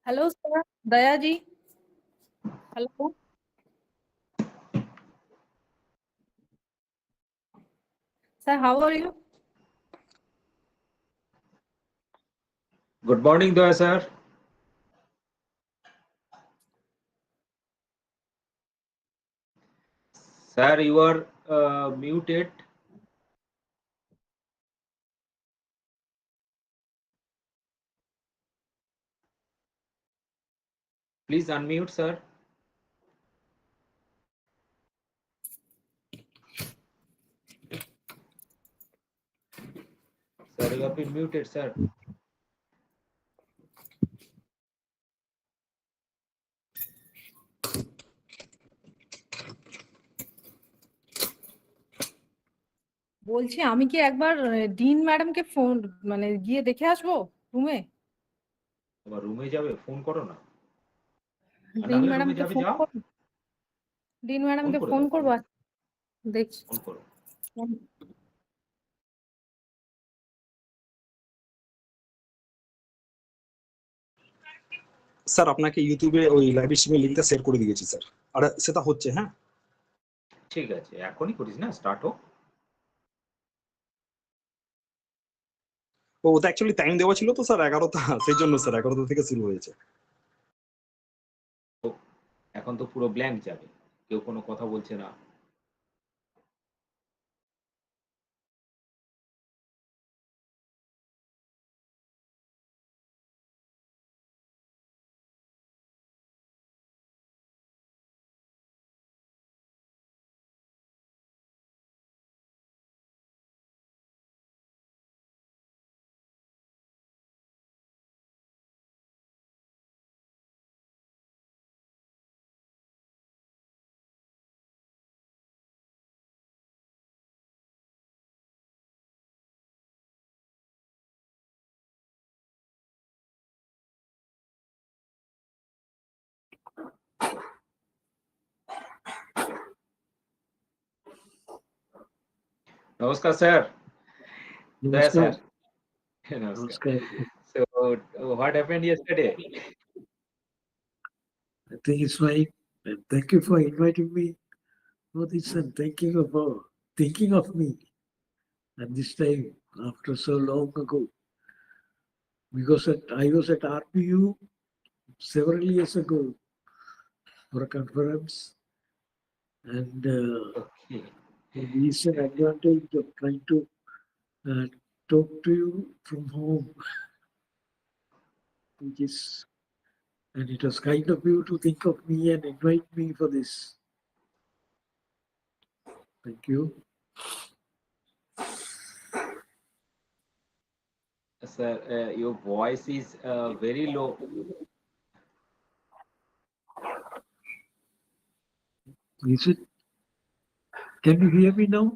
Hello, sir. Daya ji. Hello. Sir, how are you? Good morning, Daya sir. Sir, you are muted. Please unmute, sir. Sir, you have been muted, sir. বলছি আমি কি একবার dean ম্যাডামকে phone মানে গিয়ে দেখে আসবো রুমে? তোমার রুমে যাবে, ফোন করো না। ডিন ম্যাডামকে ফোন করব। ডিন ম্যাডামকে ফোন করব, দেখছি। ফোন করো। স্যার আপনাকে ইউটিউবে ওই লাইভ স্ট্রিমের লিংকটা শেয়ার করে দিয়েছি স্যার, আর সেটা হচ্ছে। হ্যাঁ ঠিক আছে, এখনই করিস না, স্টার্ট হোক। ওটা অ্যাকচুয়ালি টাইম দেওয়া ছিল তো স্যার 11টা, সেই জন্য স্যার 11টা থেকে শুরু হয়েছে। এখন তো পুরো ব্ল্যাঙ্ক যাবে, কেউ কোনো কথা বলছে না। Namaskar, sir. Namaskar. Namaskar. So, what happened yesterday? I think it's fine. And thank you for inviting me for this and thinking of me at this time after so long ago. Because I was at RPU several years ago for a conference, and the an advantage of trying to talk to you from home, which is, and it was kind of you to think of me and invite me for this. Thank you. Sir, your voice is very low. Is it? Can you hear me now?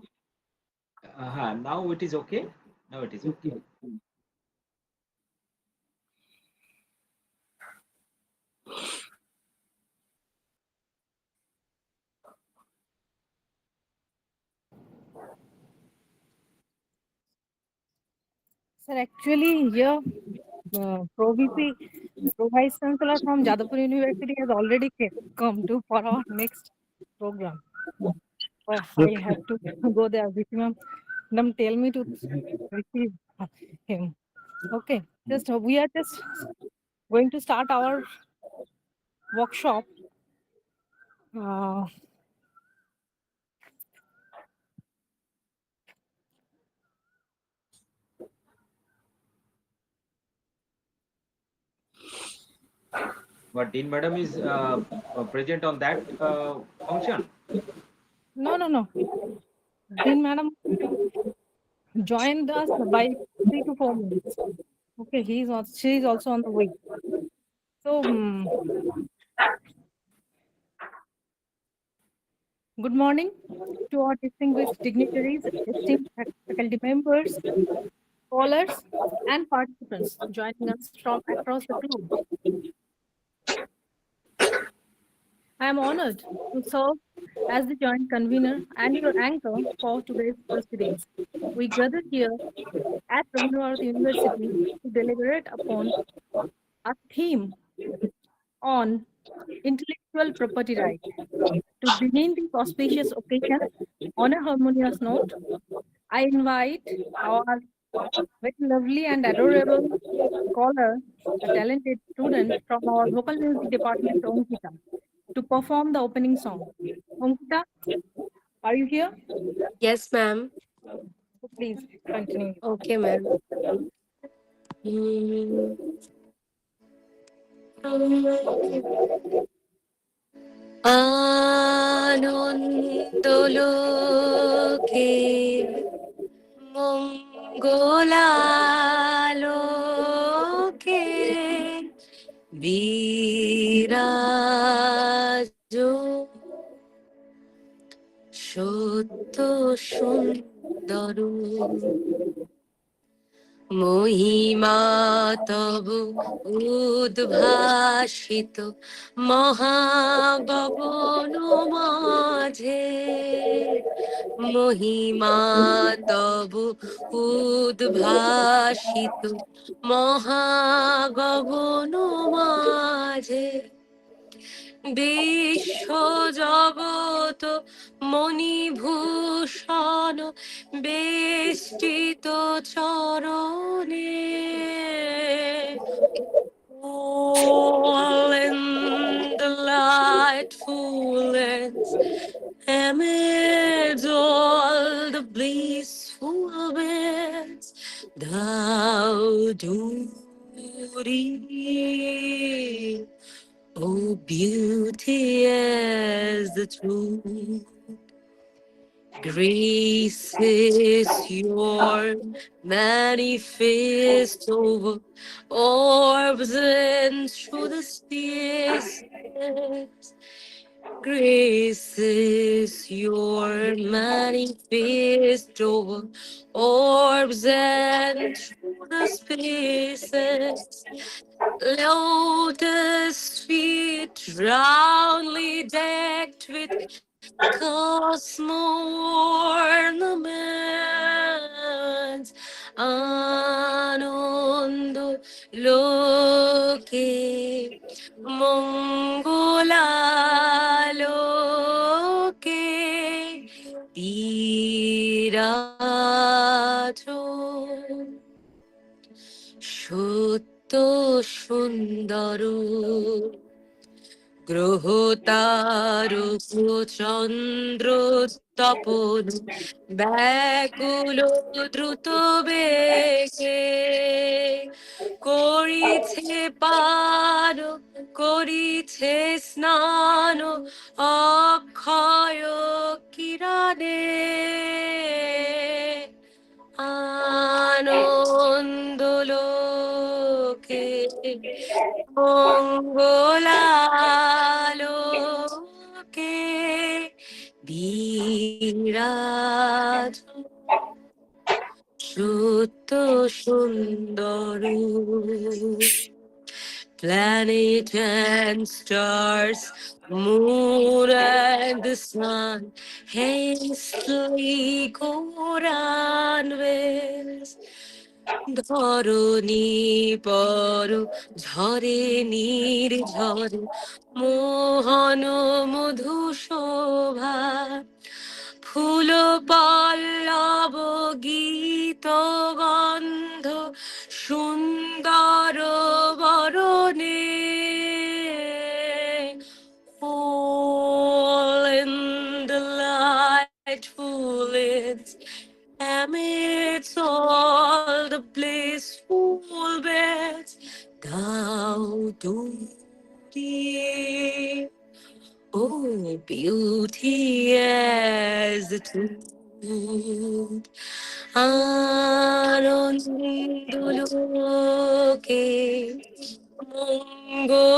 Now it is okay. Now it is okay. Sir, actually here, Pro Vice Chancellor from Jadavpur University has already come to for our next program. But I have to go there. Madam, tell me to receive him. Okay, we are just going to start our workshop. But Dean Madam is present on that function. No. Dean Madam joined us by 3 to 4 minutes. Okay, she is also on the way. So, good morning to our distinguished dignitaries, esteemed faculty members, scholars, and participants joining us from across the globe. I am honored to serve as the joint convener and your anchor for today's proceedings. We gathered here at Rabindra University to deliberate upon a theme on intellectual property right. To begin this auspicious occasion on a harmonious note, I invite our very lovely and adorable scholar, a talented student from our vocal music department, Ankita, to perform the opening song. Ankita, are you here? Yes, ma'am. Please continue. Okay, ma'am. আনন্দলোকে মঙ্গলালোকে বিরাজ সত্য সুন্দর মহিমা তব উদ্ভাসিত মহাগগন মাঝে মহিমা তব উদ্ভাসিত মহাগগন মাঝে বিশ্ব জগত মণিভূষণ বেষ্টিত চরণে all in the lightfulness amid all the blissful beds thou duty. Oh, beauty is the truth. Grace is your manifest over orbs and through the spaces. Grace is your manifest over orbs and through the spaces. Lotus feet roundly decked with cosmo ornaments, Anando loke Mongola loke Birajo সত্য সুন্দর গ্রহ তারক চন্দ্র তপন ব্যাকুল দ্রুত বেগে করিছে পান করিছে স্নান অক্ষয় কিরণে আনন্দলোকে মঙ্গলালোকে বিরাজ সত্য সুন্দর planet and stars, moon and the sun, hastily Koranves, ধরণী পর ঝরে নির্ঝরে মোহন মধু শোভা ফুল পল্লব গীত গন্ধ সুন্দর বরণে all in the lightfulness amidst all the blissful beds thou do thee. Oh, beauty as the truth. Anandoloke Mongolaloke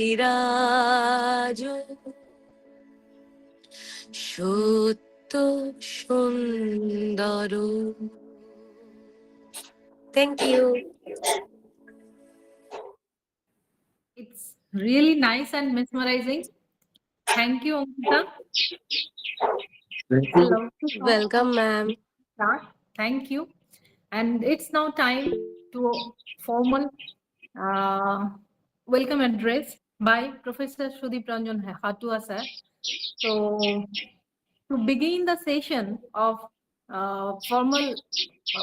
Birajo সত্য সুন্দর Thank you. It's really nice and mesmerizing. Thank you, Ankita. Thank I you. love the song. Welcome, ma'am. Start. Thank you. And it's now time to formal uh, welcome address by Professor Sudeep Ranjan Hatua sir. So to begin the session of formal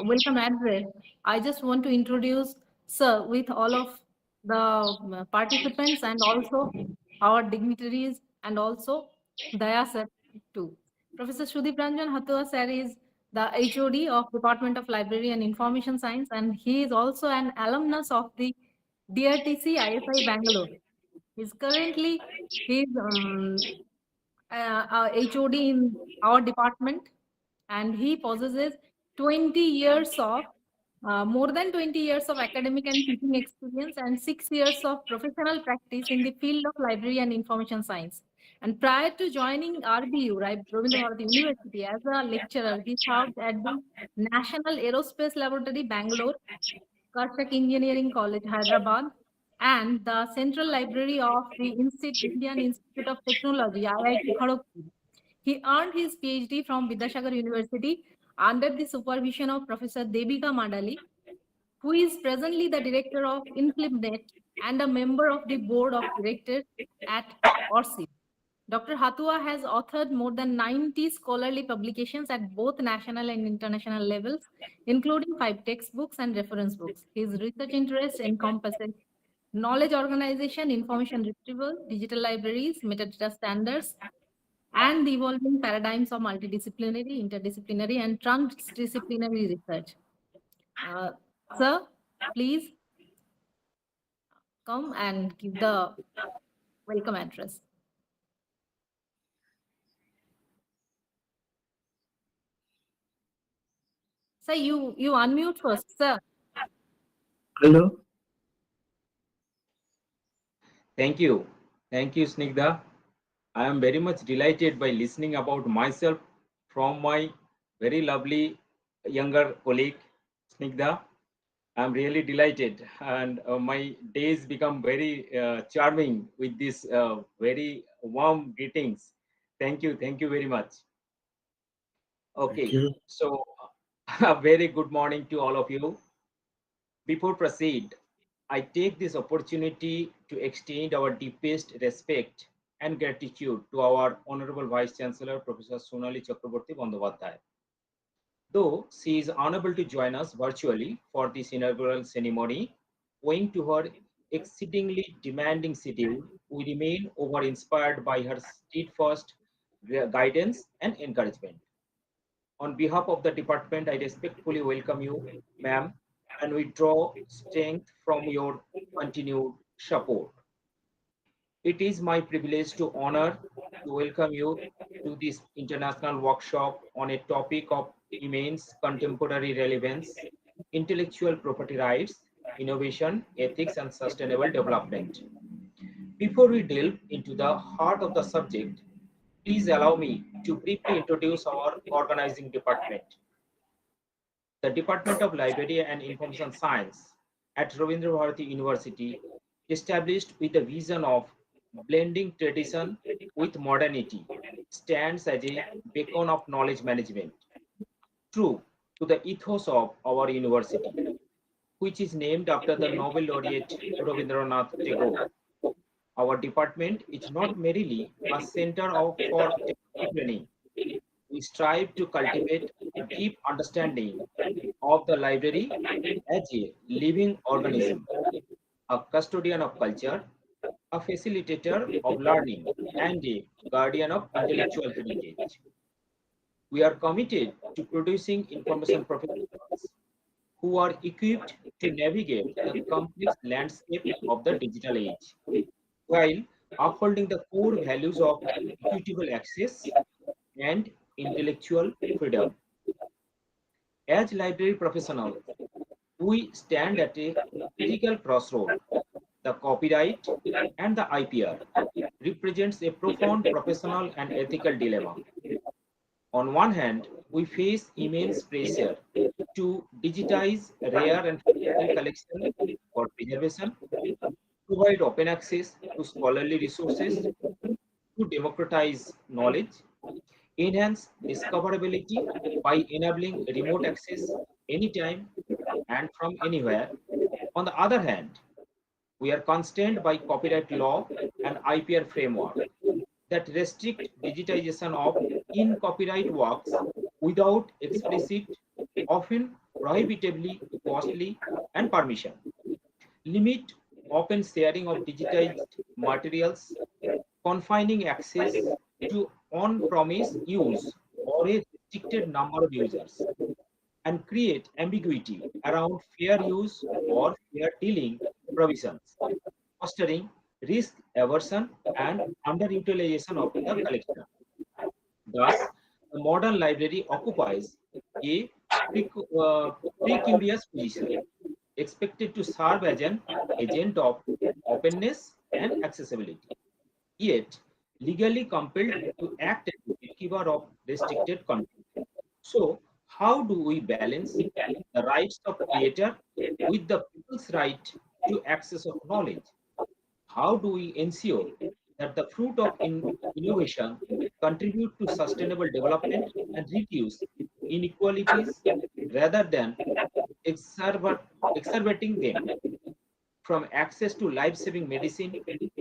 welcome address, I just want to introduce sir with all of the participants and also our dignitaries and also Daya sir too. Professor Sudeep Ranjan Hatua sir is the HOD of Department of Library and Information Science, and he is also an alumnus of the DRTC ISI Bangalore. He's currently he's HOD in our department, and he possesses 20 years of more than 20 years of academic and teaching experience and 6 years of professional practice in the field of library and information science. And prior to joining RBU, right, Rabindra University, as a lecturer, he served at the National Aerospace Laboratory, Bangalore, Karshak Engineering College, Hyderabad, and the Central Library of the Indian Institute of Technology, IIT Kharagpur. He earned his PhD from Vidyasagar University under the supervision of Professor Devika Mandali, who is presently the director of InflipNet and a member of the board of directors at ORCID. Dr. Hatua has authored more than 90 scholarly publications at both national and international levels, including 5 textbooks and reference books. His research interests encompasses knowledge organization, information retrieval, digital libraries, metadata standards, and the evolving paradigms of multidisciplinary, interdisciplinary, and transdisciplinary research. Uh, Sir, please come and give the welcome address. Sir, you unmute first, sir. Hello? Thank you. Thank you, Snigdha. I am very much delighted by listening about myself from my very lovely younger colleague, Snigdha. I'm really delighted, and my days become very charming with these very warm greetings. Thank you very much. Thank Okay, you. so a very good morning to all of you. Before proceed, I take this opportunity to extend our deepest respect and gratitude to our Honorable Vice Chancellor, Professor Sonali Chakraborty Bandyopadhyay. Though she is unable to join us virtually for this inaugural ceremony, owing to her exceedingly demanding schedule, we remain over inspired by her steadfast guidance and encouragement. On behalf of the department, I respectfully welcome you, ma'am, and we draw strength from your continued support. It is my privilege to honor to welcome you to this international workshop on a topic of immense contemporary relevance, intellectual property rights, innovation, ethics, and sustainable development. Before we delve into the heart of the subject, please allow me to briefly introduce our organizing department. The Department of Library and Information Science at Rabindrabharati University, established with a vision of blending tradition with modernity, stands as a beacon of knowledge management, true to the ethos of our university, which is named after the Nobel laureate Rabindranath Tagore. Our department is not merely a center for technical training. We strive to cultivate a deep understanding of the library as a living organism, a custodian of culture, a facilitator of learning, and a guardian of intellectual heritage. We are committed to producing information professionals who are equipped to navigate the complex landscape of the digital age, while upholding the core values of equitable access and intellectual freedom. As library professionals, we stand at a critical crossroad. The copyright and the IPR represents a profound professional and ethical dilemma. On one hand, we face immense pressure to digitize rare and fragile collections for preservation, provide open access to scholarly resources, to democratize knowledge, enhance discoverability by enabling remote access anytime, and from anywhere. On the other hand, we are constrained by copyright law and IPR framework that restrict digitization of in-copyright works without explicit, often prohibitively costly, and permission. Limit open sharing of digitized materials, confining access to on-premise use or a restricted number of users, and create ambiguity around fair use or fair dealing provisions, fostering risk aversion and underutilization of the collection. Thus, the modern library occupies a precarious position, expected to serve as an agent of openness and accessibility, yet legally compelled to act as a gatekeeper of restricted content. So, how do we balance the rights of creator with the people's right to access of knowledge? How do we ensure that the fruit of innovation contribute to sustainable development and reduce inequalities rather than exacerbate, exacerbating them? From access to life-saving medicine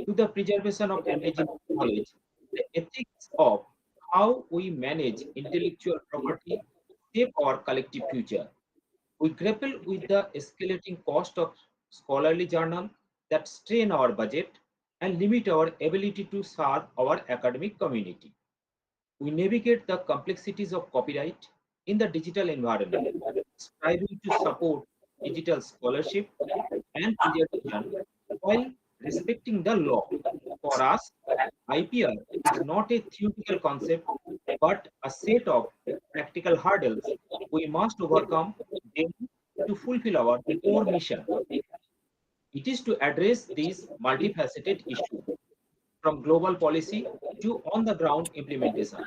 to the preservation of emerging knowledge, the ethics of how we manage intellectual property shape our collective future. We grapple with the escalating cost of scholarly journal that strain our budget and limit our ability to serve our academic community. We navigate the complexities of copyright in the digital environment, striving to support digital scholarship and preservation while respecting the law. For us, IPR is not a theoretical concept but a set of practical hurdles we must overcome daily to fulfill our core mission. It is to address these multifaceted issues from global policy to on the ground implementation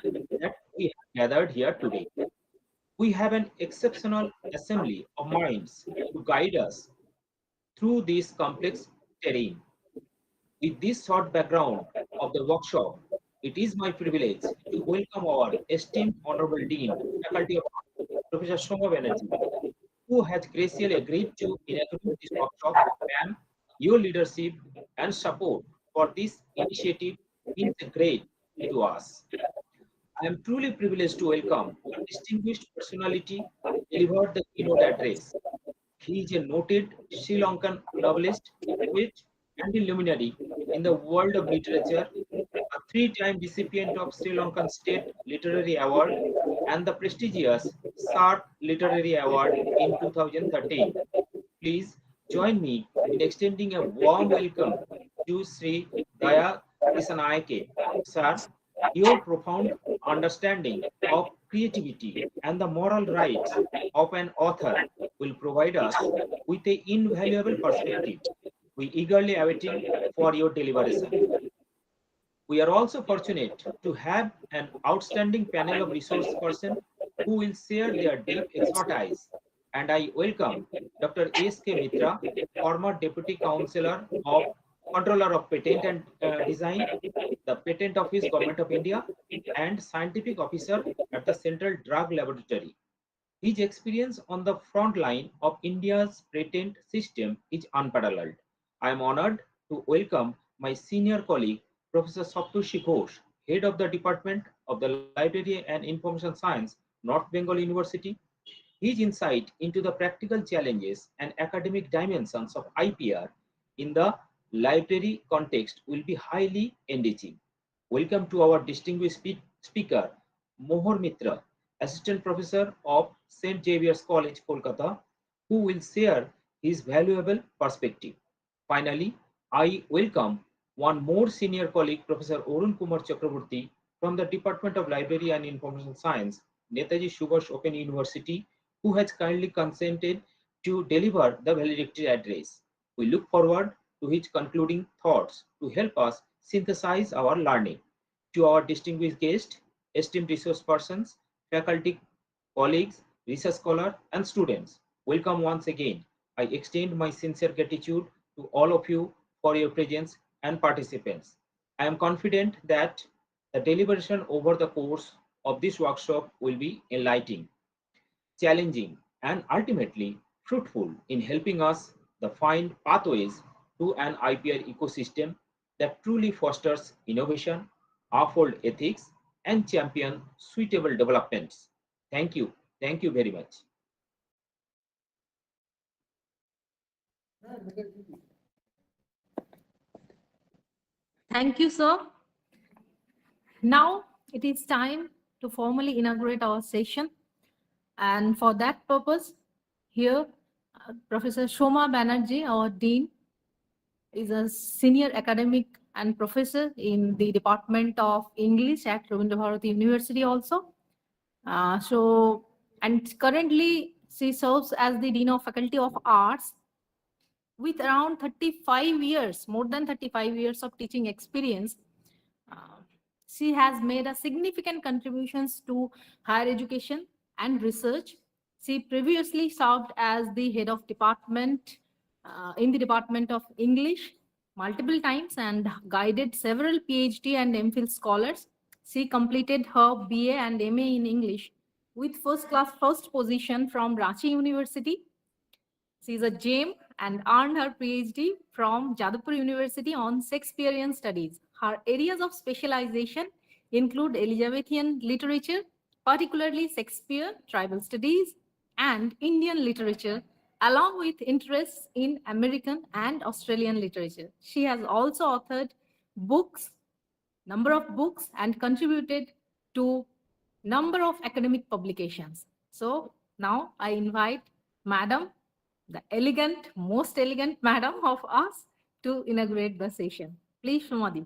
that we have gathered here today. We have an exceptional assembly of minds to guide us through this complex terrain. With this short background of the workshop, it is my privilege to welcome our esteemed Honorable Dean, Faculty of Arts, Professor Soma Banerjee, who has graciously agreed to inaugurate this workshop. Ma'am, your leadership and support for this initiative means a great to us. I am truly privileged to welcome a distinguished personality delivered the keynote address. He is a noted Sri Lankan novelist, poet, and a luminary in the world of literature, a three-time recipient of Sri Lankan State Literary Award and the prestigious SART Literary Award in 2013. Please join me in extending a warm welcome to Sri Daya Dissanayake. Sir, your profound understanding of creativity and the moral rights of an author will provide us with an invaluable perspective. We eagerly awaiting for your deliberation. We are also fortunate to have an outstanding panel of resource persons who will share their deep expertise. And I welcome Dr. S.K. Mitra, former Deputy Councillor of Controller of Patent and Design, the Patent Office, Government of India, and Scientific Officer at the Central Drug Laboratory. His experience on the front line of India's patent system is unparalleled. I am honored to welcome my senior colleague, Professor Saptarshi Ghosh, Head of the Department of the Library and Information Science, North Bengal University. His insight into the practical challenges and academic dimensions of IPR in the library context will be highly enriching. Welcome to our distinguished speaker, Mohar Mitra, Assistant Professor of St. Xavier's College, Kolkata, who will share his valuable perspective. Finally, I welcome one more senior colleague, Professor Arun Kumar Chakraborty, from the Department of Library and Information Science, Netaji Subhash Open University, who has kindly consented to deliver the valedictory address. We look forward to his concluding thoughts to help us synthesize our learning. To our distinguished guests, esteemed resource persons, faculty, colleagues, research scholars, and students, welcome once again. I extend my sincere gratitude to all of you for your presence and participants. I am confident that the deliberation over the course of this workshop will be enlightening, challenging, and ultimately fruitful in helping us to find pathways to an IPR ecosystem that truly fosters innovation, uphold ethics, and champion suitable developments. Thank you. Thank you very much. Thank you, sir. Now it is time to formally inaugurate our session. And for that purpose, here, Professor Shoma Banerjee, our Dean, is a senior academic and professor in the Department of English at Rabindrabharati University also. And currently she serves as the Dean of Faculty of Arts with around 35 years, more than 35 years of teaching experience. Uh, she has made a significant contributions to higher education and research. She previously served as the head of department in the Department of English multiple times and guided several PhD and MPhil scholars. She completed her BA and MA in English with first position from Ranchi University. She is a JAM and earned her PhD from Jadavpur University on Shakespearean studies. Her areas of specialization include Elizabethan literature, particularly Shakespeare, tribal studies, and Indian literature, along with interests in American and Australian literature. She has also authored number of books, and contributed to number of academic publications. So now I invite Madam, the most elegant madam of us, to inaugurate the session. Please, Shumadi.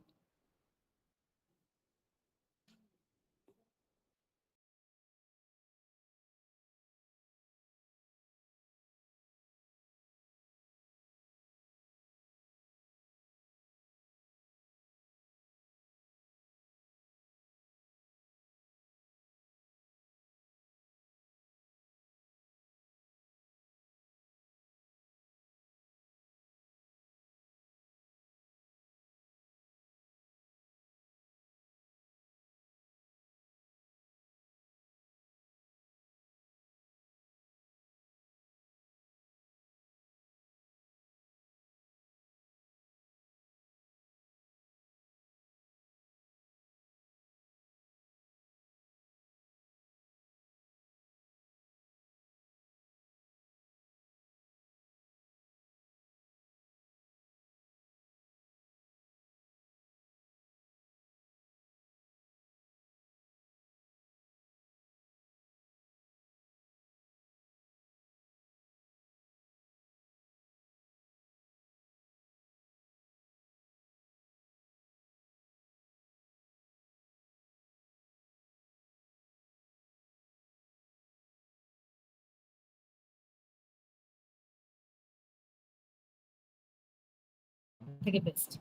Take it best.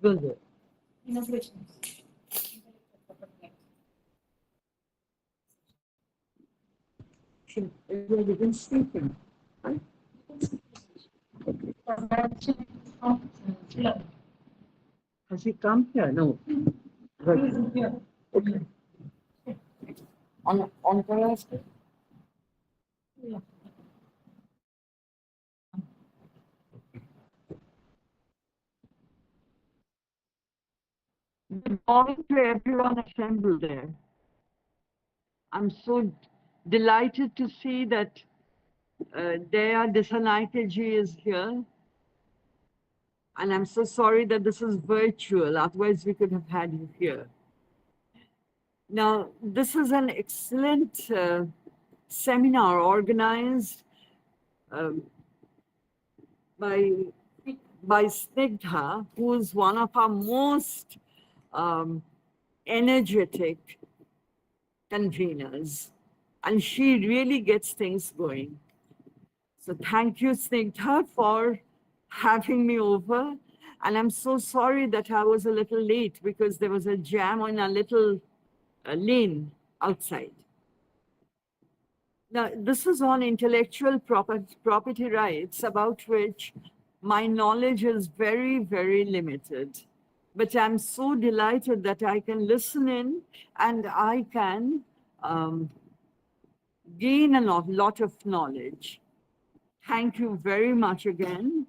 Good. You've been sleeping. Has he come here? No. Right. Okay. On Thursday? Yeah. Good morning to everyone assembled there. I'm so delighted to see that Daya Dissanayake is here. And I'm so sorry that this is virtual, otherwise we could have had you here. Now, this is an excellent seminar organized by Snigdha, who is one of our most energetic conveners. And she really gets things going. So thank you, Snigdha, for having me over. And I'm so sorry that I was a little late because there was a jam on a little lane outside. Now, this is on intellectual property rights, about which my knowledge is very, very limited. But I'm so delighted that I can listen in and I can gain a lot of knowledge. Thank you very much again.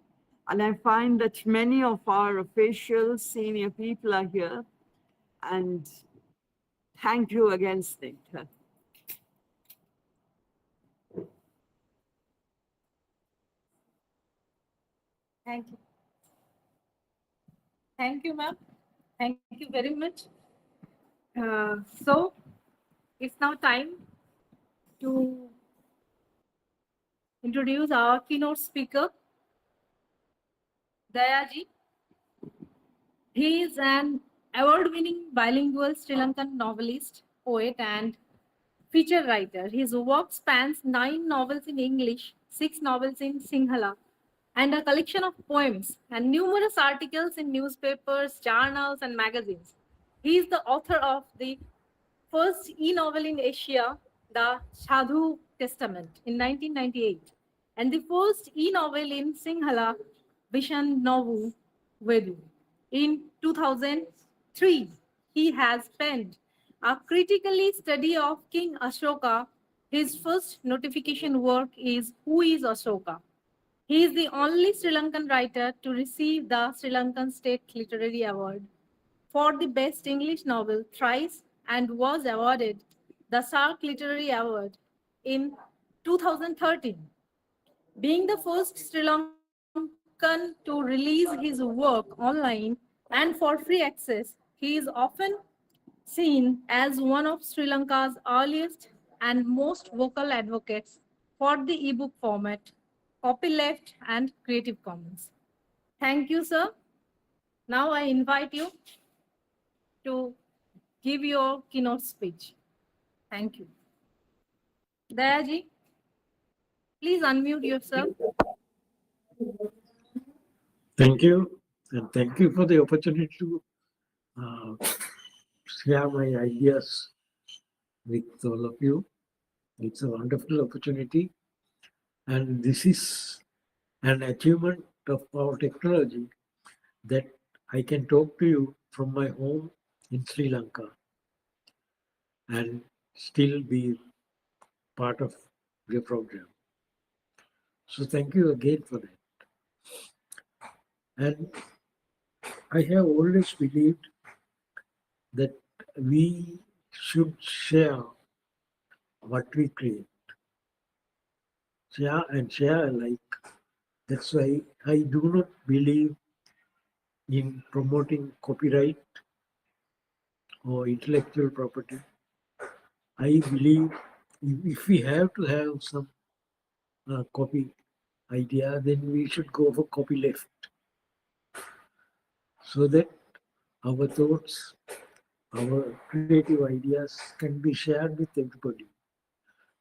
And I find that many of our officials, senior people are here. And thank you again, Snigdha. Thank you. Thank you, ma'am. Thank you very much. So it's now time to introduce our keynote speaker, Daya ji. He is an award-winning bilingual Sri Lankan novelist, poet, and feature writer. His work spans 9 novels in English, 6 novels in Sinhala, and a collection of poems and numerous articles in newspapers, journals, and magazines. He is the author of the first e-novel in Asia, The Sadhu Testament, in 1998, and the first e-novel in Sinhala, Vishan Novu Vedu, in 2003. He has penned a critically study of King Ashoka. His first notification work is Who is Ashoka? He is the only Sri Lankan writer to receive the Sri Lankan State Literary Award for the Best English Novel thrice and was awarded the Sark Literary Award in 2013. Being the first Sri Lankan to release his work online and for free access, he is often seen as one of Sri Lanka's earliest and most vocal advocates for the ebook format, copyleft, and Creative Commons. Thank you, sir. Now I invite you to give your keynote speech. Thank you. Dayaji, please unmute yourself. Thank you, and thank you for the opportunity to uh, share my ideas with all of you. It's a wonderful opportunity, and this is an achievement of our technology that I can talk to you from my home in Sri Lanka and still be part of your program. So thank you again for that. And I have always believed that we should share what we create. Share and share alike. That's why I do not believe in promoting copyright or intellectual property. I believe if we have to have some copy idea, then we should go for copyleft, so that our thoughts, our creative ideas can be shared with everybody.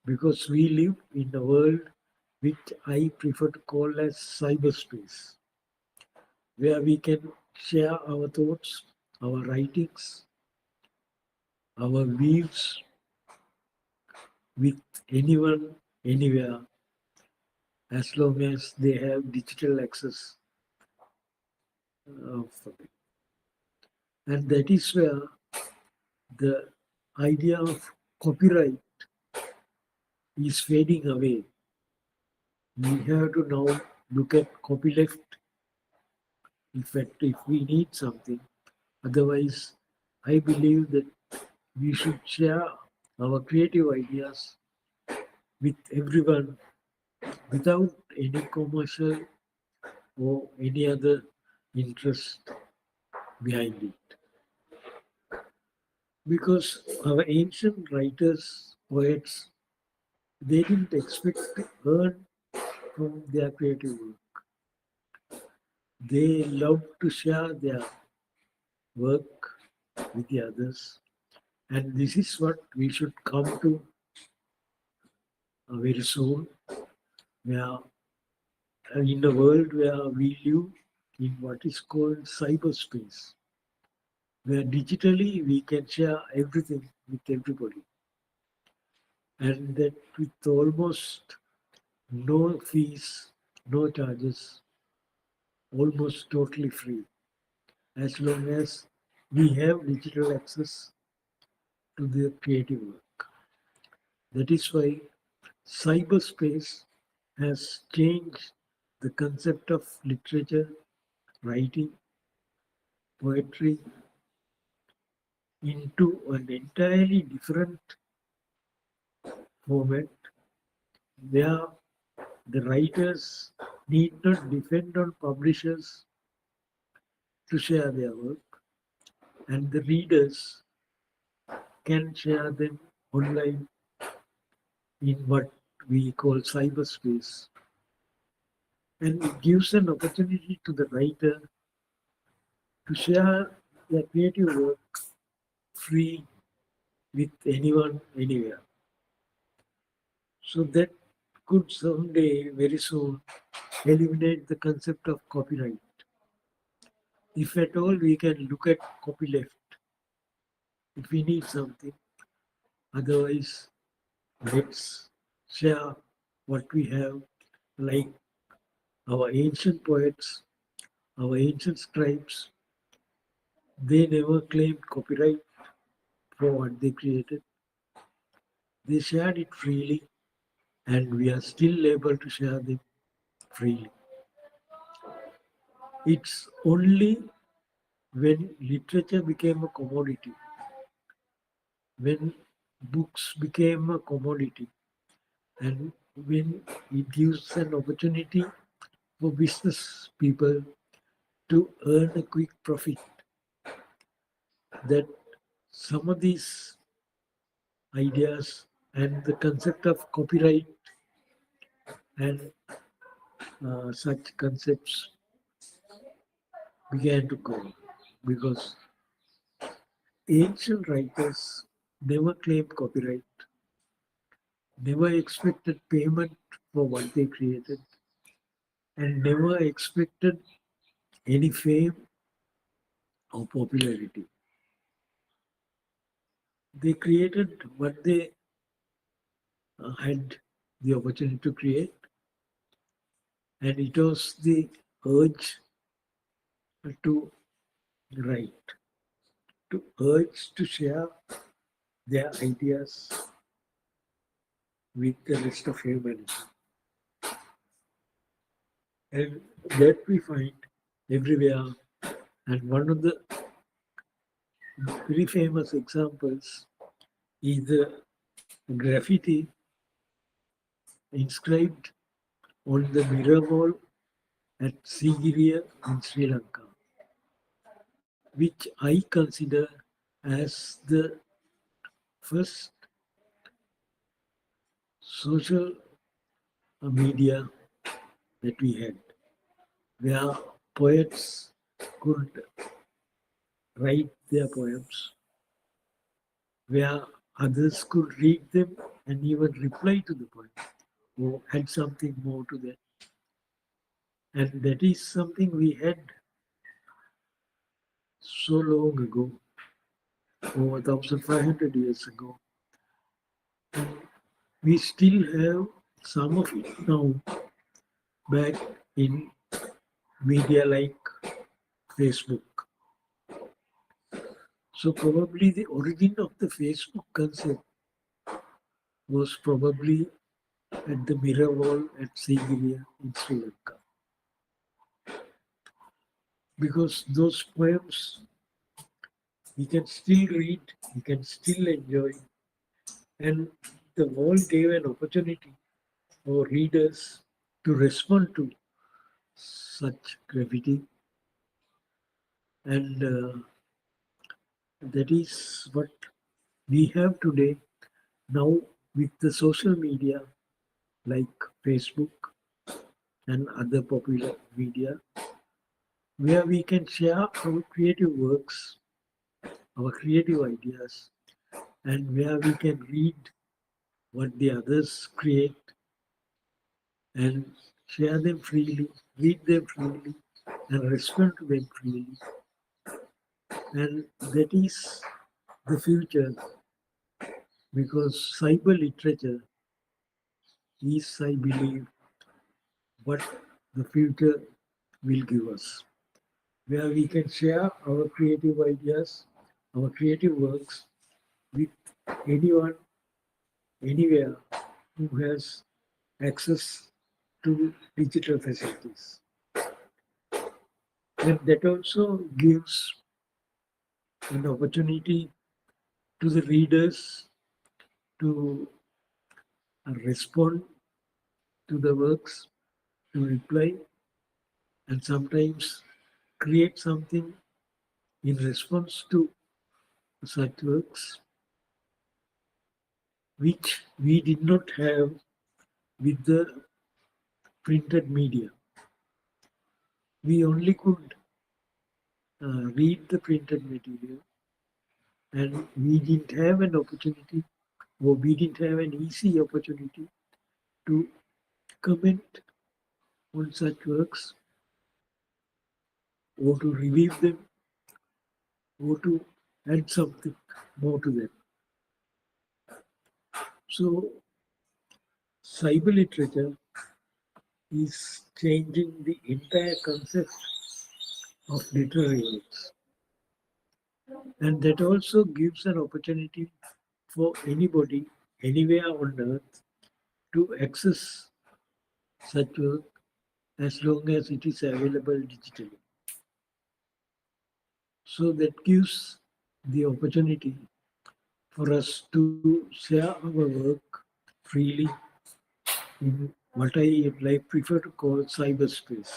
Because we live in a world which I prefer to call as cyberspace, where we can share our thoughts, our writings, our views with anyone, anywhere, as long as they have digital access for it. And that is where the idea of copyright is fading away. We have to now look at copyleft. In fact, if we need something, otherwise, I believe that we should share our creative ideas with everyone without any commercial or any other interest behind it. Because our ancient writers, poets, they didn't expect to earn from their creative work. They loved to share their work with the others. And this is what we should come to very soon, where in a world where we live in what is called cyberspace, where digitally we can share everything with everybody. And that with almost no fees, no charges, almost totally free, as long as we have digital access to their creative work. That is why cyberspace has changed the concept of literature, writing, poetry into an entirely different format where the writers need not depend on publishers to share their work, and the readers can share them online in what we call cyberspace. And it gives an opportunity to the writer to share their creative work free with anyone, anywhere. So that could someday, very soon, eliminate the concept of copyright. If at all we can look at copyleft, if we need something, otherwise let's share what we have, like our ancient poets, our ancient scribes. They never claimed copyright for what they created. They shared it freely, and we are still able to share them freely. It's only when literature became a commodity, when books became a commodity, and when it gives an opportunity for business people to earn a quick profit, that some of these ideas and the concept of copyright and such concepts began to come, because ancient writers never claimed copyright, never expected payment for what they created, and never expected any fame or popularity. They created what they had the opportunity to create, and it was the urge to write, to urge to share their ideas with the rest of humanity. And that we find everywhere. And one of the very famous examples is the graffiti inscribed on the mirror wall at Sigiriya in Sri Lanka, which I consider as the first social media that we had, where poets could write their poems, where others could read them and even reply to the poem or add something more to that. And that is something we had so long ago, over 1500 years ago. And we still have some of it now back in media like Facebook. So probably the origin of the Facebook concept was probably at the mirror wall at Sigiriya in Sri Lanka. Because those poems we can still read, we can still enjoy, and the wall gave an opportunity for readers to respond to such graffiti, and that is what we have today. Now with the social media like Facebook and other popular media, where we can share our creative works, our creative ideas, and where we can read what the others create and share them freely, read them freely, and respond to them freely. And that is the future, because cyber literature is, I believe, what the future will give us, where we can share our creative ideas, our creative works with anyone, anywhere who has access to digital facilities. And that also gives an opportunity to the readers to respond to the works, to reply, and sometimes create something in response to such works, which we did not have with the printed media. We only could read the printed material, and we didn't have an opportunity, or we didn't have an easy opportunity to comment on such works, or to review them, or to add something more to them. So, cyber literature is changing the entire concept of literary works. And that also gives an opportunity for anybody, anywhere on earth, to access such work as long as it is available digitally. So that gives the opportunity for us to share our work freely in what I prefer to call cyberspace.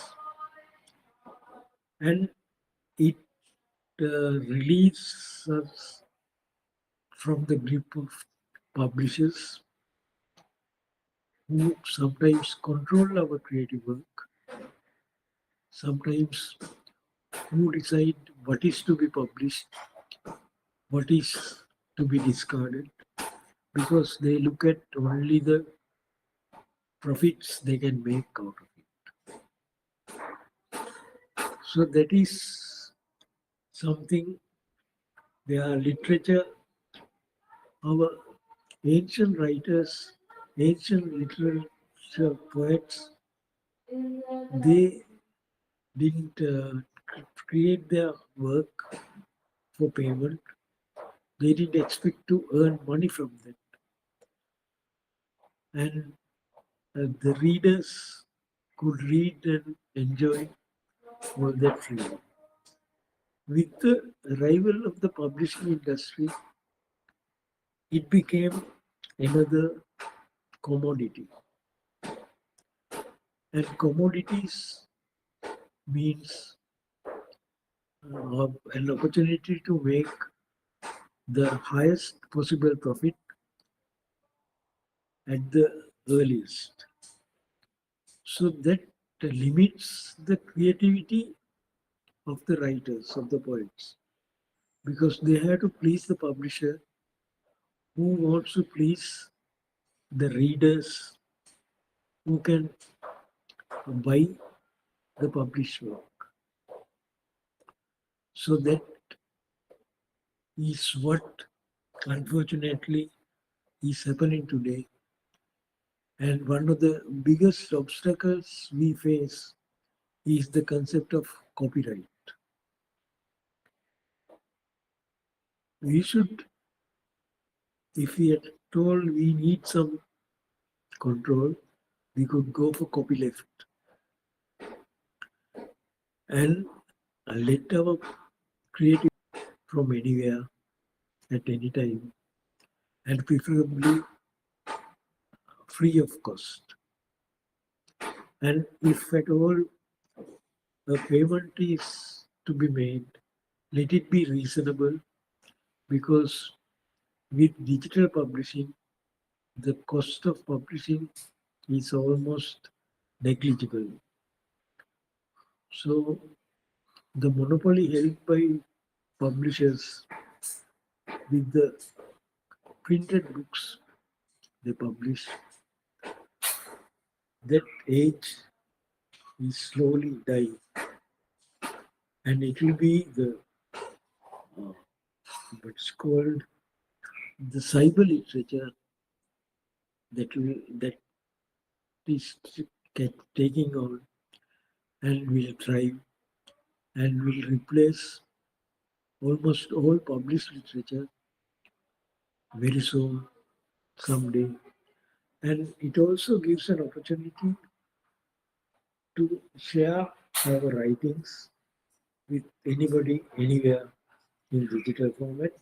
And it relieves us from the grip of publishers who sometimes control our creative work, sometimes who decide what is to be published, what is to be discarded, because they look at only the profits they can make out of it. So that is something where literature, our ancient writers, ancient literature poets, they didn't create their work for payment. They didn't expect to earn money from that. And the readers could read and enjoy all that freely. With the arrival of the publishing industry, it became another commodity. And commodities means an opportunity to make the highest possible profit at the earliest. So that limits the creativity of the writers, of the poets, because they have to please the publisher, who wants to please the readers who can buy the published work. So that is what unfortunately is happening today. And one of the biggest obstacles we face is the concept of copyright. We should, if we at all we need some control, we could go for copyleft and let our creative from anywhere at any time, and preferably free of cost. And if at all a payment is to be made, let it be reasonable, because with digital publishing, the cost of publishing is almost negligible. So the monopoly held by publishers with the printed books they publish, that age is slowly dying. And it will be the what's called the cyber literature that is taking on and will thrive and will replace almost all published literature very soon, someday. And it also gives an opportunity to share our writings with anybody, anywhere in digital format,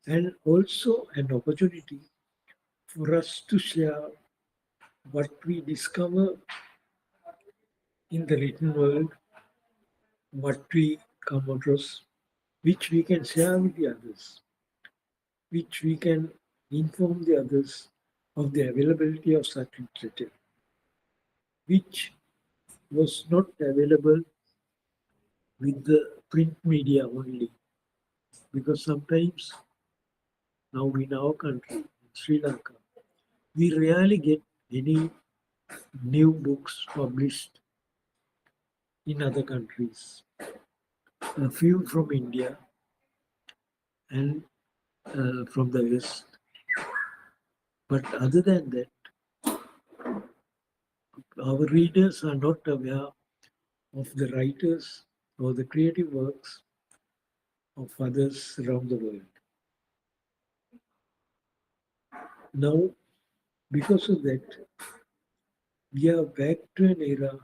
and also an opportunity for us to share what we discover in the written world, what we come across, which we can share with the others, which we can inform the others of the availability of such literature, which was not available with the print media only. Because sometimes now in our country, in Sri Lanka, we rarely get any new books published in other countries. A few from India and from the West. But other than that, our readers are not aware of the writers or the creative works of others around the world. Now, because of that, we are back to an era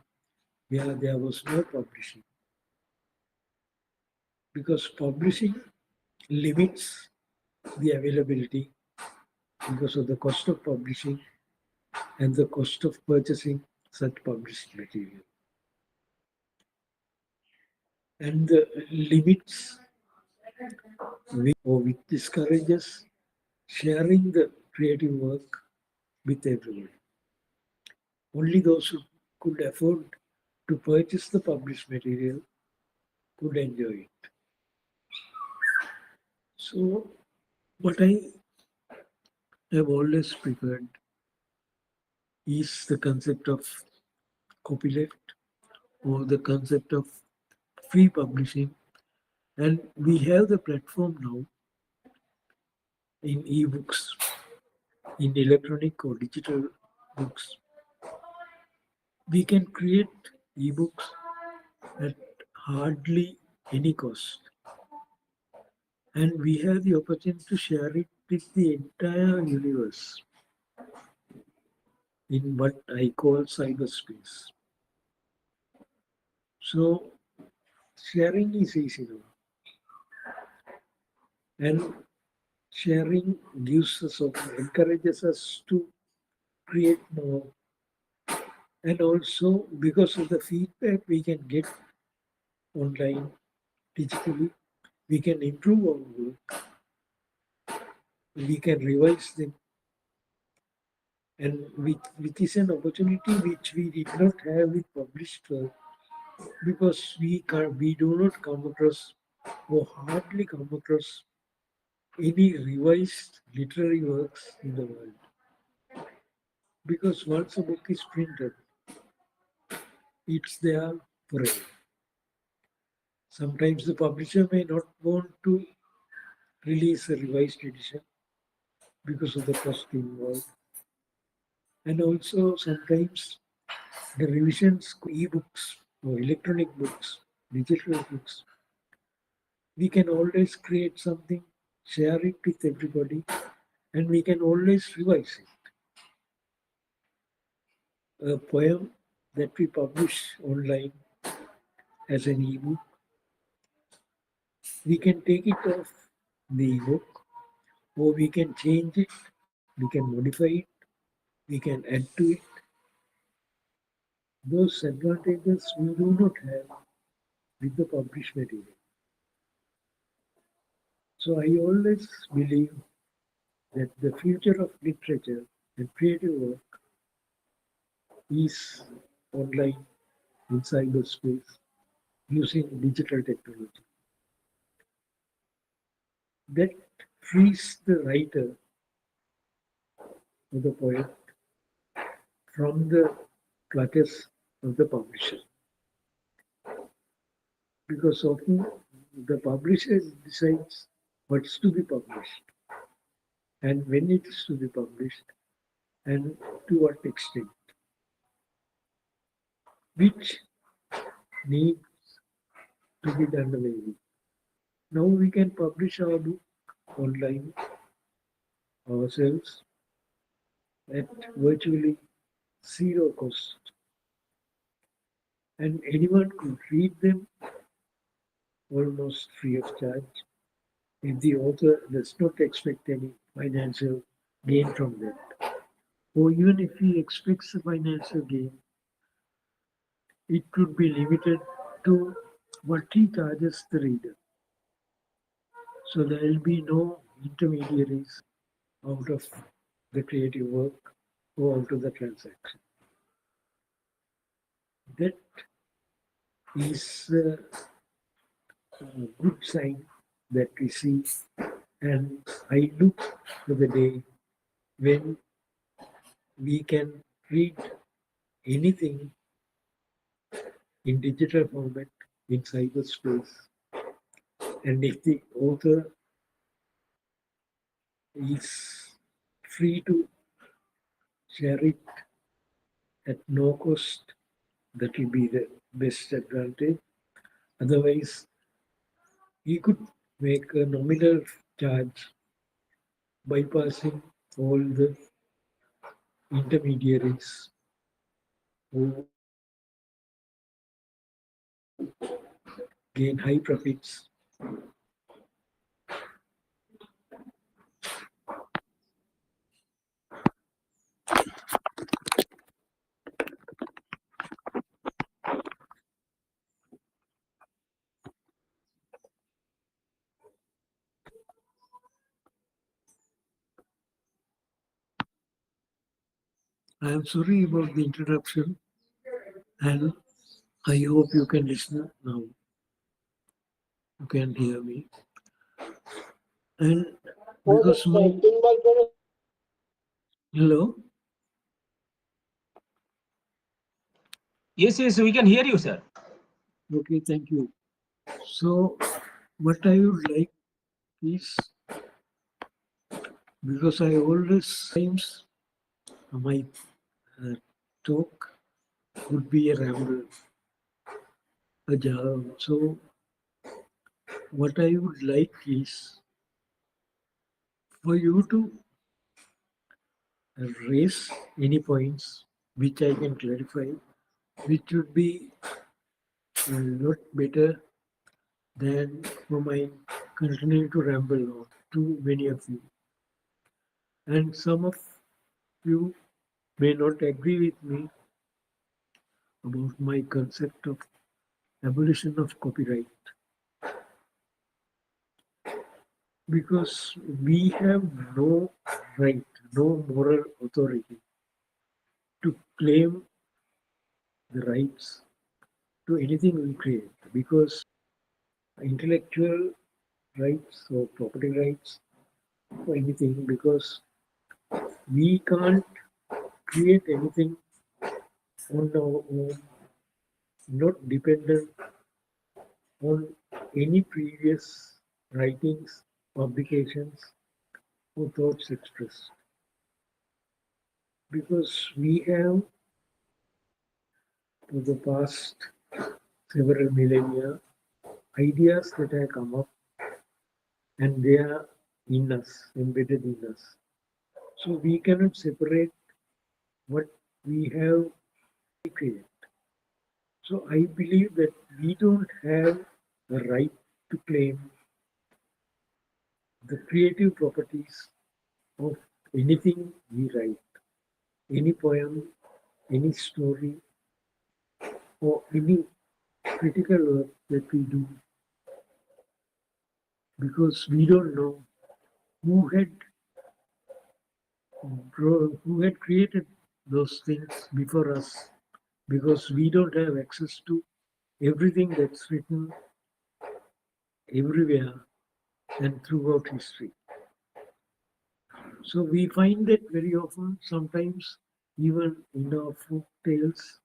where there was no publishing. Because publishing limits the availability because of the cost of publishing and the cost of purchasing such published material. And the limits which discourages sharing the creative work with everyone. Only those who could afford to purchase the published material could enjoy it. So, what I have always preferred is the concept of copyleft or the concept of free publishing. And we have the platform now in e-books, in electronic or digital books. We can create e-books at hardly any cost. And we have the opportunity to share it with the entire universe in what I call cyberspace. So sharing is easy now. And sharing gives us, encourages us to create more. And also because of the feedback we can get online, digitally, we can improve our work. We can revise them. And which is an opportunity which we did not have with published work because we do not come across or hardly come across any revised literary works in the world. Because once a book is printed, it's there forever. Sometimes the publisher may not want to release a revised edition because of the cost involved. And also sometimes the revisions, e-books or electronic books, digital books, we can always create something, share it with everybody, and we can always revise it. A poem that we publish online as an e-book, we can take it off the e-book, or we can change it, we can modify it, we can add to it. Those advantages we do not have with the published material. So I always believe that the future of literature and creative work is online in cyberspace using digital technology. That frees the writer or the poet from the clutches of the publisher. Because often the publisher decides what's to be published and when it is to be published and to what extent, which needs to be done away with. Now we can publish our book online ourselves at virtually zero cost. And anyone could read them almost free of charge if the author does not expect any financial gain from them. Or even if he expects a financial gain, it could be limited to what he charges the reader. So there will be no intermediaries out of the creative work or out of the transaction. That is a good sign that we see, and I look for the day when we can read anything in digital format in cyberspace, and if the author is free to share it at no cost, that will be the best advantage. Otherwise, he could make a nominal charge, bypassing all the intermediaries who gain high profits. I am sorry about the interruption, and I hope you can listen now. You can hear me. And because my hello, Yes, we can hear you, sir. okay, thank you. So, what I would like is, because I always times my talk would be a ramble, a jargon. So, what I would like is for you to raise any points which I can clarify, which would be a lot better than for my continuing to ramble on to many of you. And some of you may not agree with me about my concept of abolition of copyright, because we have no right, no moral authority to claim the rights to anything we create, because intellectual rights or property rights or anything, because we can't create anything on our own, not dependent on any previous writings, publications, or thoughts expressed. Because we have, for the past several millennia, ideas that have come up and they are in us, embedded in us. So we cannot separate what we have created. So I believe that we don't have the right to claim the creative properties of anything we write, any poem, any story, or any critical work that we do, because we don't know who had created those things before us, because we don't have access to everything that's written everywhere and throughout history. So we find that very often, sometimes even in our folk tales,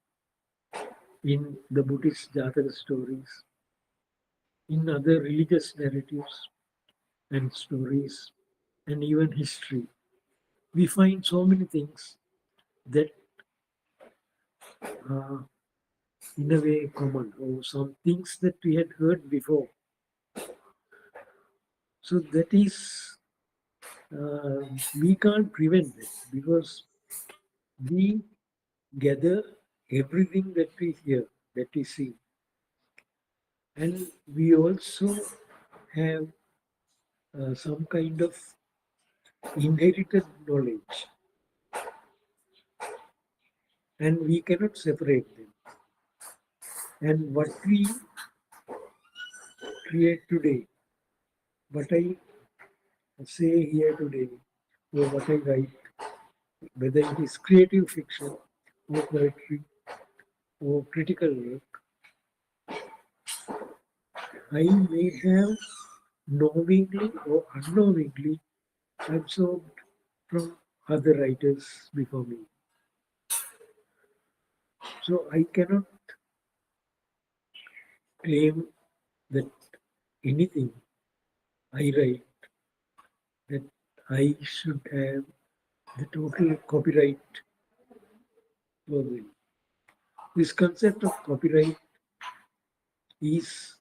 in the Buddhist Jataka stories, in other religious narratives and stories, and even history, we find so many things that in a way common, or some things that we had heard before. So that is, we can't prevent it because we gather everything that we hear, that we see. And we also have some kind of inherited knowledge, and we cannot separate them. And what we create today, what I say here today, or what I write, whether it is creative fiction or poetry or critical work, I may have knowingly or unknowingly absorbed from other writers before me. So I cannot claim that anything I write, that I should have the total copyright for them. This concept of copyright is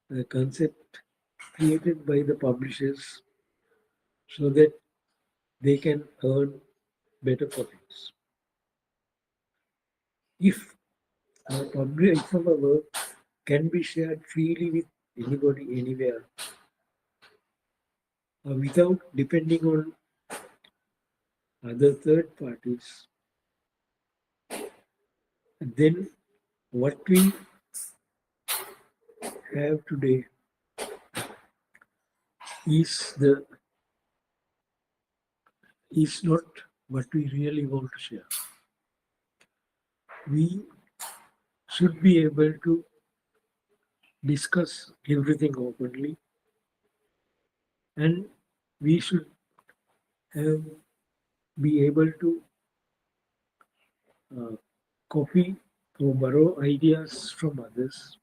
a concept created by the publishers so that they can earn better profits. If if our work can be shared freely with anybody, anywhere, without depending on other third parties, then what we have today is not what we really want to share. We should be able to discuss everything openly, and we should be able to copy or borrow ideas from others.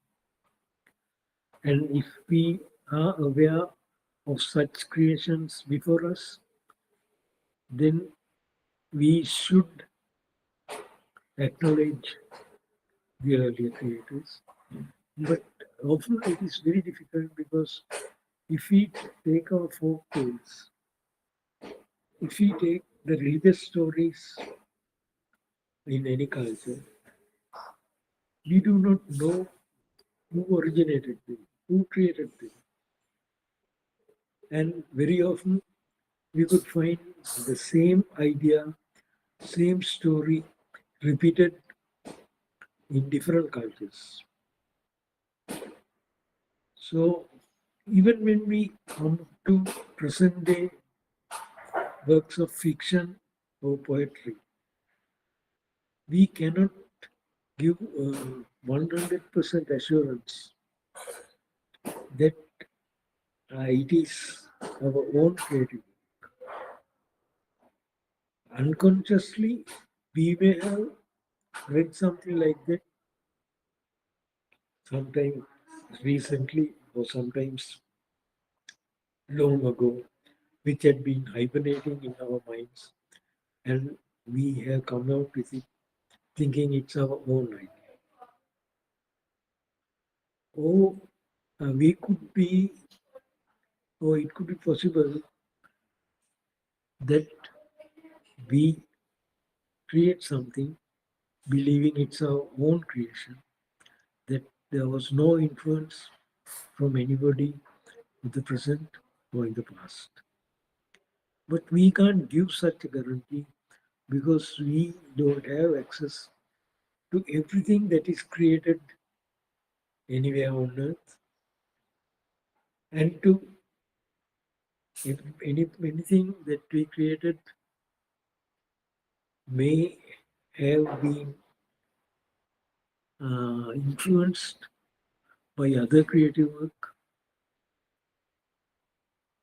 And if we are aware of such creations before us, then we should acknowledge the earlier creators. But often it is very difficult because if we take our folk tales, if we take the religious stories in any culture, we do not know who originated them, who created them. And very often we could find the same idea, same story repeated in different cultures. So even when we come to present day works of fiction or poetry, we cannot give 100% assurance that it is our own creativity. Unconsciously, we may have read something like that sometime recently or sometimes long ago, which had been hibernating in our minds, and we have come out with it thinking it's our own idea. Or we could be, or it could be possible that we create something believing it's our own creation, that there was no influence from anybody in the present or in the past. But we can't give such a guarantee because we don't have access to everything that is created anywhere on earth, and to anything that we created may have been influenced by other creative work,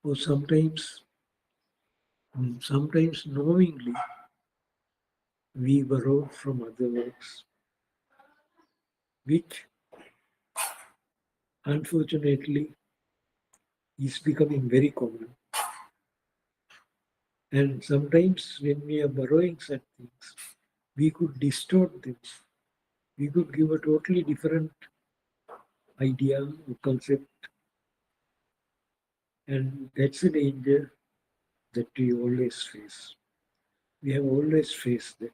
or sometimes knowingly we borrowed from other works, which unfortunately is becoming very common. And sometimes when we are borrowing such things, we could distort them we could give a totally different idea or concept, and that's a danger that we always face. We have always faced that.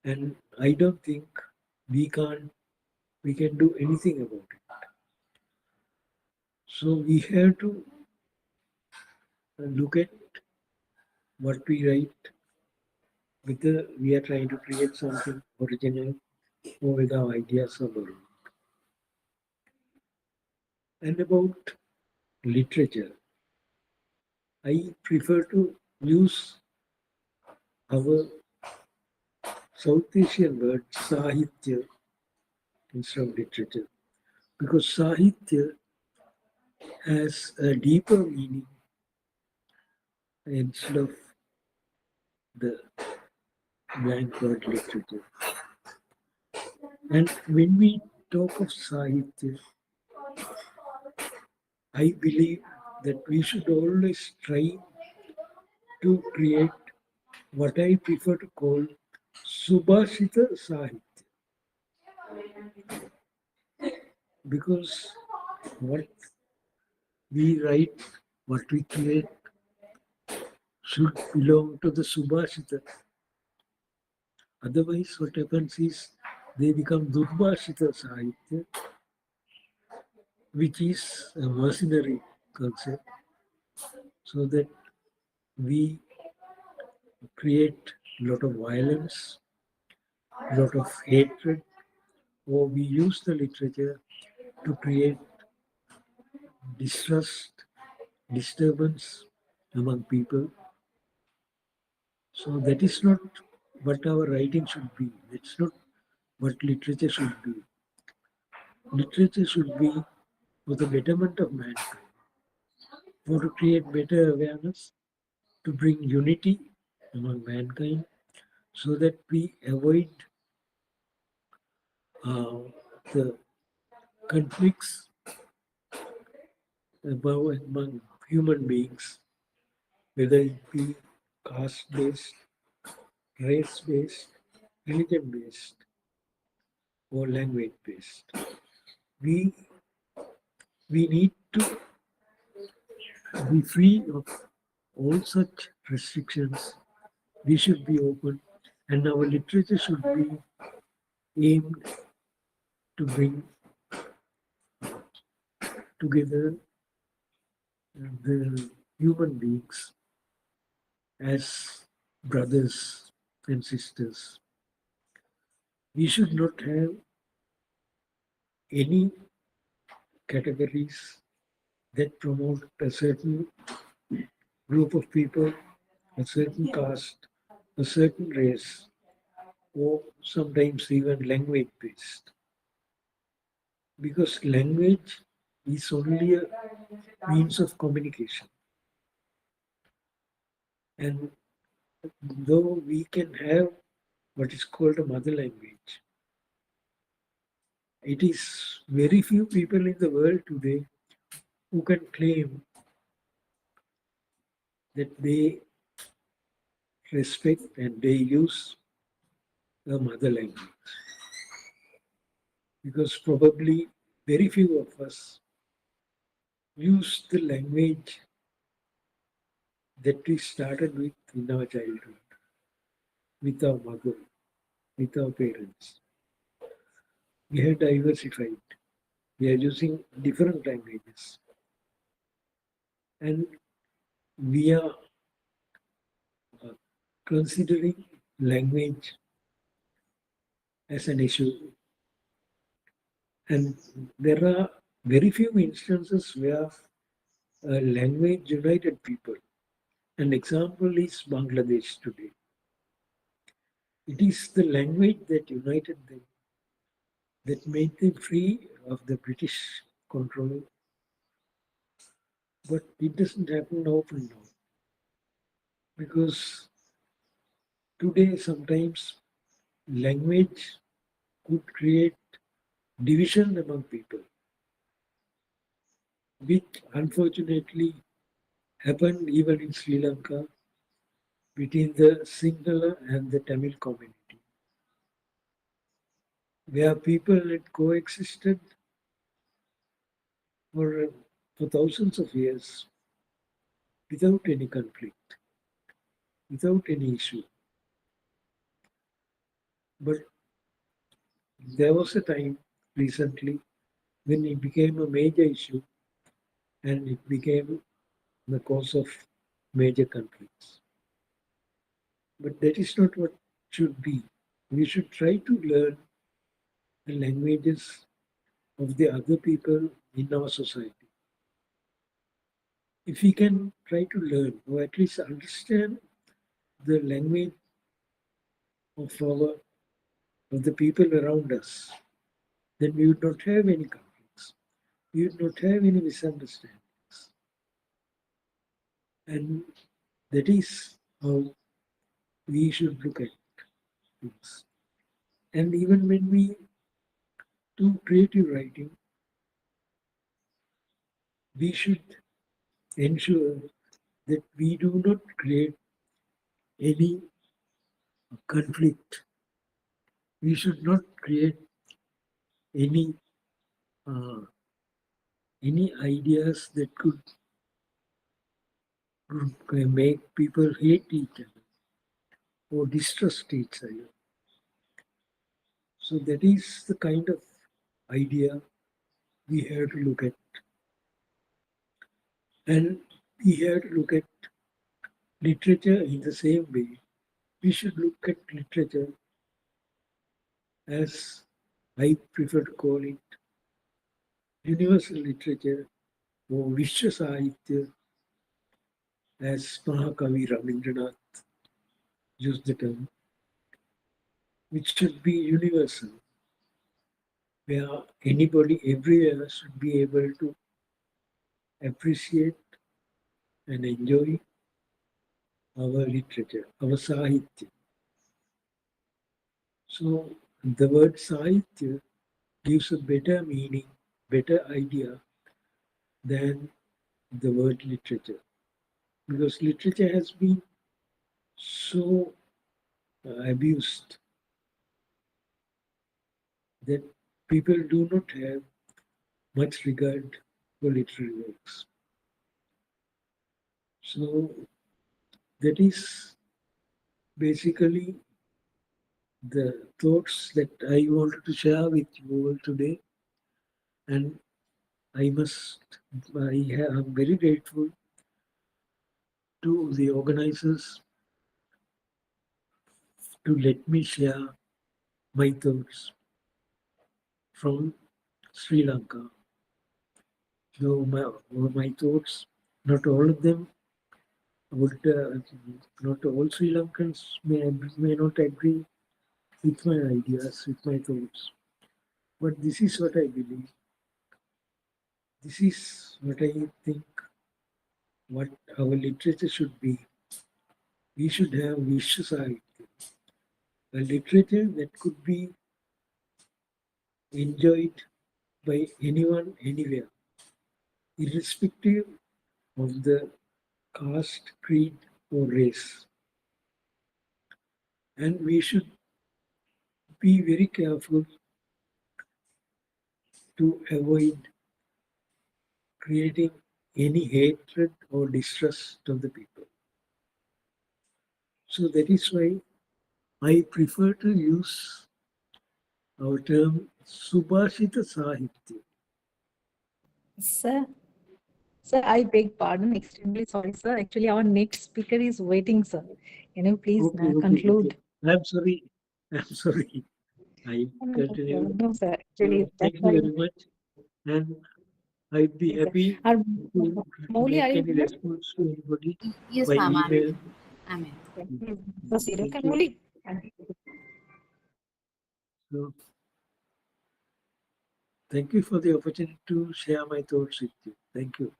And I don't think we can do anything about it. So we have to look at what we write, whether we are trying to create something original or whether our ideas are borrowed. And about literature, I prefer to use our South Asian word Sahitya instead of literature, because Sahitya has a deeper meaning instead of the blank word literature. And when we talk of Sahitya, I believe that we should always try to create what I prefer to call Subhashita Sahitya. Because what we write, what we create should belong to the Subhashita. Otherwise, what happens is they become Durbhashita Sahitya, which is a mercenary concept, so that we create a lot of violence, a lot of hatred, or we use the literature to create distrust, disturbance among people. So that is not what our writing should be. That's not what literature should be. Literature should be for the betterment of mankind, for to create better awareness, to bring unity among mankind, so that we avoid the conflicts among human beings, whether it be caste-based, race-based, religion-based, or language-based. We need to be free of all such restrictions. We should be open, and our literature should be aimed to bring together the human beings as brothers and sisters. We should not have any categories that promote a certain group of people, a certain caste, a certain race, or sometimes even language based. Because language is only a means of communication. And though we can have what is called a mother language, it is very few people in the world today who can claim that they respect and they use a mother language. Because probably very few of us use the language that we started with in our childhood, with our mother, with our parents. We have diversified. We are using different languages. And we are considering language as an issue. And there are very few instances where language united people. An example is Bangladesh today. It is the language that united them, that made them free of the British control. But it doesn't happen often now. Because today sometimes language could create division among people, which unfortunately happened even in Sri Lanka between the Sinhala and the Tamil community. where people had coexisted for thousands of years without any conflict, without any issue. But there was a time recently when it became a major issue and it became the cause of major conflicts. But that is not what should be. We should try to learn the languages of the other people in our society. If we can try to learn or at least understand the language of the people around us, then we would not have any conflicts. We would not have any misunderstandings. And that is how we should look at things. And even when we do creative writing, we should ensure that we do not create any conflict. We should not create any ideas that could make people hate each other or distrust each other. So that is the kind of idea we have to look at. And we have to look at literature in the same way. We should look at literature as I prefer to call it universal literature or Vishwa Sahitya, as Mahakavi Rabindranath used the term, which should be universal, where anybody everywhere should be able to appreciate and enjoy our literature, our Sahitya. So the word Sahitya gives a better meaning, better idea than the word literature. Because literature has been so abused that people do not have much regard for literary works. So that is basically the thoughts that I wanted to share with you all today. And I'm very grateful to the organizers to let me share my thoughts from Sri Lanka. Though my thoughts, not all of them would, not all Sri Lankans may not agree with my ideas, with my thoughts. But this is what I believe. This is what I think what our literature should be. We should have Vishwa Sahitya, a literature that could be enjoyed by anyone, anywhere, irrespective of the caste, creed, or race. And we should be very careful to avoid creating any hatred or distrust of the people. So that is why I prefer to use our term Subhashita Sahitya. Sir, sir, I beg pardon. Extremely sorry, sir. Actually, our next speaker is waiting, sir. Can you please conclude? Okay. I'm sorry. I No, continue. no, sir. Actually, So, thank you very much. And I'd be happy to Mowli, are make you any here? response to anybody Yes, by ma'am. email. I'm in. Please proceed. Okay, Thank you. Mowli. So, thank you for the opportunity to share my thoughts with you. Thank you.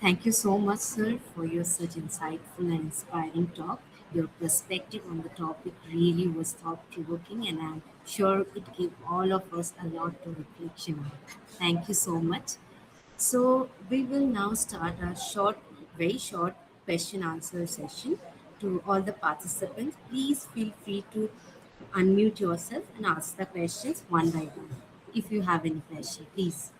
Thank you so much, sir, for your such insightful and inspiring talk. Your perspective on the topic really was thought-provoking, and I'm sure it gave all of us a lot to reflection on. Thank you so much. So we will now start our very short question answer session. To all the participants, please feel free to unmute yourself and ask the questions one by one. If you have any question, please.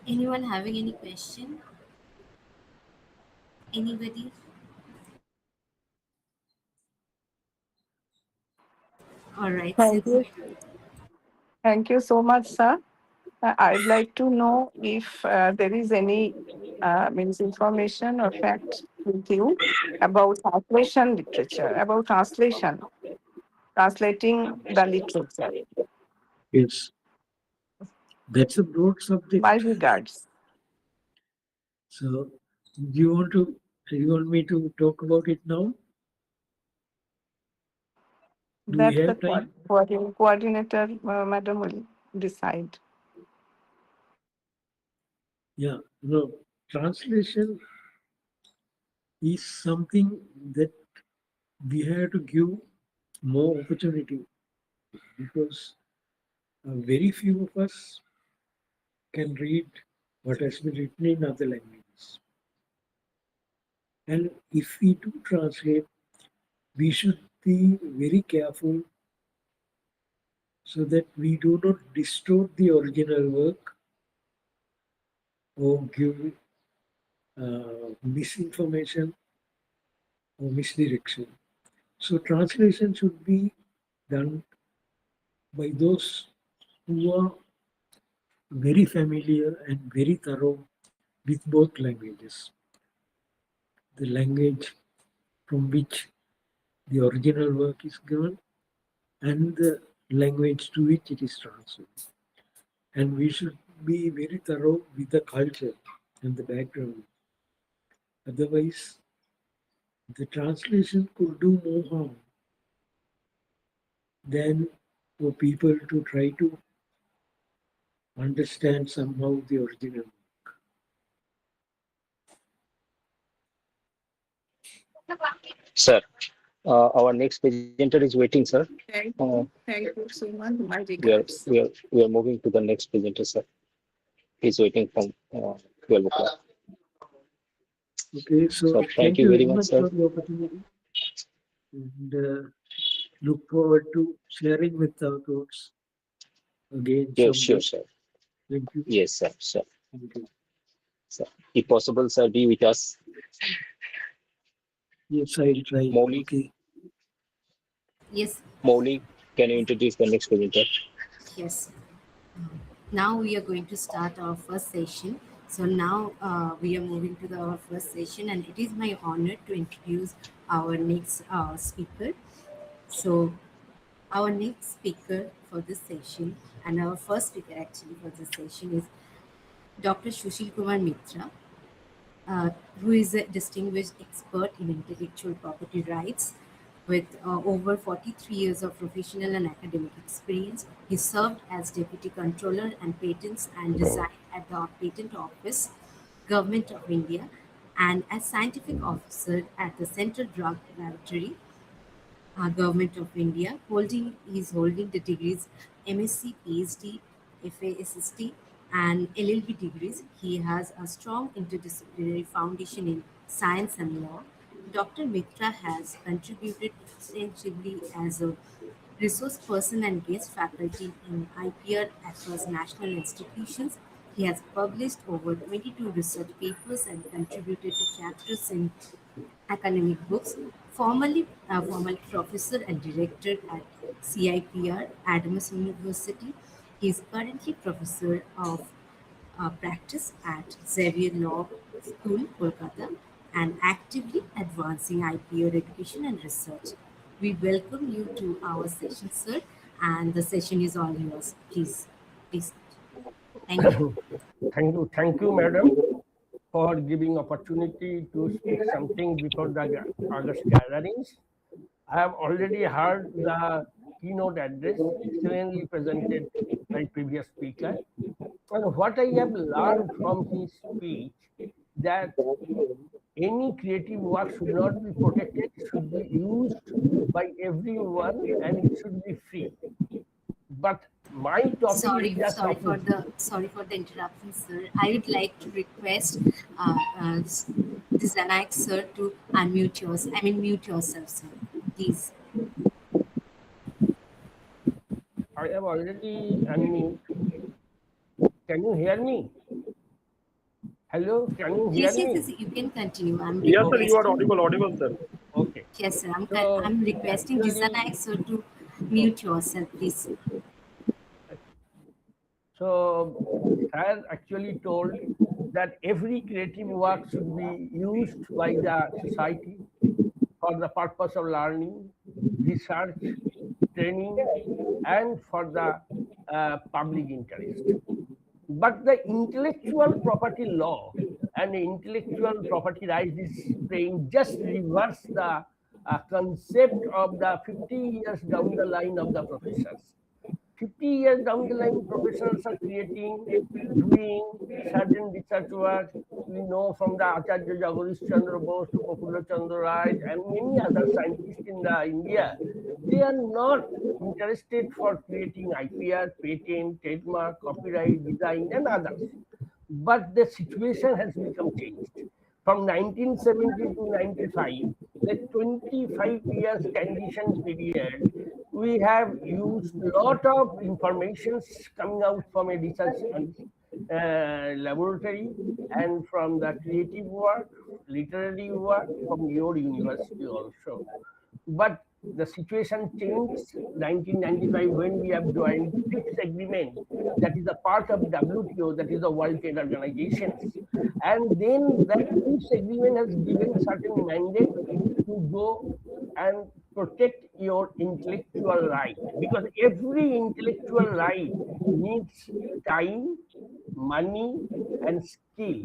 Anyone having any question? Anybody? All right, Thank since you. Thank you so much, sir. I'd like to know if there is any means information or fact with you about translation literature, about translating the literature. Yes, that's a broad subject. My regards. So, do you want me to talk about it now? Do we That the have time? coordinator, madam, will decide. Yeah, no, translation is something that we have to give more opportunity, because very few of us can read what has been written in other languages. And if we do translate, we should be very careful so that we do not distort the original work or give misinformation or misdirection. So translation should be done by those who are very familiar and very thorough with both languages. The language from which the original work is given and the language to which it is translated. And we should be very thorough with the culture and the background. Otherwise, the translation could do more harm than for people to try to understand somehow the original. Sir, our next presenter is waiting, sir. Thank you so much. My We are regards. we are we are moving to the next presenter, sir. He's waiting from 12 o'clock. Okay, so So thank thank you you very very much, much sir. for the opportunity, and look forward to sharing with our thoughts again Yes, sure, someday. sir. Thank you. Yes, sir. Sir, Thank you. sir. If possible, sir, be with us. Yes, I'll try. Moli, Okay. yes, Moli, can you introduce the next presenter? yes. Now we are going to start our first session. So now we are moving to our first session, and it is my honor to introduce our next speaker. So our next speaker for this session, and our first speaker actually for this session, is Dr. Sushil Kumar Mitra, who is a distinguished expert in intellectual property rights with over 43 years of professional and academic experience. He served as Deputy Controller and Patents and Design at the Patent Office, Government of India, and as Scientific Officer at the Central Drug Laboratory, Government of India. He is holding the degrees MSc, PhD, FASST, and LLB degrees. He has a strong interdisciplinary foundation in science and law. Dr. Mitra has contributed extensively as a resource person and guest faculty in IPR across national institutions. He has published over 22 research papers and contributed to chapters in academic books, formerly professor and director at CIPR, Adams University. He is currently professor of practice at Xavier Law School, Kolkata, and actively advancing IPR education and research. We welcome you to our session, sir, and the session is all yours. Please. Thank you. Thank you, madam, for giving opportunity to speak something before the August gatherings. I have already heard the keynote address excellently presented by previous speaker. And what I have learned from his speech, that any creative work should not be protected, should be used by everyone, and it should be free. But my topic is just Sorry for the interruption, sir. I would like to request Dissanayake sir to unmute yourself. I mean, mute yourself, sir, please. I have already unmute. Can you hear me? Hello, can you hear me? Yes, you can continue. Yes, sir, you are audible, sir. Okay. Yes, sir. So, I'm requesting Dissanayake sir to mute yourself, please. So, sir actually told that every creative work should be used by the society for the purpose of learning, research, training, and for the public interest. But the intellectual property law and the intellectual property rights is playing just reverse the concept of the 50 years down the line of the professors. 50 years down the line, professionals are creating, doing certain research work. We know from the Acharya Jagadish Chandra Bose to Prafulla Chandra Rai and many other scientists in the India, they are not interested for creating IPR, patent, trademark, copyright, design, and others. But the situation has become changed. From 1970 to 95, the 25 years transition period, we have used a lot of information coming out from a research laboratory and from the creative work, literary work from your university also. But the situation changed 1995 when we have joined TRIPS agreement, that is a part of WTO, that is the World Trade Organizations. And then that TRIPS agreement has given certain mandate to go and protect your intellectual right, because every intellectual right needs time, money, and skill.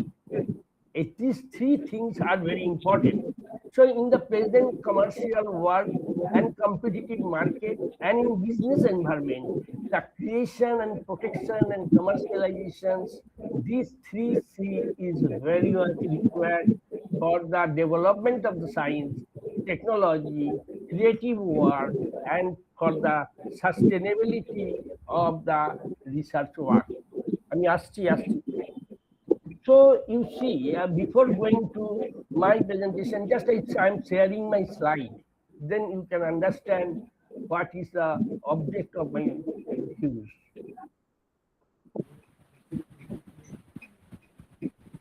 These three things are very important. So in the present commercial world and competitive market and in business environment, the creation and protection and commercializations, these three C is very much required for the development of the science, technology, creative work, and for the sustainability of the research work. So you see, before going to my presentation, just I'm sharing my slide. Then you can understand what is the object of my views.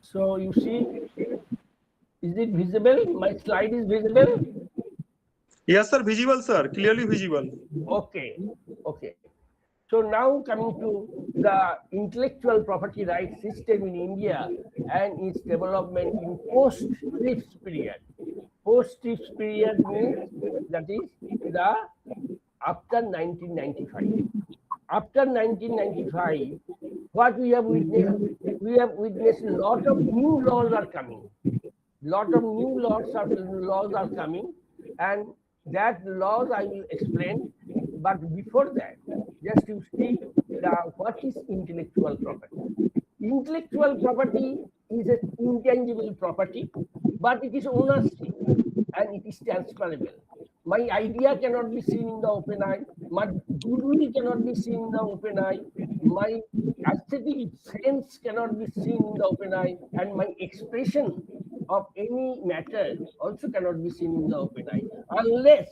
So you see, is it visible? My slide is visible? Yes, sir, visible, sir, clearly visible. Okay, okay. So now coming to the intellectual property rights system in India and its development in post-TRIPS period. Post-TRIPS period means that is the after 1995. After 1995, what we have witnessed? We have witnessed a lot of new laws are coming. Lot of new laws are coming, and that laws I will explain. But before that, just to see what is intellectual property. Intellectual property is an intangible property, but it is ownership and it is transferable. My idea cannot be seen in the open eye. My goodwill cannot be seen in the open eye. My aesthetic sense cannot be seen in the open eye, and my expression of any matter also cannot be seen in the open eye, unless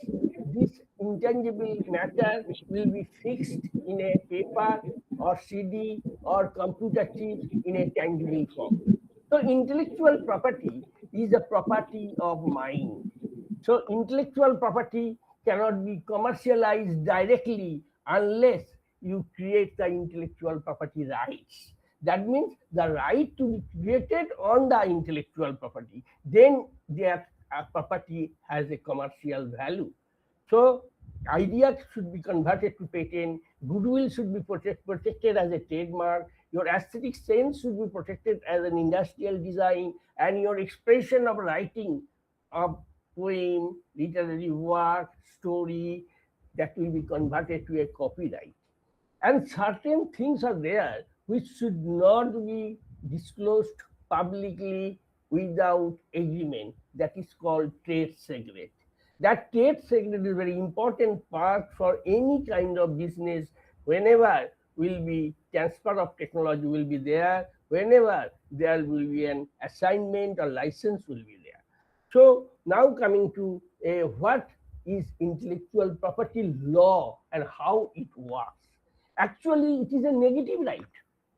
this intangible matter will be fixed in a paper or CD or computer chips in a tangible form. So intellectual property is a property of mind. So intellectual property cannot be commercialized directly unless you create the intellectual property rights. That means the right to be created on the intellectual property. Then that property has a commercial value. So idea should be converted to patent, goodwill should be protected as a trademark, your aesthetic sense should be protected as an industrial design, and your expression of writing of poem, literary work, story, that will be converted to a copyright. And certain things are there which should not be disclosed publicly without agreement. That is called trade secret. That trade secret is a very important part for any kind of business. Whenever will be transfer of technology will be there, whenever there will be an assignment or license will be there. So now coming to what is intellectual property law and how it works. Actually, it is a negative right.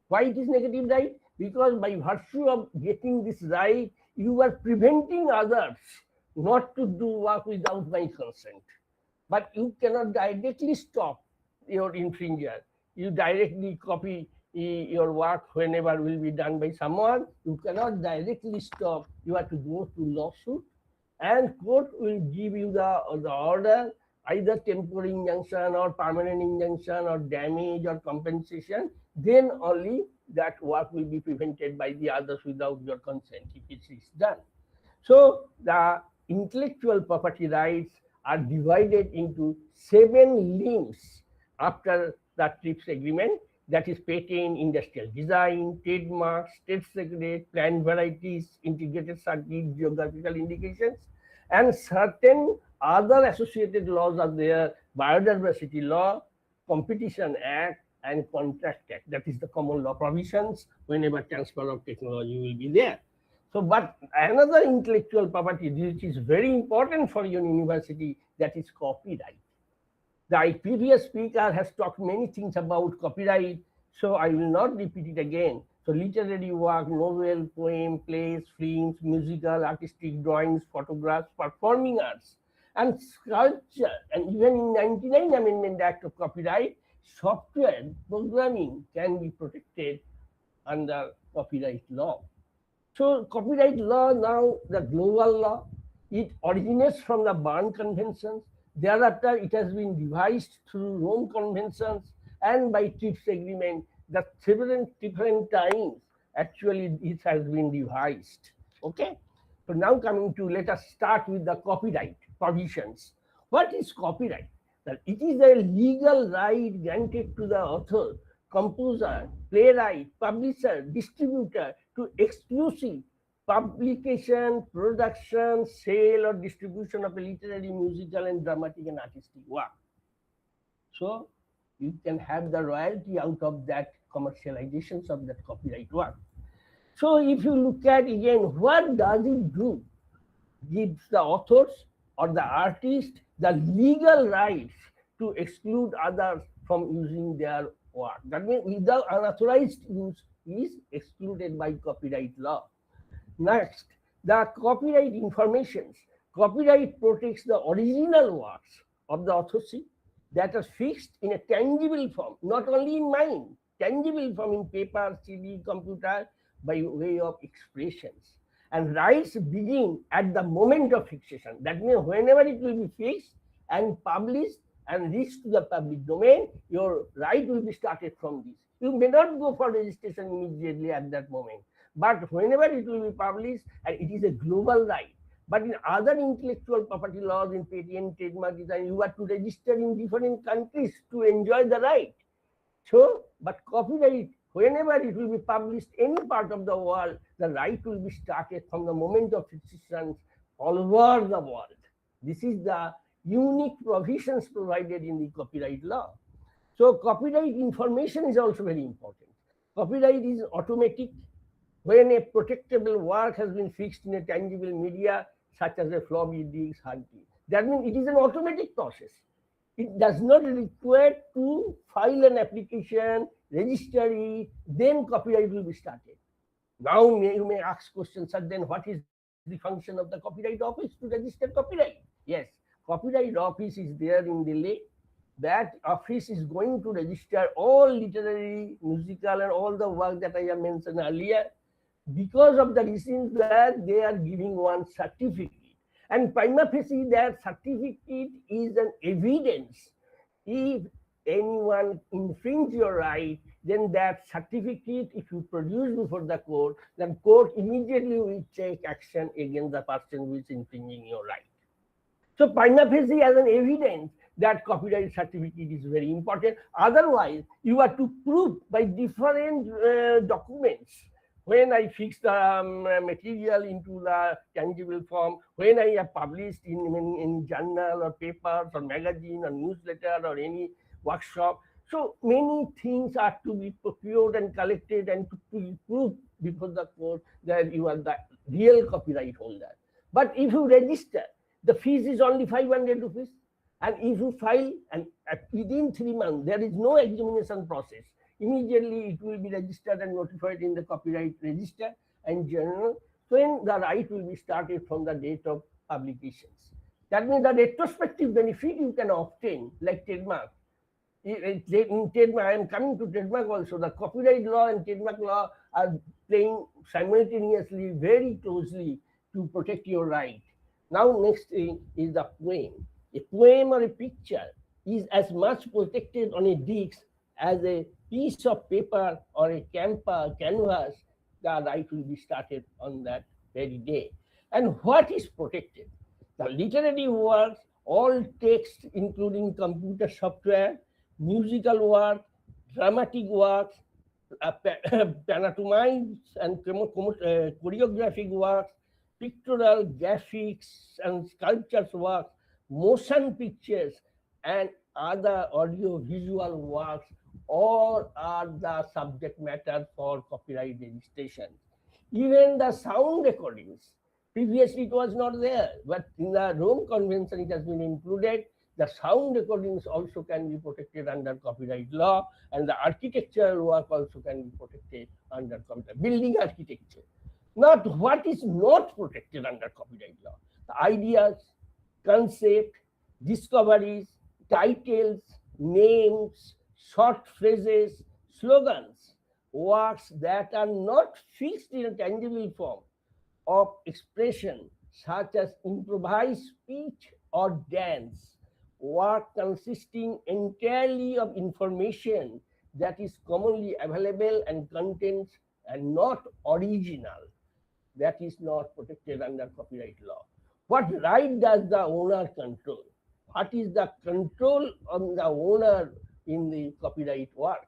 Why it is negative right? Because by virtue of getting this right, you are preventing others not to do work without my consent. But you cannot directly stop your infringer. You directly copy your work whenever will be done by someone. You cannot directly stop. You have to go to lawsuit, and court will give you the order, either temporary injunction or permanent injunction or damage or compensation. Then only that work will be prevented by the others without your consent if it is done. So the intellectual property rights are divided into 7 limbs after the TRIPS agreement, that is patent, industrial design, trademarks, trade secret, plant varieties, integrated circuit, geographical indications, and certain other associated laws are there: biodiversity law, competition act, and contract act. That is the common law provisions whenever transfer of technology will be there. So, but another intellectual property which is very important for your university, that is copyright. The previous speaker has talked many things about copyright, so I will not repeat it again. So literary work, novel, poem, plays, films, musical, artistic drawings, photographs, performing arts, and sculpture, and even in 99 Amendment Act of Copyright, software programming can be protected under copyright law. So copyright law, now the global law, it originates from the Berne Conventions. Thereafter, it has been revised through Rome Conventions, and by TRIPS agreement, the several different times actually it has been revised. Okay. So now coming to, let us start with the copyright provisions. What is copyright? That it is a legal right granted to the author, composer, playwright, publisher, distributor to exclusive publication, production, sale, or distribution of a literary, musical, and dramatic and artistic work. So you can have the royalty out of that commercializations of that copyright work. So if you look at again, what does it do? Gives the authors or the artist the legal rights to exclude others from using their work. That means without unauthorized use is excluded by copyright law. Next, the copyright informations. Copyright protects the original works of the authorship that are fixed in a tangible form, not only in mind, tangible form in paper, CD, computer, by way of expressions. And rights begin at the moment of fixation. That means whenever it will be fixed and published and reached to the public domain, your right will be started from this. You may not go for registration immediately at that moment, but whenever it will be published, and it is a global right. But in other intellectual property laws, in patent, trademark design, you have to register in different countries to enjoy the right. So, but copyright, whenever it will be published any part of the world, the right will be started from the moment of existence all over the world. This is the unique provisions provided in the copyright law. So copyright information is also very important. Copyright is automatic. When a protectable work has been fixed in a tangible media, such as a floppy disk, hard disk, that means it is an automatic process. It does not require to file an application, register it, then copyright will be started. Now you may ask questions, sir, then what is the function of the Copyright Office to register copyright? Yes, Copyright Office is there in Delhi. That office is going to register all literary, musical, and all the work that I have mentioned earlier, because of the reasons that they are giving one certificate. And prima facie, that certificate is an evidence. If anyone infringe your right, then that certificate, if you produce before the court, then court immediately will take action against the person who is infringing your right. So prima facie as an evidence that copyright certificate is very important. Otherwise, you have to prove by different documents when I fix the material into the tangible form, when I have published in journal or papers or magazine or newsletter or any workshop. So many things are to be procured and collected and to be proved before the court that you are the real copyright holder. But if you register, the fees is only 500 rupees. And if you file and within 3 months, there is no examination process. Immediately it will be registered and notified in the copyright register and journal when the right will be started from the date of publications. That means the retrospective benefit you can obtain, like trademark. In trademark, I am coming to trademark also. The copyright law and trademark law are playing simultaneously very closely to protect your right. Now next thing is the poem. A poem or a picture is as much protected on a disc as a piece of paper or a canvas. The right will be started on that very day. And what is protected? The literary works, all text including computer software, musical work, dramatic works, pantomimes and choreographic works, pictorial, graphics and sculptures works, motion pictures and other audio-visual works, all are the subject matter for copyright registration. Even the sound recordings, previously it was not there, but in the Rome Convention it has been included. The sound recordings also can be protected under copyright law, and the architectural work also can be protected under copyright, building architecture. Not what is not protected under copyright law. The ideas, concept, discoveries, titles, names, short phrases, slogans, works that are not fixed in a tangible form of expression, such as improvised speech or dance, work consisting entirely of information that is commonly available and contents and not original, that is not protected under copyright law. What right does the owner control? What is the control on the owner in the copyright work?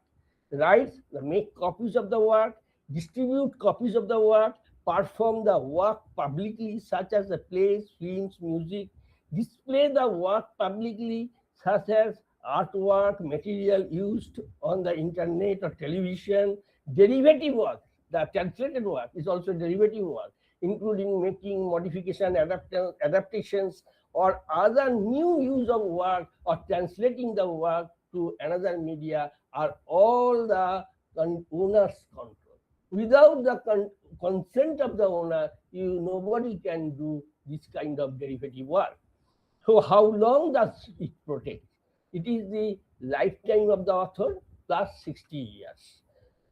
Rights, make copies of the work, distribute copies of the work, perform the work publicly, such as the plays, films, music, display the work publicly, such as artwork, material used on the internet or television, derivative work. The translated work is also derivative work, including making modification, adaptations, or other new use of work or translating the work to another media are all the owner's control. Without the consent of the owner, nobody can do this kind of derivative work. So how long does it protect? It is the lifetime of the author plus 60 years.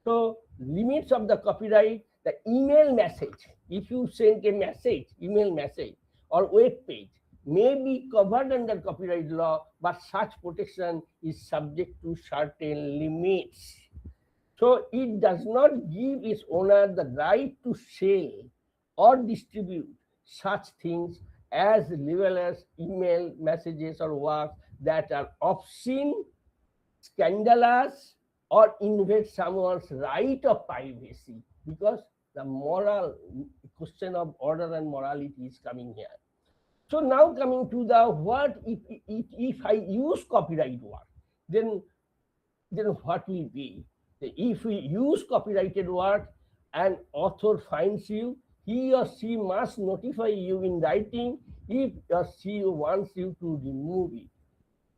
So limits of the copyright, the email message, if you send a message, email message or web page may be covered under copyright law, but such protection is subject to certain limits. So it does not give its owner the right to sell or distribute such things as libelous email messages or works that are obscene, scandalous, or invade someone's right of privacy, because the moral question of order and morality is coming here. So now coming to the what if I use copyright work, then what will be? If we use copyrighted work and author finds you, he or she must notify you in writing if or she wants you to remove it.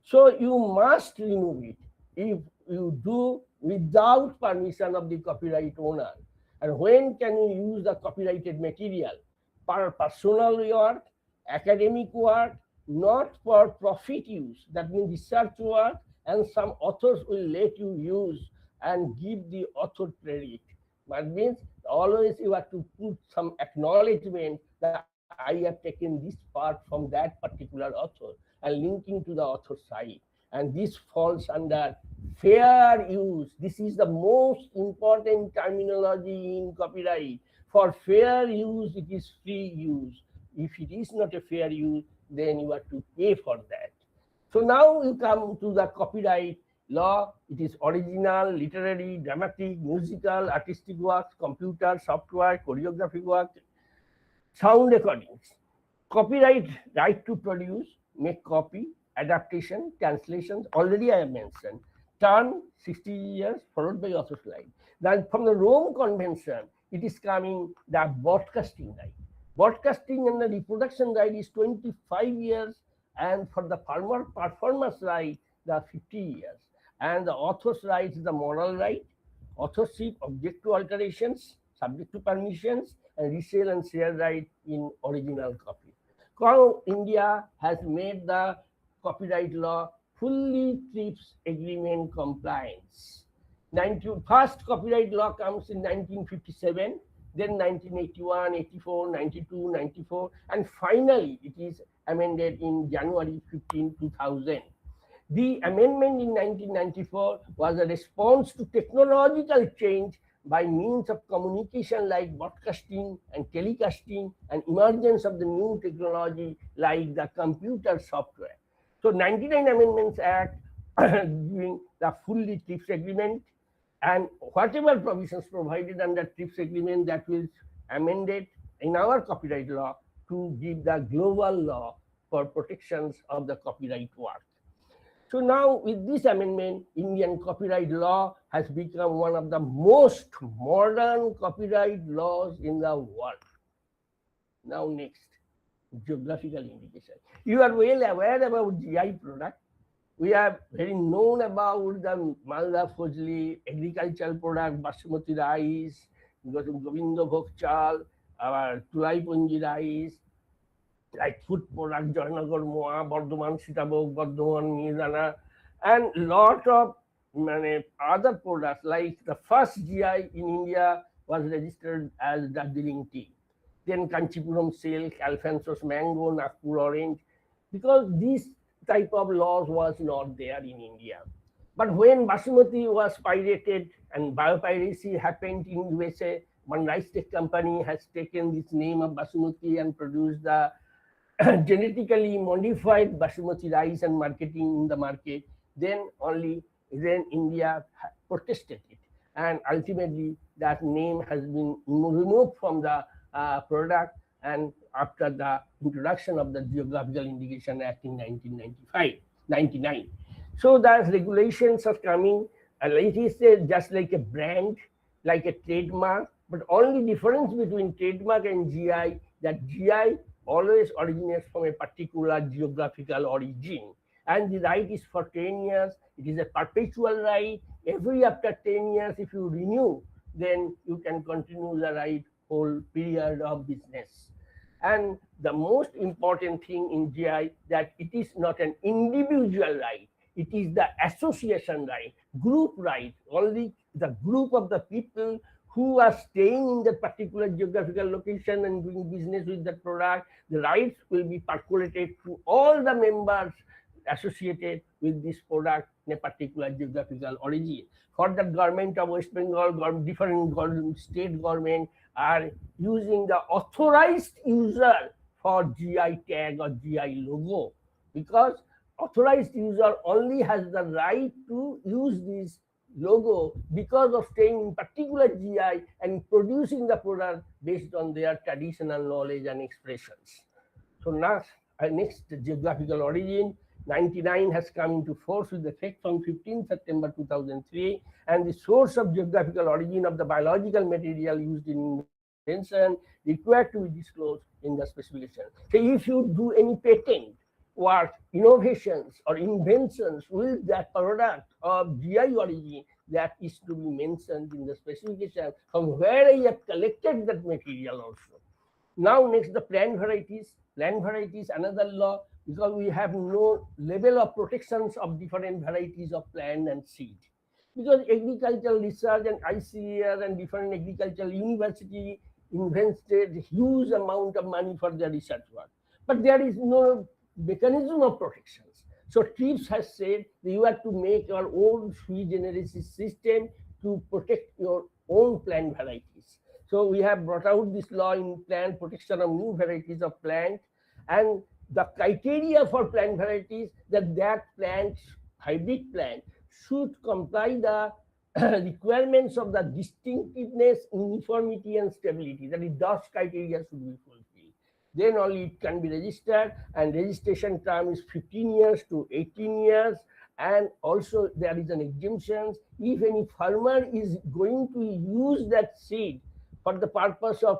So you must remove it if you do without permission of the copyright owner. And when can you use the copyrighted material? For personal work, academic work, not for profit use, that means research work, and some authors will let you use and give the author credit. That means always you have to put some acknowledgement that I have taken this part from that particular author and linking to the author side. And this falls under fair use. This is the most important terminology in copyright. For fair use, it is free use. If it is not a fair use, then you have to pay for that. So now you come to the copyright law. It is original, literary, dramatic, musical, artistic works, computer, software, choreographic work, sound recordings. Copyright, right to produce, make copy, adaptation, translations, already I have mentioned. Term, 60 years, followed by author's right. Then from the Rome Convention, it is coming the broadcasting right. Broadcasting and the reproduction right is 25 years, and for the performance right, the 50 years. And the author's right is the moral right, authorship, object to alterations, subject to permissions, and resale and share right in original copy. Now, India has made the copyright law fully TRIPS agreement compliance. First copyright law comes in 1957, then 1981, 84, 92, 94, and finally it is amended in January 15, 2000. The amendment in 1994 was a response to technological change by means of communication like broadcasting and telecasting and emergence of the new technology like the computer software. So 99 Amendments Act giving the fully TRIPS agreement, and whatever provisions provided under TRIPS agreement that will amended in our copyright law to give the global law for protections of the copyright work. So now with this amendment, Indian copyright law has become one of the most modern copyright laws in the world. Now next, geographical indication. You are well aware about GI product. We are very known about the Malda Fojli agricultural product, Basmati rice, Govindo Bhog chal, our Tulaipunji rice, like food product, Joynagar Moa, Bardhaman Sitabog, Bardhaman Mizana, and lot of other products. Like the first GI in India was registered as Darjeeling tea. Then Kanchipuram silk, Alphonsus mango, Nagpur orange, because this type of laws was not there in India. But when Basmati was pirated and biopiracy happened in USA, one rice tech company has taken this name of Basmati and produced the genetically modified Basmati rice and marketing in the market. Then India protested it, and ultimately that name has been removed from the product, and after the introduction of the Geographical Indication Act in 1999. So the regulations are coming, it is just like a brand, like a trademark, but only difference between trademark and GI, that GI always originates from a particular geographical origin, and the right is for 10 years. It is a perpetual right. Every after 10 years, if you renew, then you can continue the right whole period of business. And the most important thing in GI, that it is not an individual right, it is the association right, group right. Only the group of the people who are staying in that particular geographical location and doing business with that product, the rights will be percolated to all the members associated with this product in a particular geographical origin. For the government of West Bengal, different state government are using the authorized user for GI tag or GI logo, because authorized user only has the right to use this logo because of staying in particular GI and producing the product based on their traditional knowledge and expressions. So now, next geographical origin, 99 has come into force with effect from 15 September 2003, and the source of geographical origin of the biological material used in invention required to be disclosed in the specification. So if you do any patent work, innovations or inventions with that product of GI origin, that is to be mentioned in the specification from where I have collected that material also. Now next, the plant varieties. Plant varieties, another law, because we have no level of protections of different varieties of plant and seed. Because agricultural research and ICAR and different agricultural university invested huge amount of money for their research work. But there is no mechanism of protections. So TRIPS has said that you have to make your own sui generis system to protect your own plant varieties. So we have brought out this law in plant protection of new varieties of plant, and the criteria for plant varieties, that plant, hybrid plant, should comply the requirements of the distinctiveness, uniformity, and stability. That is, those criteria should be fulfilled. Then only it can be registered, and registration term is 15 years to 18 years. And also there is an exemption. If any farmer is going to use that seed for the purpose of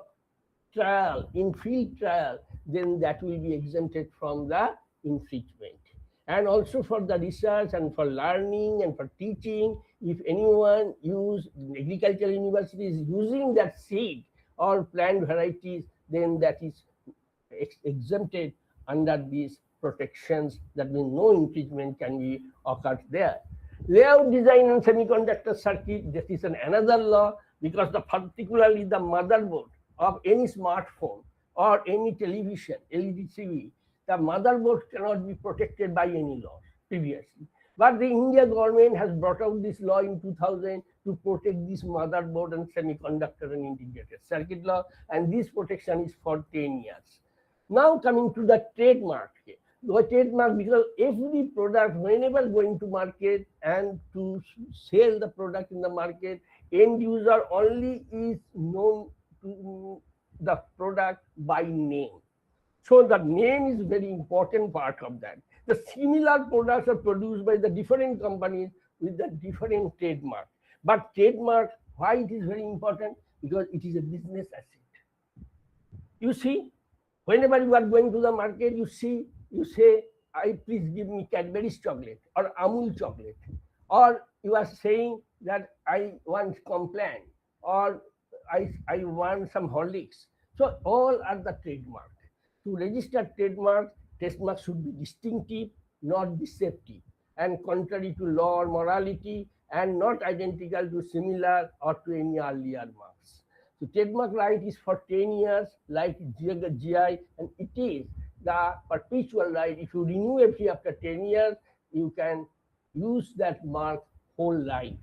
trial, in field trial, then that will be exempted from the infringement. And also for the research and for learning and for teaching, if anyone agricultural university is using that seed or plant varieties, then that is exempted under these protections. That means no infringement can be occurred there. Layout design and semiconductor circuit, that is another law, because particularly the motherboard of any smartphone or any television, LED TV, the motherboard cannot be protected by any law previously. But the India government has brought out this law in 2000 to protect this motherboard and semiconductor and integrated circuit law, and this protection is for 10 years. Now coming to the trademark. The trademark, because every product, whenever going to market and to sell the product in the market, end user only is known to the product by name. So the name is very important part of that. The similar products are produced by the different companies with the different trademark. But trademark, why it is very important? Because it is a business asset. You see, whenever you are going to the market, you say, please give me Cadbury's chocolate or Amul chocolate. Or you are saying that I want Complan or I want some Horlicks. So all are the trademark. To register trademark should be distinctive, not deceptive, and contrary to law or morality, and not identical to similar or to any earlier marks. So trademark right is for 10 years, like GI, and it is the perpetual right. If you renew every after 10 years, you can use that mark whole life.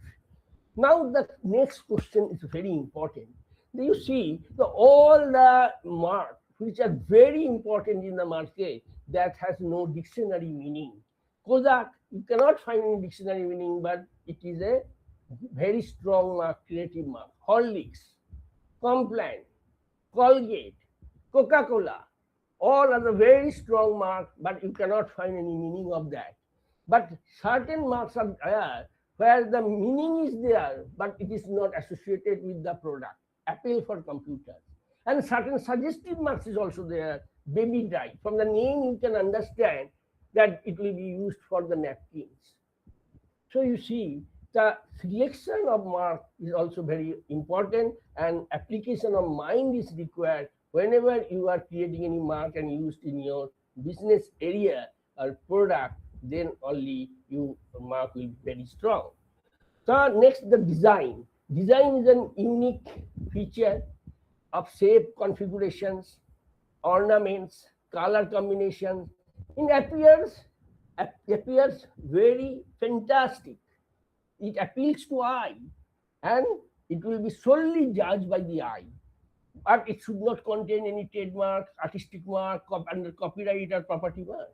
Now the next question is very important. You see, all the marks which are very important in the market that has no dictionary meaning. Kodak, you cannot find any dictionary meaning, but it is a very strong mark, creative mark. Horlicks, Complan, Colgate, Coca-Cola, all are the very strong mark, but you cannot find any meaning of that. But certain marks are there where the meaning is there, but it is not associated with the product. Apple for computers. And certain suggestive marks is also there. Baby dye. From the name you can understand that it will be used for the napkins. So you see, the selection of mark is also very important, and application of mind is required whenever you are creating any mark and used in your business area or product. Then only your mark will be very strong. So next, the design. Design is an unique feature of shape, configurations, ornaments, color combinations. It appears very fantastic. It appeals to eye, and it will be solely judged by the eye. But it should not contain any trademark, artistic mark, under copyright or property mark.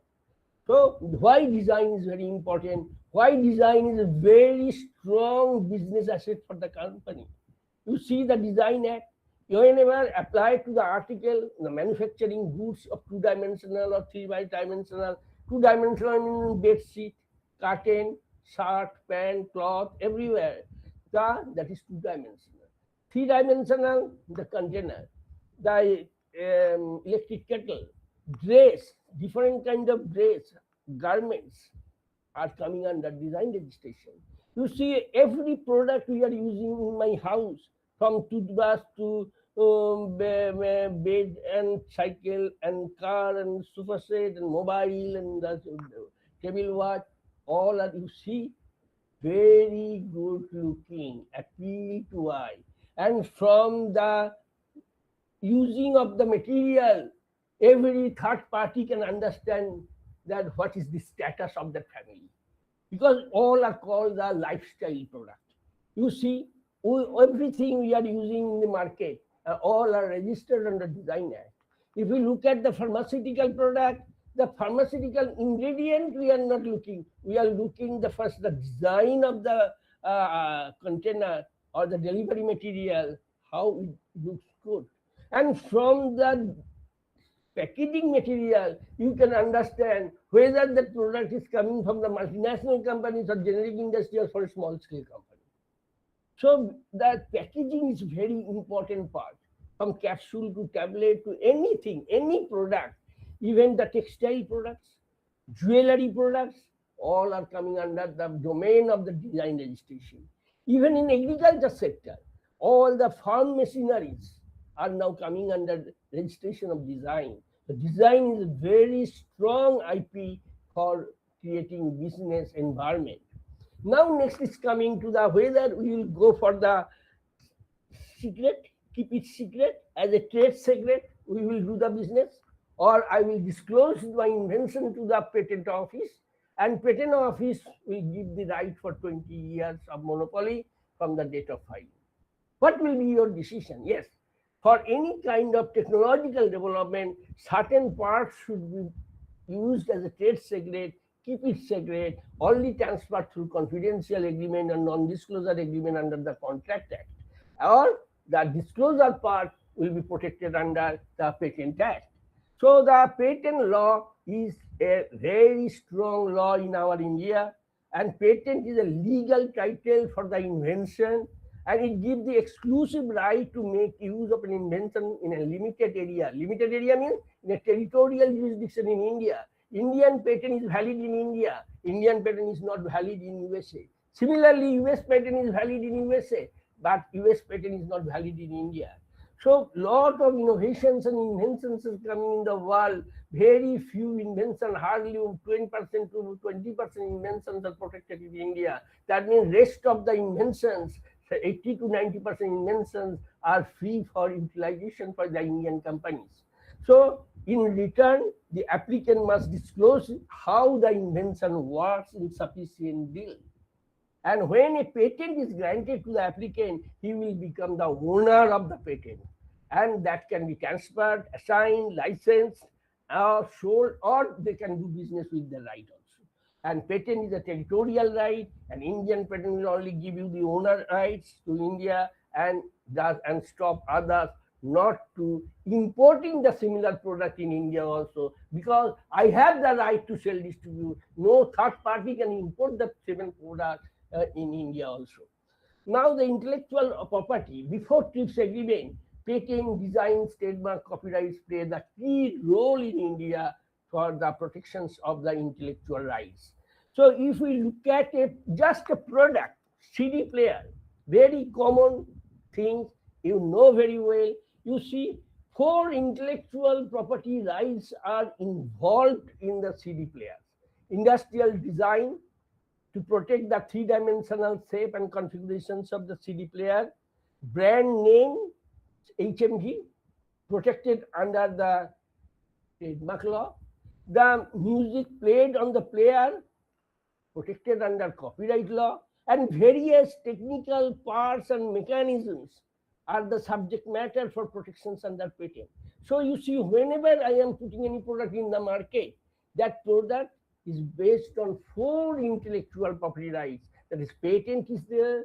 So why design is very important? Why design is a very strong business asset for the company? You see the Design Act, whenever applied to the article, the manufacturing goods of 2-dimensional or 3-dimensional, 2-dimensional bed sheet, curtain, shirt, pant, cloth, everywhere. That is 2-dimensional. 3-dimensional, the container, the electric kettle, dress, different kind of dress, garments are coming under design registration. You see, every product we are using in my house, from toothbrush to bed and cycle and car and sofa set and mobile and the table watch, all are, you see, very good looking, appeal to eye. And from the using of the material, every third party can understand that what is the status of the family, because all are called the lifestyle product. You see, everything we are using in the market, all are registered under Design Act. If we look at the pharmaceutical product, The pharmaceutical ingredient we are not looking. We are looking the first the design of the container or the delivery material, how it looks good. And from the packaging material, you can understand whether the product is coming from the multinational companies or generic industry or for a small scale company. So the packaging is very important part. From capsule to tablet to anything, any product, even the textile products, jewelry products, all are coming under the domain of the design registration. Even in agriculture sector, all the farm machineries are now coming under registration of design. The design is a very strong IP for creating business environment. Now next is coming to the whether we will go for the secret, keep it secret as a trade secret, we will do the business, or I will disclose my invention to the patent office, and patent office will give the right for 20 years of monopoly from the date of filing. What will be your decision? Yes, for any kind of technological development, certain parts should be used as a trade secret, keep it secret, only transferred through confidential agreement and non-disclosure agreement under the Contract Act, or the disclosure part will be protected under the Patent Act. So the patent law is a very strong law in our India, and patent is a legal title for the invention, and it gives the exclusive right to make use of an invention in a limited area. Limited area means in a territorial jurisdiction in India. Indian patent is valid in India. Indian patent is not valid in USA. Similarly, US patent is valid in USA, but US patent is not valid in India. So lot of innovations and inventions are coming in the world. Very few inventions, hardly 20% to 20% inventions are protected in India. That means rest of the inventions, 80 to 90% inventions are free for utilization for the Indian companies. So in return, the applicant must disclose how the invention works in sufficient detail. And when a patent is granted to the applicant, he will become the owner of the patent. And that can be transferred, assigned, licensed, or sold, or they can do business with the right also. And patent is a territorial right, and Indian patent will only give you the owner rights to India and stop others not to importing the similar product in India also, because I have the right to sell this to you. No third party can import the same product in India also. Now the intellectual property, before TRIPS agreement, patent, design, trademark, copyrights play the key role in India for the protections of the intellectual rights. So if we look at just a product, CD player, very common things, you know very well, you see 4 intellectual property rights are involved in the CD players. Industrial design, to protect the 3-dimensional shape and configurations of the CD player. Brand name, HMG, protected under the trademark law. The music played on the player, protected under copyright law. And various technical parts and mechanisms are the subject matter for protections under patent. So you see, whenever I am putting any product in the market, that product is based on 4 intellectual property rights. That is, patent is there,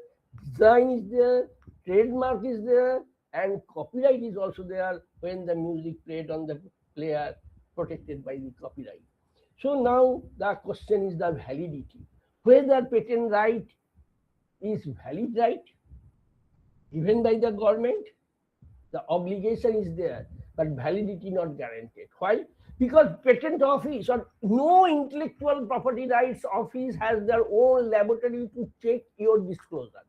design is there, trademark is there, and copyright is also there when the music played on the player, protected by the copyright. So now the question is the validity. Whether patent right is valid right given by the government, the obligation is there, but validity not guaranteed. Why? Because patent office or no intellectual property rights office has their own laboratory to check your disclosure.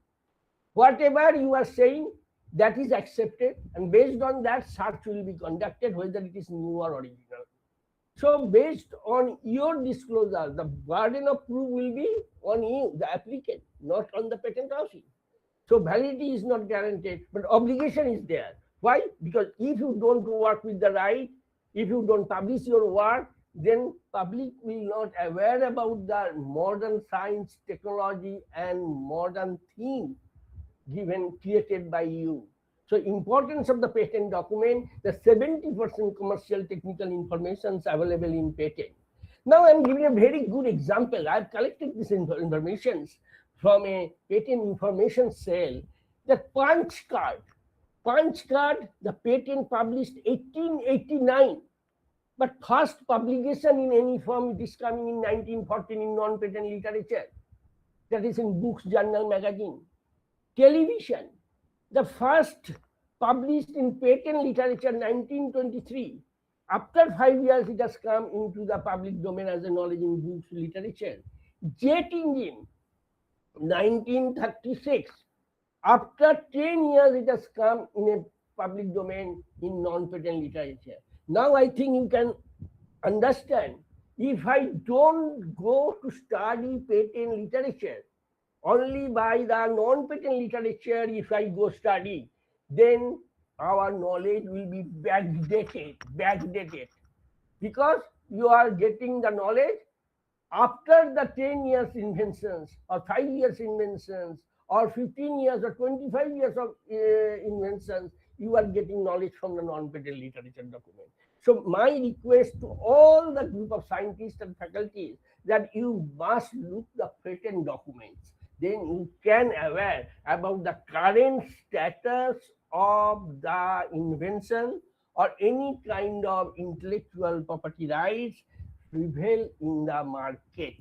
Whatever you are saying, that is accepted, and based on that, search will be conducted whether it is new or original. So based on your disclosure, the burden of proof will be on you, the applicant, not on the patent office. So validity is not guaranteed, but obligation is there. Why? Because if you don't work with the right, if you don't publish your work, then public will not aware about the modern science, technology, and modern theme created by you. So importance of the patent document, the 70% commercial technical information is available in patent. Now I'm giving a very good example. I've collected this information from a patent information cell. The punch card, the patent published 1889. But first publication in any form, it is coming in 1914 in non-patent literature. That is in books, journal, magazine. Television, the first published in patent literature 1923. After 5 years, it has come into the public domain as a knowledge in books, literature. Jet engine, 1936. After 10 years, it has come in a public domain in non-patent literature. Now I think you can understand, if I don't go to study patent literature, only by the non-patent literature, if I go study, then our knowledge will be backdated. Because you are getting the knowledge after the 10 years inventions, or 5 years inventions, or 15 years or 25 years of inventions, you are getting knowledge from the non-patent literature document. So my request to all the group of scientists and faculties that you must look the patent documents. Then you can aware about the current status of the invention or any kind of intellectual property rights prevail in the market.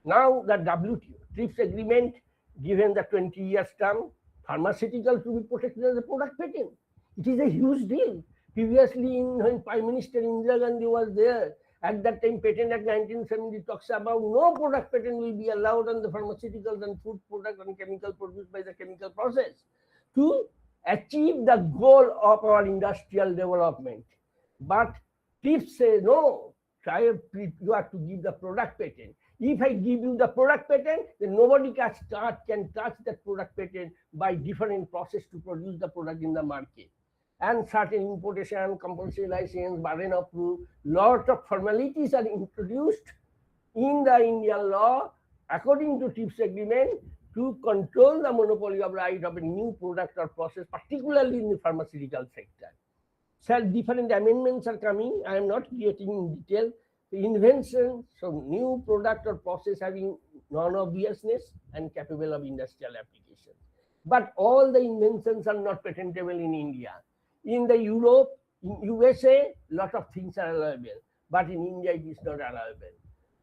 Now the WTO TRIPS agreement, given the 20 years term, pharmaceutical to be protected as a product patent. It is a huge deal. Previously, when Prime Minister Indira Gandhi was there, at that time, Patent Act 1970 talks about no product patent will be allowed on the pharmaceuticals and food product and chemical produced by the chemical process to achieve the goal of our industrial development. But TRIPS say no, you have to give the product patent. If I give you the product patent, then nobody can touch that product patent by different process to produce the product in the market. And certain importation, compulsory license, burden of proof, lot of formalities are introduced in the Indian law according to TRIPS agreement to control the monopoly of right of a new product or process, particularly in the pharmaceutical sector. So different amendments are coming. I am not creating in detail. The invention, so new product or process having non-obviousness and capable of industrial application. But all the inventions are not patentable in India. In the Europe, in USA, lot of things are allowable, but in India it is not allowable.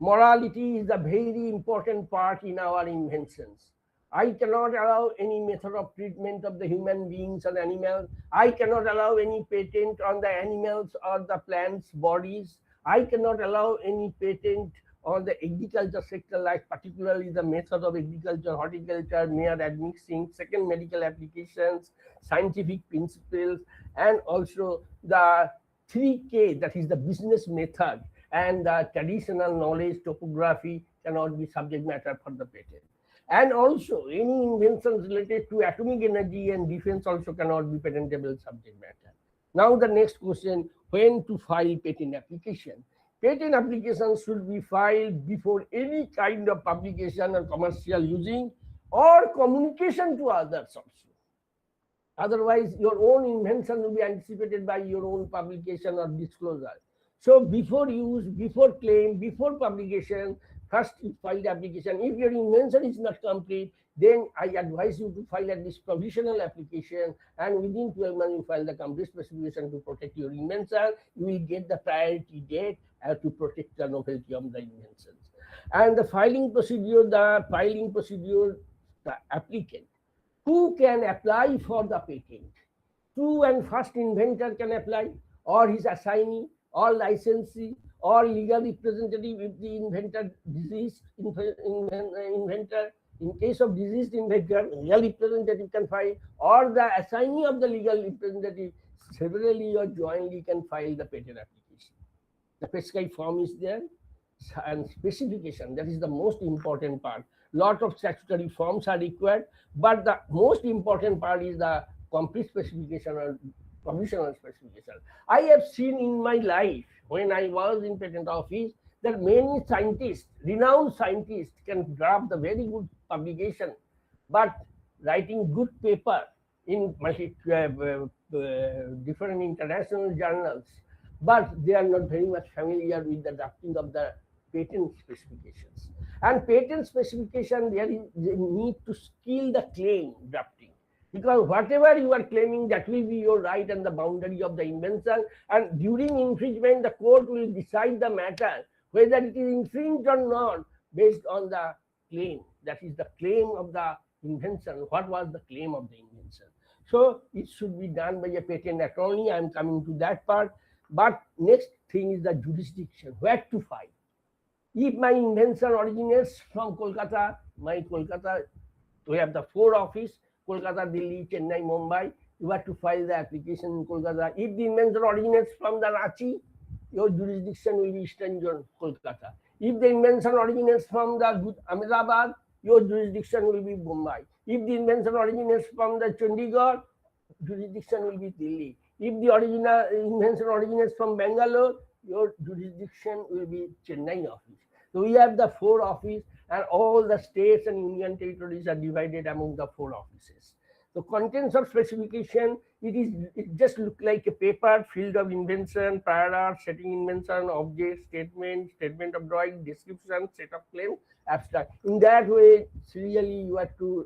Morality is a very important part in our inventions. I cannot allow any method of treatment of the human beings or animals. I cannot allow any patent on the animals or the plants' bodies. I cannot allow any patent on the agriculture sector, like particularly the method of agriculture, horticulture, mere admixing, second medical applications, scientific principles, and also the 3K, that is the business method, and the traditional knowledge, topography cannot be subject matter for the patent. And also any inventions related to atomic energy and defense also cannot be patentable subject matter. Now the next question, when to file patent application? Patent applications should be filed before any kind of publication or commercial using or communication to others also. Otherwise, your own invention will be anticipated by your own publication or disclosure. So before use, before claim, before publication, first you file the application. If your invention is not complete, then I advise you to file at least provisional application, and within 12 months you file the complete specification to protect your invention. You will get the priority date to protect the novelty of the inventions. And the filing procedure, the applicant, who can apply for the patent? True and first inventor can apply, or his assignee, or licensee, or legal representative if the inventor deceased inventor. In case of deceased inventor, legal representative can file, or the assignee of the legal representative severally or jointly can file the patent application. The prescribed form is there, and specification, that is the most important part. Lot of statutory forms are required, but the most important part is the complete specification or provisional specification. I have seen in my life, when I was in patent office, that many scientists, renowned scientists, can draft the very good publication, but writing good paper in different international journals, but they are not very much familiar with the drafting of the patent specifications. And patent specification, there is the need to skill the claim drafting, because whatever you are claiming, that will be your right and the boundary of the invention. And during infringement, the court will decide the matter whether it is infringed or not based on the claim. That is the claim of the invention. What was the claim of the invention? So it should be done by a patent attorney. I am coming to that part. But next thing is the jurisdiction, where to file. If my invention originates from Kolkata, we have the 4 offices, Kolkata, Delhi, Chennai, Mumbai, you have to file the application in Kolkata. If the invention originates from the Ranchi, your jurisdiction will be Eastern Zone, Kolkata. If the invention originates from the Ahmedabad, your jurisdiction will be Mumbai. If the invention originates from the Chandigarh, jurisdiction will be Delhi. If the original invention originates from Bangalore, your jurisdiction will be Chennai office. So we have the 4 offices, and all the states and union territories are divided among the 4 offices. The contents of specification, it just look like a paper filled of invention, prior art, setting invention, object, statement of drawing, description, set of claim, abstract. In that way, serially you have to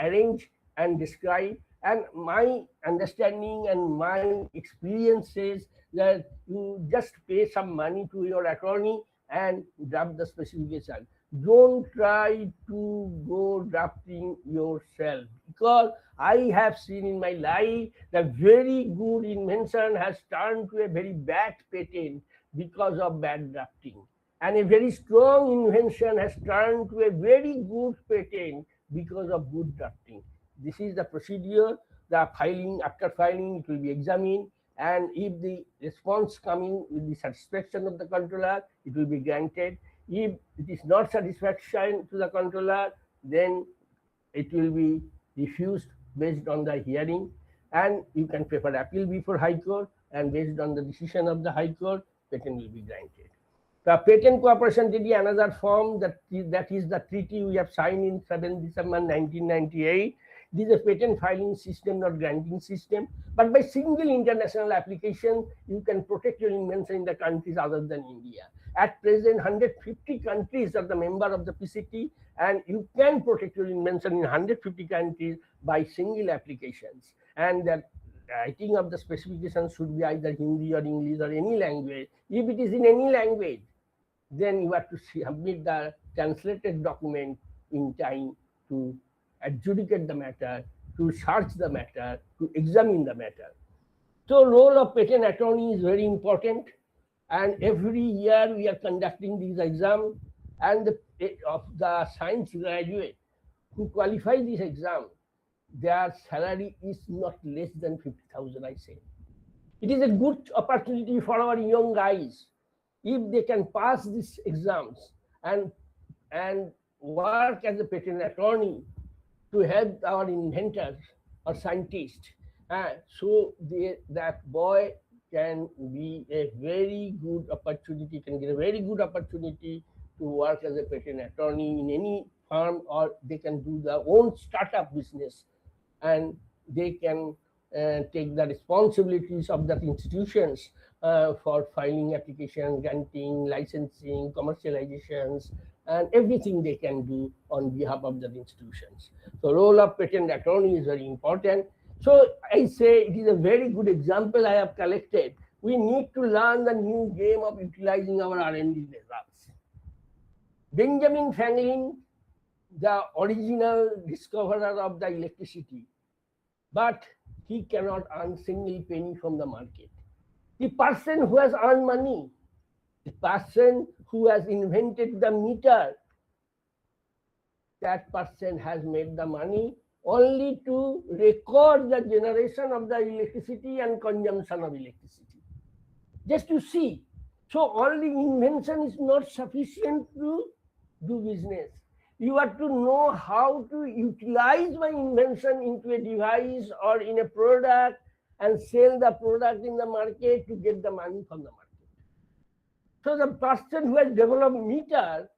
arrange and describe. And my understanding and my experience says that you just pay some money to your attorney and draft the specification. Don't try to go drafting yourself, because I have seen in my life that very good invention has turned to a very bad patent because of bad drafting, and a very strong invention has turned to a very good patent because of good drafting. This is the procedure. The filing, after filing, it will be examined, and if the response coming with the satisfaction of the controller, it will be granted. If it is not satisfaction to the controller, then it will be refused based on the hearing, and you can prefer appeal before High Court, and based on the decision of the High Court, patent will be granted. The Patent Cooperation Treaty, another form, that is the treaty we have signed in 7 December 1998. This is a patent filing system, not granting system. But by single international application, you can protect your invention in the countries other than India. At present, 150 countries are the member of the PCT, and you can protect your invention in 150 countries by single applications. And the writing of the specification should be either Hindi or English or any language. If it is in any language, then you have to submit the translated document in time to adjudicate the matter, to search the matter, to examine the matter. So role of patent attorney is very important, and every year we are conducting these exams, and of the science graduate who qualify this exam, their salary is not less than 50,000, I say. It is a good opportunity for our young guys, if they can pass these exams and work as a patent attorney to help our inventors or scientists. So that boy can be a very good opportunity, can get a very good opportunity to work as a patent attorney in any firm, or they can do their own startup business, and they can take the responsibilities of that institutions for filing application, granting, licensing, commercializations, and everything they can do on behalf of the institutions. So role of patent attorney is very important. So I say it is a very good example I have collected. We need to learn the new game of utilizing our R&D results. Benjamin Franklin, the original discoverer of the electricity, but he cannot earn single penny from the market. The person who has earned money, the person who has invented the meter, that person has made the money only to record the generation of the electricity and consumption of electricity. Just to see. So only invention is not sufficient to do business. You have to know how to utilize my invention into a device or in a product and sell the product in the market to get the money from the market. So the person who has developed meter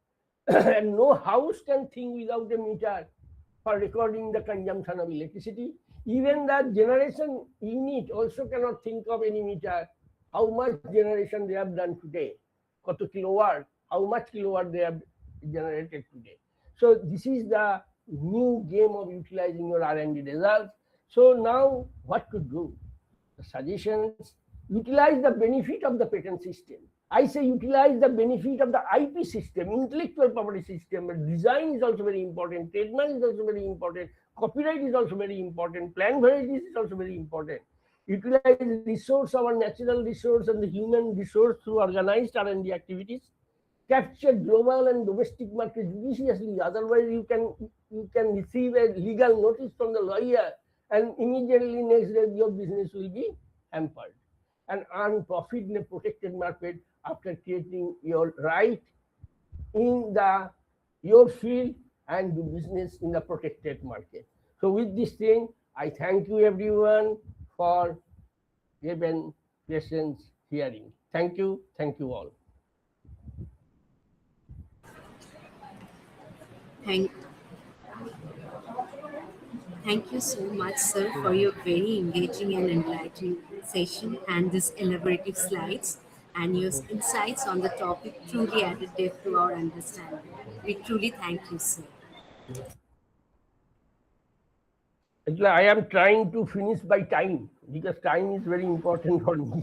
and no house can think without a meter for recording the consumption of electricity. Even the generation unit also cannot think of any meter, how much generation they have done today, কত kilowatt, how much kilowatt they have generated today. So this is the new game of utilizing your R&D results. So now what to do? The suggestions: utilize the benefit of the patent system. I say utilize the benefit of the IP system, intellectual property system. But design is also very important. Trademark is also very important. Copyright is also very important. Plant varieties is also very important. Utilize resource, our natural resource and the human resource through organized R&D activities. Capture global and domestic market judiciously. Otherwise, you can receive a legal notice from the lawyer, and immediately next day your business will be hampered. And earn profit in a protected market after creating your right in your field and do business in the protected market. So with this thing, I thank you everyone for given patience hearing. Thank you all. Thank you so much, sir, for your very engaging and enlightening session and this elaborative slides, and your insights on the topic truly added depth to our understanding. We truly thank you, sir. Actually, I am trying to finish by time because time is very important for me.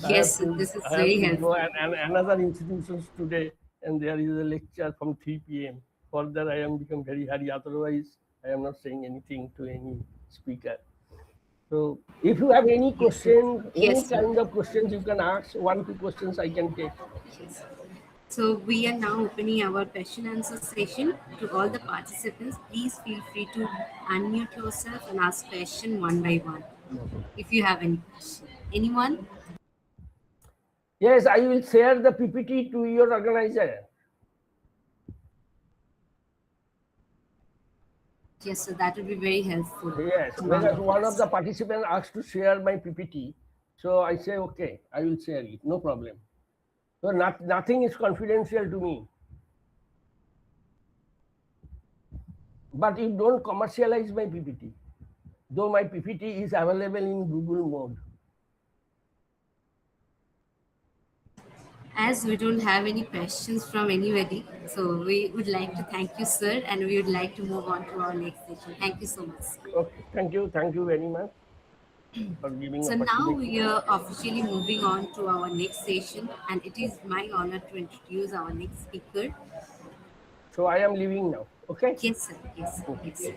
Yes, sir, this is very helpful. And another institutions today, and there is a lecture from 3 p.m. Further, I am become very hurry. Otherwise, I am not saying anything to any speaker. So, if you have any questions, any kind of questions you can ask. 1-2 questions I can take. Yes. So we are now opening our question answer session to all the participants. Please feel free to unmute yourself and ask question one by one. If you have any question, anyone? Yes, I will share the PPT to your organizer. Yes, so that would be very helpful. Yes, whereas one of the participants asked to share my PPT. So I say, okay, I will share it, no problem. So nothing is confidential to me. But you don't commercialize my PPT, though my PPT is available in Google mode. As we don't have any questions from anybody, so we would like to thank you, sir, and we would like to move on to our next session. Thank you so much, sir. Okay, thank you very much for giving So now we are officially moving on to our next session, and it is my honor to introduce our next speaker. So I am leaving now, okay? Yes, sir. Yes, sir. Okay. Yes,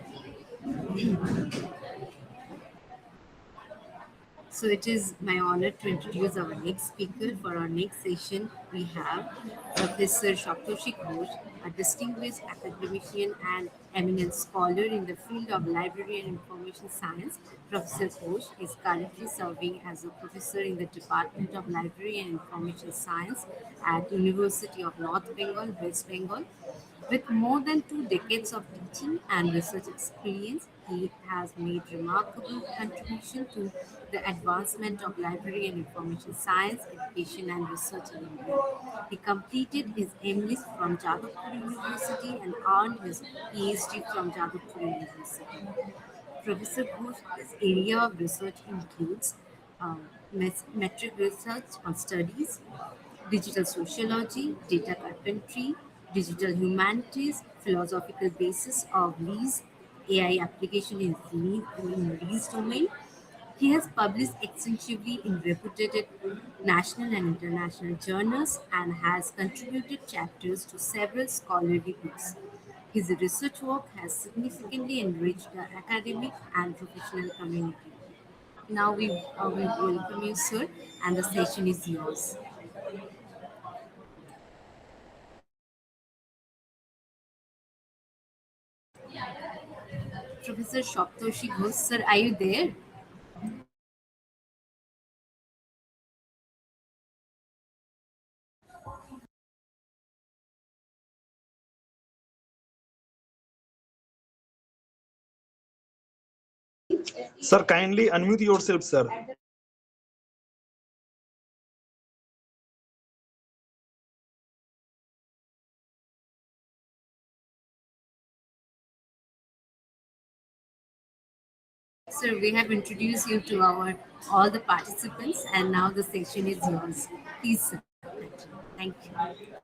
sir. So it is my honor to introduce our next speaker. For our next session, we have Professor Saptarshi Ghosh, a distinguished academician and eminent scholar in the field of library and information science. Professor Ghosh is currently serving as a professor in the Department of Library and Information Science at University of North Bengal, West Bengal. With more than 2 decades of teaching and research experience, he has made remarkable contribution to the advancement of library and information science, education and research in India. He completed his MList from Jadavpur University and earned his PhD from Jadavpur University. Professor Ghosh's area of research includes metric research on studies, digital sociology, data carpentry, digital humanities, philosophical basis of lease, AI application in lease domain. He has published extensively in reputed national and international journals and has contributed chapters to several scholarly books. His research work has significantly enriched the academic and professional community. Now we welcome you, sir, and the session is yours. Professor Saptarshi Ghosh, sir, are you there? Sir, kindly unmute yourself, sir. Sir, we have introduced you to our all the participants, and now the session is yours. Please, sir. Thank you.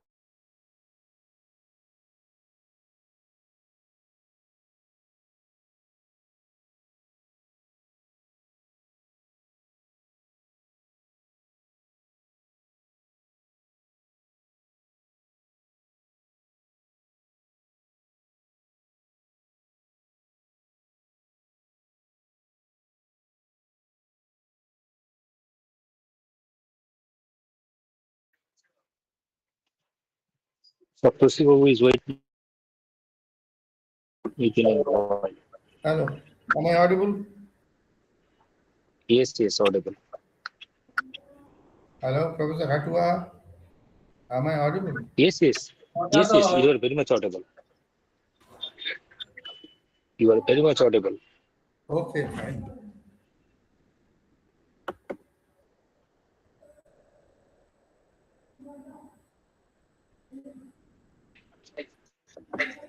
Saptarshi Ghosh is waiting. You can invite. Hello, am I audible? Yes, yes, audible. Hello, Professor Hatua, am I audible? Yes, yes, yes, yes. You are very much audible. You are very much audible. Okay, fine.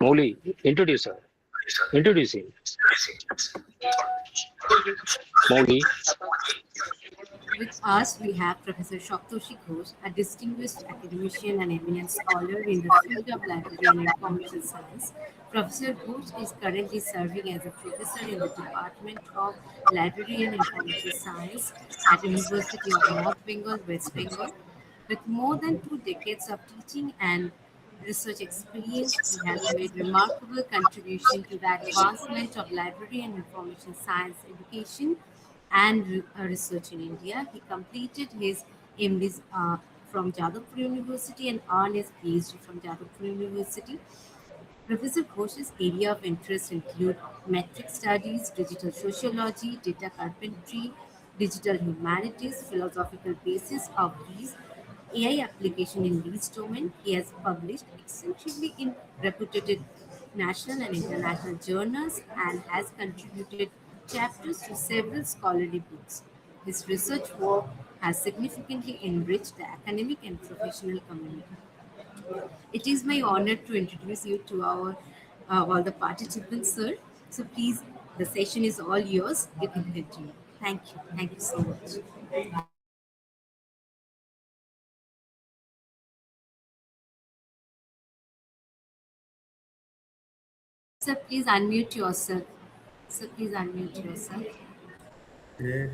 Moli, introduce her. Introduce him. Moli. With us, we have Professor Saptarshi Ghosh, a distinguished academician and eminent scholar in the field of library and information science. Professor Ghosh is currently serving as a professor in the Department of Library and Information Science at University of North Bengal, West Bengal. With more than 2 decades of teaching and research experience, he has made remarkable contribution to the advancement of library and information science education and research in India. He completed his MDs from Jadavpur University and earned his PhD from Jadavpur University. Professor Ghosh's area of interest include metric studies, digital sociology, data carpentry, digital humanities, philosophical basis of these, AI application in these domain. He has published extensively in reputed national and international journals and has contributed chapters to several scholarly books. His research work has significantly enriched the academic and professional community. It is my honor to introduce you to our all the participants, sir. So please, the session is all yours. You can continue. Thank you. Thank you so much. Sir, please unmute yourself. Sir, please unmute yourself. Okay.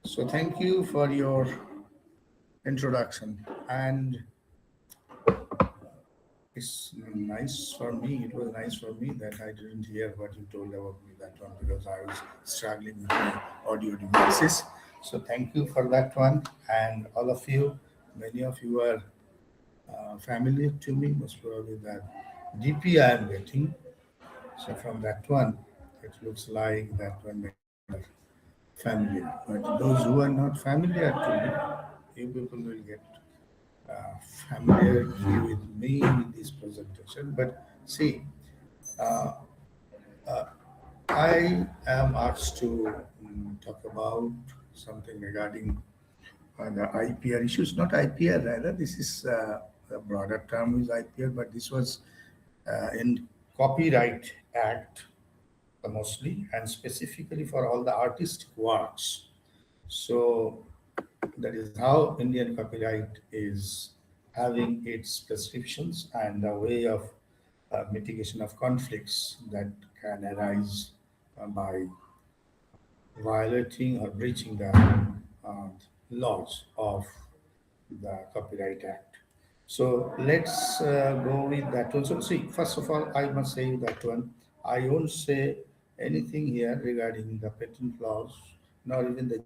So thank you for your introduction. And it's nice for me, it was nice for me that I didn't hear what you told about me that one because I was struggling with my audio devices. So thank you for that one. And all of you, many of you are familiar to me, most probably that DP I am getting. So from that one, it looks like that one many are familiar. But those who are not familiar to me, you people will get familiar with me with this presentation. But see, uh, uh, I am asked to talk about something regarding the IPR issues, not IPR rather. This is a broader term is IPR, but this was in Copyright Act mostly, and specifically for all the artistic works. So that is how Indian copyright is having its prescriptions and a way of mitigation of conflicts that can arise by violating or breaching the laws of the Copyright Act. So let's go with that one. So see, first of all, I must say that one, I won't say anything here regarding the patent laws, nor even the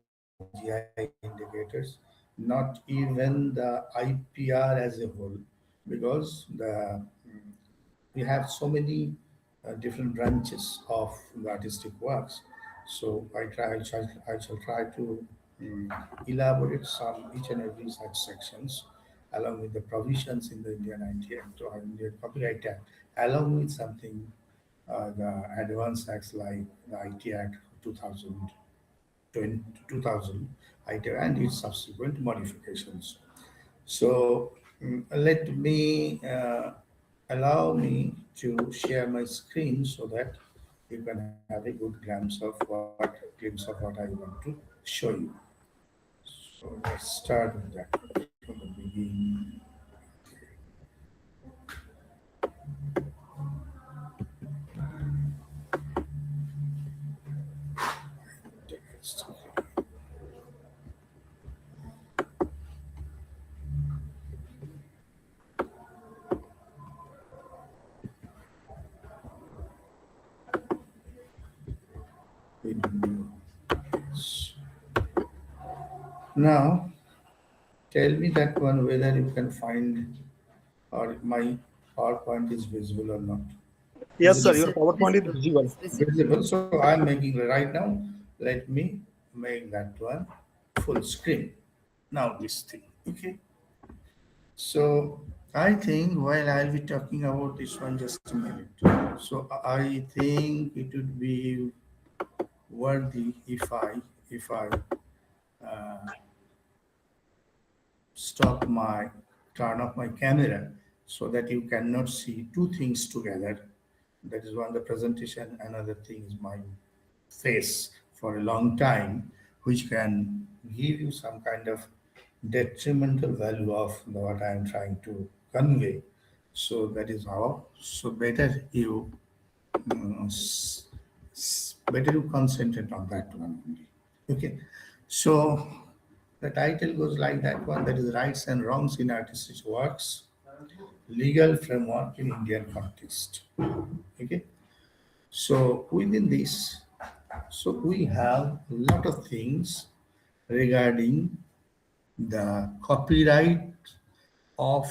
GI indicators, not even the IPR as a whole, because we have so many different branches of the artistic works. So I shall try to elaborate some each and every such sections along with the provisions in the Indian IT Act or Indian Copyright Act, along with something the advanced acts like the IT Act 2020, 2000 IT and its subsequent modifications. So let me allow me to share my screen so that you can have a good glimpse of what I want to show you. So let's start with that from the beginning. Yes. Now, tell me that one whether you can find or my PowerPoint is visible or not. Yes, sir. Yes, Your sir. PowerPoint is Visible. visual. It's visible. Visible. So I'm making right now. Let me make that one full screen. Now this thing. Okay. So I think while I'll be talking about this one just a minute. So I think it would be worthy if I uh, stop my turn off my camera so that you cannot see two things together. That is one the presentation, another thing is my face for a long time, which can give you some kind of detrimental value of what I am trying to convey. So that is how. So better you concentrate on that one only. Okay. So the title goes like that one. That is rights and wrongs in artistic works, legal framework in Indian context. Okay. So within this, so we have a lot of things regarding the copyright of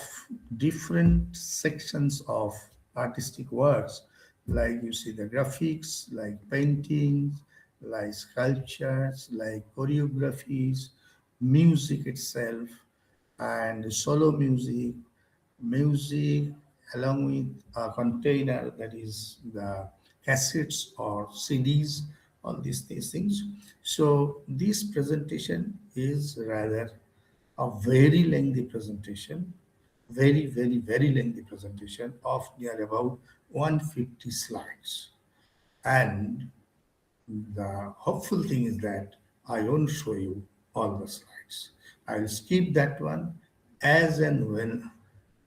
different sections of artistic works, like you see the graphics, like paintings, like sculptures, like choreographies, music itself, and solo music, music along with a container that is the cassettes or CDs, all these things. So this presentation is rather a very lengthy presentation, very lengthy presentation of near about 150 slides. And the hopeful thing is that I won't show you all the slides. I'll skip that one as and when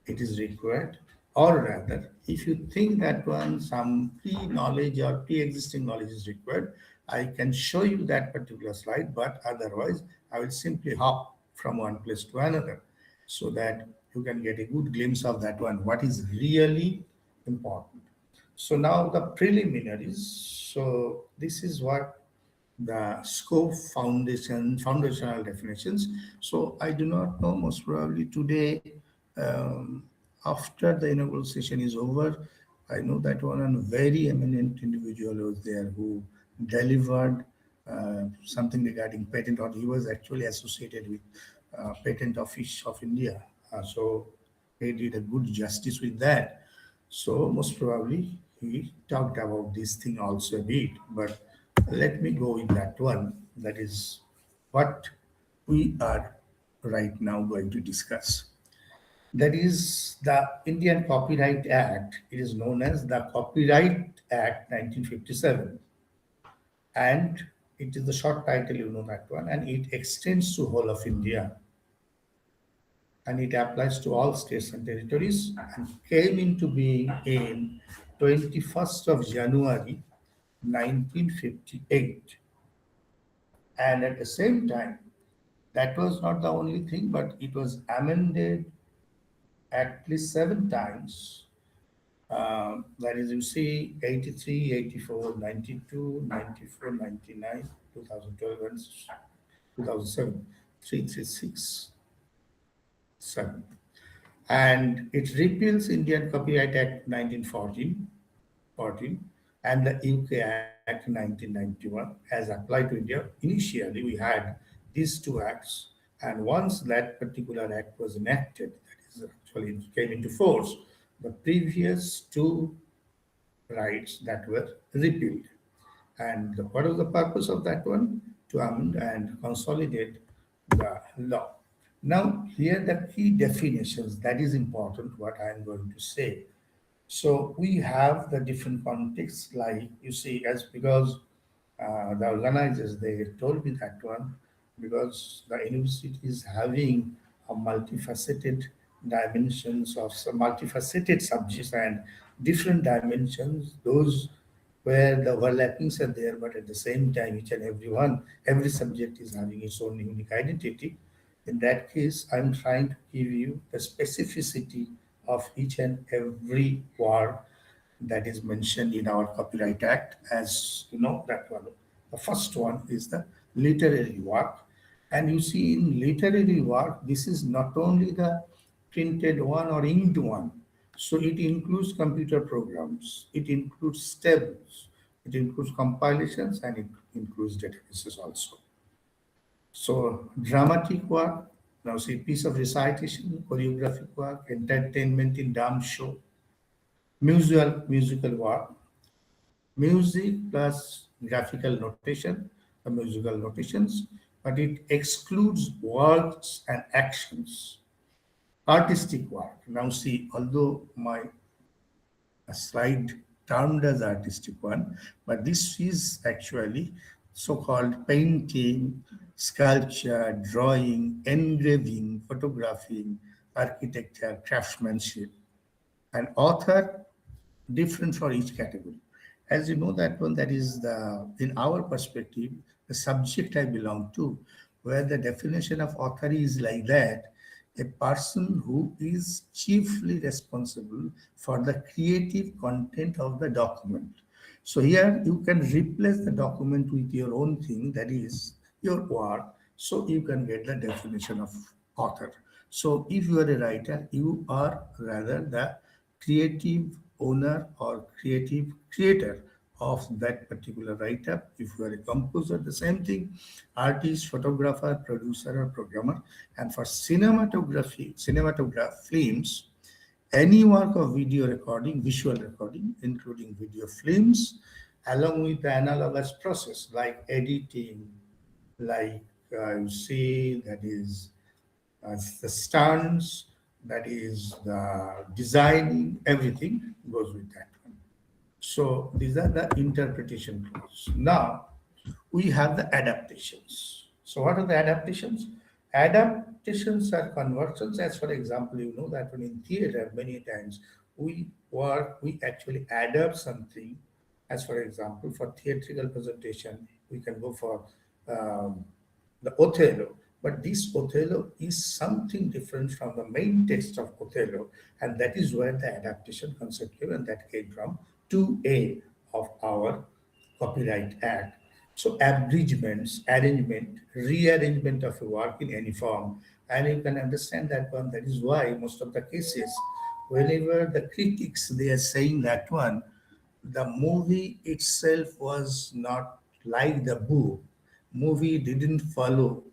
it is required, or rather, if you think that one some pre-knowledge or pre-existing knowledge is required, I can show you that particular slide, but otherwise, I will simply hop from one place to another so that you can get a good glimpse of that one, what is really important. So now the preliminaries. So this is what the scope foundational definitions. So I do not know, most probably today, after the inaugural session is over, I know that one very eminent individual was there who delivered something regarding patent, or he was actually associated with Patent Office of India. So he did a good justice with that. So most probably he talked about this thing also a bit, but let me go with that one. That is what we are right now going to discuss. That is the Indian Copyright Act. It is known as the Copyright Act 1957. And it is the short title, you know that one, and it extends to whole of India. And it applies to all states and territories and came into being in 21st of January 1958. And at the same time, that was not the only thing, but it was amended at least 7 times. That is, you see, 83, 84, 92, 94, 99, 2012, and 2007, 336, 7. And it repeals Indian Copyright Act 1914, and the UK Act 1991 as applied to India. Initially, we had these two acts, and once that particular act was enacted, that is actually it came into force, the previous two rights that were repealed. And what was the purpose of that one? To amend and consolidate the law. Now, here the key definitions, that is important, what I am going to say. So we have the different contexts, like you see, as because the organizers, they told me that one, because the university is having a multifaceted dimensions of some multifaceted subjects and different dimensions, those where the overlappings are there, but at the same time, each and every subject is having its own unique identity. In that case, I'm trying to give you the specificity of each and every word that is mentioned in our Copyright Act, as you know that one. The first one is the literary work. And you see, in literary work, this is not only the printed one or inked one. So it includes computer programs, it includes tables, it includes compilations, and it includes databases also. So dramatic work, now see, piece of recitation, choreographic work, entertainment in dance show, musical work, music plus graphical notation, the musical notations, but it excludes words and actions. Artistic work. Now see, although my slide termed as artistic one, but this is actually so-called painting, sculpture, drawing, engraving, photographing, architecture, craftsmanship, and author different for each category. As you know, that one, that is the, in our perspective, the subject I belong to, where the definition of author is like that, a person who is chiefly responsible for the creative content of the document. So here you can replace the document with your own thing, that is your work, so you can get the definition of author. So if you are a writer, you are rather the creative owner or creative creator of that particular write-up. If you are a composer, the same thing, artist, photographer, producer, or programmer. And for cinematograph films, any work of video recording, visual recording, including video films, along with the analogous process like editing, like you see, that is the stunts, that is the designing, everything goes with that one. So these are the interpretation clause. Now we have the adaptations. So what are the adaptations? Adaptations are conversions. As for example, you know that when in theater, many times we actually adapt something. As for example, for theatrical presentation, we can go for the Othello. But this Othello is something different from the main text of Othello, and that is where the adaptation concept came, and that came from 2A of our Copyright Act. So abridgments, arrangement, rearrangement of a work in any form, and you can understand that one. That is why most of the cases, whenever the critics they are saying that one, the movie itself was not like the book. Movie didn't follow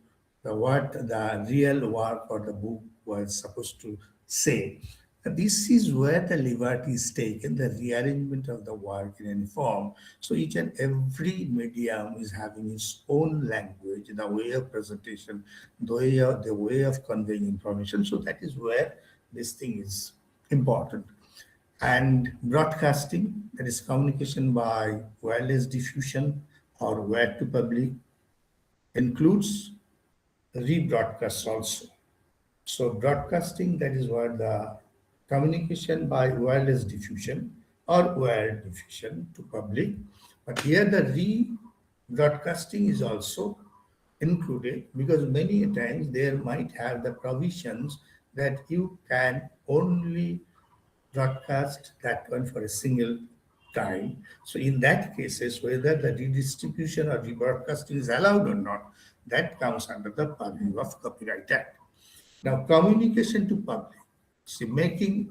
the what the real work or the book was supposed to say. This is where the liberty is taken, the rearrangement of the work in any form. So each and every medium is having its own language, the way of presentation, the way of conveying information. So that is where this thing is important. And broadcasting, that is communication by wireless diffusion or wire to public, includes rebroadcast also. So broadcasting, that is what the communication by wireless diffusion or wired diffusion to public. But here the rebroadcasting is also included, because many times there might have the provisions that you can only broadcast that one for a single time. So in that cases, whether the redistribution or rebroadcasting is allowed or not, that comes under the purview of Copyright Act. Now, communication to public, see, making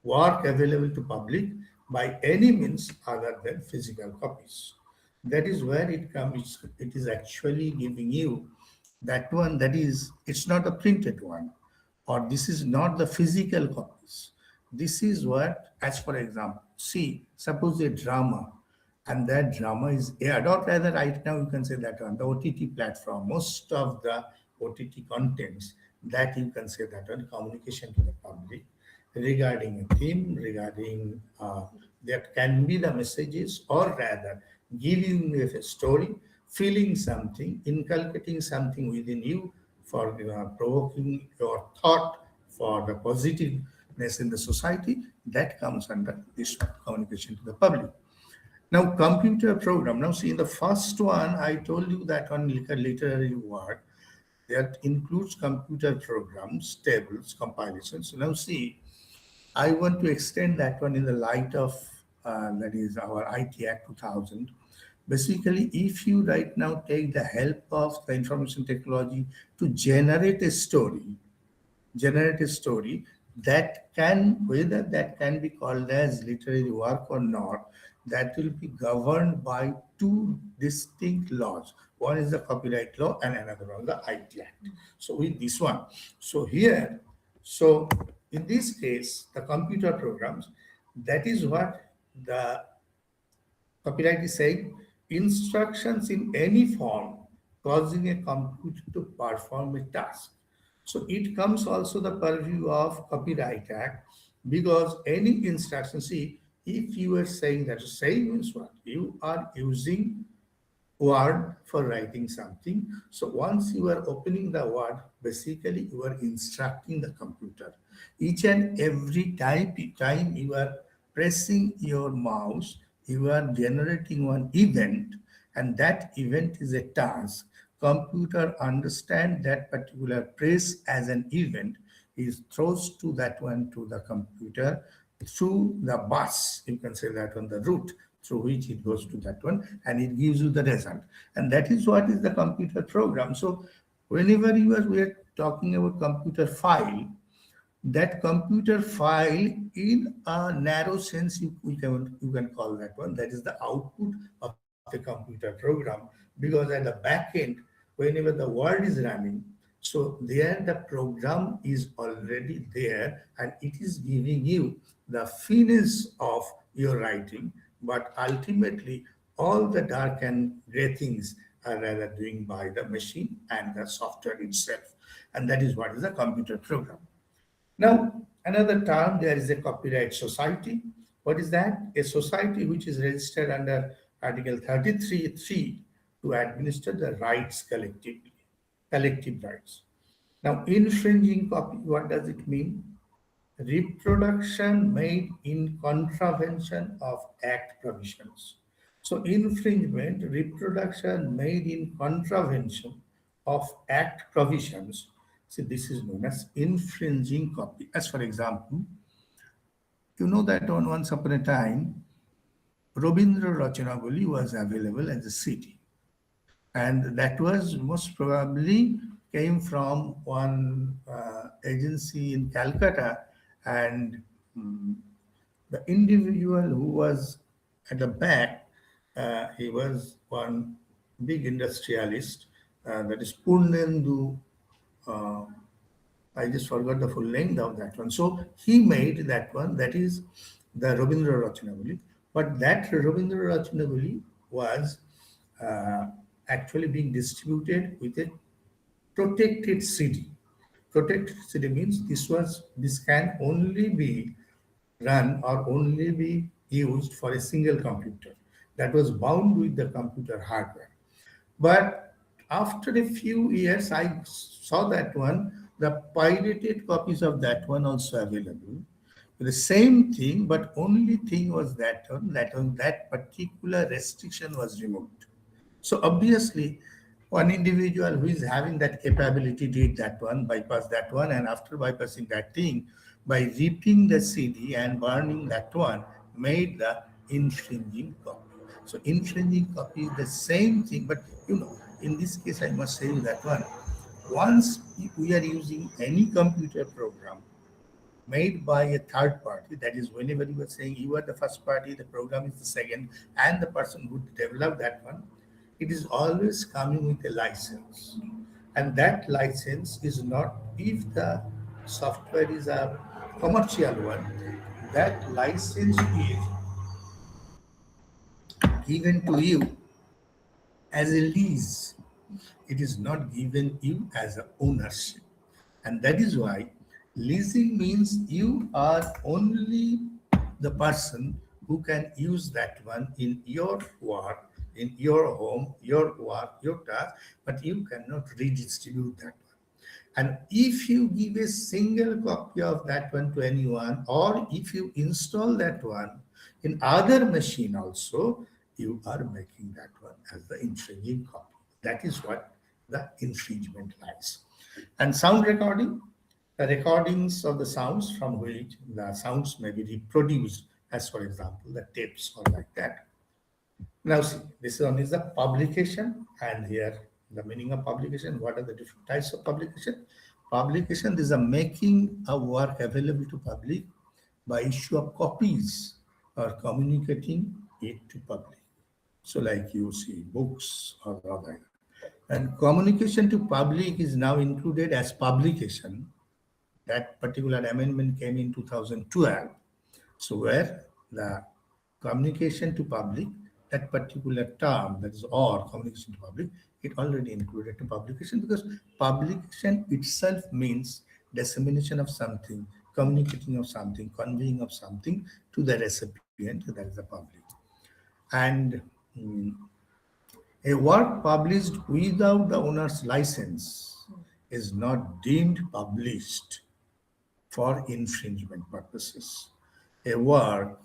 work available to public by any means other than physical copies. That is where it comes. It is actually giving you that one, that is, it's not a printed one, or this is not the physical copies. This is what, as for example, see, suppose a drama, and that drama is aired, or rather right now you can say that on the OTT platform, most of the OTT contents, that you can say that on communication to the public. regarding a theme, regarding that can be the messages, or rather giving you a story, feeling something, inculcating something within you for provoking your thought for the positiveness in the society, that comes under this communication to the public. Now, computer program. Now, see, in the first one, I told you that one literary work that includes computer programs, tables, compilations. Now, see, I want to extend that one in the light of that is our IT Act 2000. Basically, if you right now take the help of the information technology to generate a story that can, whether that can be called as literary work or not, that will be governed by two distinct laws. One is the copyright law and another one the IT Act. So with this one, so here, so in this case, the computer programs, that is what the copyright is saying, instructions in any form causing a computer to perform a task. So it comes also the purview of Copyright Act, because any instruction, see, if you are saying that, saying means what? You are using Word for writing something. So once you are opening the Word, basically you are instructing the computer. Each and every time you are pressing your mouse, you are generating one event, and that event is a task. Computer understand that particular press as an event, is throws to that one to the computer through the bus, you can say that on the route through which it goes to that one, and it gives you the result. And that is what is the computer program. So whenever we are talking about computer file, that computer file in a narrow sense, you can call that one, that is the output of a computer program, because at the back end, whenever the word is running, so there the program is already there and it is giving you the finish of your writing, but ultimately all the dark and gray things are rather doing by the machine and the software itself. And that is what is a computer program. Now, another term, there is a copyright society. What is that? A society which is registered under Article 33(3) to administer the rights collectively, collective rights. Now, infringing copy, what does it mean? Reproduction made in contravention of Act provisions. So, infringement, reproduction made in contravention of Act provisions. So, this is known as infringing copy. As for example, you know that on once upon a time, Rabindranabharativani was available as a CD. And that was most probably came from one agency in Calcutta, and the individual who was at the back, he was one big industrialist, that is Purnendu. I just forgot the full name of that one. So he made that one, that is the Rabindranabharativani. But that Rabindranabharativani was actually being distributed with a protected CD. Protected CD means this can only be run or only be used for a single computer that was bound with the computer hardware. But after a few years, I saw that one, the pirated copies of that one also available. The same thing, but only thing was that that particular restriction was removed. So obviously, one individual who is having that capability did that one, bypass that one, and after bypassing that thing, by ripping the CD and burning that one, made the infringing copy. So infringing copy is the same thing, but in this case, I must say that one, once we are using any computer program made by a third party, that is, whenever you are saying you are the first party, the program is the second, and the person who developed that one, it is always coming with a license. And that license is not, if the software is a commercial one, that license is given to you as a lease. It is not given you as an ownership. And that is why Leasing means you are only the person who can use that one in your work, in your home, your work, your task, but you cannot redistribute that one. And if you give a single copy of that one to anyone, or if you install that one in other machine also, you are making that one as the infringing copy. That is what the infringement lies. And sound recording, the recordings of the sounds from which the sounds may be reproduced, as for example, the tapes or like that. Now see, this one is the publication, and here the meaning of publication. What are the different types of publication? Publication is a making a work available to public by issue of copies or communicating it to public. So like you see books or other. And communication to public is now included as publication. That particular amendment came in 2012. So where the communication to public, that particular term, that is or communication to public, it already included to publication, because publication itself means dissemination of something, communicating of something, conveying of something to the recipient, that is the public. And a work published without the owner's license is not deemed published for infringement purposes. A work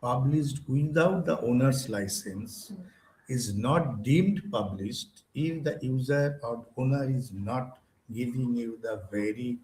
published without the owner's license is not deemed published if the user or owner is not giving you the very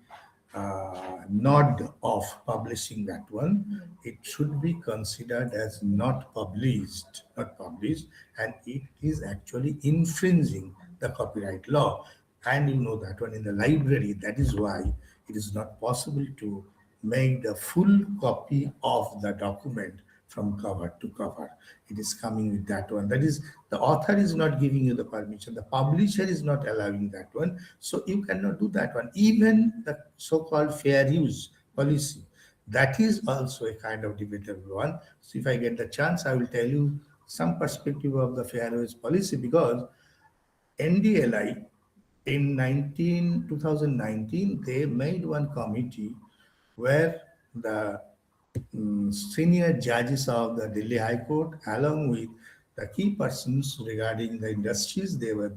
nod of publishing that one. It should be considered as not published, and it is actually infringing the copyright law. And you know that one in the library, that is why it is not possible to make the full copy of the document from cover to cover. It is coming with that one. That is, the author is not giving you the permission. The publisher is not allowing that one. So you cannot do that one. Even the so-called fair use policy, that is also a kind of debatable one. So if I get the chance, I will tell you some perspective of the fair use policy, because NDLI in 2019, they made one committee where the senior judges of the Delhi High Court, along with the key persons regarding the industries, they were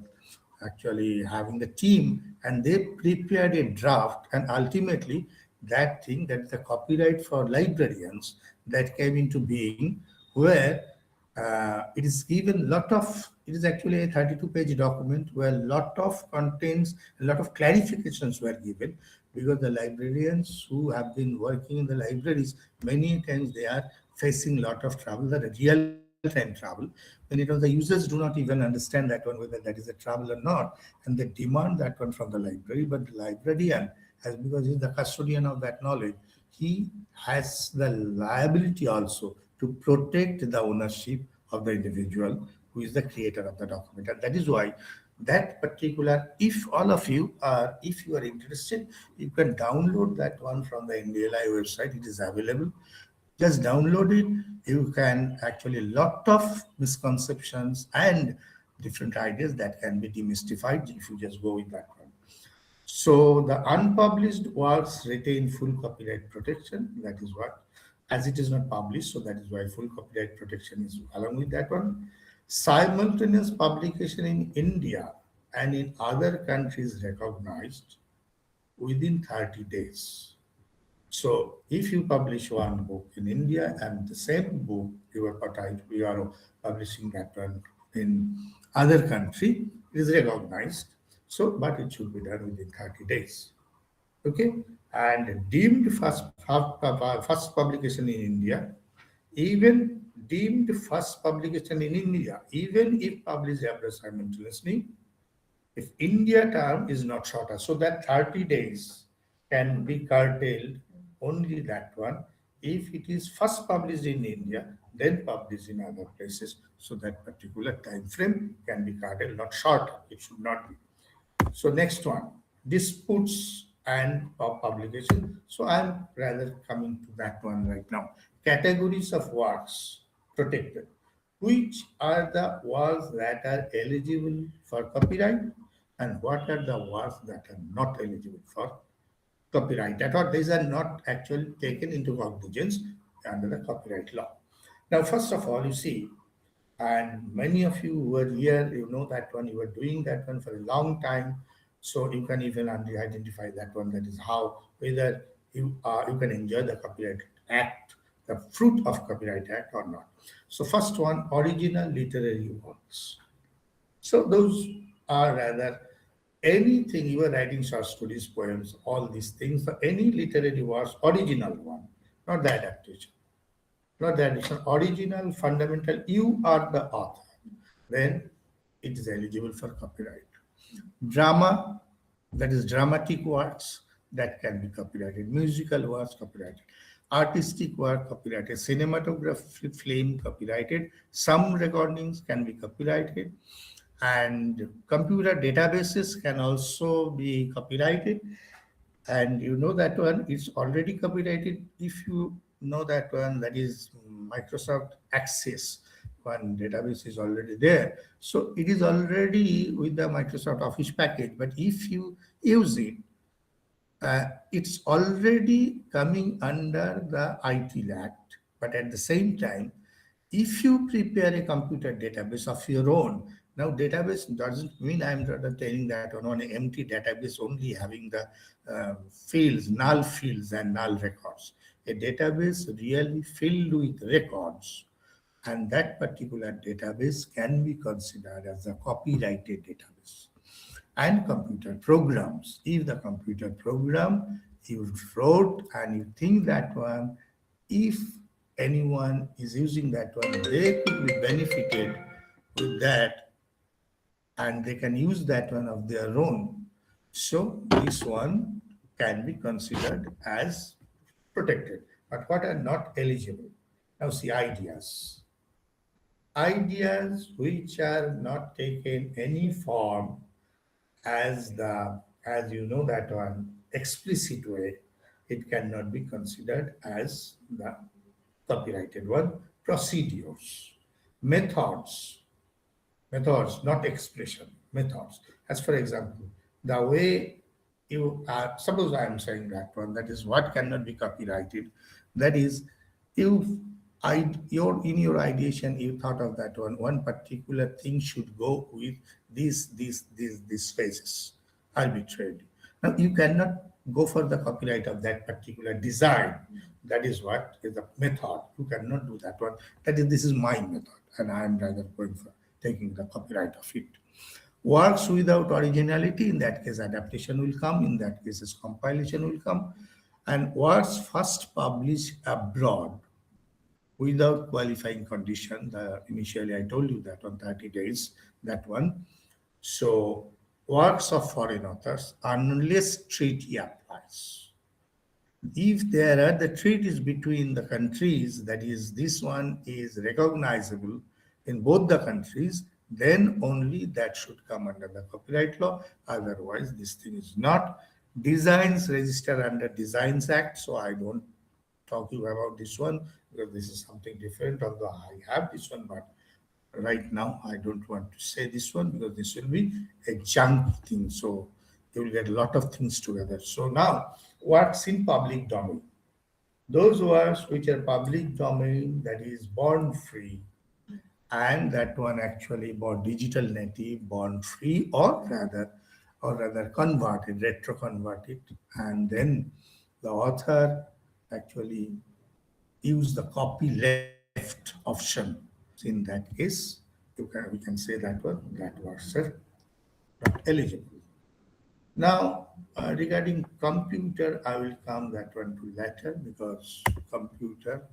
actually having the team, and they prepared a draft, and ultimately that thing, that the copyright for librarians, that came into being, where it is given lot of, it is actually a 32-page document where lot of contents, a lot of clarifications were given, because the librarians who have been working in the libraries, many times they are facing lot of trouble, the real-time trouble. Many times the users do not even understand that one, whether that is a trouble or not, and they demand that one from the library. But the librarian, as because he is the custodian of that knowledge, he has the liability also to protect the ownership of the individual who is the creator of the document. And that is why that particular, if all of you are, if you are interested, you can download that one from the NDLI website. It is available. Just download it. You can actually, lot of misconceptions and different ideas that can be demystified if you just go with that one. So the unpublished works retain full copyright protection. That is what, as it is not published, so that is why full copyright protection is along with that one. Simultaneous publication in India and in other countries recognized within 30 days. So if you publish one book in India and the same book you are publishing that one in other country, it is recognized. So, but it should be done within 30 days. Okay, and deemed first publication in India, even deemed first publication in India, even if published abroad simultaneously, if India term is not shorter, so that 30 days can be curtailed, only that one, if it is first published in India, then published in other places, so that particular time frame can be curtailed, not shorter, it should not be. So next one, disputes and publication. So I'm rather coming to that one right now. Categories of works protected. Which are the works that are eligible for copyright, and what are the works that are not eligible for Copyright Act, or these are not actually taken into cognizance under the copyright law. Now, first of all, you see, and many of you were here, you know that one, you were doing that one for a long time, so you can even identify that one. That is how whether you can enjoy the Copyright Act, the fruit of Copyright Act or not. So first one, original literary works. So those are rather anything you are writing, short stories, poems, all these things, for any literary works, original one, not the adaptation. Not that it's an original, fundamental, you are the author, then it is eligible for copyright. Drama, that is dramatic works, that can be copyrighted. Musical works, copyrighted. Artistic work, copyrighted. Cinematography, film, copyrighted. Some recordings can be copyrighted. And computer databases can also be copyrighted. And you know that one, it's already copyrighted if you know that one, that is Microsoft Access. One database is already there. So it is already with the Microsoft Office package. But if you use it, it's already coming under the IT Act. But at the same time, if you prepare a computer database of your own, now database doesn't mean I'm telling that on an empty database only having the fields, null fields and null records. A database really filled with records, and that particular database can be considered as a copyrighted database. And computer programs, if the computer program you wrote and you think that one, if anyone is using that one, they could be benefited with that and they can use that one of their own. So this one can be considered as protected. But what are not eligible? Now see, ideas. Ideas which are not taken any form as you know that one explicit way, it cannot be considered as the copyrighted one. Procedures, methods, not expression, methods. As for example, the way you are, suppose I am saying that one, that is what cannot be copyrighted. That is, in your ideation, you thought of that one particular thing should go with these phases, arbitrarily. Now you cannot go for the copyright of that particular design. That is what is the method. You cannot do that one. That is, this is my method, and I am rather going for taking the copyright of it. Works without originality, in that case adaptation will come, in that case compilation will come. And works first published abroad without qualifying condition, initially I told you that on 30 days, that one. So works of foreign authors, unless treaty applies. If there are the treaties between the countries, that is, this one is recognizable in both the countries, then only that should come under the copyright law. Otherwise, this thing is not. Designs registered under Designs Act, so I don't talk you about this one because this is something different, although I have this one, but right now I don't want to say this one because this will be a junk thing. So you will get a lot of things together. So now, works in public domain. Those works which are public domain, that is born free, and that one actually born digital native, born free, or rather converted, retro converted, and then the author actually use the copy left option. So in that case, we can say that one, that works are not eligible. Now, regarding computer, I will come that one to later because computer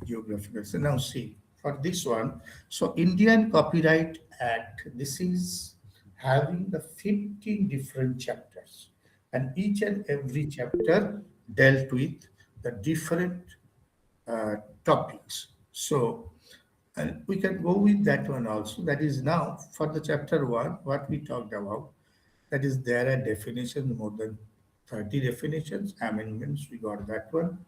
geographical. So now see, for this one, so Indian Copyright Act, this is having the 15 different chapters, and each and every chapter dealt with the different topics. So we can go with that one also. That is now for the chapter 1, what we talked about. That is, there are definitions, more than 30 definitions, amendments, we got that one.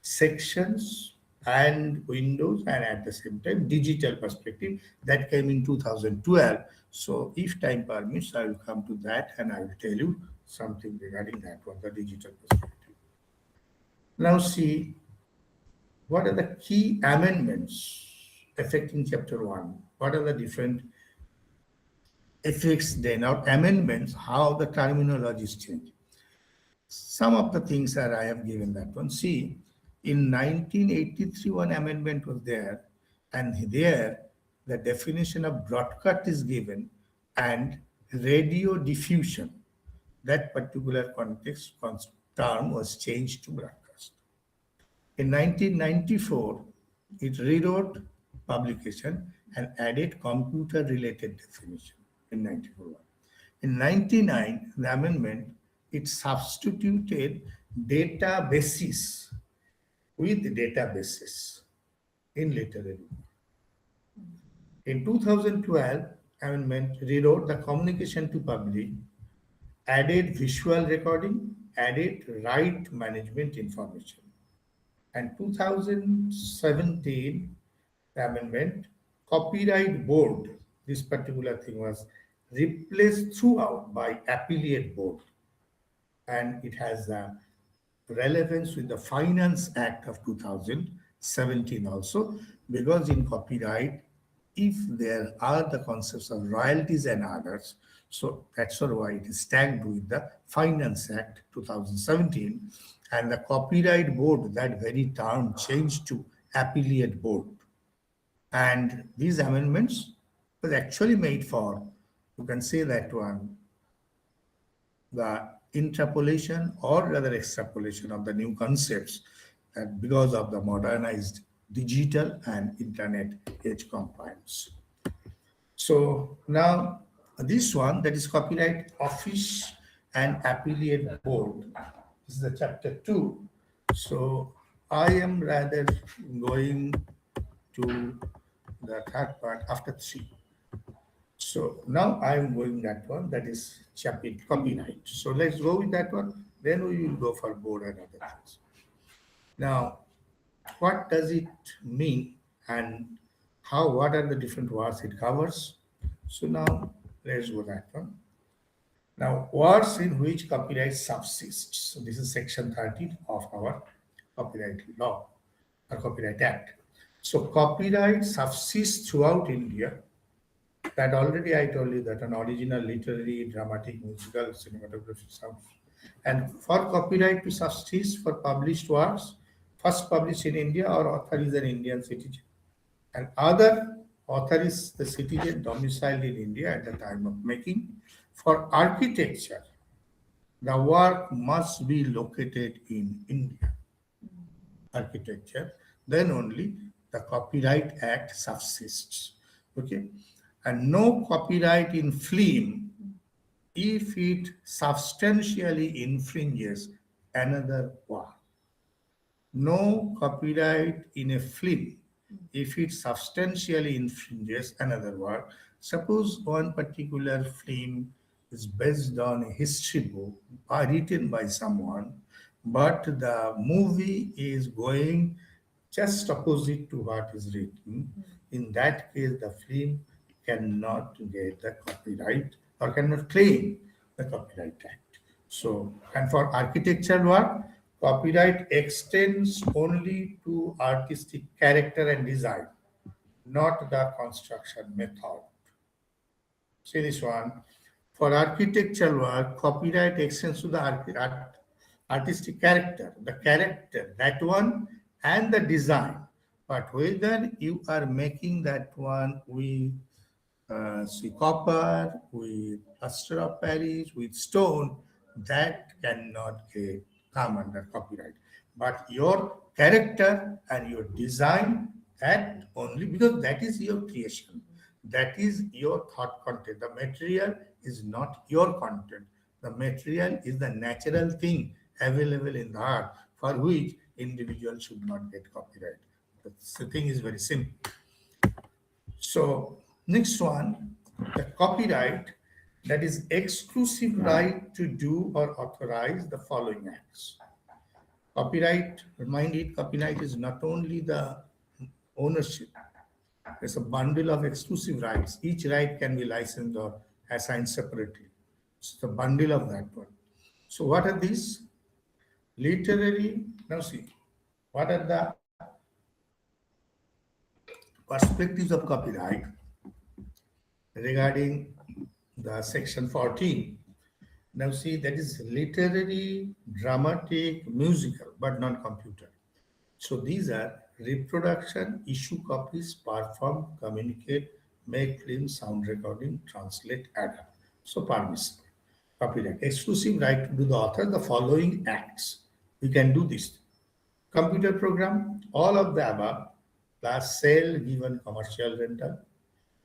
Sections and windows, and at the same time, digital perspective, that came in 2012. So if time permits, I will come to that and I will tell you something regarding that one, the digital perspective. Now see, what are the key amendments affecting Chapter 1? What are the different effects then, or amendments, how the terminology is changed? Some of the things that I have given that one. See, in 1983, one amendment was there, and there the definition of broadcast is given and radio diffusion. That particular context term was changed to broadcast. In 1994, it rewrote publication and added computer-related definition in 94. In 99, the amendment, it substituted databases with databases in literary. In 2012, amendment rewrote the communication to public, added visual recording, added right management information. And 2017, the amendment, copyright board, this particular thing was replaced throughout by affiliate board. And it has a relevance with the Finance Act of 2017 also, because in copyright, if there are the concepts of royalties and others, so that's why it is tagged with the Finance Act 2017, and the copyright board, that very term changed to affiliate board. And these amendments were actually made for, you can say that one, the interpolation or rather extrapolation of the new concepts, that because of the modernized digital and internet age compliance. So now this one, that is Copyright Office and Affiliate Board. This is the chapter 2. So I am rather going to the third part after 3. So now I am going that one, that is chapter copyright. So let's go with that one. Then we will go for board and other things. Now, what does it mean and what are the different words it covers? So now let's go that one. Now, words in which copyright subsists. So this is section 13 of our copyright law or Copyright Act. So copyright subsists throughout India. That already I told you that an original literary, dramatic, musical, cinematography sounds. And for copyright to subsist for published works, first published in India, or author is an Indian citizen. And other author is the citizen domiciled in India at the time of making. For architecture, the work must be located in India. Architecture, then only the Copyright Act subsists. Okay. And no copyright in film if it substantially infringes another work. No copyright in a film if it substantially infringes another work. Suppose one particular film is based on a history book written by someone, but the movie is going just opposite to what is written. In that case, the film cannot get the copyright or cannot claim the Copyright Act. So, and for architectural work, copyright extends only to artistic character and design, not the construction method. See this one. For architectural work, copyright extends to the artistic character, that one, and the design. But whether you are making that one with copper, with plaster of Paris, with stone, that cannot come under copyright. But your character and your design, that only, because that is your creation. That is your thought content. The material is not your content. The material is the natural thing available in the art, for which individual should not get copyright. The thing is very simple. So next one, the copyright, that is exclusive right to do or authorize the following acts. Copyright, remind it, copyright is not only the ownership. There's a bundle of exclusive rights. Each right can be licensed or assigned separately. It's the bundle of that one. So what are these? Literary, now see, what are the perspectives of copyright regarding the section 14? Now see, that is literary, dramatic, musical, but non-computer. So these are reproduction, issue copies, perform, communicate, make film, sound recording, translate, adapt. So permissible. Copyright. Exclusive right to do the author the following acts. We can do this. Computer program, all of the above, plus sale, given, commercial, rental.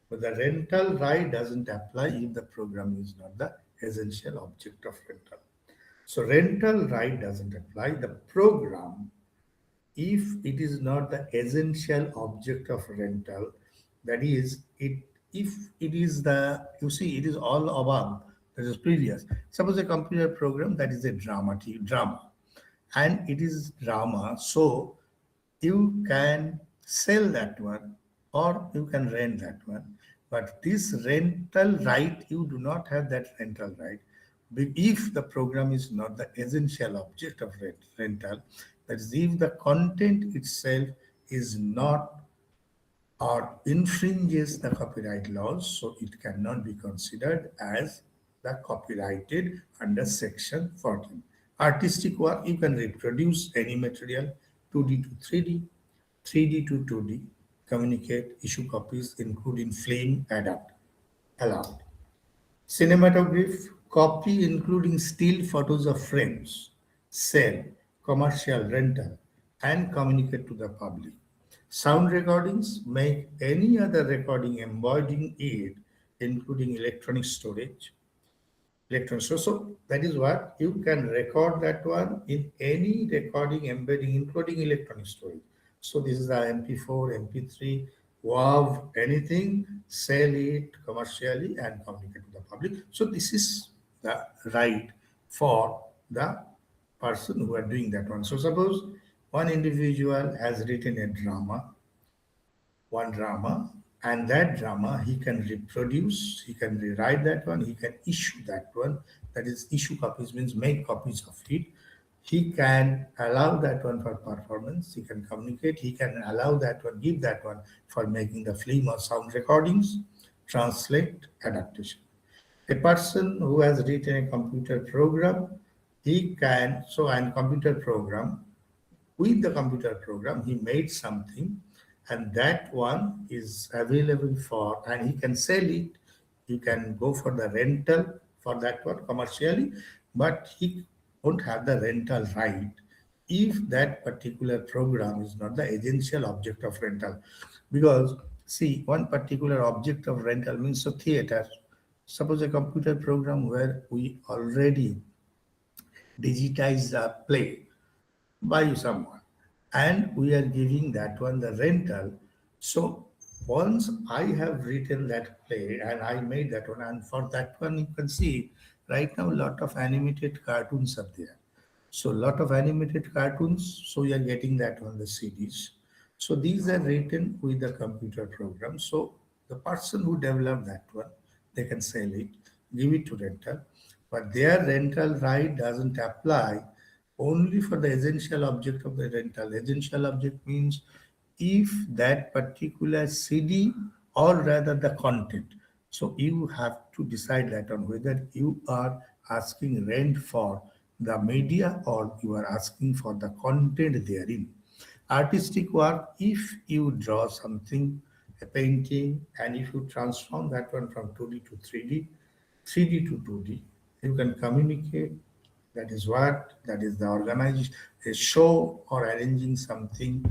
But the rental right doesn't apply if the program is not the essential object of rental. So rental right doesn't apply. The program, if it is not the essential object of rental, that is, if it is the, you see, it is all above, that is previous. Suppose a computer program that is a drama, and it is drama, so you can sell that one or you can rent that one. But this rental right, you do not have that rental right. If the program is not the essential object of rental, that is, if the content itself is not or infringes the copyright laws, so it cannot be considered as the copyrighted under section 14. Artistic work, you can reproduce any material, 2D to 3D, 3D to 2D, communicate, issue copies, including film, adapt, allowed. Cinematograph, copy including still photos of frames, sell, commercial, rental, and communicate to the public. Sound recordings, make any other recording embodying it, including electronic storage. So that is what you can record that one in any recording embedding, including electronic storage. So this is the MP4, MP3, WAV, anything, sell it commercially and communicate to the public. So this is the right for the person who are doing that one. So suppose one individual has written a drama, one drama, and that drama he can reproduce, he can rewrite that one, he can issue that one. That is, issue copies means make copies of it. He can allow that one for performance, he can communicate, he can allow that one, give that one for making the film or sound recordings, translate, adaptation. A person who has written a computer program, he can, so and computer program, with the computer program, he made something, and that one is available for, and he can sell it. You can go for the rental for that one commercially, but he won't have the rental right if that particular program is not the essential object of rental. Because see, one particular object of rental means a theater. Suppose a computer program where we already digitize the play by someone, and we are giving that one the rental. So once I have written that play and I made that one, and for that one you can see right now a lot of animated cartoons are there. So a lot of animated cartoons, so we are getting that on the CDs. So these are written with the computer program. So the person who developed that one, they can sell it, give it to rental, but their rental right doesn't apply only for the essential object of the rental. Essential object means if that particular CD or rather the content. So you have to decide that on whether you are asking rent for the media or you are asking for the content therein. Artistic work, if you draw something, a painting, and if you transform that one from 2D to 3D, 3D to 2D, you can communicate. That is what, that is the organized a show or arranging something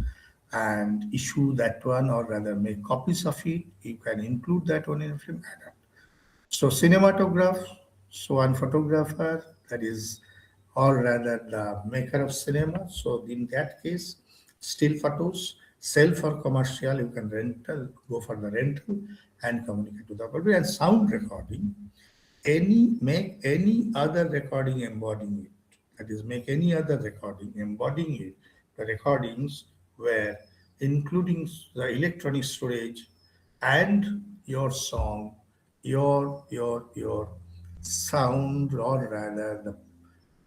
and issue that one or rather make copies of it. You can include that one in a film, adapt. So cinematograph, so one photographer, that is, or rather the maker of cinema. So in that case, still photos, sell for commercial, you can rental, go for the rental and communicate to the public. And sound recording, make any other recording embodying it. That is, make any other recording embodying it. The recordings where including the electronic storage and your song, your sound, or rather the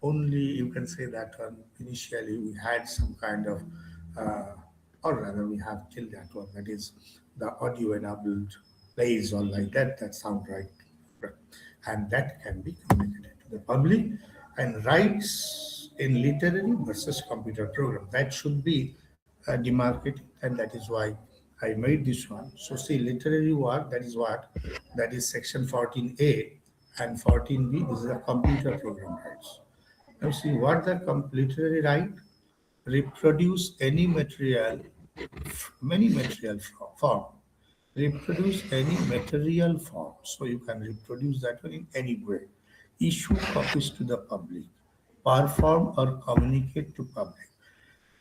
only, you can say that initially we had some kind of, or rather we have till that one, that is the audio enabled plays or like that, that sound right. And that can be communicated to the public. And rights in literary versus computer program, that should be demarcated, and that is why I made this one. So see, literary work, that is what, that is section 14A, and 14B, this is the computer program rights. Now see what the literary right, reproduce any material, many material form, reproduce any material form. So you can reproduce that one in any way. Issue copies to the public, perform or communicate to public,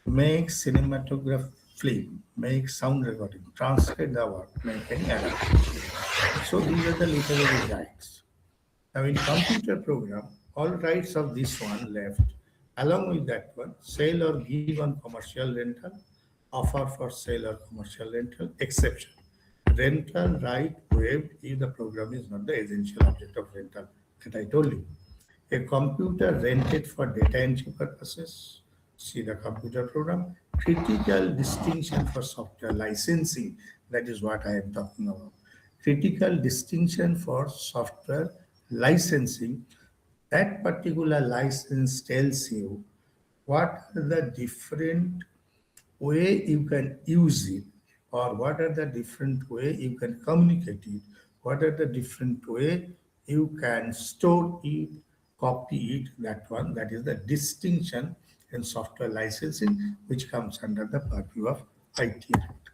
make cinematograph film, make sound recording, translate the work, make any adaptation. So these are the literary rights. Now in computer program, all rights of this one left. Along with that one, sale or give on commercial rental, offer for sale or commercial rental, exception. Rental right waived if the program is not the essential object of rental, that I told you. A computer rented for data entry purposes, see the computer program. Critical distinction for software licensing, that is what I am talking about. Critical distinction for software licensing, that particular license tells you what are the different way you can use it, or what are the different way you can communicate it, what are the different way you can store it, copy it, that one, that is the distinction in software licensing, which comes under the purview of IT Act.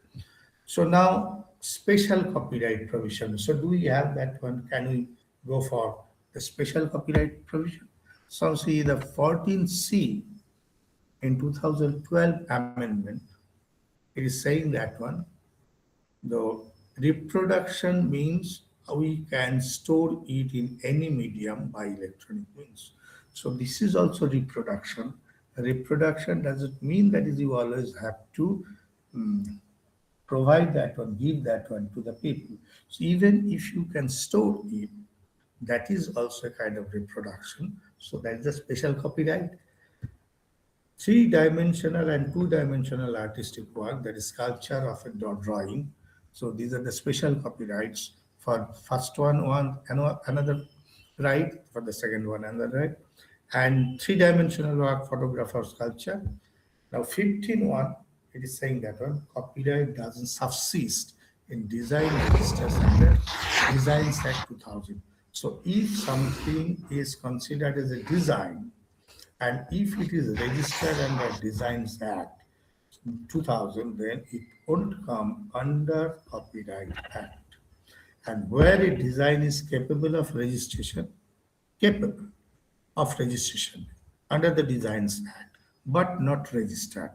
So now, special copyright provision. So do we have that one? Can we go for the special copyright provision? So see the 14C in 2012 amendment, it is saying that one, the reproduction means we can store it in any medium by electronic means. So this is also reproduction. Reproduction doesn't mean that is you always have to provide that one, give that one to the people. So even if you can store it, that is also a kind of reproduction. So that is a special copyright. Three-dimensional and two-dimensional artistic work, that is sculpture of a drawing. So these are the special copyrights. For first one, another right, for the second one, another right. And three-dimensional work, photograph or sculpture. Now 15.1, it is saying that one, copyright doesn't subsist in design registers under Designs Act 2000. So if something is considered as a design, and if it is registered under Designs Act 2000, then it won't come under Copyright Act. And where a design is capable of registration under the Designs Act, but not registered,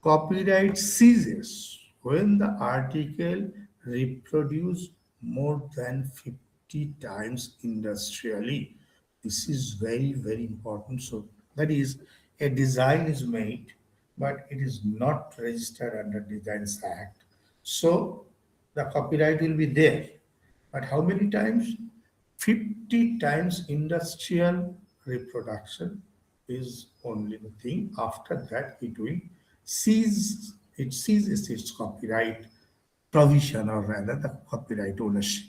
copyright ceases when the article reproduced more than 50 times industrially. This is very, very important. So that is, a design is made, but it is not registered under Designs Act. So the copyright will be there. But how many times? 50 times industrial reproduction is only the thing. After that, it will ceases its copyright provision, or rather the copyright ownership.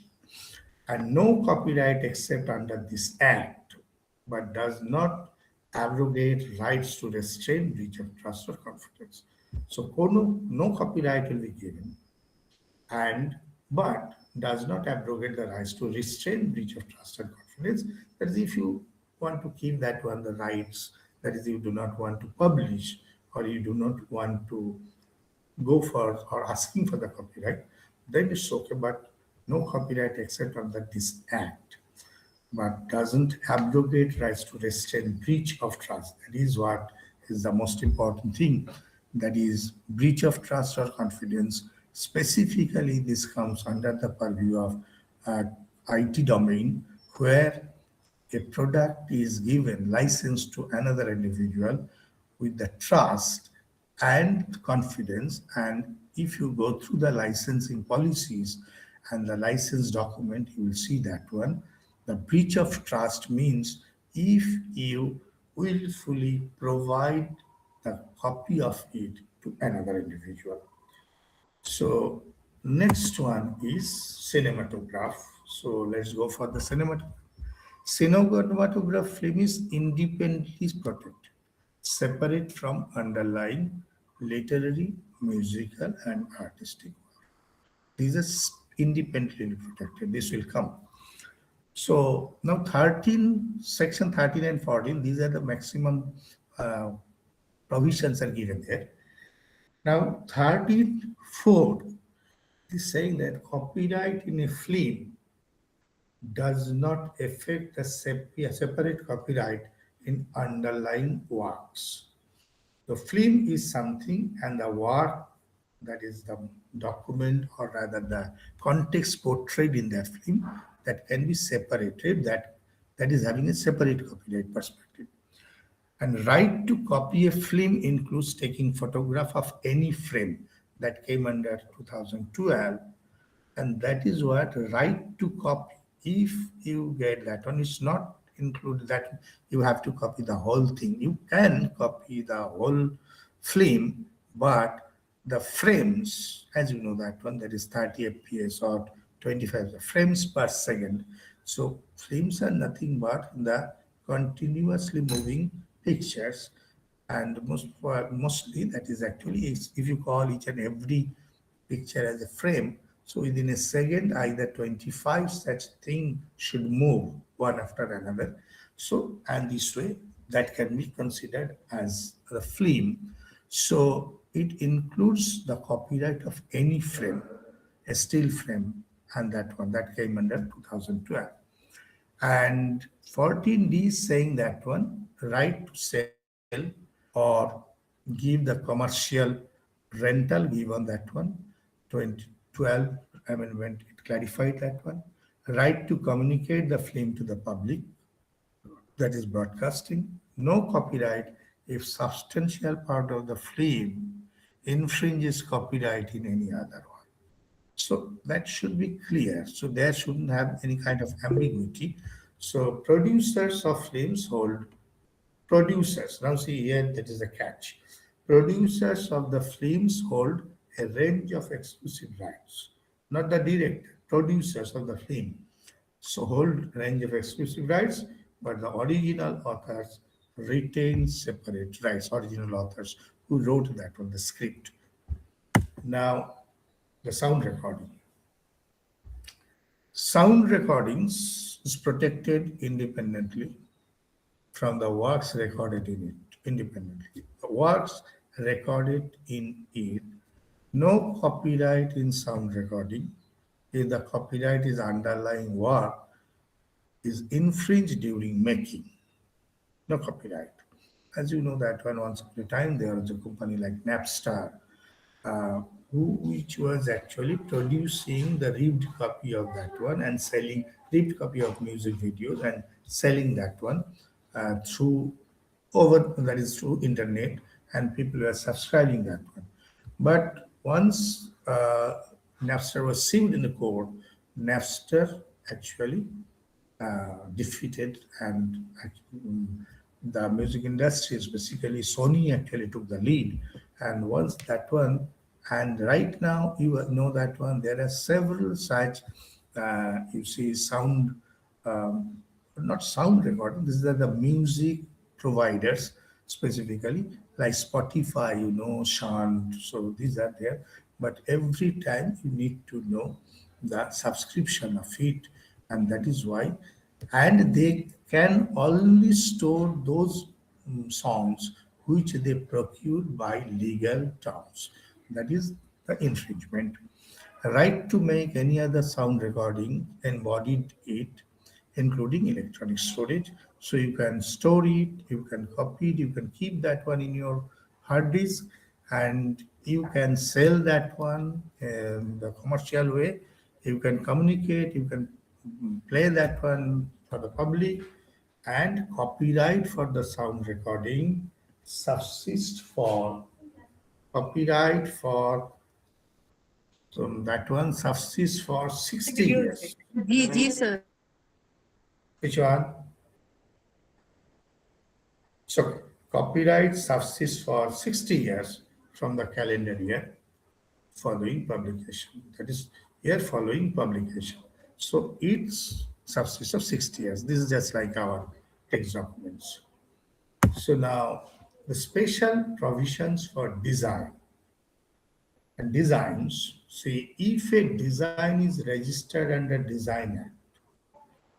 And no copyright except under this act, but does not abrogate rights to restrain, breach of trust or confidence. So no copyright will be given, but does not abrogate the rights to restrain, breach of trust and confidence. That is, if you want to keep that one, the rights, that is, you do not want to publish, or you do not want to go for or asking for the copyright, then it's okay, but no copyright except under this act, but doesn't abrogate rights to restrain, breach of trust. That is what is the most important thing. That is breach of trust or confidence. Specifically, this comes under the purview of IT domain, where a product is given license to another individual with the trust and confidence. And if you go through the licensing policies and the license document, you will see that one. The breach of trust means if you willfully provide the copy of it to another individual. So next one is cinematograph. So let's go for the cinematograph. Cinematograph film is independently protected, separate from underlying literary, musical, and artistic. These are independently protected. This will come. So now 13, section 13 and 14, these are the maximum provisions are given there. Now 13(4) is saying that copyright in a film does not affect the separate copyright in underlying works. The film is something and the work, that is the document or rather the context portrayed in that film, that can be separated, that is having a separate copyright perspective. And right to copy a film includes taking photograph of any frame, that came under 2012, and that is what right to copy. If you get that one, it's not included that you have to copy the whole thing. You can copy the whole film, but the frames, as you know that one, that is 30 fps or 25 frames per second. So frames are nothing but the continuously moving pictures, and mostly that is actually, if you call each and every picture as a frame, so within a second, either 25 such thing should move one after another. So, and this way, that can be considered as a film. So, it includes the copyright of any frame, a still frame, and that one that came under 2012. And 14D is saying that one, right to sell or give the commercial rental, given that one, 2012 amendment, it clarified that one. Right to communicate the film to the public, that is broadcasting. No copyright if substantial part of the film infringes copyright in any other one. So that should be clear. So there shouldn't have any kind of ambiguity. So producers of films hold, producers, now see here, that is a catch. Producers of the films hold a range of exclusive rights, not the director, producers of the film. So hold range of exclusive rights, but the original authors retain separate rights, original authors who wrote that on the script. Now, the sound recording. Sound recordings is protected independently from the works recorded in it, independently. The works recorded in it, no copyright in sound recording. If the copyright is underlying work is infringed during making, no copyright. As you know that one, once upon a time there was a company like Napster, which was actually producing the ripped copy of that one and selling ripped copy of music videos and selling that one through internet, and people were subscribing that one. But once Napster was sued in the court, Napster actually defeated, and the music industry, basically Sony, actually took the lead. And once that one, and right now you know that one, there are several such, you see, sound, not sound recording, these are the music providers specifically, like Spotify, you know, Shant, so these are there. But every time you need to know the subscription of it, and that is why, and they can only store those songs which they procured by legal terms. That is the infringement. Right to make any other sound recording embodied it, including electronic storage. So you can store it, you can copy it, you can keep that one in your hard disk, and you can sell that one in the commercial way. You can communicate, you can play that one for the public, and copyright for the sound recording subsists for copyright for, so that one subsists for 60 years. Ji, sir. Which one? So copyright subsists for 60 years from the calendar year following publication. That is year following publication. So it's subsists of 60 years. This is just like our text documents. So now the special provisions for design and designs. See, if a design is registered under Design Act,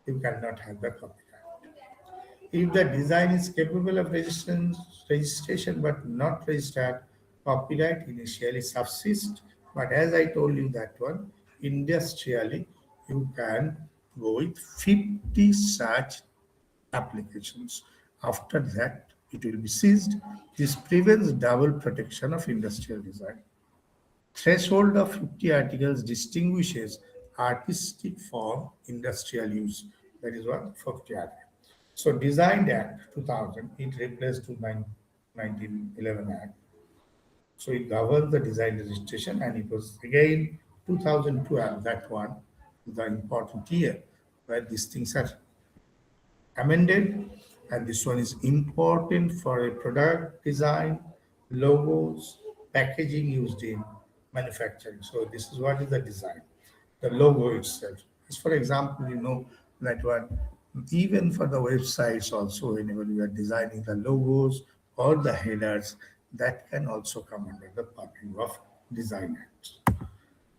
you cannot have the copyright. If the design is capable of registration but not registered, copyright initially subsists. But as I told you that one, industrially, you can go with 50 such applications. After that, it will be seized. This prevents double protection of industrial design. Threshold of 50 articles distinguishes artistic from industrial use. That is what 50 articles. So Design Act 2000, it replaced to 1911 Act. So it governs the design registration, and it was again 2012, that one, the important year where these things are amended, and this one is important for a product design, logos, packaging used in manufacturing. So this is what is the design, the logo itself. As for example, you know that one, even for the websites also, whenever you are designing the logos or the headers, that can also come under the purview of Design Act.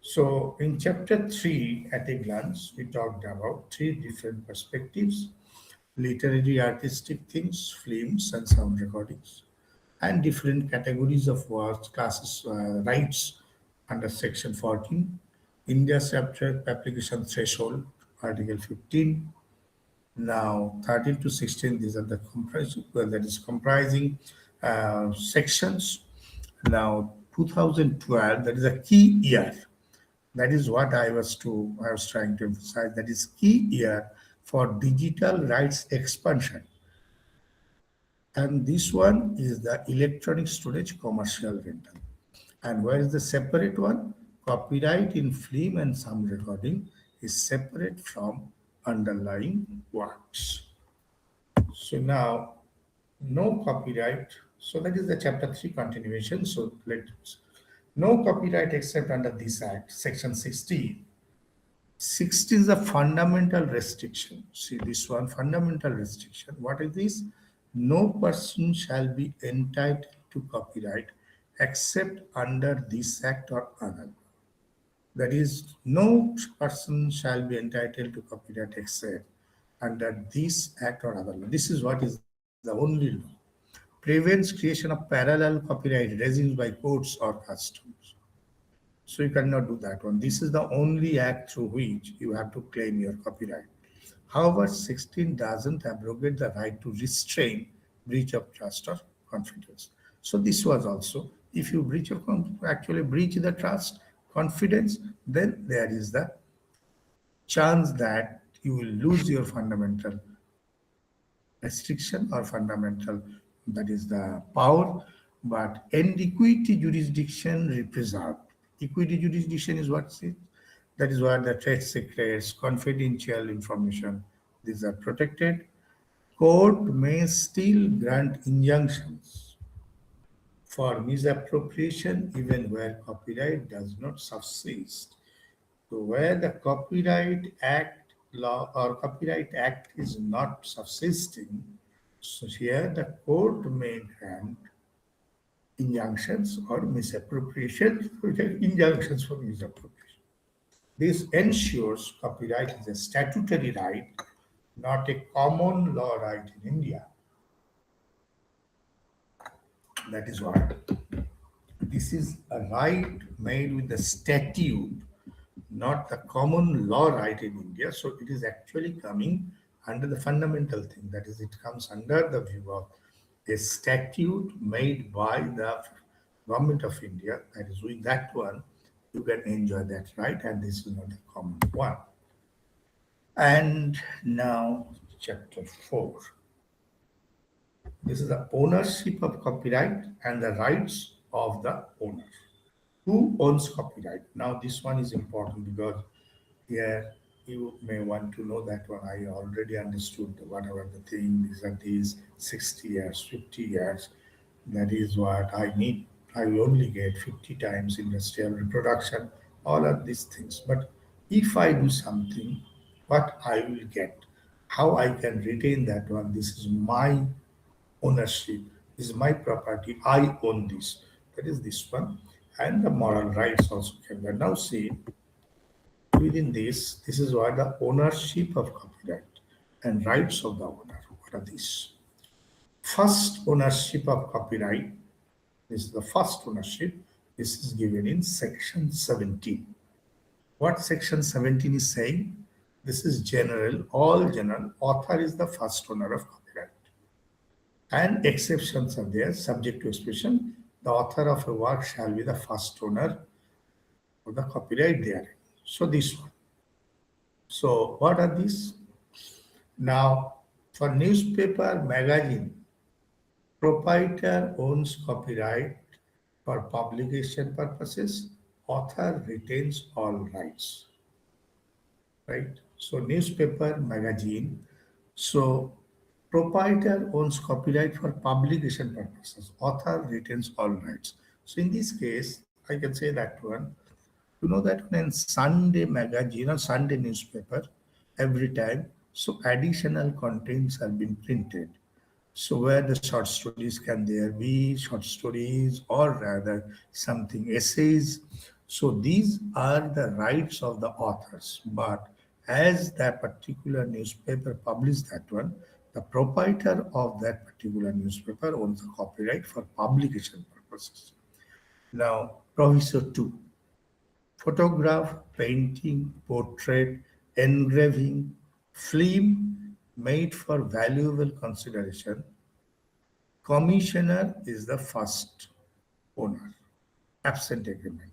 So in chapter 3, at a glance, we talked about 3 different perspectives: literary artistic things, films and sound recordings, and different categories of works, classes, rights under section 14, India's application threshold, article 15. Now 13 to 16, these are the comprising sections. Now 2012, that is a key year. That is what I was trying to emphasize. That is key year for digital rights expansion. And this one is the electronic storage commercial rental. And where is the separate one? Copyright in film and sound recording is separate from underlying works. So now, no copyright. So that is the chapter 3 continuation. So let's no copyright except under this act, section 16. 16 is a fundamental restriction. See this one, fundamental restriction. What is this? No person shall be entitled to copyright except under this act or other. That is, no person shall be entitled to copyright except under this act or other law. This is what is the only law. Prevents creation of parallel copyright regimes by courts or customs. So you cannot do that one. This is the only act through which you have to claim your copyright. However, 16 doesn't abrogate the right to restrain breach of trust or confidence. So this was also, if you actually breach the trust, confidence, then there is the chance that you will lose your fundamental restriction or fundamental, that is the power, but and equity jurisdiction preserved. Equity jurisdiction is what it is. That is where the trade secrets, confidential information, these are protected. Court may still grant injunctions for misappropriation even where copyright does not subsist. So where the Copyright Act law or Copyright Act is not subsisting, so here the court may grant injunctions or misappropriation, injunctions for misappropriation. This ensures copyright is a statutory right, not a common law right in India. That is why this is a right made with the statute, not the common law right in India. So it is actually coming under the fundamental thing. That is, it comes under the view of a statute made by the government of India. That is, with that one, you can enjoy that right, and this is not a common one. And now, chapter 4. This is the ownership of copyright and the rights of the owner. Who owns copyright? Now, this one is important because here you may want to know that one. I already understood whatever the thing is that is 60 years, 50 years. That is what I need. I will only get 50 times industrial reproduction, all of these things. But if I do something, what I will get, how I can retain that one, this is my ownership, this is my property, I own this. That is this one. And the moral rights also came there. Now see, within this is what the ownership of copyright and rights of the owner. What are these? First ownership of copyright, this is the first ownership. This is given in section 17. What section 17 is saying? This is general, all general. Author is the first owner of copyright. And exceptions are there, subject to expression. The author of a work shall be the first owner of the copyright there. So this one. So what are these? Now, for newspaper, magazine, proprietor owns copyright for publication purposes. Author retains all rights. Right? So newspaper, magazine. So proprietor owns copyright for publication purposes. Author retains all rights. So in this case, I can say that one. You know that when Sunday magazine or Sunday newspaper, every time, so additional contents are being printed. So where the short stories can there be, short stories or rather something essays. So these are the rights of the authors. But as that particular newspaper published that one, the proprietor of that particular newspaper owns the copyright for publication purposes. Now, Proviso 2. Photograph, painting, portrait, engraving, film made for valuable consideration. Commissioner is the first owner. Absent agreement.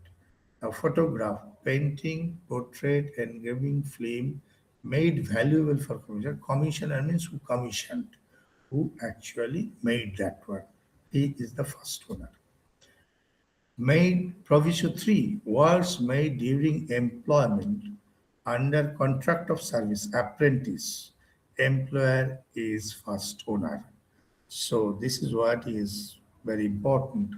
Now, photograph, painting, portrait, engraving, film made valuable for commissioner. Commissioner means who commissioned, who actually made that one. He is the first owner. Made Proviso 3, works made during employment under contract of service, apprentice, employer is first owner. So this is what is very important.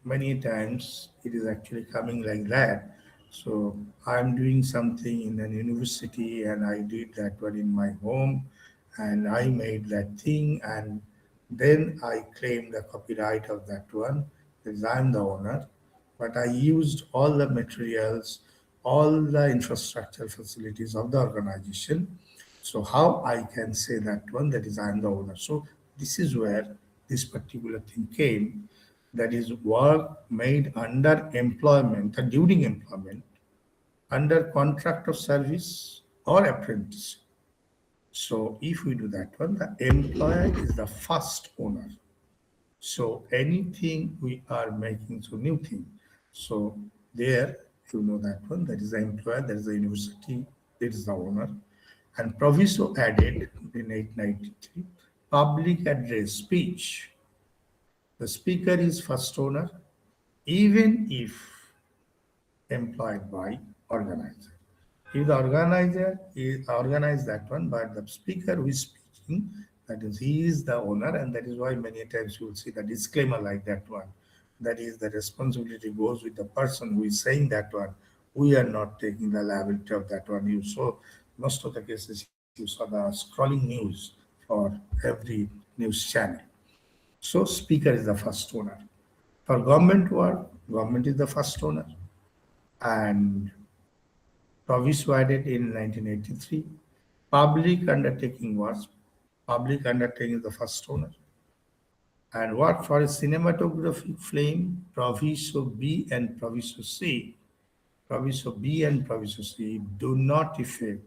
Many times it is actually coming like that. So I'm doing something in an university and I did that one in my home and I made that thing and then I claim the copyright of that one because I'm the owner. But I used all the materials, all the infrastructure facilities of the organization. So how I can say that one, that is I'm the owner. So this is where this particular thing came, that is work made under employment and during employment, under contract of service or apprentice. So if we do that one, the employer is the first owner. So anything we are making, so new thing. So there, you know that one, that is the employer, that is the university, that is the owner. And Proviso added in 893, public address speech. The speaker is first owner, even if employed by organizer. If the organizer is organized that one, but the speaker who is speaking, that is, he is the owner, and that is why many times you will see the disclaimer like that one. That is, the responsibility goes with the person who is saying that one. We are not taking the liability of that one. You saw most of the cases, you saw the scrolling news for every news channel. So speaker is the first owner. For government work, government is the first owner. And Proviso added in 1983. Public undertaking was, public undertaking is the first owner. And what for a cinematographic film, Proviso B and Proviso C, Proviso B and Proviso C do not affect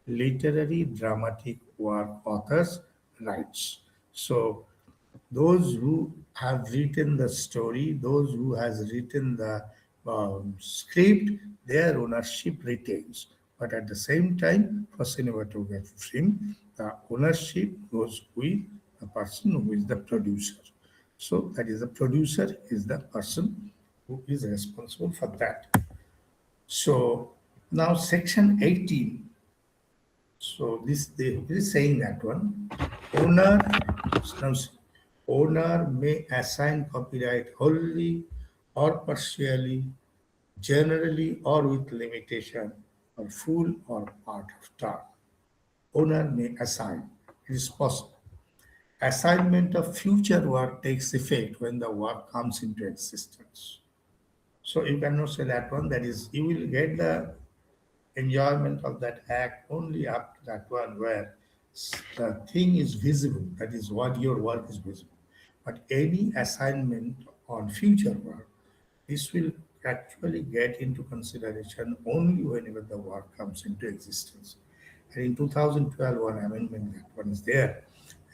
literary dramatic work authors' rights. So those who have written the story, those who has written the script, their ownership retains. But at the same time, for cinematography film, the ownership goes with the person who is the producer. So that is the producer is the person who is responsible for that. So Now, section 18. So this is saying that one owner now, owner may assign copyright wholly or partially, generally or with limitation, or full or part of term. Owner may assign. It is possible. Assignment of future work takes effect when the work comes into existence. So you cannot say that one. That is, you will get the enjoyment of that act only up to that one where the thing is visible. That is what your work is visible. But any assignment on future work, this will actually get into consideration only whenever the work comes into existence. And in 2012, one amendment that one is there.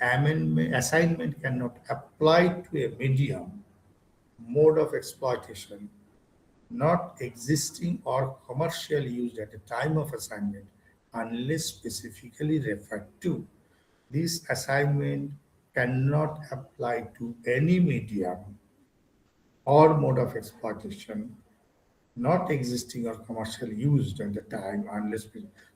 Amendment assignment cannot apply to a medium, mode of exploitation, not existing or commercially used at the time of assignment unless specifically referred to. This assignment cannot apply to any medium or mode of exploitation not existing or commercially used at the time unless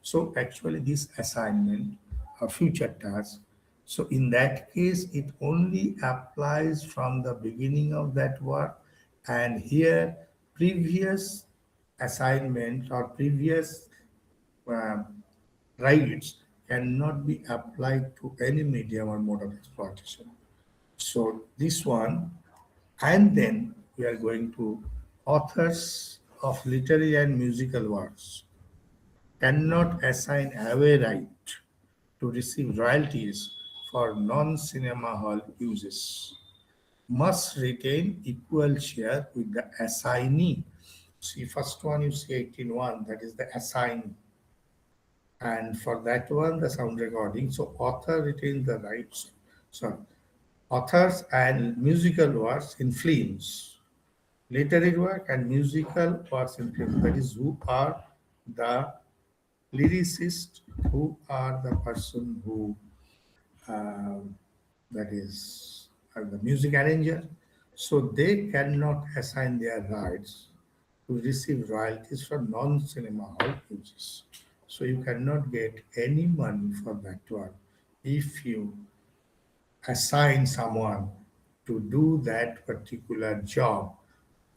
so actually this assignment a future task, so in that case it only applies from the beginning of that work, and here previous assignment or previous um, rights cannot be applied to any medium or mode of exploitation. So this one, and then we are going to authors of literary and musical works cannot assign away right to receive royalties for non-cinema hall uses, must retain equal share with the assignee. See, first one you see 18.1, that is the assignee. And for that one, the sound recording. So author retains the rights. Sorry, authors and musical works in films, literary work and musical works in films. That is who are the lyricists, who are the person who uh, that is the music arranger. So they cannot assign their rights to receive royalties from non-cinema hall uses. So you cannot get any money for that one if you assign someone to do that particular job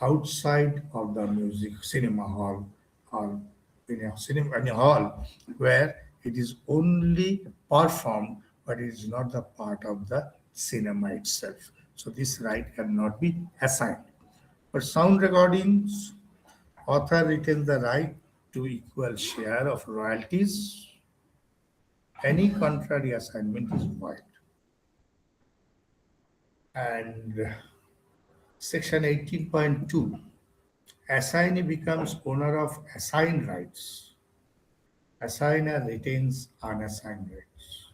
outside of the music cinema hall or in a hall where it is only performed but it is not the part of the cinema itself. So this right cannot be assigned. For sound recordings, author retains the right to equal share of royalties. Any contrary assignment is void. And section 18.2, assignee becomes owner of assigned rights. Assigner retains unassigned rights.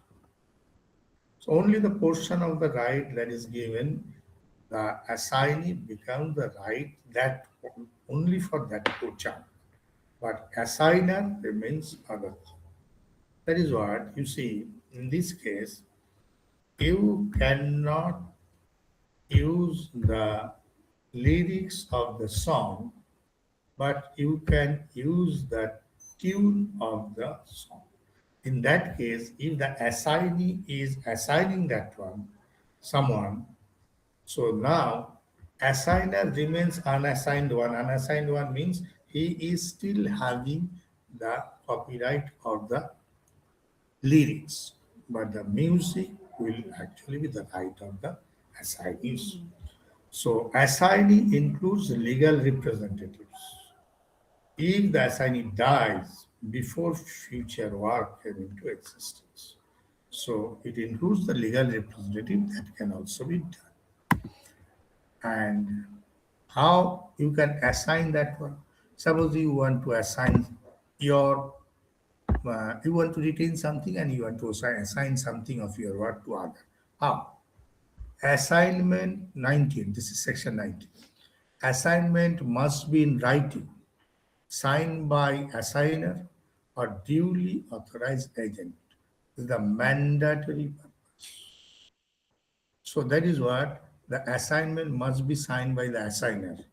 So only the portion of the right that is given, the assignee becomes the right that only for that portion. But assigner remains other. That is what you see in this case. You cannot use the lyrics of the song, but you can use the tune of the song. In that case, if the assignee is assigning that one, someone, so now assigner remains unassigned one. Unassigned one means he is still having the copyright of the lyrics, but the music will actually be the right of the assignees. So assignee includes legal representatives. If the assignee dies before future work came into existence, so it includes the legal representative that can also be done. And how you can assign that one? Suppose you want to assign your you want to retain something and you want to assign something of your work to other. How? Assignment 19, this is section 19. Assignment must be in writing, signed by assigner or duly authorized agent. This is the mandatory purpose. So that is what the assignment must be signed by the assigner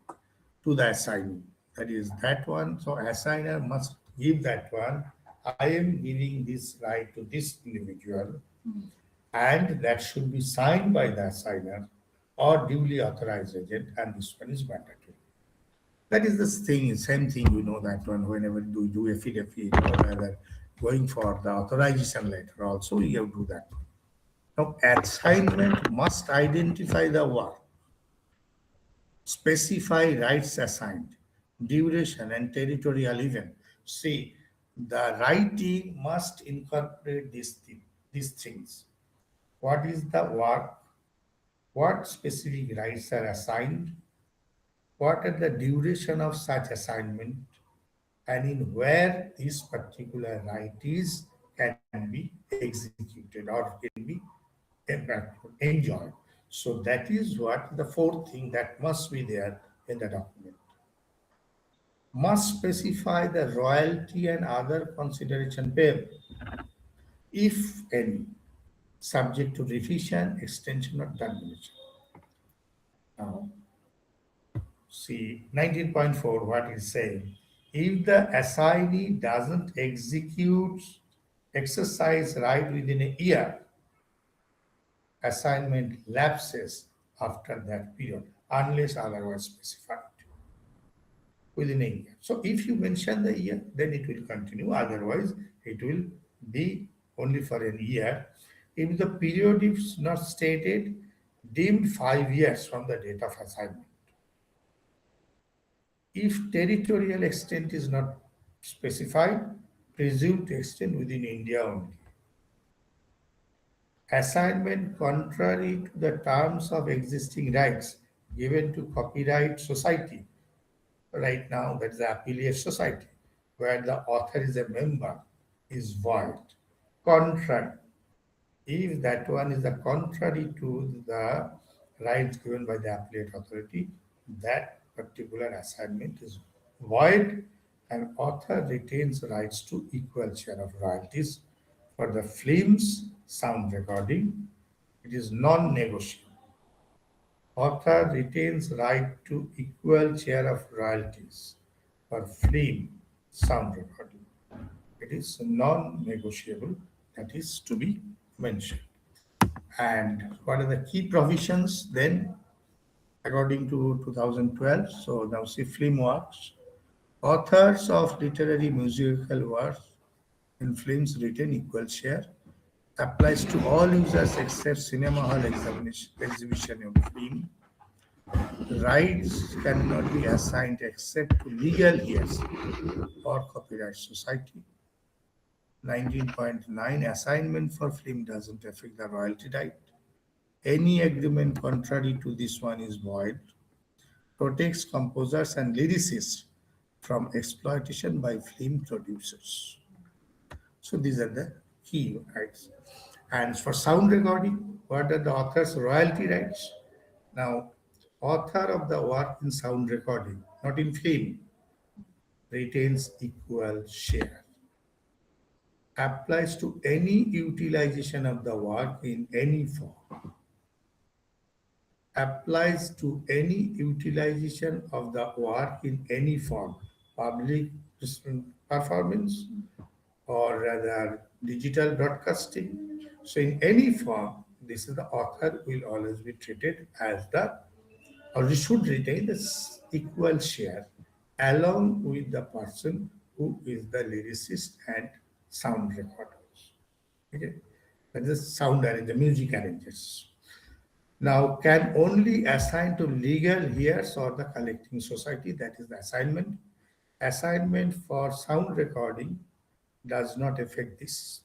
to the assignee. That is that one. So assigner must give that one, I am giving this right to this individual, and that should be signed by the assigner or duly authorized agent, and this one is mandatory. That is the thing, same thing, you know that one, whenever you do affidavit or rather going for the authorization letter also, you have to do that. Now, assignment must identify the work, specify rights assigned, duration and territorial event. See, the writing must incorporate these things. What is the work? What specific rights are assigned? What are the duration of such assignment? And in where this particular right is can be executed or can be enjoyed. So that is what the fourth thing that must be there in the document. Must specify the royalty and other consideration payable, if any, subject to revision, extension, or termination. Now, see 19.4, what is saying. If the assignee doesn't exercise right within a year, assignment lapses after that period, unless otherwise specified within a year. So if you mention the year, then it will continue. Otherwise, it will be only for a year. If the period is not stated, deemed 5 years from the date of assignment. If territorial extent is not specified, presumed to extend within India only. Assignment contrary to the terms of existing rights given to copyright society. Right now, that is the affiliate society, where the author is a member, is void. Contrary. If that one is the contrary to the rights given by the affiliate authority, that particular assignment is void, and author retains rights to equal share of royalties. For the film's sound recording, it is non-negotiable. Author retains right to equal share of royalties for film sound recording. It is non-negotiable, that is to be mentioned. And what are the key provisions then according to 2012? So now see film works. Authors of literary musical works in films retain equal share. Applies to all users except cinema hall exhibition of film. Rights cannot be assigned except to legal heirs or copyright society. 19.9, assignment for film doesn't affect the royalty right. Any agreement contrary to this one is void. Protects composers and lyricists from exploitation by film producers. So these are the key rights. And for sound recording, what are the author's royalty rights? Now, author of the work in sound recording, not in film, retains equal share. Applies to any utilization of the work in any form. Applies to any utilization of the work in any form, public performance or rather digital broadcasting. So in any form, this is the author will always be treated as the, or he should retain the equal share along with the person who is the lyricist and sound recorders. Okay, that is sound arranger, music arrangers. Now, can only assign to legal heirs or the collecting society, that is the assignment. Assignment for sound recording does not affect this.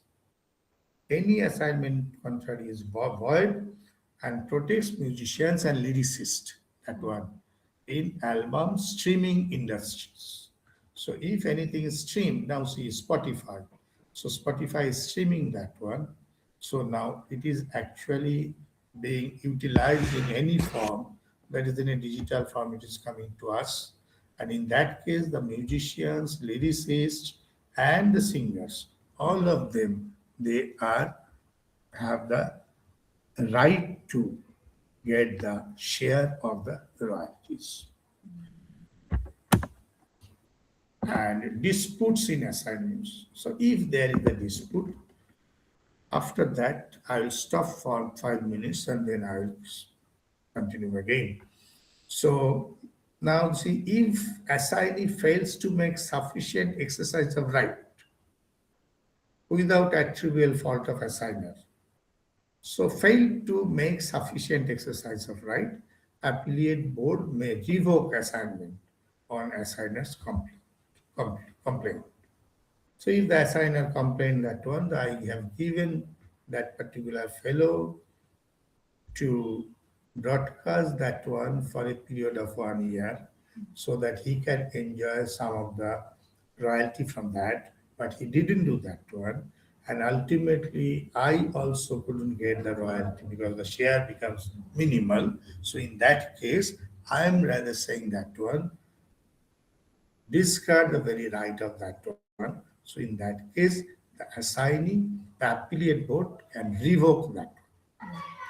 Any assignment contrary is void and protects musicians and lyricists, that one, in album streaming industries. So if anything is streamed, now see Spotify. So Spotify is streaming that one. So now it is actually being utilized in any form, that is in a digital form, it is coming to us. And in that case, the musicians, lyricists, and the singers, all of them, they have the right to get the share of the royalties. and disputes in assignments. So if there is a dispute, after that, I will stop for 5 minutes and then I will continue again. So now see, if assignee fails to make sufficient exercise of right without attributable fault of assigner, so fail to make sufficient exercise of right, appellate board may revoke assignment on assigner's complaint. So if the assigner complained that one, I have given that particular fellow to broadcast that one for a period of 1 year so that he can enjoy some of the royalty from that, but he didn't do that one. And ultimately, I also couldn't get the royalty because the share becomes minimal. So in that case, I am rather saying that one, discard the very right of that one. So in that case, the assignee, the appellate board can revoke that.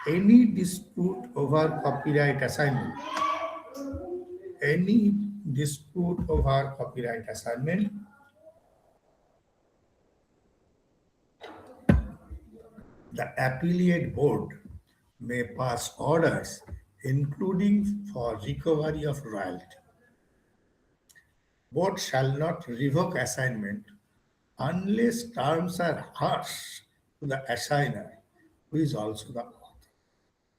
Any dispute over copyright assignment, any dispute over copyright assignment, the appellate board may pass orders including for recovery of royalty. Board shall not revoke assignment unless terms are harsh to the assigner, who is also the author.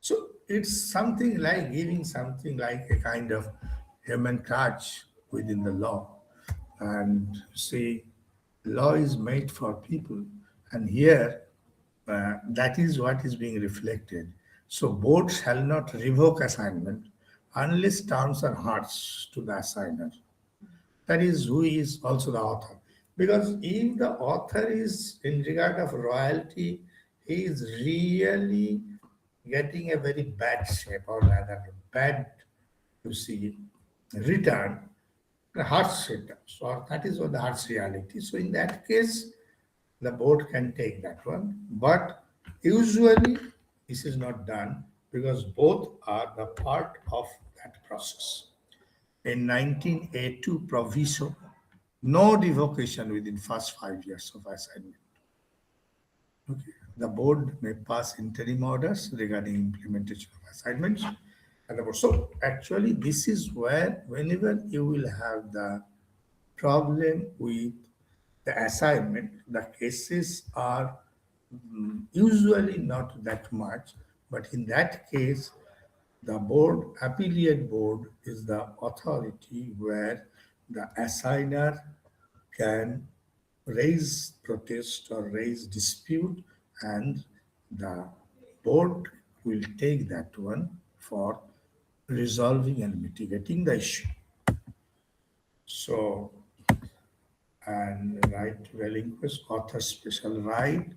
So it's something like giving something like a kind of human touch within the law. And see, law is made for people, and here that is what is being reflected. So board shall not revoke assignment unless terms are harsh to the assigner. That is who is also the author. Because if the author is in regard of royalty, he is really getting a very bad shape, or rather bad, you see, return, the harsh return. So that is what the harsh reality. So in that case, the board can take that one. But usually this is not done because both are the part of that process. In 1982 proviso, no revocation within first 5 years of assignment. Okay. The board may pass interim orders regarding implementation of assignments. So actually this is where whenever you will have the problem with the assignment, the cases are usually not that much, but in that case, the board, appellate board, is the authority where the assigner can raise protest or raise dispute, and the board will take that one for resolving and mitigating the issue. So, and right to relinquish author special right,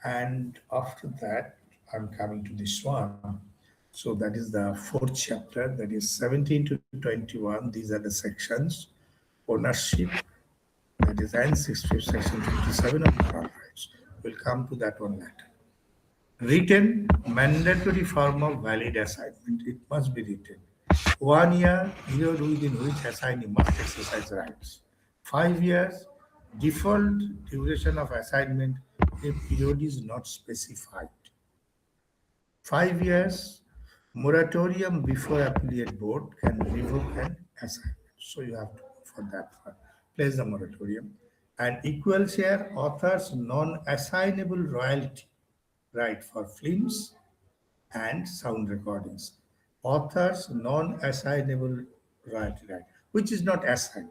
and after that, I'm coming to this one. So that is the 4th chapter, that is 17 to 21. These are the sections. Ownership, that is, and 65th section 57 of the rights. We'll come to that one later. Written, mandatory form of valid assignment. It must be written. 1 year, period within which assignee must exercise rights. 5 years, default duration of assignment if period is not specified. 5 years, moratorium before appellate board can revoke an assignment. So you have to go for that one. Place the moratorium. And equal share authors non-assignable royalty right for films and sound recordings. Authors non-assignable royalty right, which is not assigned.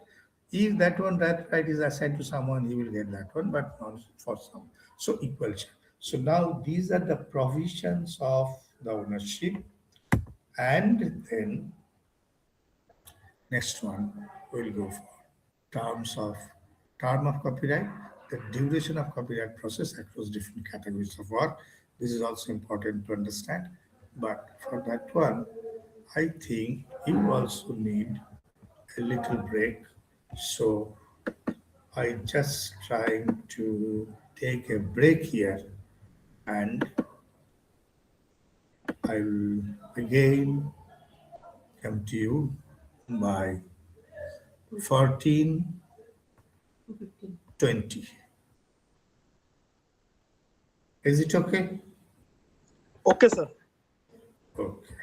If that one, that right is assigned to someone, he will get that one, but not for some. So equal share. So now these are the provisions of the ownership. And then next one we'll go for term of copyright, the duration of copyright process across different categories of work. This is also important to understand. But for that one, I think you also need a little break. So I just trying to take a break here, and I will again come to you by 14 20. Is it okay? Okay, sir. Okay.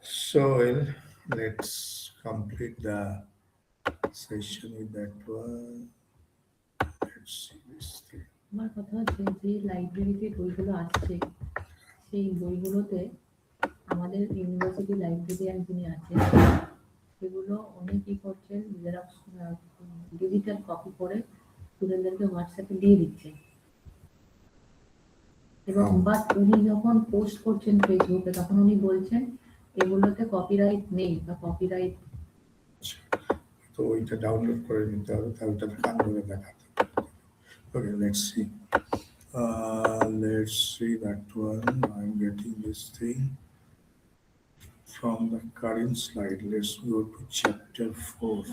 So let's complete the session with that one. Let's see this thing. আমার কথা হচ্ছে যে লাইব্রেরিতে বইগুলো আসছে সেই বইগুলোতে আমাদের university librarian যিনি আছেন সেগুলো উনি কি করছেন জেরক্স ডিজিটাল কপি করে স্টুডেন্টদেরকে হোয়াটসঅ্যাপে দিয়ে দিচ্ছেন এবং বাট উনি যখন পোস্ট করছেন ফেসবুকে তখন উনি বলছেন এগুলোতে কপিরাইট নেই বা কপিরাইট তো ওইটা ডাউনলোড করে নিতে হবে তাহলে ওটা কান ধরে দেখাতে okay let's see that one. I'm getting this thing from the current slide. Let's go to chapter 4.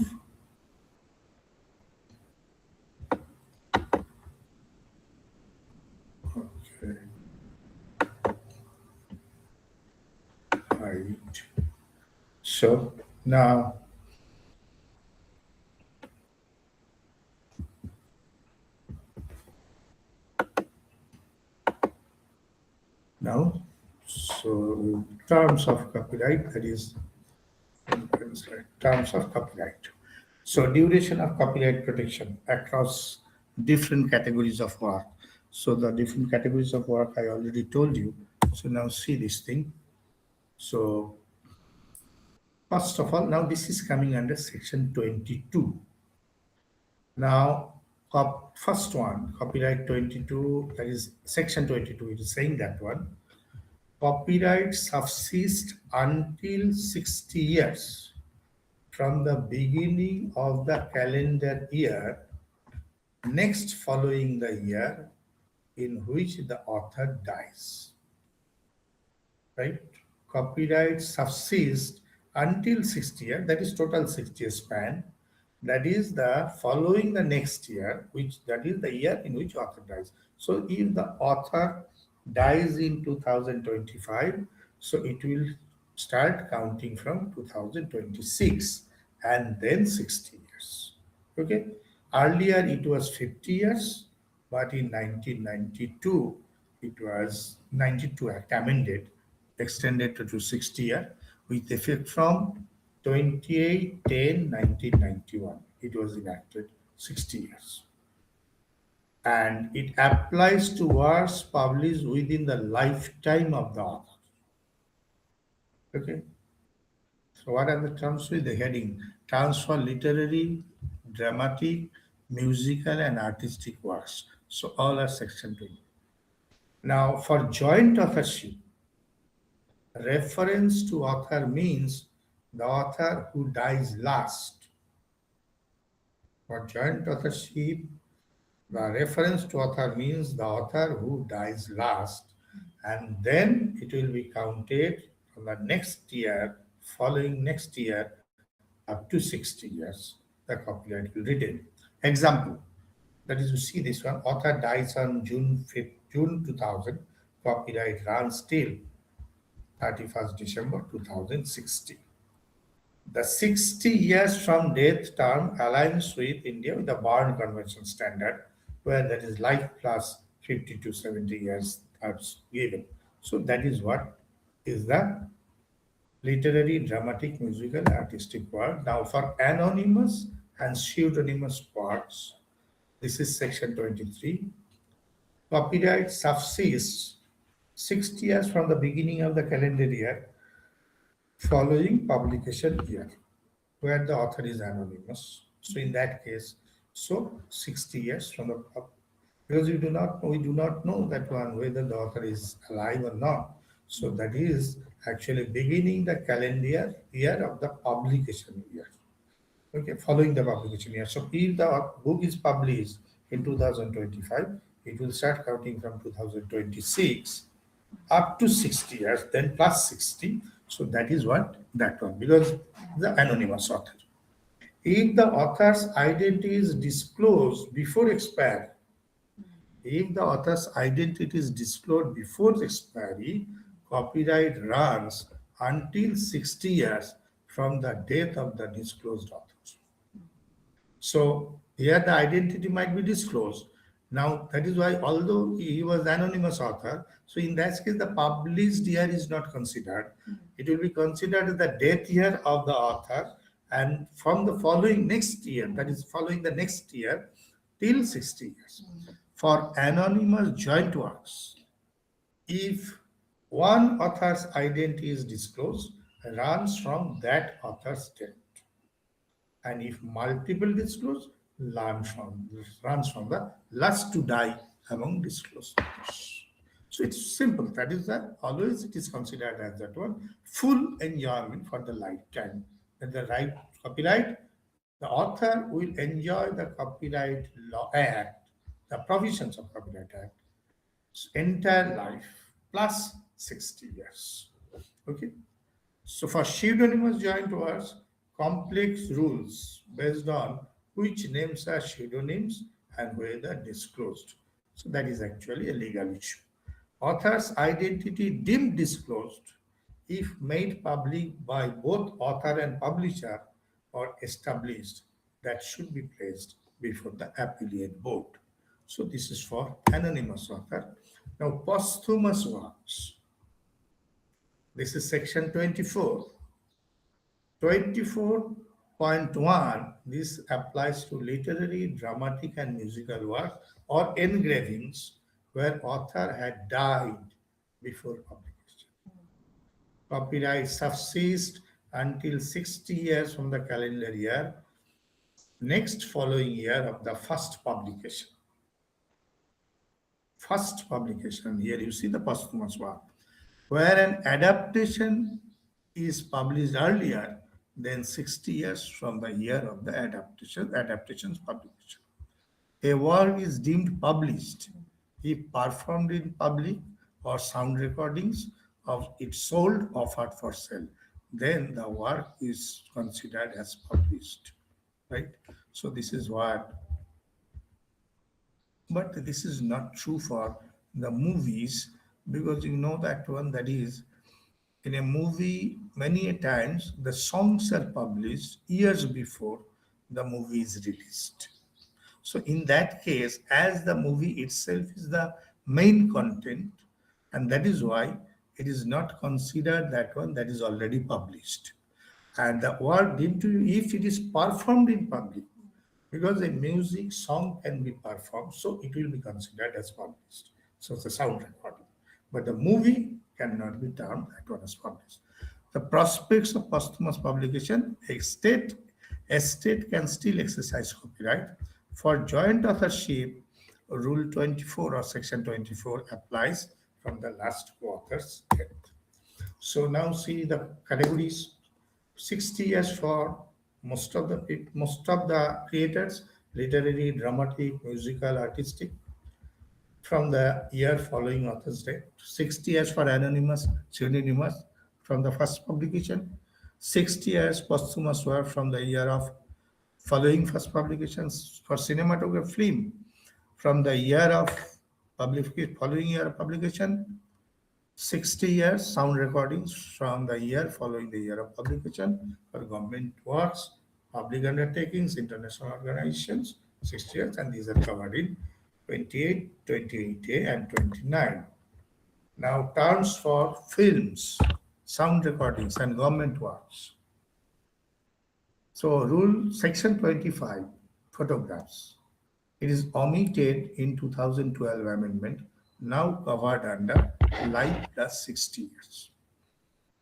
Okay. Right. So now so terms of copyright, that is terms of copyright. So duration of copyright protection across different categories of work. So the different categories of work I already told you. So now see this thing. So first of all, now this is coming under section 22. Now first one, copyright 22, that is section 22, it is saying that one. Copyright subsists until 60 years from the beginning of the calendar year next following the year in which the author dies. Right? Copyright subsists until 60 years, that is total 60 year span. That is the following the next year, which that is the year in which author dies. So if the author dies in 2025, so it will start counting from 2026 and then 60 years. Okay. Earlier it was 50 years, but in 1992 it was 92 Act amended, extended to 60 years with effect from 28/10/1991. It was enacted 60 years. And it applies to works published within the lifetime of the author. Okay. So what are the terms with the heading? Terms for literary, dramatic, musical, and artistic works. So all are section 20. Now for joint authorship, reference to author means the author who dies last. For joint authorship, the reference to author means the author who dies last, and then it will be counted from the next year, following next year, up to 60 years, the copyright will retain. Example, that is, you see this one, author dies on June 2000, copyright runs till 31st December 2060. The 60 years from death term aligns with India with the Berne Convention standard, where that is life plus 50 to 70 years are given. So that is what is the literary, dramatic, musical, artistic work. Now for anonymous and pseudonymous works, this is section 23. Copyright subsists 60 years from the beginning of the calendar year following publication year, where the author is anonymous. So in that case, so 60 years from the, because we do not know that one whether the author is alive or not. So that is actually beginning the calendar year of the publication year. Okay, following the publication year. So if the book is published in 2025, it will start counting from 2026 up to 60 years, then plus 60. So that is what that one, because the anonymous author. If the author's identity is disclosed before expiry, copyright runs until 60 years from the death of the disclosed author. So here the identity might be disclosed. Now, that is why, although he was anonymous author, so in that case, the published year is not considered. It will be considered the death year of the author, and from the following next year, that is following the next year, till 60 years. For anonymous joint works, if one author's identity is disclosed, runs from that author's death. And if multiple disclosed, runs from the last to die among disclosed authors. So it's simple. That is that always it is considered as that one full enjoyment for the lifetime. And the right copyright, the author will enjoy the Copyright Law Act, the provisions of Copyright Act, entire life plus 60 years. Okay. So for pseudonymous joint works, complex rules based on which names are pseudonyms and whether disclosed. So that is actually a legal issue. Author's identity deemed disclosed if made public by both author and publisher or established, that should be placed before the appellate board. So this is for anonymous author. Now posthumous works. This is section 24. 24.1, this applies to literary, dramatic, and musical work or engravings where author had died before publication. Copyright subsists until 60 years from the calendar year, next following year of the first publication. First publication, here you see the posthumous work. Where an adaptation is published earlier than 60 years from the year of the adaptation's publication. A work is deemed published if performed in public or sound recordings of it sold, offered for sale. Then the work is considered as published, right? So this is what, but this is not true for the movies, because you know that one, that is, in a movie, many a times the songs are published years before the movie is released. So in that case, as the movie itself is the main content, and that is why it is not considered that one that is already published. And the work deemed to, if it is performed in public, because a music song can be performed, so it will be considered as published. So it's a sound recording. But the movie cannot be termed that one as published. The prospects of posthumous publication, a state can still exercise copyright. For joint authorship, Rule 24 or Section 24 applies from the last author's death. So now see the categories. 60 years for most of the creators, literary, dramatic, musical, artistic, from the year following author's death. 60 years for anonymous, pseudonymous from the first publication. 60 years posthumous work from the year of following first publications. For cinematography film, from the year of following year of publication. 60 years sound recordings from the year following the year of publication. For government works, public undertakings, international organizations, 60 years, and these are covered in 28, 28A, and 29. Now, terms for films, sound recordings, and government works. So, Section 25, photographs. It is omitted in 2012 amendment, now covered under life plus 60 years.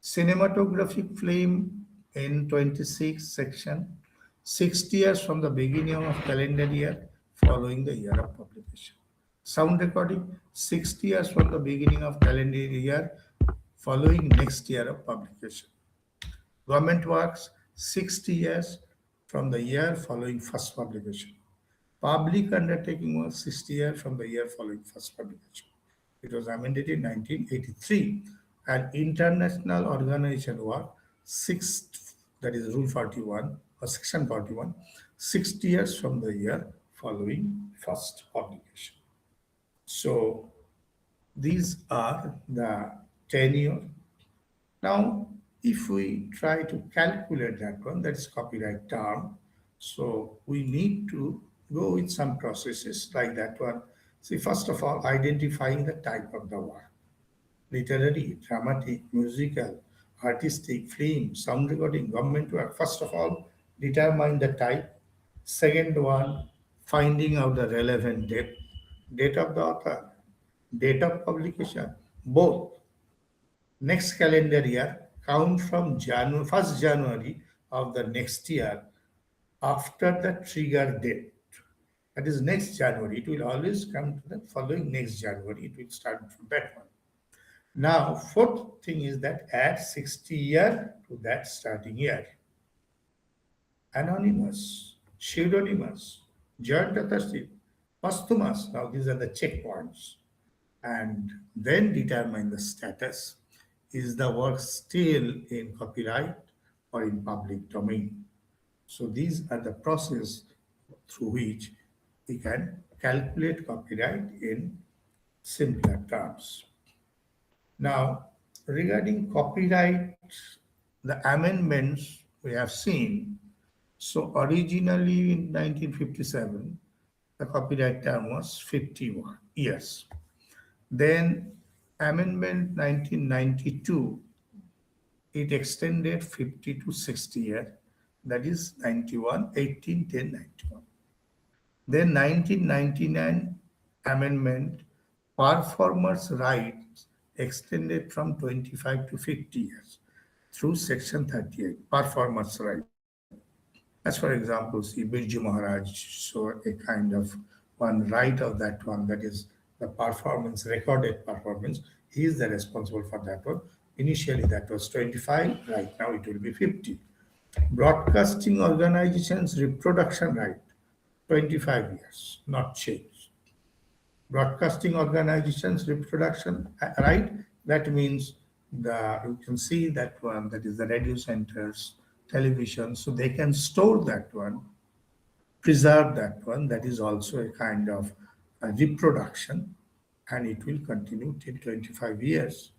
Cinematographic film in 26 section, 60 years from the beginning of calendar year following the year of publication. Sound recording, 60 years from the beginning of calendar year following next year of publication. Government works, 60 years from the year following first publication. Public undertaking was 60 years from the year following first publication. It was amended in 1983. And international organization work, that is Rule 41 or Section 41, 60 years from the year following first publication. So these are the tenure. Now, if we try to calculate that one, that is copyright term. So we need to go with some processes like that one. See, first of all, identifying the type of the work: literary, dramatic, musical, artistic, film, sound recording, government work. First of all, determine the type. Second one, finding out the relevant date of the author, date of publication, both. Next calendar year, count from January, 1st January of the next year after the trigger date. That is next January. It will always come to the following next January. It will start from that one. Now, fourth thing is that add 60 year to that starting year. Anonymous, pseudonymous, joint authorship, posthumous. Now, these are the checkpoints. And then determine the status. Is the work still in copyright or in public domain? So these are the process through which we can calculate copyright in simpler terms. Now, regarding copyright, the amendments we have seen. So originally in 1957, the copyright term was 51 years. Then amendment 1992, it extended 50 to 60 years. That is 91, 18, 10, 91. Then 1999 amendment, performers' rights extended from 25 to 50 years through section 38, performers' right. As for example, see Birju Maharaj, so a kind of one right of that one, that is the performance, recorded performance. He is the responsible for that one. Initially that was 25, right now it will be 50. Broadcasting organizations reproduction right, 25 years, not changed. Broadcasting organizations reproduction right, that means you can see that one, that is the radio centers, television, so they can store that one, preserve that one. That is also a kind of a reproduction, and it will continue till 25 years.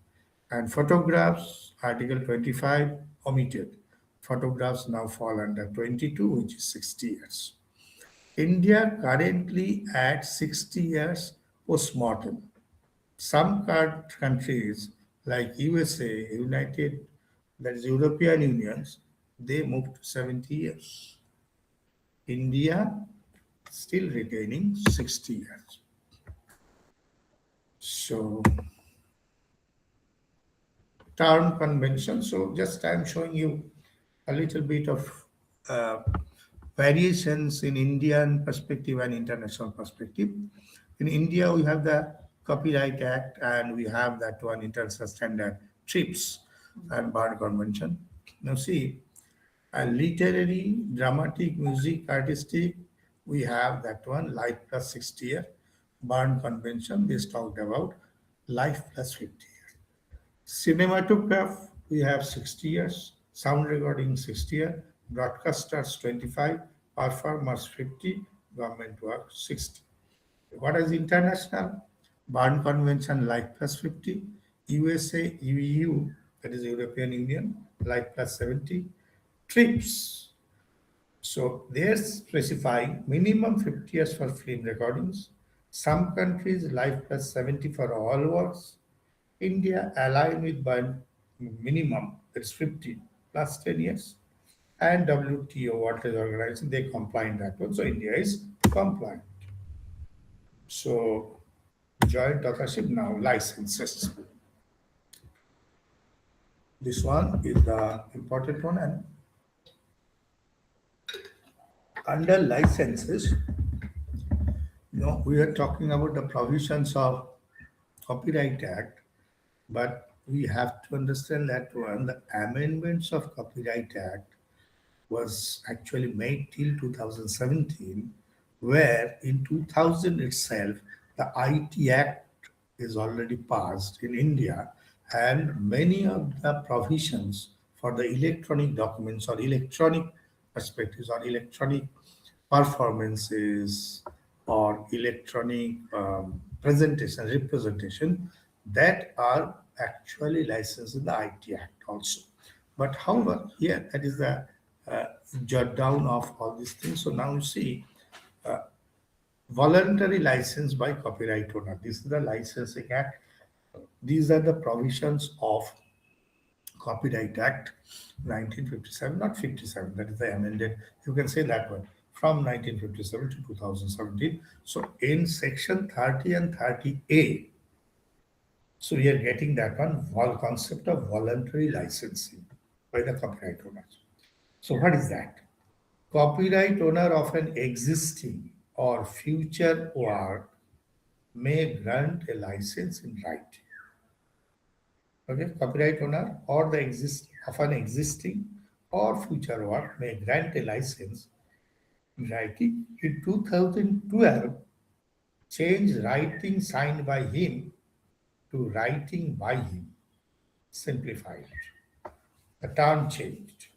And photographs, Article 25 omitted. Photographs now fall under 22, which is 60 years. India currently at 60 years post-mortem. Some countries like USA, United, that is European Unions, they moved to 70 years. India still retaining 60 years. So, term convention. So just I'm showing you a little bit of variations in Indian perspective and international perspective. In India, we have the Copyright Act, and we have that one international standard, TRIPS and Berne Convention. Now see, literary, dramatic, music, artistic, we have that one, life plus 60 years. Berne Convention, this talked about life plus 50 years. Cinematograph, we have 60 years. Sound recording, 60 years. Broadcasters, 25. Performers, 50. Government work, 60. What is international? Berne Convention, life plus 50. USA, EU, that is European Union, life plus 70. TRIPS. So they specify minimum 50 years for film recordings. Some countries life plus 70 for all works. India aligned with Berne minimum, that's 50 plus 10 years. And WTO, what is organizing, they comply in that one. So India is compliant. So joint authorship, now licenses. This one is the important one, and under licenses, we are talking about the provisions of Copyright Act, but we have to understand that one, the amendments of Copyright Act was actually made till 2017, where in 2000 itself, the IT Act is already passed in India, and many of the provisions for the electronic documents or electronic perspectives or electronic performances or electronic presentation, representation, that are actually licensed in the IT Act also. But however, here that is the jot down of all these things. So now you see Voluntary license by copyright owner. This is the Licensing Act. These are the provisions of Copyright Act 1957, not 57, that is the amended, you can say that one, from 1957 to 2017. So in section 30 and 30A, so we are getting that one concept of voluntary licensing by the copyright owners. So what is that? Copyright owner of an existing or future work may grant a license in writing. Okay, copyright owner or the of an existing or future work may grant a license in writing. In 2012, changed writing signed by him to writing by him. Simplified. The term changed.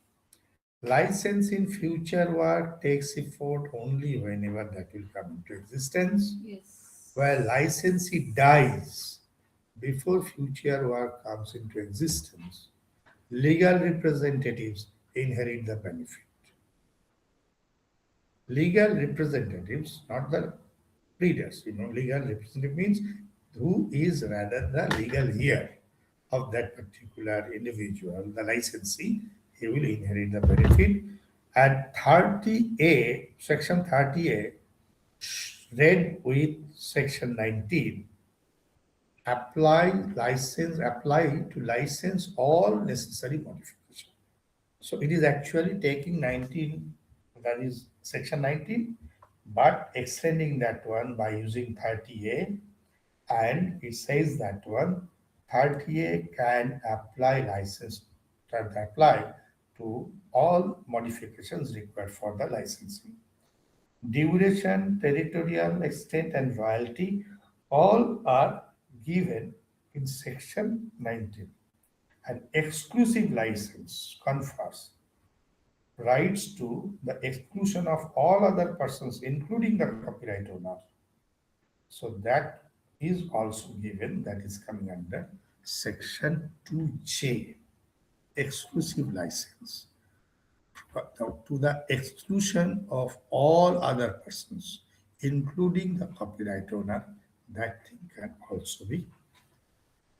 License in future work takes effect only whenever that will come into existence. Yes. While licensee dies before future work comes into existence, legal representatives inherit the benefit. Legal representatives, not the readers. Legal representative means who is rather the legal heir of that particular individual, the licensee, he will inherit the benefit. And 30A, section 30A, read with section 19, apply to license all necessary modifications. So it is actually taking 19, that is section 19, but extending that one by using 30A, and it says that one 30A can apply to all modifications required for the licensing. Duration, territorial extent, and royalty all are given in section 19. An exclusive license confers rights to the exclusion of all other persons, including the copyright owner. So that is also given, that is coming under section 2J, exclusive license, to the exclusion of all other persons, including the copyright owner. That thing can also be,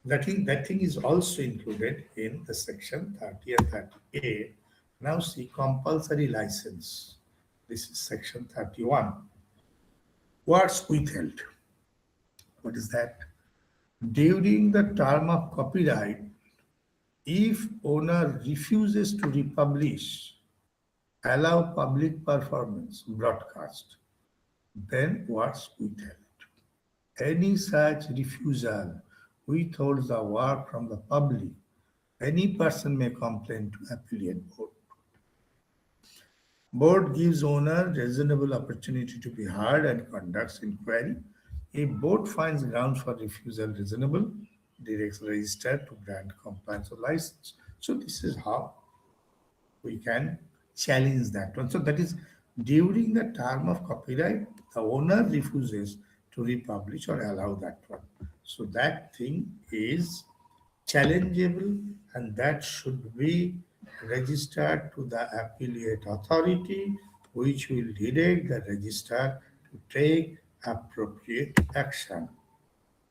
that thing is also included in the section 30 and 30A. Now see compulsory license. This is section 31. Words withheld. What is that? During the term of copyright, if owner refuses to republish, allow public performance, broadcast, then works withheld. Any such refusal withholds the work from the public. Any person may complain to Appellate Board. Board gives owner reasonable opportunity to be heard and conducts inquiry. If board finds grounds for refusal reasonable, directs registrar to grant compliance or license. So this is how we can challenge that one. So that is during the term of copyright, the owner refuses to republish or allow that one. So that thing is challengeable, and that should be registered to the appellate authority, which will direct the registrar to take appropriate action.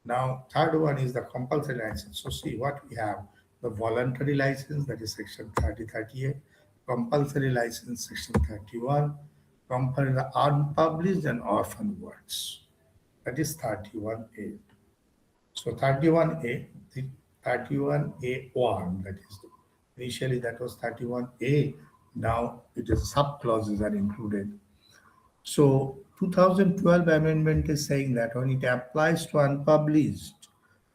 Now, third one is the compulsory license. So see what we have. The voluntary license, that is section 30-38, compulsory license, section 31, compulsory the unpublished and orphan works. That is 31A. So 31A, the 31A1, that is, initially that was 31A, now it is sub-clauses are included. So 2012 amendment is saying that when it applies to unpublished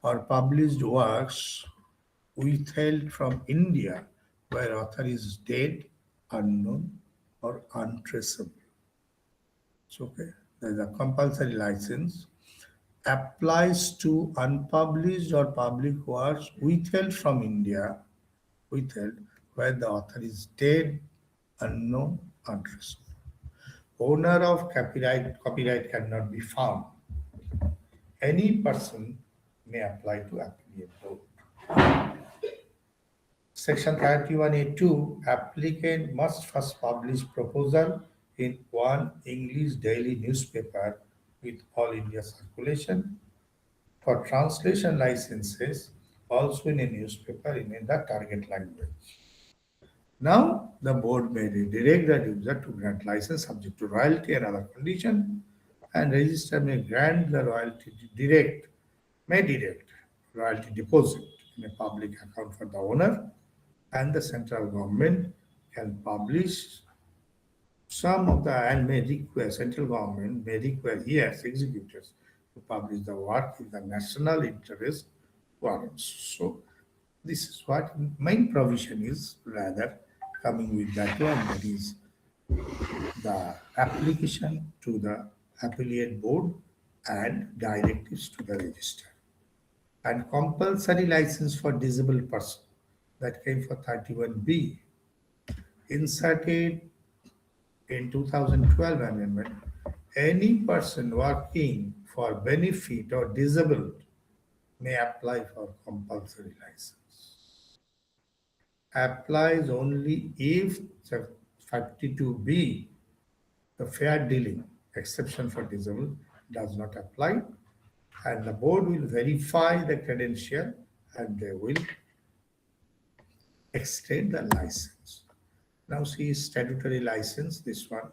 or published works withheld from India where author is dead, unknown, or untraceable. So okay, there's a compulsory license. Applies to unpublished or public works withheld from India, where the author is dead, unknown, untraceable. Owner of copyright cannot be found. Any person may apply to Appellate Board. Section 31A2, applicant must first publish proposal in one English daily newspaper with all India circulation. For translation licenses, also in a newspaper in the target language. Now, the board may redirect the user to grant license subject to royalty and other condition, and register may grant the may direct royalty deposit in a public account for the owner, and the central government can publish some of the and may require central government may require years executors to publish the work in the national interest warrants. So this is what main provision is rather coming with that one, that is the application to the affiliate board and directives to the register. And compulsory license for disabled person that came for 31B inserted in 2012 amendment. Any person working for benefit or disabled may apply for compulsory license. Applies only if 52B, the fair dealing exception for disabled, does not apply, and the board will verify the credential and they will extend the license. Now see statutory license, this one.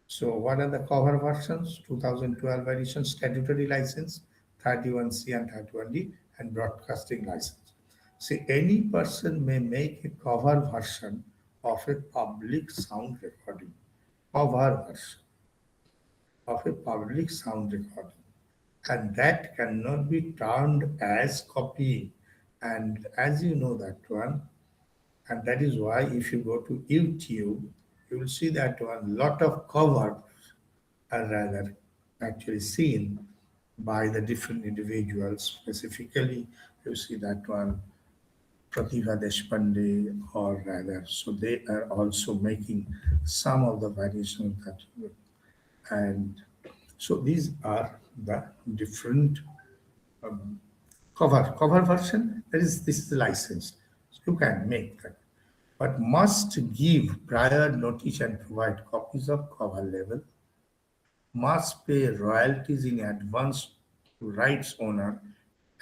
So what are the cover versions? 2012 edition statutory license, 31C and 31D, and broadcasting license. See, any person may make a cover version of a public sound recording. Cover version of a public sound recording. And that cannot be termed as copying. And as you know that one, and that is why if you go to YouTube, you will see that one lot of covers are rather actually seen by the different individuals. Specifically, you see that one Pratibha Deshpande or rather, so they are also making some of the variations that and so these are the different cover version. That is, this is the license. So you can make that, but must give prior notice and provide copies of cover level. Must pay royalties in advance to rights owner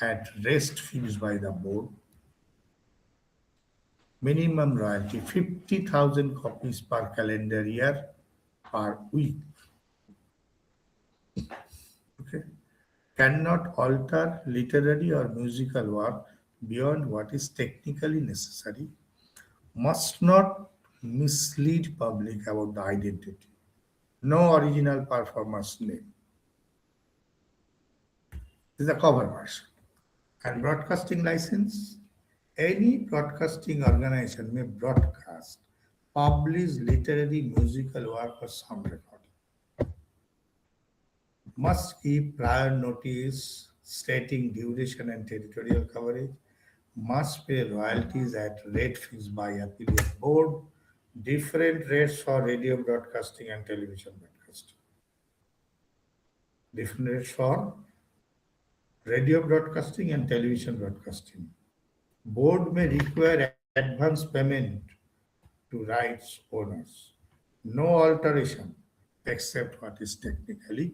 at rest fees by the board. Minimum royalty 50,000 copies per calendar year per week. Okay. Cannot alter literary or musical work beyond what is technically necessary. Must not mislead public about the identity. No original performer's name. This is a cover version. And broadcasting license. Any broadcasting organization may broadcast, publish literary, musical work or sound recording. Must give prior notice stating duration and territorial coverage. Must pay royalties at rate fixed by affiliate board. Different rates for radio broadcasting and television broadcasting. Different rates for radio broadcasting and television broadcasting. Board may require advance payment to rights owners. No alteration except what is technically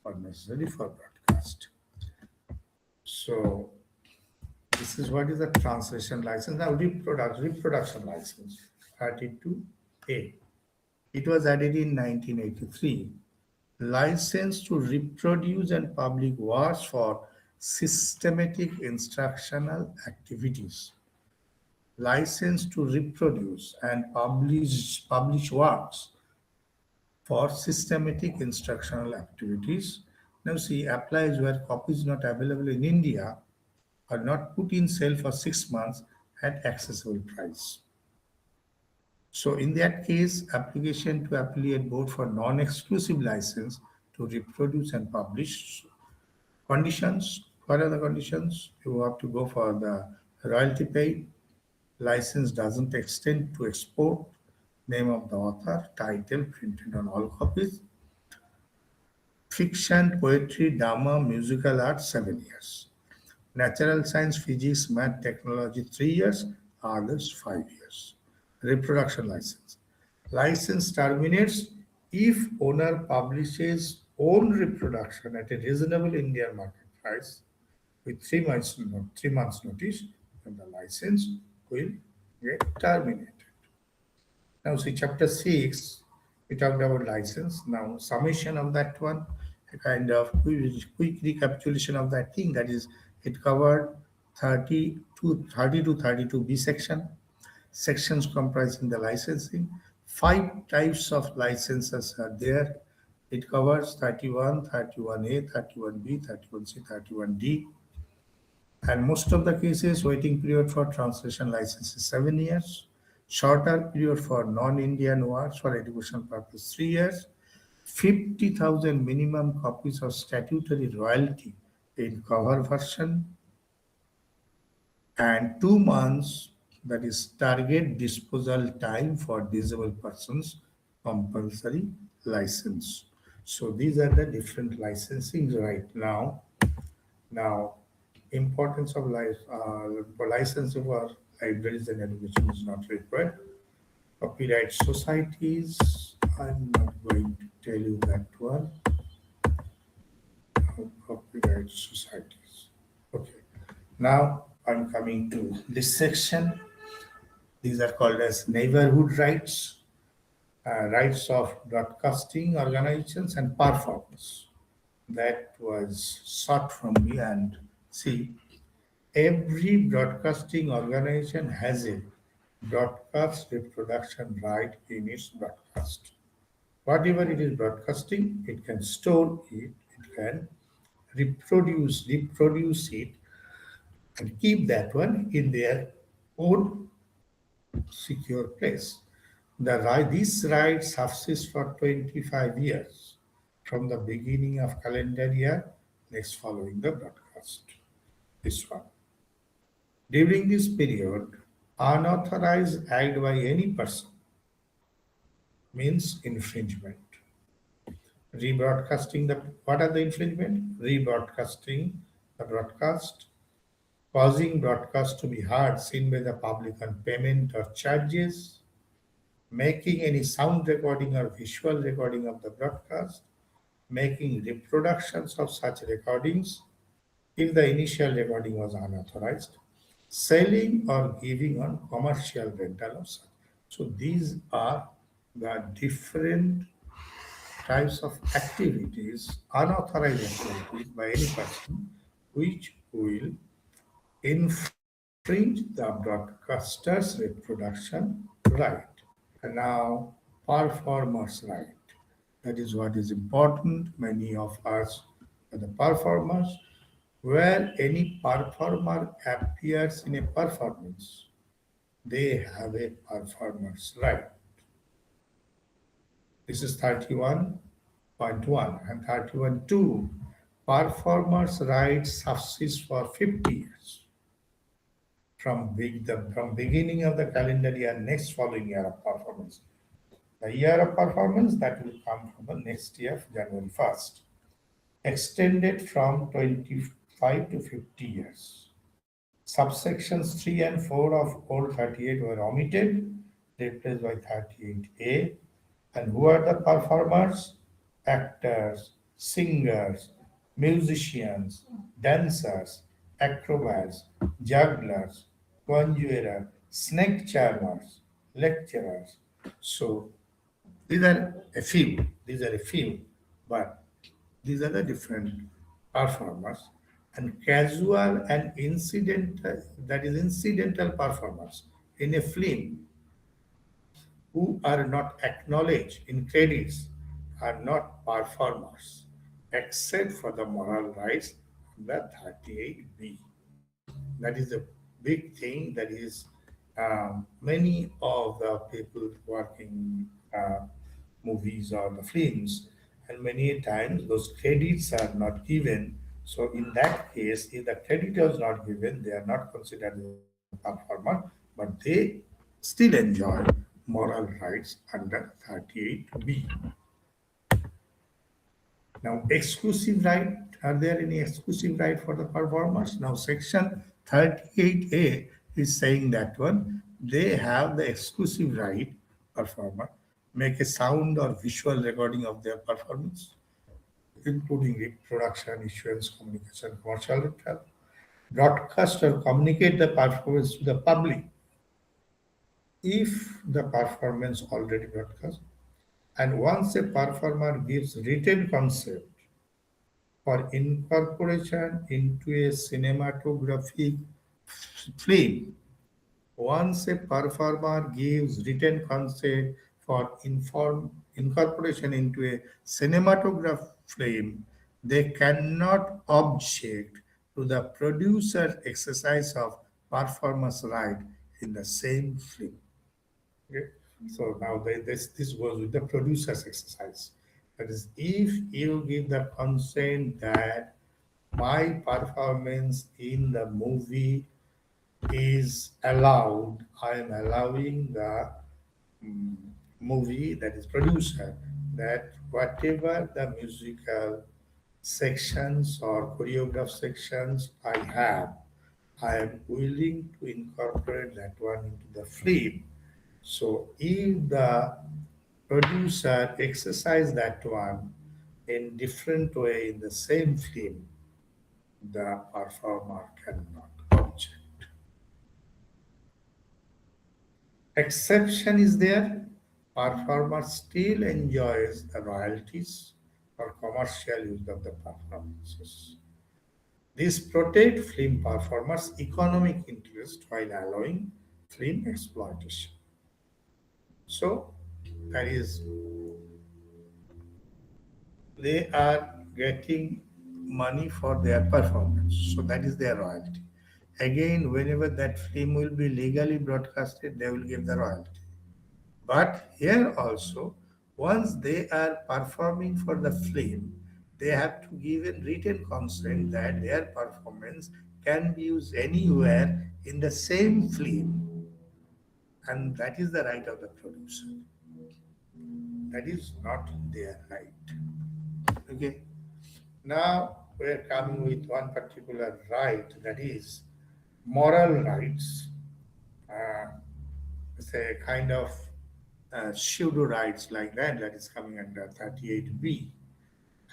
or necessary for broadcast. So this is what is the translation license. Now reproduction license 32A. It was added in 1983. License to reproduce and publish works for systematic instructional activities. License to reproduce and publish works for systematic instructional activities. Now see, applies where copies not available in India are not put in sale for 6 months at accessible price. So in that case, application to affiliate board for non-exclusive license to reproduce and publish. Conditions, what are the conditions? You have to go for the royalty paid. License doesn't extend to export. Name of the author, title printed on all copies. Fiction, poetry, drama, musical art, 7 years. Natural science, physics, math, technology, 3 years. Others, 5 years. Reproduction license. License terminates if owner publishes own reproduction at a reasonable Indian market price with 3 months notice, then the license will get terminated. Now see chapter 6, we talked about license. Now summation of that one, a kind of quick recapitulation of that thing, that is it covered 30 to 32B section, sections comprising the licensing. 5 types of licenses are there. It covers 31, 31A, 31B, 31C, 31D. And most of the cases, waiting period for translation license is 7 years. Shorter period for non-Indian works for educational purpose, 3 years. 50,000 minimum copies of statutory royalty in cover version. And 2 months, that is target disposal time for disabled persons, compulsory license. So these are the different licensing right now. Now, importance of licensing for libraries and education is not required. Copyright societies, I'm not going to tell you that one. Copyright societies. Okay. Now I'm coming to this section. These are called as neighborhood rights, rights of broadcasting organizations and performers. That was sought from me, and see, every broadcasting organization has a broadcast reproduction right in its broadcast. Whatever it is broadcasting, it can store it, it can reproduce it, and keep that one in their own secure place. This right subsists for 25 years from the beginning of calendar year next following the broadcast. This one. During this period, unauthorized act by any person means infringement. What are the infringement? Rebroadcasting the broadcast, causing broadcast to be heard, seen by the public on payment or charges, making any sound recording or visual recording of the broadcast, making reproductions of such recordings if the initial recording was unauthorized, selling or giving on commercial rental of such. So these are the different types of activities, unauthorized activities by any person, which will infringe the broadcaster's reproduction right. And now, performer's right. That is what is important. Many of us are the performers. Where any performer appears in a performance, they have a performer's right. This is 31.1 and 31.2. Performer's rights subsist for 50 years from beginning of the calendar year next following year of performance. The year of performance that will come from the next year, January 1st. Extended from 25 to 50 years. Subsections 3 and 4 of old 38 were omitted, replaced by 38A. And who are the performers? Actors, singers, musicians, dancers, acrobats, jugglers, conjurers, snake charmers, lecturers. So these are a few, but these are the different performers. And casual and incidental, that is incidental performers in a film who are not acknowledged in credits are not performers, except for the moral rights under 38B. That is a big thing. That is many of the people working movies or the films, and many times those credits are not given. So in that case, if the credit was not given, they are not considered a performer, but they still enjoy moral rights under 38B. Now, exclusive right, are there any exclusive right for the performers? Now, section 38A is saying that one, they have the exclusive right, performer, make a sound or visual recording of their performance, including reproduction, issuance, communication, commercial ritual, broadcast or communicate the performance to the public if the performance already broadcast. And once a performer gives written consent for incorporation into a cinematographic film, once a performer gives written consent for incorporation into a cinematograph film, they cannot object to the producer's exercise of performance right in the same film. Okay? So now this goes with the producer's exercise. That is, if you give the consent that my performance in the movie is allowed, I am allowing the movie, that is producer, that whatever the musical sections or choreograph sections I have, I am willing to incorporate that one into the film. So if the producer exercise that one in different way in the same film, the performer cannot object. Exception is there. Performer still enjoys the royalties for commercial use of the performances. This protects film performers' economic interest while allowing film exploitation. So that is, they are getting money for their performance. So that is their royalty. Again, whenever that film will be legally broadcasted, they will give the royalty. But here also, once they are performing for the film, they have to give a written consent that their performance can be used anywhere in the same film. And that is the right of the producer. That is not their right. Okay. Now we're coming with one particular right, that is moral rights. It's a kind of pseudo rights like that, that is coming under 38B.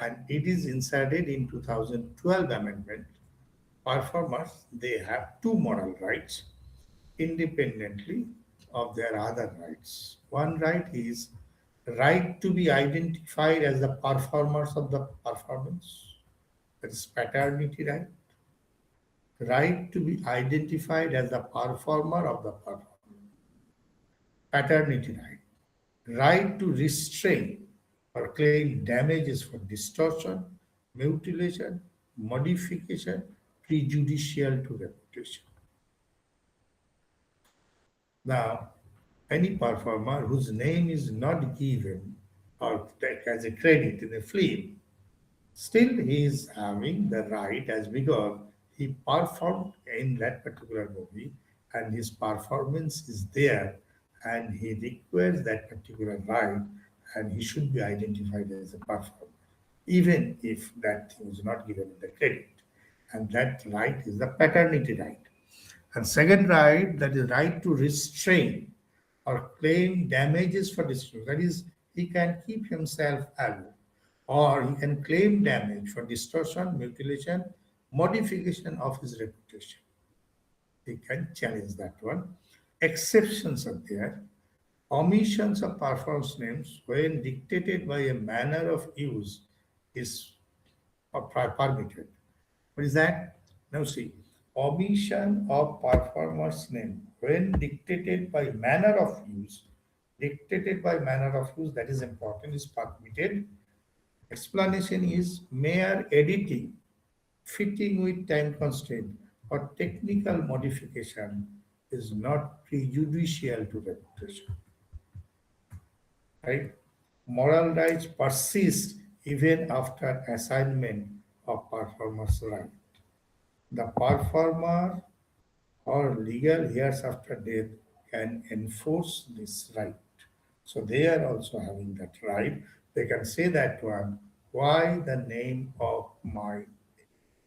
And it is inserted in 2012 amendment. Performers, they have two moral rights independently of their other rights. One right is right to be identified as the performers of the performance. That is paternity right. Right to be identified as the performer of the performance. Paternity right. Right to restrain or claim damages for distortion, mutilation, modification, prejudicial to reputation. Now, any performer whose name is not given or taken as a credit in a film, still he is having the right as because he performed in that particular movie and his performance is there and he requires that particular right and he should be identified as a performer, even if that thing is not given the credit. And that right is the paternity right. And second right, that is right to restrain or claim damages for distortion. That is, he can keep himself alive, or he can claim damage for distortion, mutilation, modification of his reputation. He can challenge that one. Exceptions are there. Omissions of performance names when dictated by a manner of use is permitted. What is that? Now see, omission of performer's name when dictated by manner of use, that is important, is permitted. Explanation is mere editing, fitting with time constraint, or technical modification is not prejudicial to reputation. Right? Moral rights persist even after assignment of performer's right. The performer or legal heirs after death can enforce this right. So they are also having that right. They can say that one, why the name of my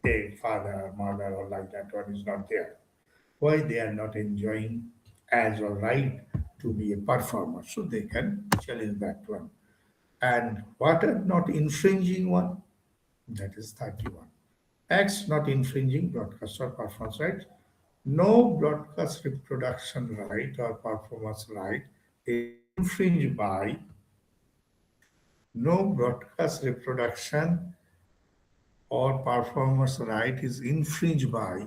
dead father, mother, or like that one is not there? Why they are not enjoying as a right to be a performer? So they can challenge that one. And what are not infringing one? That is 31. X, not infringing broadcast or performance right. No broadcast reproduction right or performance right is infringed by no broadcast reproduction or performance right is infringed by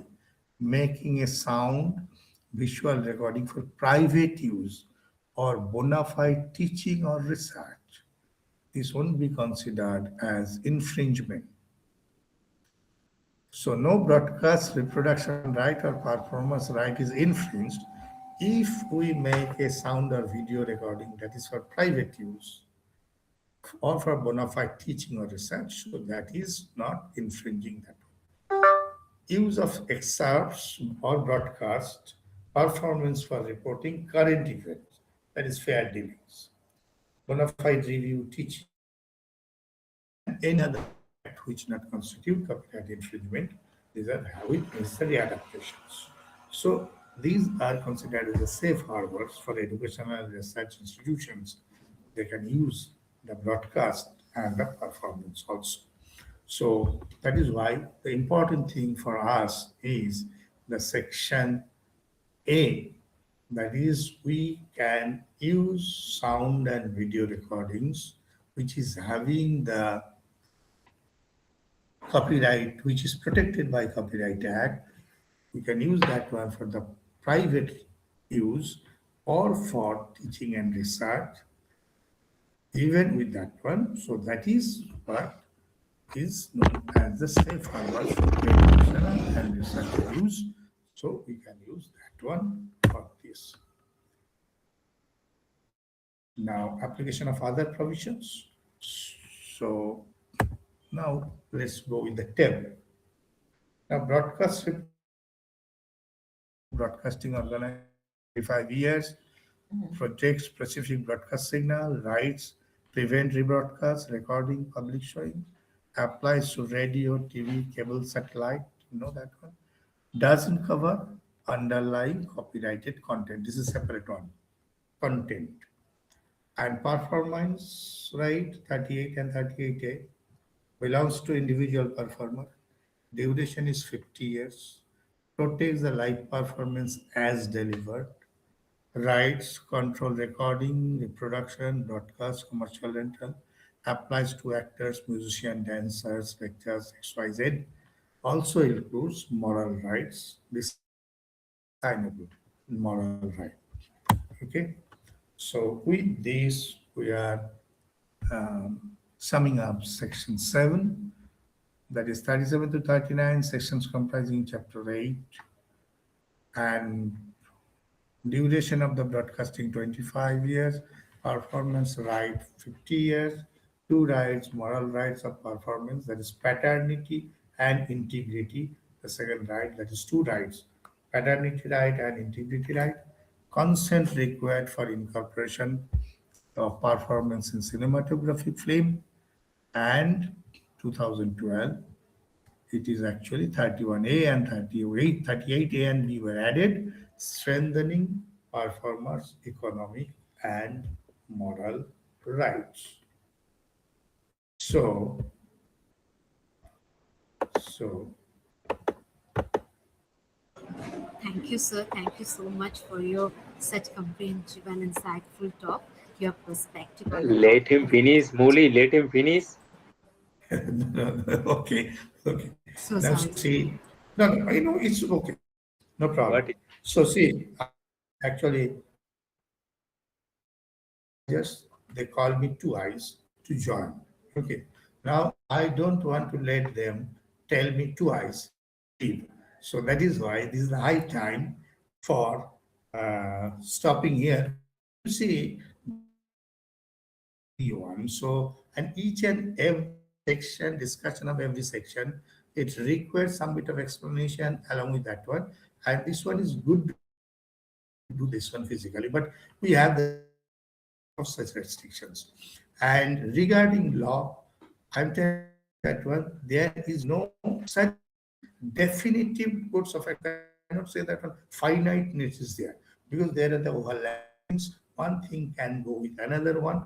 making a sound visual recording for private use or bona fide teaching or research. This won't be considered as infringement. So no broadcast reproduction right or performance right is infringed if we make a sound or video recording that is for private use or for bona fide teaching or research. So that is not infringing that. Use of excerpts or broadcast performance for reporting current events, that is fair dealings, bona fide review, teaching, and any other act which not constitute copyright infringement. These are with necessary adaptations. So these are considered as the safe harbors for educational and research institutions. They can use the broadcast and the performance also. So that is why the important thing for us is the section A. That is, we can use sound and video recordings, which is having the copyright, which is protected by Copyright Act. We can use that one for the private use or for teaching and research, even with that one. So that is what is known as the safe harbor for educational and research use. So we can use that one for this. Now, application of other provisions. So now let's go with the table. Now, broadcasting organization 5 years, protects specific broadcast signal, rights, prevent rebroadcast, recording, public showing, applies to radio, TV, cable, satellite, you know that one. Doesn't cover underlying copyrighted content. This is separate one, content. And performance right 38 and 38A belongs to individual performer. Duration is 50 years. Protects the live performance as delivered. Rights, control recording, reproduction, broadcast, commercial rental. Applies to actors, musicians, dancers, lecturers, XYZ. Also includes moral rights. This assignable moral right. Okay. So with this, we are summing up section 7, that is 37 to 39, sections comprising chapter 8, and duration of the broadcasting 25 years, performance right 50 years, two rights, moral rights of performance, that is paternity and integrity, the second right, that is two rights, paternity right and integrity right, consent required for incorporation of performance in cinematographic film, and 2012, it is actually 31A and 38A and B were added, strengthening performers' economic and moral rights. So Thank you, sir. Thank you so much for your such comprehensive and insightful talk. Your perspective on the Let him topic. finish, Moli, let him finish. okay. So Now sorry. see, no, it's okay, no problem. What? So see, actually, just they call me twice to join. Okay. Now I don't want to let them tell me twice and leave. So that is why this is the high time for stopping here. You see, one. So, and each and every section, discussion of every section, it requires some bit of explanation along with that one. And this one is good to do this one physically, but we have the of such restrictions. And regarding law, I'm telling that one, there is no such definitive codes of action. I cannot say that one finiteness is there, because there are the overlappings. One thing can go with another one.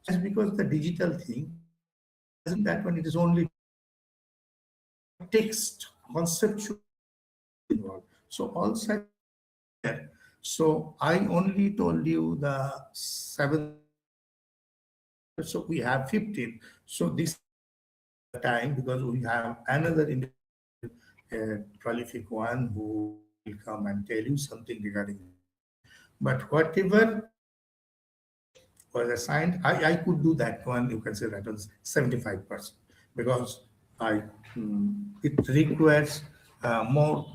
Just because the digital thing doesn't that one, it is only text, conceptual involved. So all such. So I only told you the 7. So we have 15. So this time, because we have another prolific one who will come and tell you something regarding it. But whatever was assigned, I could do that one. You can say that was 75%, because it requires more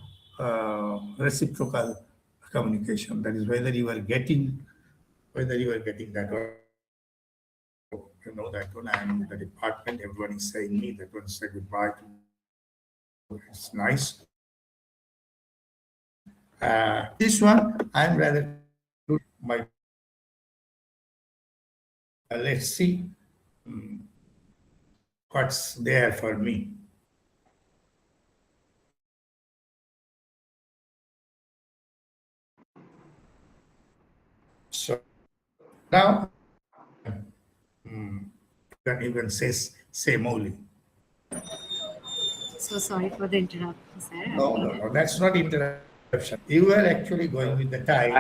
reciprocal communication. That is whether you are getting that one. You know that one. I am in the department. Everyone is saying me that one. Say goodbye to. It's nice. This one I am rather good. My let's see what's there for me. So now you can say Moli. So sorry for the interruption, sir. No, that's not interruption. You were actually going with the time.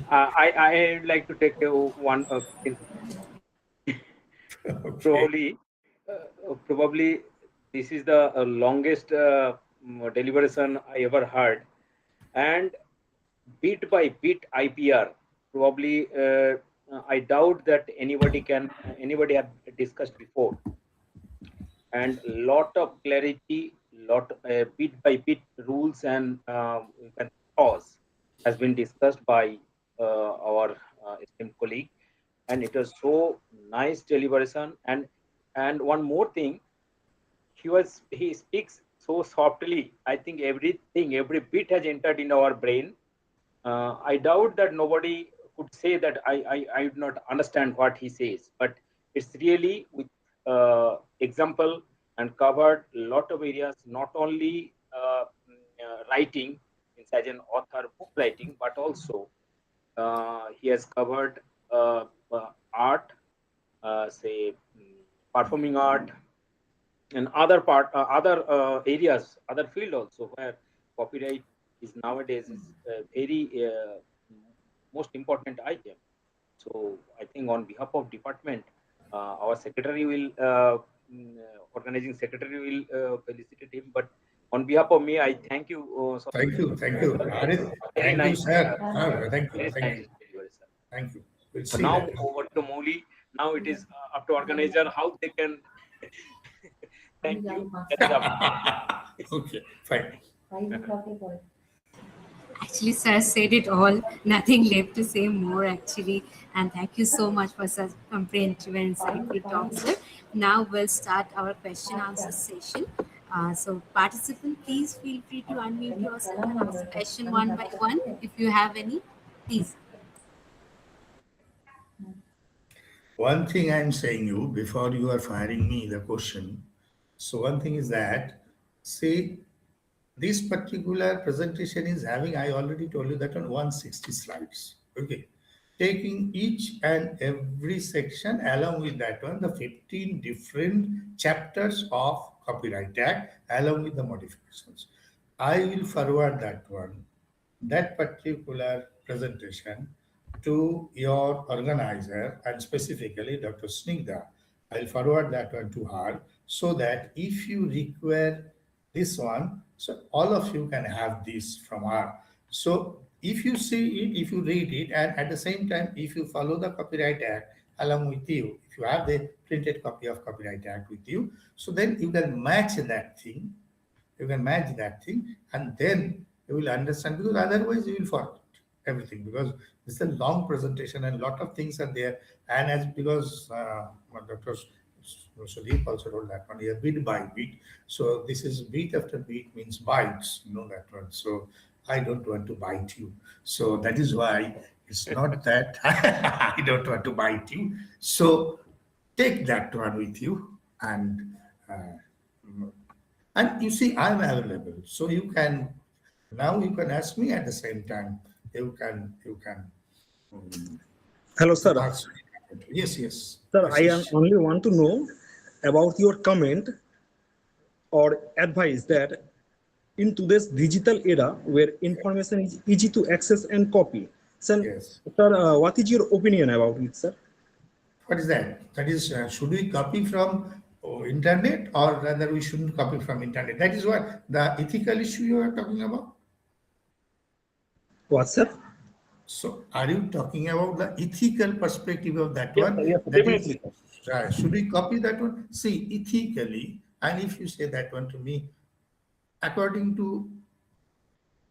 I would like to take one Okay. probably this is the longest deliberation I ever heard, and bit by bit IPR. Probably I doubt that anybody have discussed before, and lot of clarity, bit by bit rules and laws has been discussed by our esteemed colleague, and it was so nice deliberation. And one more thing, he speaks so softly. I think every bit has entered in our brain. I doubt that nobody could say that I do not understand what he says, but it's really with example and covered a lot of areas, not only writing, as an author, book writing, but also he has covered art, say performing art, and other areas, other field also, where copyright is nowadays is very most important item. So I think on behalf of department, our secretary will organizing secretary will felicitate him. But on behalf of me, I thank you. Thank you. Thank you. Very Thank you, nice. sir. Thank you. Very Thank nice you. delivery, sir. Thank you. We'll So see now that. over to Moli. Now it is up to organizer how they can. Thank you. That is up. Okay, fine. Actually, sir said it all. Nothing left to say more, actually. And thank you so much for such comprehensive and insightful talk, sir. Now we'll start our question answer session. So, participant, please feel free to unmute yourself and ask the question one by one. If you have any, please. One thing I'm saying you before you are firing me the question. So one thing is that, see, this particular presentation is having, I already told you that on 160 slides. Okay. Taking each and every section along with that one, the 15 different chapters of Copyright Act along with the modifications. I will forward that one, that particular presentation to your organizer and specifically Dr. Snigdha. I'll forward that one to her so that if you require this one, so all of you can have this from her. So if you see it, if you read it, and at the same time, if you follow the Copyright Act along with you, if you have the printed copy of Copyright Act with you, so then you can match that thing. You can match that thing, and then you will understand, because otherwise you will forget everything, because it's a long presentation and a lot of things are there. And as because Dr. Sudeep also told that one, bit by bit. So this is beat after beat means bites, you know that one. So I don't want to bite you. So that is why it's not that I don't want to bite you. So take that one with you, and you see I'm available. So you can now you can ask me at the same time. You can Hello, sir. ask. Yes. Sir, I only want to know about your comment or advice that in today's digital era where information is easy to access and copy. So, Yes. sir, what is your opinion about it, sir? What is that? That is, should we copy from internet or rather we shouldn't copy from internet? That is what the ethical issue you are talking about. What, sir? So, are you talking about the ethical perspective of that Yes, one? sir, yes, That definitely. is, should we copy that one? See, ethically, and if you say that one to me, according to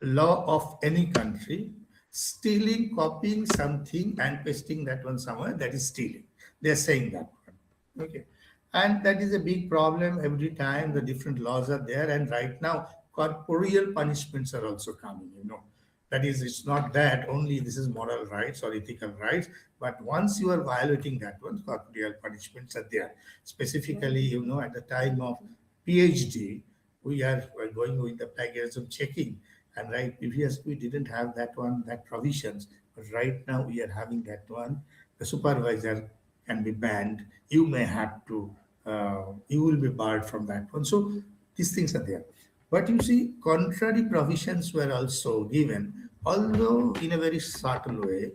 law of any country, stealing, copying something and pasting that one somewhere, that is stealing. They're saying that one. Okay. And that is a big problem every time the different laws are there. And right now, corporeal punishments are also coming, you know. That is, it's not that only this is moral rights or ethical rights, but once you are violating that one, corporeal punishments are there. Specifically, you know, at the time of PhD, we are going with the plagiarism checking. And right, previously we didn't have that one, that provisions, but right now we are having that one. The supervisor can be banned. You may have to, you will be barred from that one. So these things are there. But you see, contrary provisions were also given, although in a very subtle way.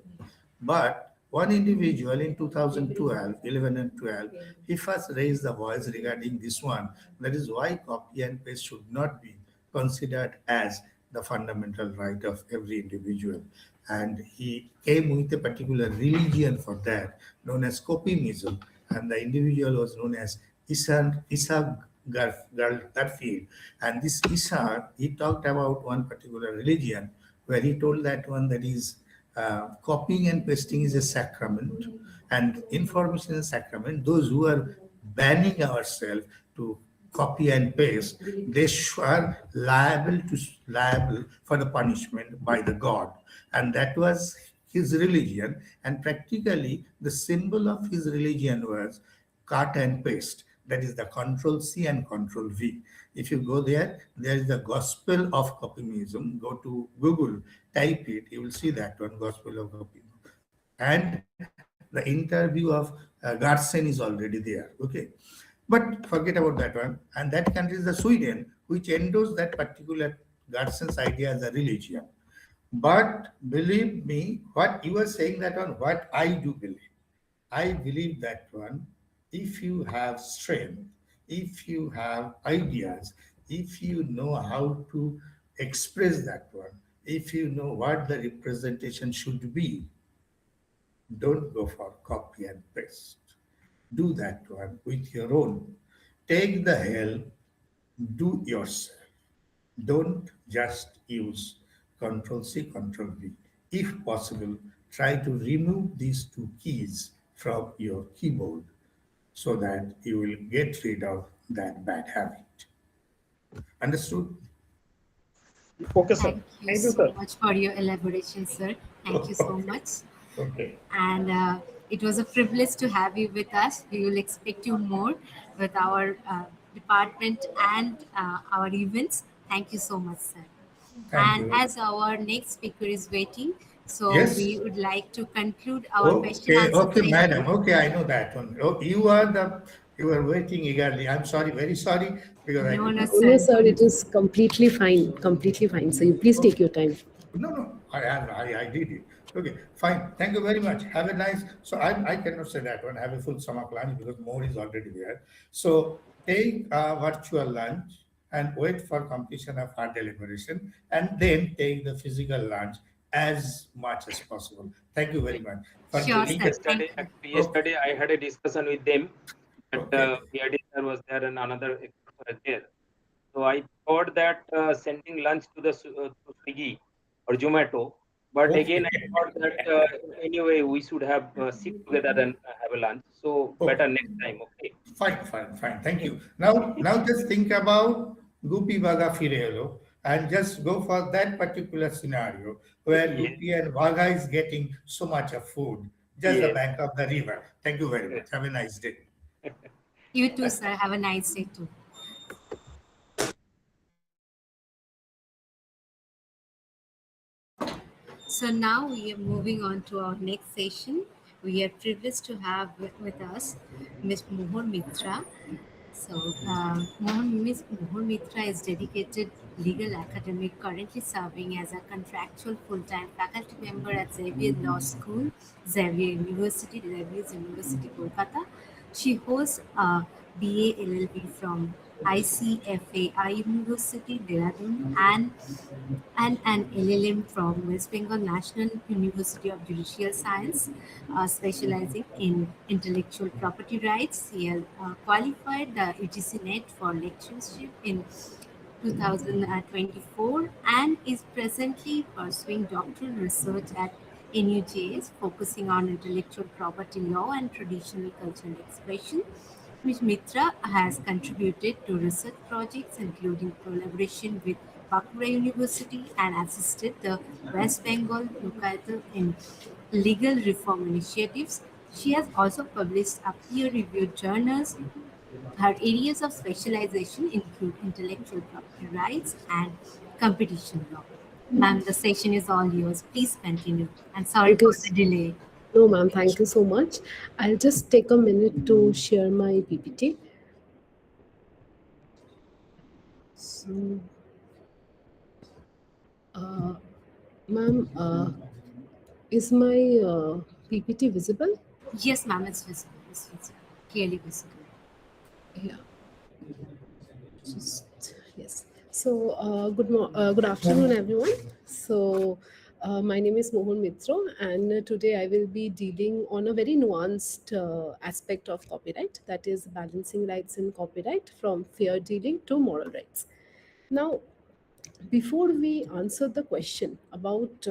But one individual in 2012, 11 and 12, he first raised the voice regarding this one. That is why copy and paste should not be considered as the fundamental right of every individual. And he came with a particular religion for that, known as copimism. And the individual was known as Isa Garfield. And this Isa, he talked about one particular religion where he told that one that is copying and pasting is a sacrament, and information is a sacrament. Those who are banning ourselves to copy and paste, they are liable for the punishment by the God, and that was his religion. And practically, the symbol of his religion was cut and paste. That is the Control C and Control V. If you go there, there is the Gospel of Copymism. Go to Google, type it, you will see that one, Gospel of Copymism. And the interview of Garsen is already there. Okay. But forget about that one. And that country is the Sweden, which endorsed that particular Garsen's idea as a religion. But believe me, what you are saying that one, what I do believe. I believe that one, if you have strength, if you have ideas, if you know how to express that one, if you know what the representation should be, don't go for copy and paste. Do that one with your own. Take the helm, do yourself. Don't just use Control C, Control V. If possible, try to remove these two keys from your keyboard so that you will get rid of that bad habit. Understood? Okay, sir. Thank you Thank you, so sir. much for your elaboration, sir. Thank you so much. Okay. And it was a privilege to have you with us. We will expect you more with our department and our events. Thank you so much, sir. Thank And you. as our next speaker is waiting, so Yes. we would like to conclude our question Okay, answer okay, session. madam. Okay, I know that one. Oh, you are waiting eagerly. I'm sorry, very sorry, because I No, could no, not. Oh, no, sir. sir, it is completely fine. Completely fine. So you please take your time. No, I did it. Okay, fine. Thank you very much. Have a nice. So I cannot say that one. Have a full stomach lunch because more is already there. So take a virtual lunch and wait for completion of our deliberation, and then take the physical lunch as much as possible. Thank you very much. For Sure, this. sir. Thank you. Actually, yesterday I had a discussion with them. That Okay. PID sir was there and another expert was there. So I thought that sending lunch to the to Swiggy or Zomato, but Okay. again I thought that anyway we should have sit together and have a lunch. So better next time. Okay. Fine. Thank you. Now just think about Gupi Vaga Firelo and just go for that particular scenario where Yes. Gupi and Vaga is getting so much of food, just the Yes. bank of the river. Thank you very much. Have a nice day. You too, sir. Have a nice day too. So now we are moving on to our next session. We are privileged to have with us Ms. Mohar Mitra. So, Miss Mohar Mitra is dedicated legal academic, currently serving as a contractual full-time faculty member at Xavier Law School, Xavier's University, Kolkata. She holds a BA LLB from ICFAI University, Dehradun, and an LLM from West Bengal National University of Judicial Science, specializing in intellectual property rights. He has qualified the UGC NET for lectureship in 2024 and is presently pursuing doctoral research at NUJS, focusing on intellectual property law and traditional cultural expression. Ms. Mitra has contributed to research projects including collaboration with Bankura University and assisted the West Bengal Lokayato in legal reform initiatives. She has also published a peer-reviewed journals. Her areas of specialization include intellectual property rights and competition law. Ma'am, the session is all yours. Please continue. And sorry Thank you. for the delay. No, ma'am, thank you so much. I'll just take a minute to share my PPT. So, ma'am, is my PPT visible? Yes, ma'am, it's visible. It's visible. Clearly visible. Yeah. Yes. So, good afternoon, everyone. So, my name is Mohar Mitra, and today I will be dealing on a very nuanced aspect of copyright, that is balancing rights in copyright from fair dealing to moral rights. Now, before we answer the question about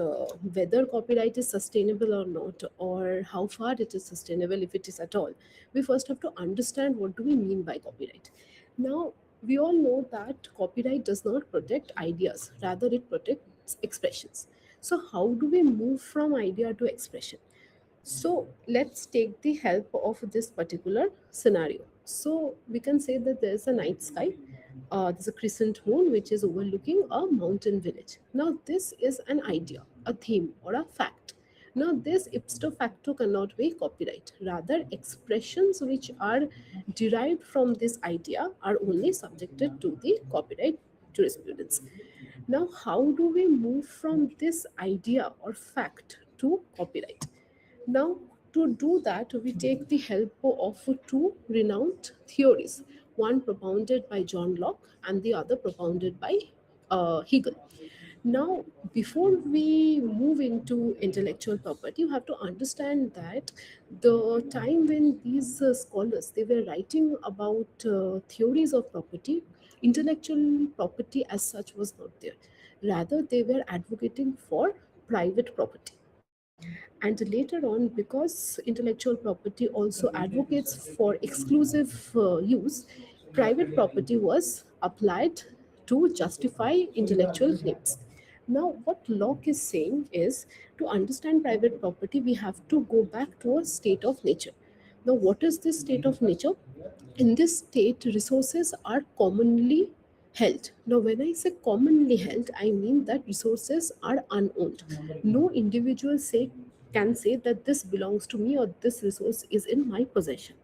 whether copyright is sustainable or not, or how far it is sustainable, if it is at all, we first have to understand what do we mean by copyright. Now, we all know that copyright does not protect ideas, rather it protects expressions. So how do we move from idea to expression? So let's take the help of this particular scenario. So we can say that there's a night sky. There's a crescent moon which is overlooking a mountain village. Now this is an idea, a theme, or a fact. Now this ipso facto cannot be copyright. Rather, expressions which are derived from this idea are only subjected to the copyright jurisprudence. Now, how do we move from this idea or fact to copyright? Now, to do that, we take the help of two renowned theories, one propounded by John Locke and the other propounded by Hegel. Now, before we move into intellectual property, you have to understand that the time when these scholars, they were writing about theories of property, intellectual property as such was not there. Rather, they were advocating for private property. And later on, because intellectual property also advocates for exclusive use, private property was applied to justify intellectual claims. Now, what Locke is saying is, to understand private property, we have to go back to a state of nature. Now, what is this state of nature? In this state, resources are commonly held. Now, when I say commonly held, I mean that resources are unowned. No individual can say that this belongs to me or this resource is in my possession.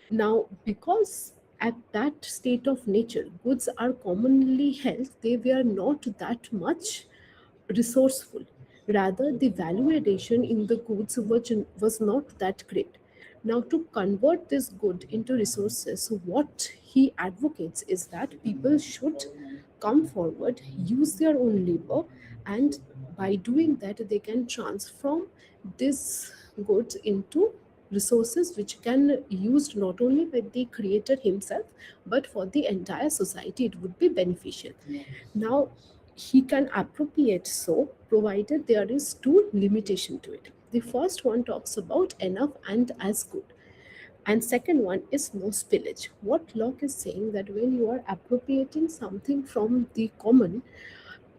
Now, because at that state of nature, goods are commonly held, they were not that much resourceful. Rather, the value addition in the goods was not that great. Now, to convert this good into resources, what he advocates is that people should come forward, use their own labor, and by doing that, they can transform this goods into resources which can be used not only by the creator himself, but for the entire society. It would be beneficial. Now, he can appropriate so, provided there is two limitation to it. The first one talks about enough and as good, and second one is no spillage. What Locke is saying, that when you are appropriating something from the common,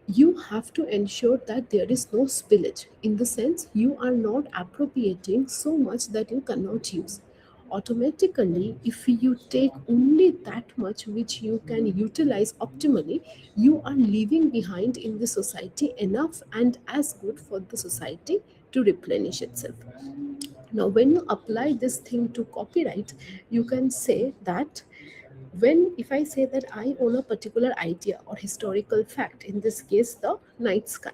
you have to ensure that there is no spillage, in the sense you are not appropriating so much that you cannot use. Automatically, if you take only that much which you can utilize optimally, you are leaving behind in the society enough and as good for the society to replenish itself. Now, when you apply this thing to copyright, you can say that When, if I say that I own a particular idea or historical fact, in this case, the night sky,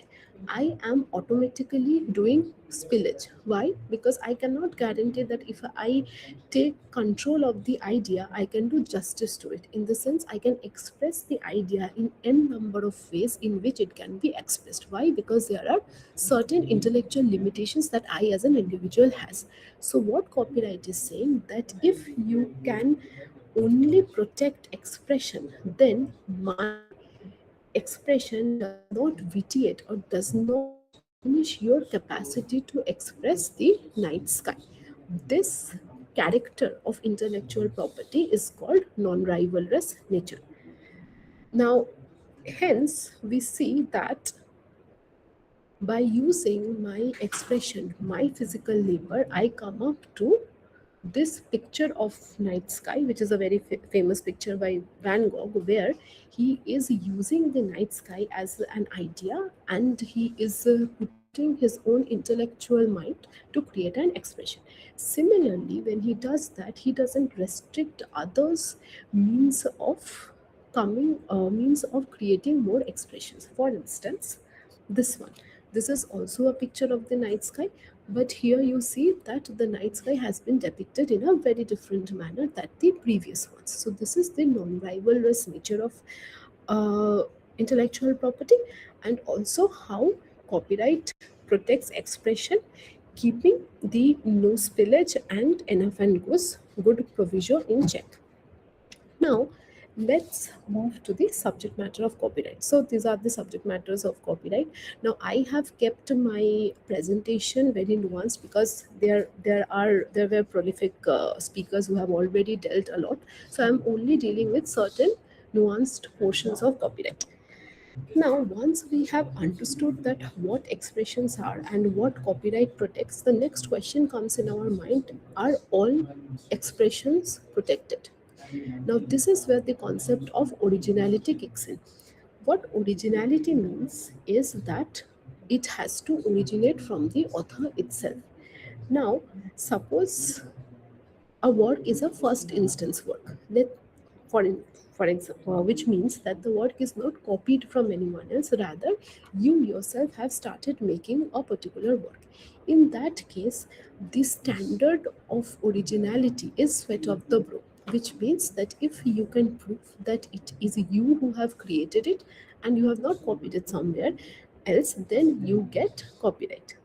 I am automatically doing spillage. Why? Because I cannot guarantee that if I take control of the idea, I can do justice to it. In the sense, I can express the idea in n number of ways in which it can be expressed. Why? Because there are certain intellectual limitations that I as an individual has. So what copyright is saying, that if you can only protect expression, then my expression does not vitiate or does not diminish your capacity to express the night sky. This character of intellectual property is called non-rivalrous nature. Now, hence, we see that by using my expression, my physical labor, I come up to this picture of night sky, which is a very famous picture by Van Gogh, where he is using the night sky as an idea, and he is putting his own intellectual mind to create an expression. Similarly, when he does that, he doesn't restrict others' means of means of creating more expressions. For instance, this one, this is also a picture of the night sky, but here you see that the night sky has been depicted in a very different manner than the previous ones. So this is the non-rivalrous nature of intellectual property, and also how copyright protects expression, keeping the no spillage and enough and goes good provision in check. Now, let's move to the subject matter of copyright. So these are the subject matters of copyright. Now, I have kept my presentation very nuanced because there were prolific speakers who have already dealt a lot. So I'm only dealing with certain nuanced portions of copyright. Now, once we have understood that what expressions are and what copyright protects, the next question comes in our mind: are all expressions protected? Now, this is where the concept of originality kicks in. What originality means is that it has to originate from the author itself. Now, suppose a work is a first instance work. For, for example, which means that the work is not copied from anyone else, rather, you yourself have started making a particular work. In that case, the standard of originality is sweat of the brow, which means that if you can prove that it is you who have created it and you have not copied it somewhere else, then you get copyright.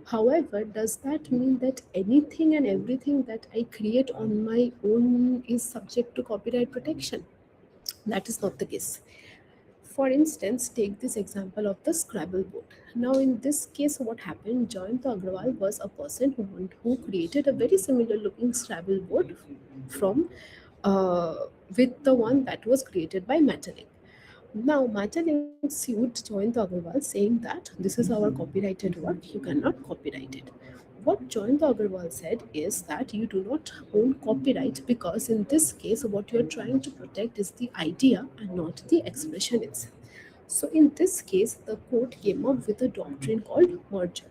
However, does that mean that anything and everything that I create on my own is subject to copyright protection? That is not the case. For instance, take this example of the Scrabble board. Now, in this case, what happened? Jayant Agrawal was a person who created a very similar looking Scrabble board from with the one that was created by Matalink. Now, Matalink sued Jayant Agrawal saying that this is our copyrighted work, you cannot copyright it. What Jayant Agrawal said is that you do not own copyright because in this case, what you're trying to protect is the idea and not the expression itself. So in this case, the court came up with a doctrine called merger.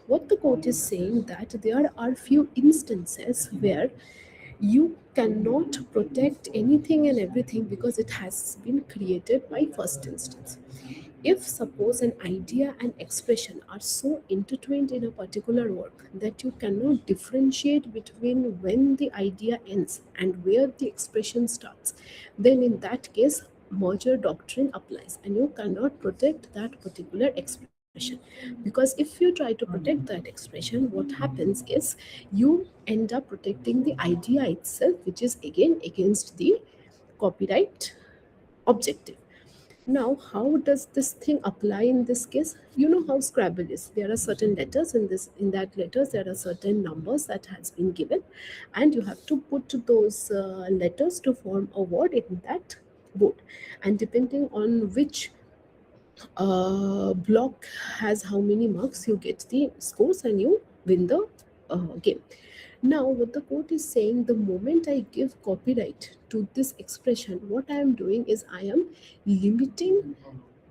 What the court is saying that there are few instances where you cannot protect anything and everything because it has been created by first instance. If suppose an idea and expression are so intertwined in a particular work that you cannot differentiate between when the idea ends and where the expression starts, then in that case merger doctrine applies and you cannot protect that particular expression. Because if you try to protect that expression, what happens is you end up protecting the idea itself, which is again against the copyright objective. Now, how does this thing apply in this case? You know how Scrabble is. There are certain letters in that letters there are certain numbers that has been given, and you have to put those letters to form a word in that board. And depending on which block has how many marks, you get the scores and you win the game. Now, what the court is saying, the moment I give copyright to this expression, what I am doing is I am limiting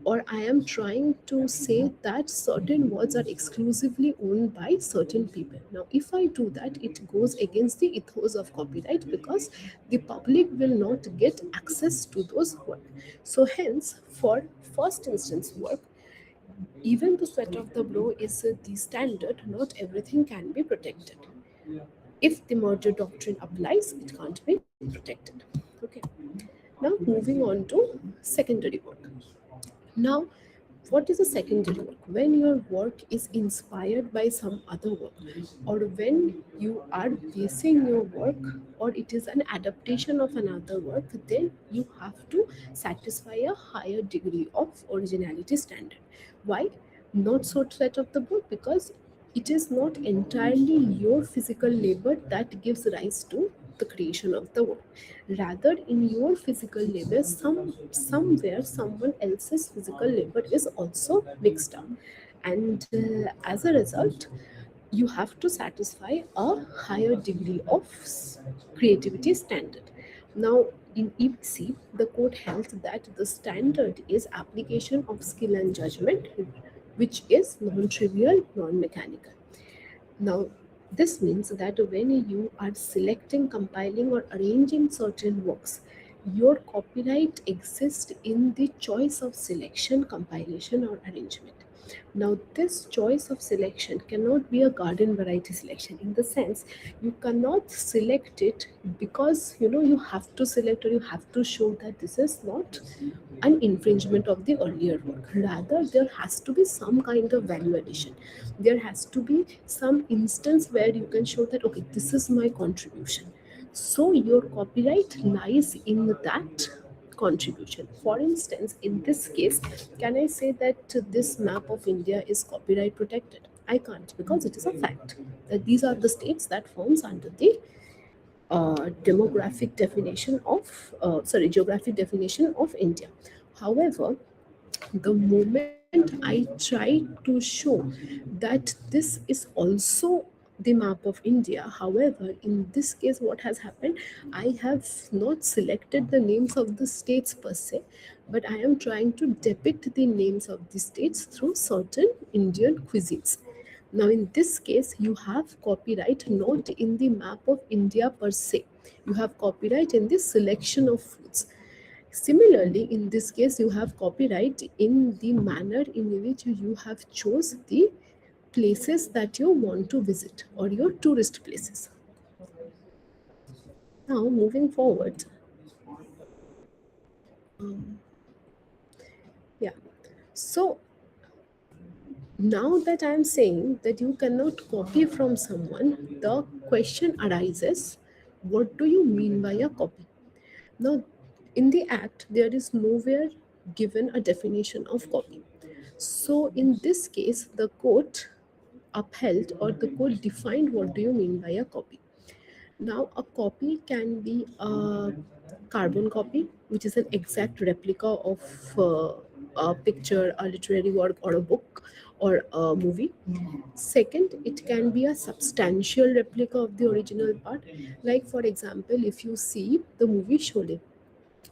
or I am trying to say that certain words are exclusively owned by certain people. Now, if I do that, it goes against the ethos of copyright because the public will not get access to those works. So, hence, for first instance work, even the sweat of the brow is the standard, not everything can be protected. If the merger doctrine applies, it can't be protected. Okay. Now, moving on to secondary work. Now, what is a secondary work? When your work is inspired by some other work, or when you are basing your work, or it is an adaptation of another work, then you have to satisfy a higher degree of originality standard. Why? Not so threat of the book, because it is not entirely your physical labor that gives rise to the creation of the work. Rather, in your physical labor, somewhere someone else's physical labor is also mixed up, and as a result, you have to satisfy a higher degree of creativity standard. Now, in EPC, the court held that the standard is application of skill and judgment, which is non-trivial, non-mechanical. Now, this means that when you are selecting, compiling, or arranging certain works, your copyright exists in the choice of selection, compilation, or arrangement. Now, this choice of selection cannot be a garden variety selection, in the sense you cannot select it because you have to select, or you have to show that this is not an infringement of the earlier work. Rather, there has to be some kind of value addition. There has to be some instance where you can show that, okay, this is my contribution. So your copyright lies in that contribution. For instance, in this case, can I say that this map of India is copyright protected? I can't, because it is a fact that these are the states that forms under the demographic definition of geographic definition of India. However, the moment I try to show that this is also the map of India, however, in this case, what has happened, I have not selected the names of the states per se, but I am trying to depict the names of the states through certain Indian cuisines. Now, in this case, you have copyright not in the map of India per se. You have copyright in the selection of foods. Similarly, in this case, you have copyright in the manner in which you have chose the places that you want to visit, or your tourist places. Now, moving forward. Yeah. So, now that I'm saying that you cannot copy from someone, the question arises, what do you mean by a copy? Now, in the Act, there is nowhere given a definition of copy. So, in this case, the court upheld, or the court defined, what do you mean by a copy. Now, a copy can be a carbon copy, which is an exact replica of a picture, a literary work, or a book, or a movie. Second, it can be a substantial replica of the original part. Like, for example, if you see the movie Sholay.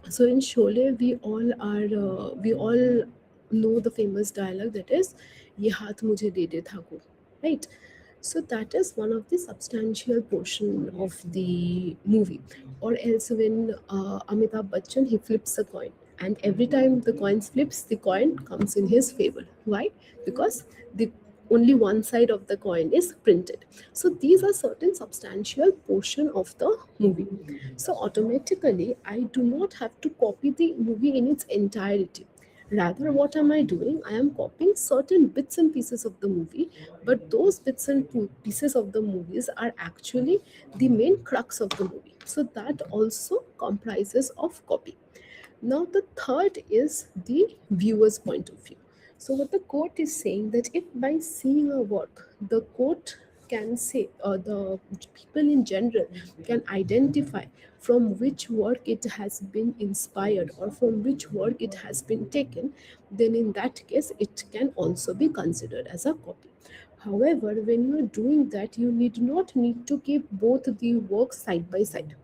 So in Sholay, we all know the famous dialogue, that is, "Ye haath mujhe de de Thakur," right? So that is one of the substantial portion of the movie. Or else, when Amitabh Bachchan, he flips a coin, and every time the coin flips, the coin comes in his favor. Why? Because the only one side of the coin is printed. So these are certain substantial portion of the movie. So automatically, I do not have to copy the movie in its entirety. Rather, what am I doing? I am copying certain bits and pieces of the movie, but those bits and pieces of the movies are actually the main crux of the movie. So that also comprises of copy. Now, the third is the viewer's point of view. So, what the court is saying, that if by seeing a work, the court can say, or the people in general can identify from which work it has been inspired, or from which work it has been taken, then in that case, it can also be considered as a copy. However, when you are doing that, you need to keep both the works side by side.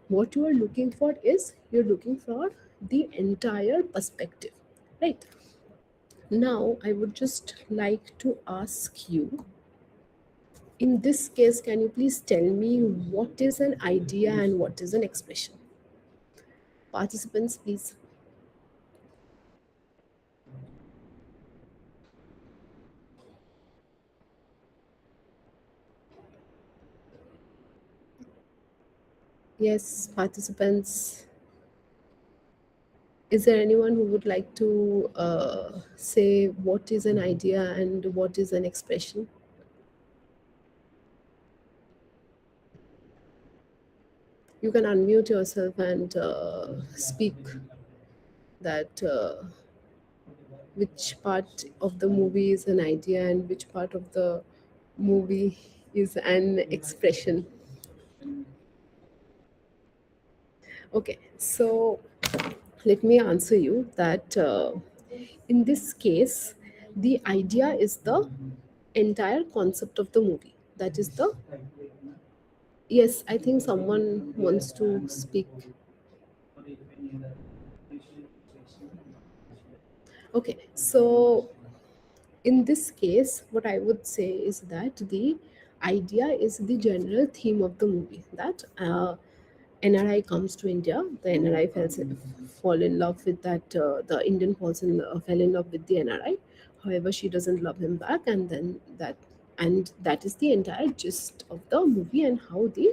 What you are looking for is, you're looking for the entire perspective, right? Now, I would just like to ask you, in this case, can you please tell me what is an idea and what is an expression? Participants, please. Yes, participants. Is there anyone who would like to say what is an idea and what is an expression? You can unmute yourself and speak that which part of the movie is an idea and which part of the movie is an expression. Okay, so let me answer you that in this case, the idea is the entire concept of the movie. That is the. Yes, I think someone wants to speak. Okay, so in this case, what I would say is that the idea is the general theme of the movie, that NRI comes to India, the NRI fall in love with that, the Indian fell in love with the NRI. However, she doesn't love him back, and then that is the entire gist of the movie and how the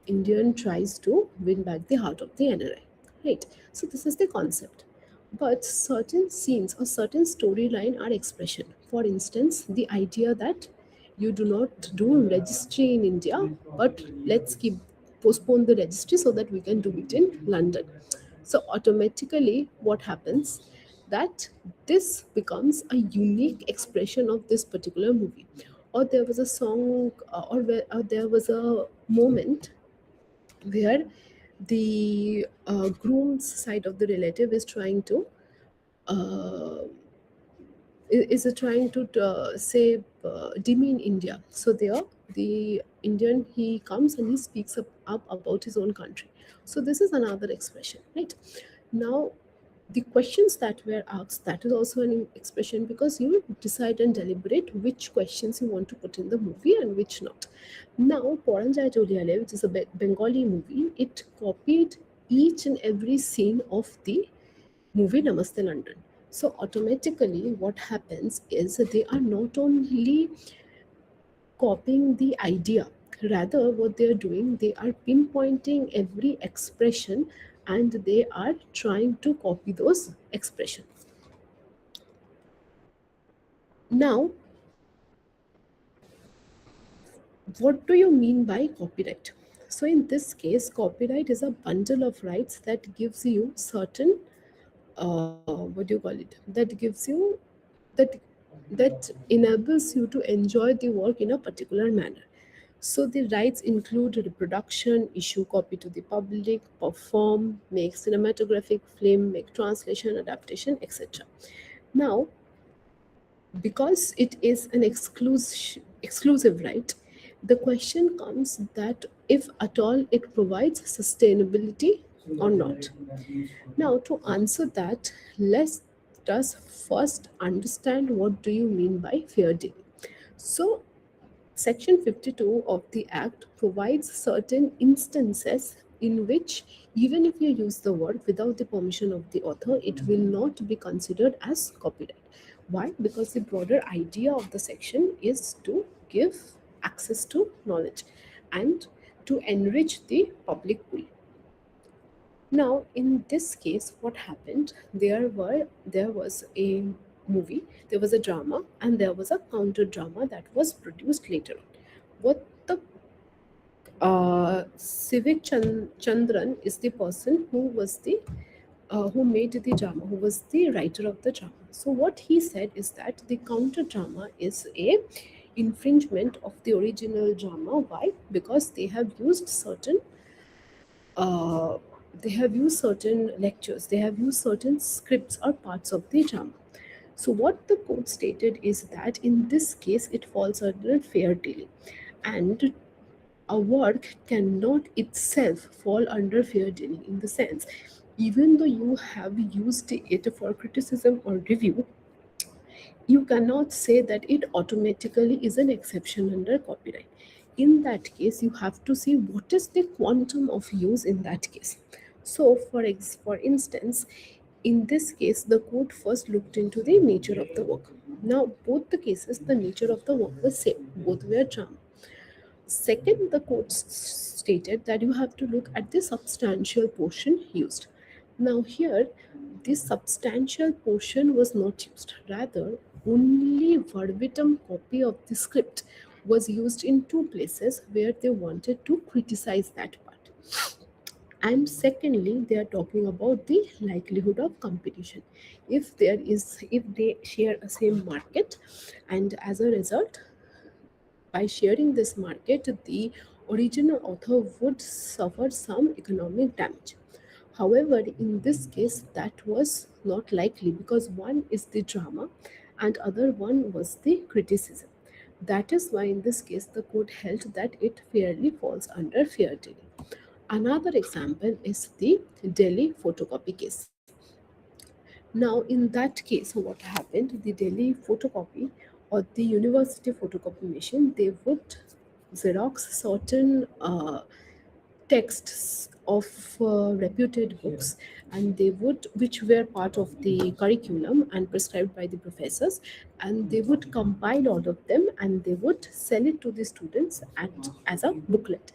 Indian tries to win back the heart of the NRI. Right. So this is the concept. But certain scenes or certain storyline are expression. For instance, the idea that you do not do registry in India, but let's keep postpone the registry so that we can do it in London. So automatically, what happens that this becomes a unique expression of this particular movie. Or there was a song, or there was a moment where the groom's side of the relative is trying to uh, say demean India. So there, the Indian, he comes and he speaks up about his own country. So this is another expression, right? Now, the questions that were asked, that is also an expression, because you decide and deliberate which questions you want to put in the movie and which not. Now, Poranjai Joliale, which is a Bengali movie, it copied each and every scene of the movie Namaste London. So automatically what happens is they are not only copying the idea, rather what they are doing, they are pinpointing every expression and they are trying to copy those expressions. Now, what do you mean by copyright? So in this case, copyright is a bundle of rights that gives you certain what do you call it, that gives you that that enables you to enjoy the work in a particular manner. So the rights include reproduction, issue copy to the public, perform, make cinematographic film, make translation, adaptation, etc. Now, because it is an exclusive right, the question comes that if at all it provides sustainability or not. Now, to answer that, let us first understand what do you mean by fair dealing. So, Section 52 of the Act provides certain instances in which even if you use the word without the permission of the author, it will not be considered as copyright. Why? Because the broader idea of the section is to give access to knowledge and to enrich the public pool. Now, in this case, what happened? There was a movie, there was a drama, and there was a counter drama that was produced later on. What the Civic Chandran is the person who was the who made the drama, who was the writer of the drama. So what he said is that the counter drama is a infringement of the original drama. Why? Because they have used certain lectures, they have used certain scripts or parts of the drama. So what the court stated is that in this case it falls under fair dealing, and a work cannot itself fall under fair dealing, in the sense, even though you have used it for criticism or review, you cannot say that it automatically is an exception under copyright. In that case, you have to see what is the quantum of use in that case. So, for instance, in this case, the court first looked into the nature of the work. Now, both the cases, the nature of the work was same. Both were drama. Second, the court stated that you have to look at the substantial portion used. Now, here, this substantial portion was not used. Rather, only verbatim copy of the script was used in two places where they wanted to criticize that part. And secondly, they are talking about the likelihood of competition. If they share a same market, and as a result, by sharing this market, the original author would suffer some economic damage. However, in this case, that was not likely because one is the drama and other one was the criticism. That is why in this case the court held that it fairly falls under fair dealing. Another example is the Delhi photocopy case. Now, in that case, what happened? The Delhi photocopy or the university photocopy machine, they would Xerox certain texts of reputed books, and they would, which were part of the curriculum and prescribed by the professors, and they would compile all of them and they would sell it to the students as a booklet.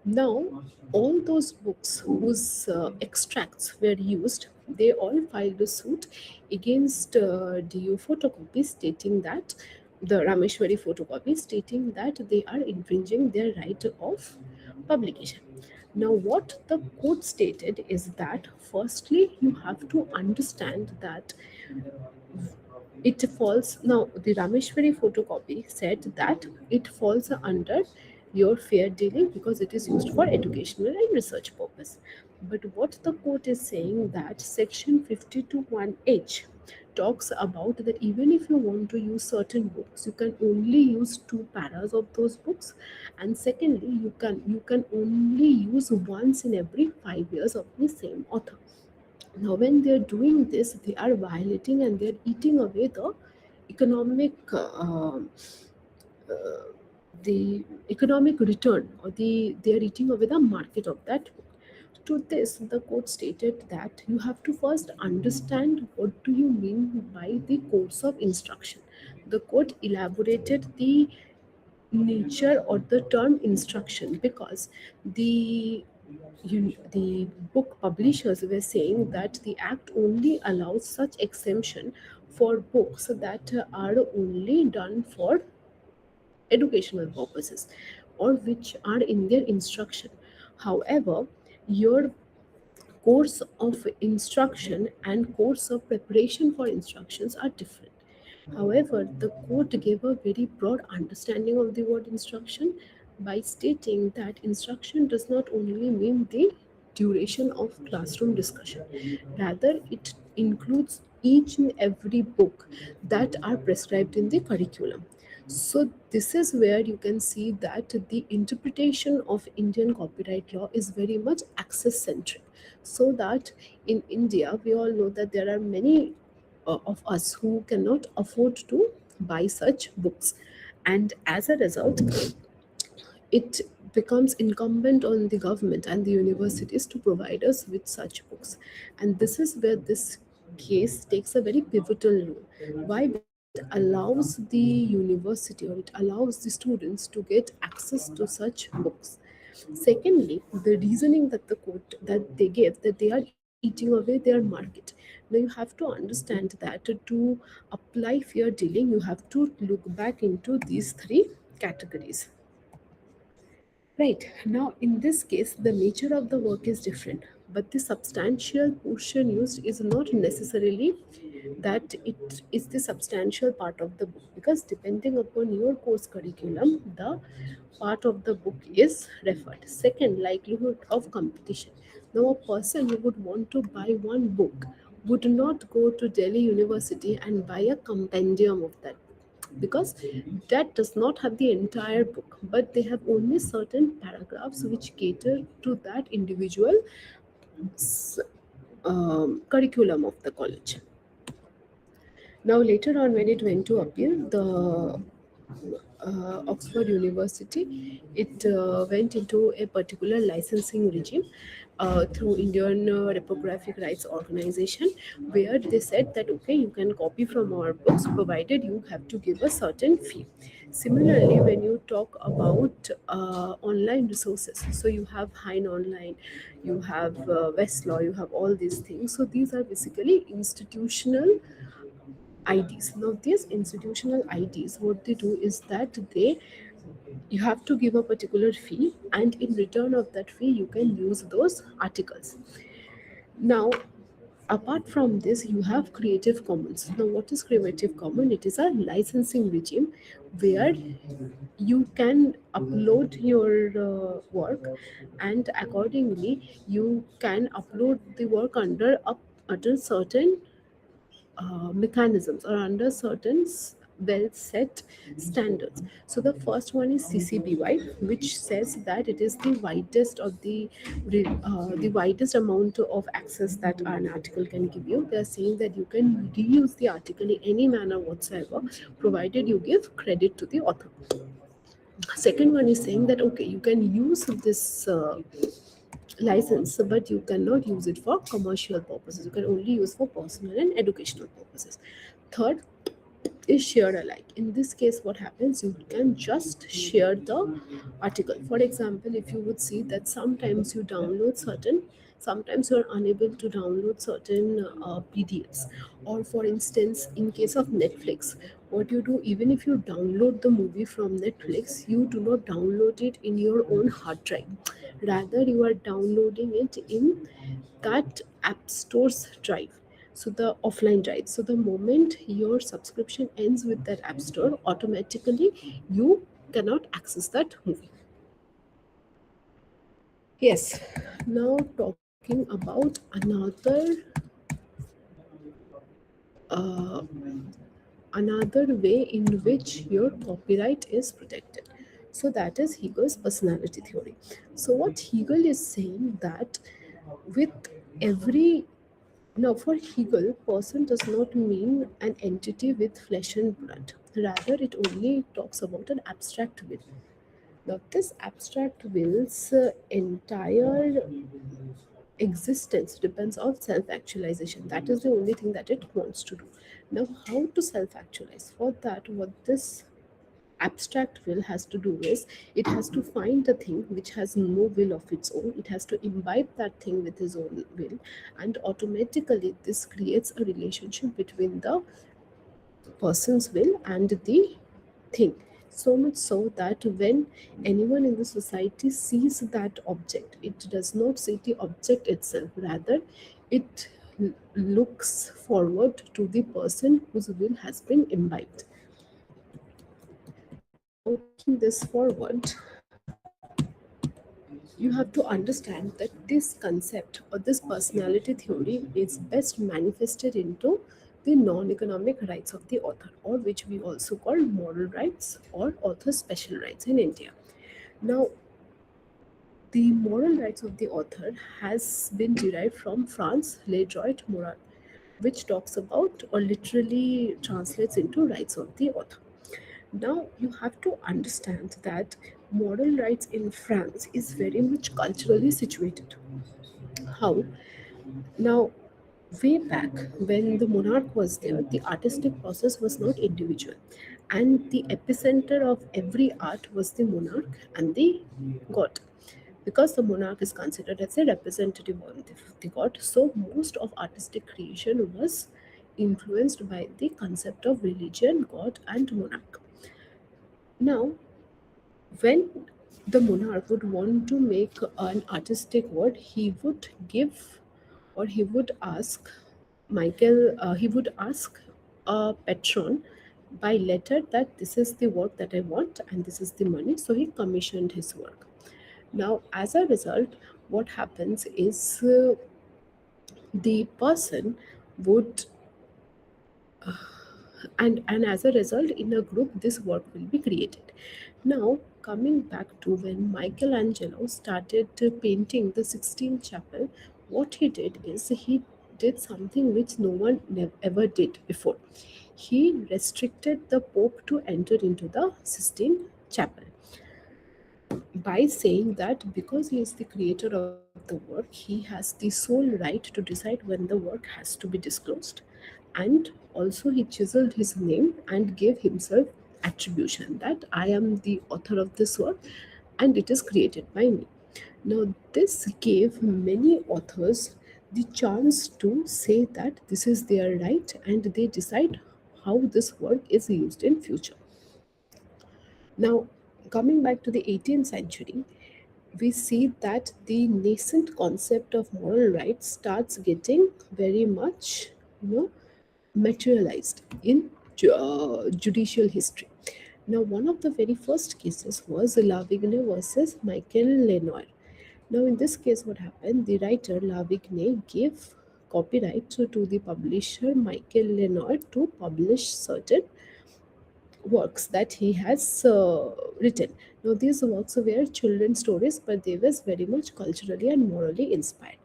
Now, all those books whose extracts were used, they all filed a suit against DU photocopy, stating that the Rameshwari photocopy, stating that they are infringing their right of publication. Now, what the court stated is that firstly, you have to understand that it falls. Now, the Rameshwari photocopy said that it falls under your fair dealing because it is used for educational and research purpose. But what the court is saying that section 52(1)(h) talks about that even if you want to use certain books, you can only use two paras of those books, and secondly, you can only use once in every 5 years of the same author. Now, when they're doing this, they are violating and they're eating away the economic the economic return, or they are eating away the market of that book. To this, the court stated that you have to first understand what do you mean by the course of instruction. The court elaborated the nature or the term instruction because the book publishers were saying that the act only allows such exemption for books that are only done for educational purposes or which are in their instruction. However, your course of instruction and course of preparation for instructions are different. However, the court gave a very broad understanding of the word instruction by stating that instruction does not only mean the duration of classroom discussion, rather, it includes each and every book that are prescribed in the curriculum. So, this is where you can see that the interpretation of Indian copyright law is very much access centric. So, that in India, we all know that there are many of us who cannot afford to buy such books, and as a result, it becomes incumbent on the government and the universities to provide us with such books. And this is where this case takes a very pivotal role. Why? Because it allows the university, or it allows the students to get access to such books. Secondly, the reasoning that the court that they gave, that they are eating away their market. Now you have to understand that to apply fair dealing, you have to look back into these three categories. Right. Now, in this case, the nature of the work is different, but the substantial portion used is not necessarily that it is the substantial part of the book, because depending upon your course curriculum, the part of the book is referred. Second, likelihood of competition. Now, a person who would want to buy one book would not go to Delhi University and buy a compendium of that book, because that does not have the entire book, but they have only certain paragraphs which cater to that individual curriculum of the college. Now, later on, when it went to appeal, the Oxford University, it went into a particular licensing regime through Indian Reprographic Rights Organization, where they said that okay, you can copy from our books provided you have to give a certain fee. Similarly, when you talk about online resources, so you have Hein Online, you have Westlaw, you have all these things. So these are basically institutional IDs. Now, these institutional IDs, what they do is that you have to give a particular fee, and in return of that fee, you can use those articles. Now, apart from this, you have Creative Commons. Now, what is Creative Commons? It is a licensing regime where you can upload your work, and accordingly, you can upload the work under certain mechanisms or under certain well set standards. So the first one is CCBY, which says that it is the widest of the widest amount of access that an article can give you. They are saying that you can reuse the article in any manner whatsoever, provided you give credit to the author. Second one is saying that okay, you can use this license, but you cannot use it for commercial purposes. You can only use for personal and educational purposes. Third is share alike. In this case, what happens, you can just share the article. For example, if you would see that sometimes you download sometimes you are unable to download certain PDFs, or for instance, in case of Netflix, what you do, even if you download the movie from Netflix, you do not download it in your own hard drive. Rather, you are downloading it in that app store's drive, so the offline drive. So the moment your subscription ends with that app store, automatically you cannot access that movie. Yes, now talking about uh, another way in which your copyright is protected. So that is Hegel's personality theory. So what Hegel is saying that with every now, for Hegel, person does not mean an entity with flesh and blood. Rather, it only talks about an abstract will. Now, this abstract will's entire existence depends on self-actualization. That is the only thing that it wants to do. Now, how to self-actualize? For that, what this abstract will has to do is, it has to find a thing which has no will of its own. It has to imbibe that thing with his own will, and automatically this creates a relationship between the person's will and the thing. So much so that when anyone in the society sees that object, it does not see the object itself. Rather, it looks forward to the person whose will has been imbibed. Now, taking this forward, you have to understand that this concept or this personality theory is best manifested into the non-economic rights of the author, or which we also call moral rights or author special rights in India. Now, the moral rights of the author has been derived from Franz Ledroit Moral, which talks about or literally translates into rights of the author. Now, you have to understand that moral rights in France is very much culturally situated. How? Now, way back when the monarch was there, the artistic process was not individual, and the epicenter of every art was the monarch and the god. Because the monarch is considered as a representative of the god, so most of artistic creation was influenced by the concept of religion, god, and monarch. Now, when the monarch would want to make an artistic work, he would give, or he would ask he would ask a patron by letter that this is the work that I want and this is the money. So he commissioned his work. Now, as a result, what happens is the person would and as a result, in a group, this work will be created. Now, coming back to when Michelangelo started painting the Sistine Chapel, what he did is he did something which no one ever did before. he restricted the Pope to enter into the Sistine Chapel by saying that because he is the creator of the work, he has the sole right to decide when the work has to be disclosed. And also, he chiseled his name and gave himself attribution that I am the author of this work and it is created by me. Now, this gave many authors the chance to say that this is their right and they decide how this work is used in future. Now, coming back to the 18th century, we see that the nascent concept of moral rights starts getting very much, materialized in judicial history. Now, one of the very first cases was Lavigne versus Michael Lenoir. Now, in this case, what happened? The writer Lavigne gave copyright to the publisher Michael Lenoir to publish certain works that he has written. Now, these works were children's stories, but they was very much culturally and morally inspired.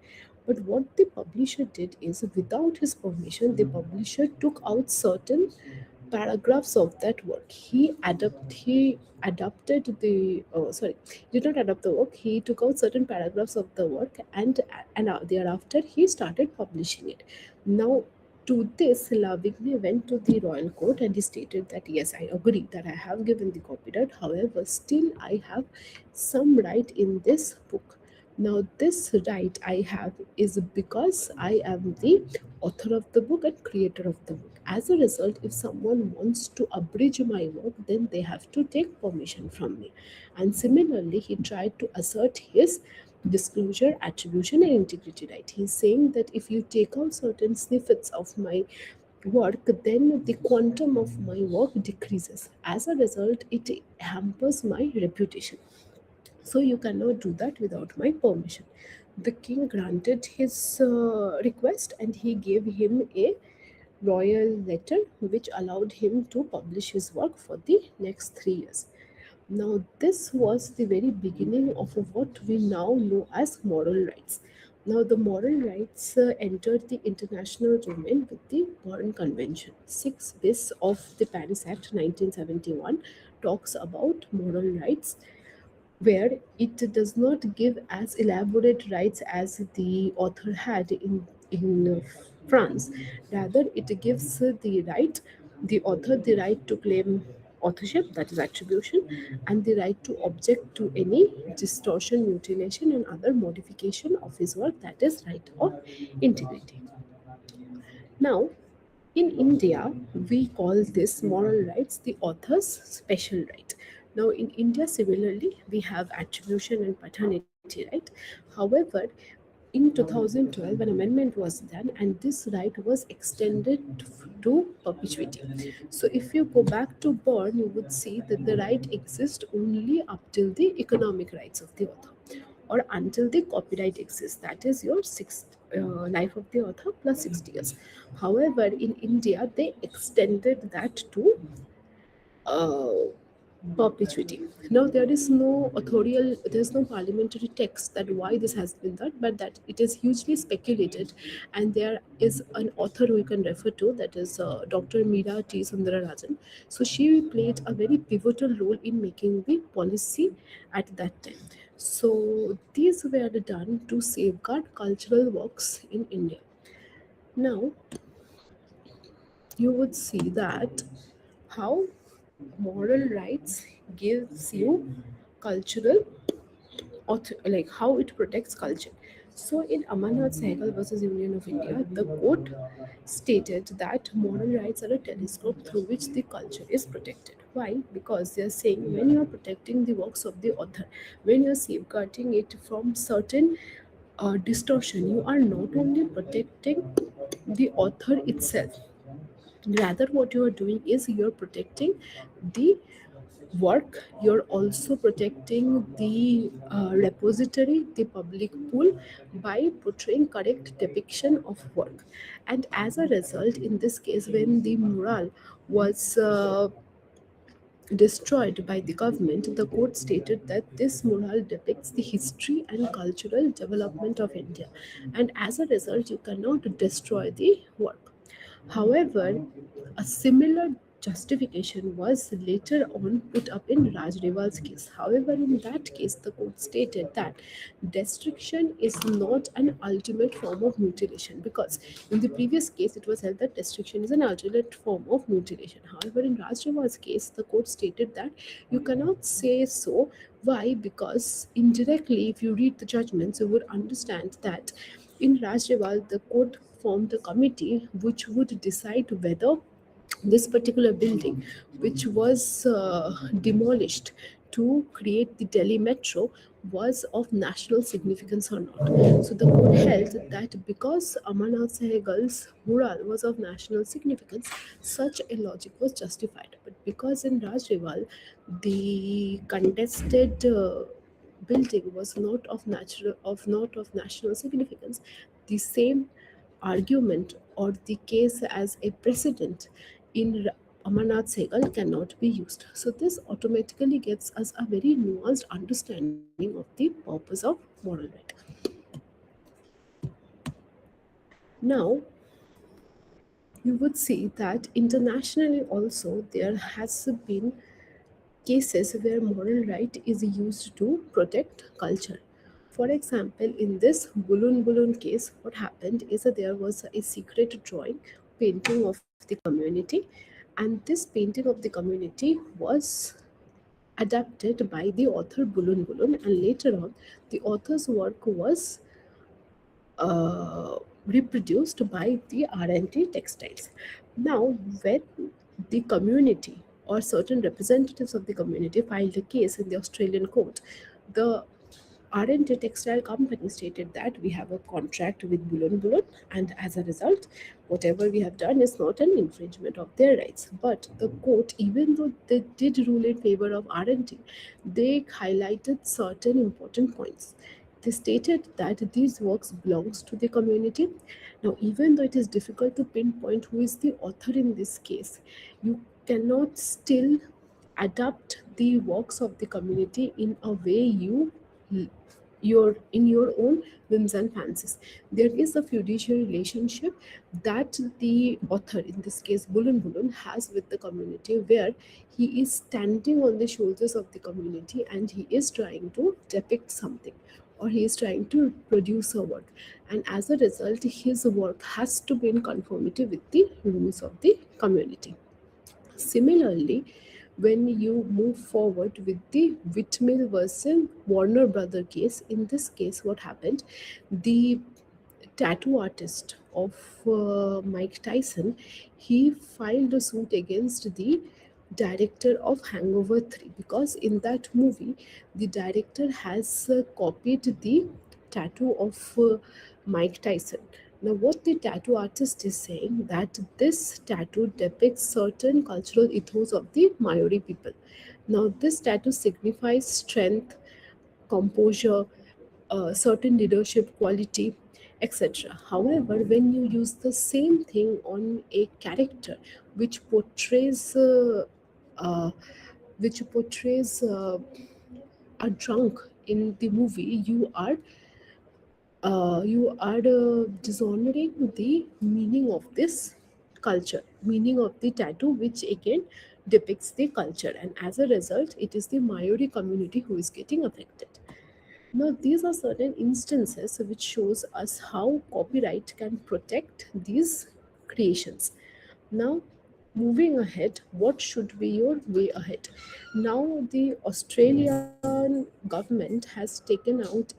But what the publisher did is, without his permission, the publisher took out certain paragraphs of that work. He adapted the sorry, did not adapt the work. He took out certain paragraphs of the work and thereafter he started publishing it. Now, to this, Lavigne went to the royal court and he stated that yes, I agree that I have given the copyright. However, still I have some right in this book. Now, this right I have is because I am the author of the book and creator of the book. As a result, if someone wants to abridge my work, then they have to take permission from me. And similarly, he tried to assert his disclosure, attribution, and integrity right. He's saying that if you take out certain snippets of my work, then the quantum of my work decreases. As a result, it hampers my reputation. So you cannot do that without my permission. The king granted his request and he gave him a royal letter which allowed him to publish his work for the next 3 years. Now, this was the very beginning of what we now know as moral rights. Now, the moral rights entered the international domain with the Berne Convention. 6 bis of the Paris Act 1971 talks about moral rights, where it does not give as elaborate rights as the author had in France. Rather, it gives the author the right to claim authorship, that is attribution, and the right to object to any distortion, mutilation, and other modification of his work, that is right of integrity. Now, in India, we call this moral rights the author's special right. Now, in India, similarly, we have attribution and paternity right. However, in 2012, an amendment was done, and this right was extended to perpetuity. So, if you go back to Berne, you would see that the right exists only up till the economic rights of the author, or until the copyright exists. That is your sixth life of the author plus 60 years. However, in India, they extended that to uh, perpetuity. Now, there's no parliamentary text that why this has been done, but that it is hugely speculated, and there is an author we can refer to, that is Dr. Meera T. Sundararajan. So she played a very pivotal role in making the policy at that time. So these were done to safeguard cultural works in India. Now, you would see that how moral rights gives you cultural like how it protects culture. So in Amarnath Sehgal versus Union of India, the court stated that moral rights are a telescope through which the culture is protected. Why? Because they are saying when you are protecting the works of the author, when you are safeguarding it from certain distortion, you are not only protecting the author itself, rather what you are doing is you're protecting the work, you're also protecting the repository, the public pool, by portraying correct depiction of work. And as a result, in this case, when the mural was destroyed by the government, the court stated that this mural depicts the history and cultural development of India, and as a result, you cannot destroy the work. However, a similar justification was later on put up in Rajreval's case. However, in that case, the court stated that destruction is not an ultimate form of mutilation, because in the previous case it was held that destruction is an ultimate form of mutilation. However, in Rajreval's case, the court stated that you cannot say so. Why? Because indirectly, if you read the judgments, you would understand that in Rajreval, the court formed a committee which would decide whether this particular building, which was demolished to create the Delhi Metro, was of national significance or not. So the court held that because Amarnath Sehgal's mural was of national significance, such a logic was justified. But because in Rajreval, the contested building was not of national significance, the same argument or the case as a precedent in Amarnath Sehgal cannot be used. So this automatically gets us a very nuanced understanding of the purpose of moral right. Now, you would see that internationally also there has been cases where moral right is used to protect culture. For example, in this Bulun Bulun case, what happened is that there was a secret drawing painting of the community, and this painting of the community was adapted by the author Bulun Bulun, and later on, the author's work was reproduced by the R&T textiles. Now, when the community or certain representatives of the community filed a case in the Australian court, the R&T textile company stated that we have a contract with Bulun Bulun, and as a result, whatever we have done is not an infringement of their rights. But the court, even though they did rule in favor of R&T, they highlighted certain important points. They stated that these works belongs to the community. Now, even though it is difficult to pinpoint who is the author in this case, you cannot still adapt the works of the community in a way in your own whims and fancies. There is a fiduciary relationship that the author, in this case Bulun Bulun, has with the community, where he is standing on the shoulders of the community and he is trying to depict something, or he is trying to produce a work, and as a result his work has to be in conformity with the rules of the community. Similarly, when you move forward with the Whitmill versus Warner Brother case, in this case what happened, the tattoo artist of Mike Tyson, he filed a suit against the director of Hangover 3, because in that movie the director has copied the tattoo of Mike Tyson. Now, what the tattoo artist is saying, that this tattoo depicts certain cultural ethos of the Maori people. Now, this tattoo signifies strength, composure, certain leadership quality, etc. However, when you use the same thing on a character which portrays a drunk in the movie, you are dishonoring the meaning of this culture, meaning of the tattoo, which again depicts the culture, and as a result it is the Maori community who is getting affected. Now, these are certain instances which shows us how copyright can protect these creations. Now, moving ahead, what should be your way ahead? Now, the Australian government has taken out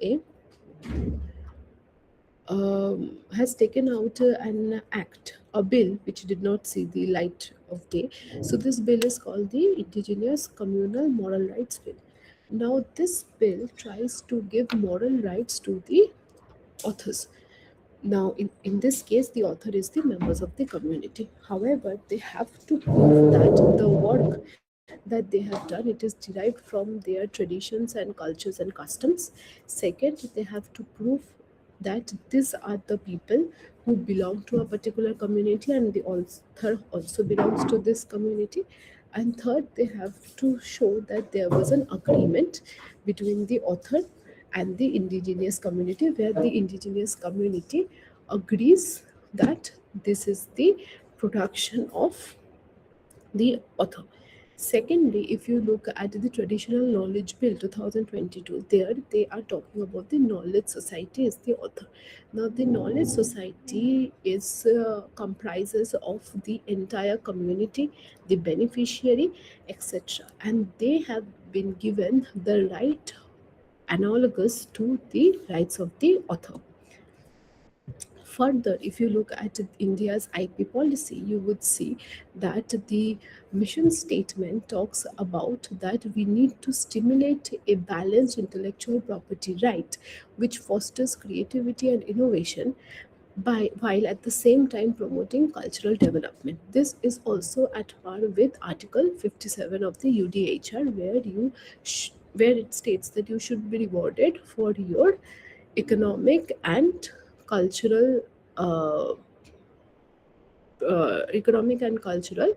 an act, a bill which did not see the light of day. So this bill is called the Indigenous Communal Moral Rights Bill. Now, this bill tries to give moral rights to the authors. Now, in this case, the author is the members of the community. However, they have to prove that the work that they have done, it is derived from their traditions and cultures and customs. Second, they have to prove that these are the people who belong to a particular community and the author also belongs to this community. And third, they have to show that there was an agreement between the author and the indigenous community, where the indigenous community agrees that this is the production of the author. Secondly, if you look at the Traditional Knowledge Bill 2022, there they are talking about the knowledge society as the author. Now, the knowledge society is comprises of the entire community, the beneficiary, etc., and they have been given the right analogous to the rights of the author. Further, if you look at India's IP policy, you would see that the mission statement talks about that we need to stimulate a balanced intellectual property right, which fosters creativity and innovation while at the same time promoting cultural development. This is also at par with Article 57 of the UDHR, where it states that you should be rewarded for your economic and cultural uh, economic and cultural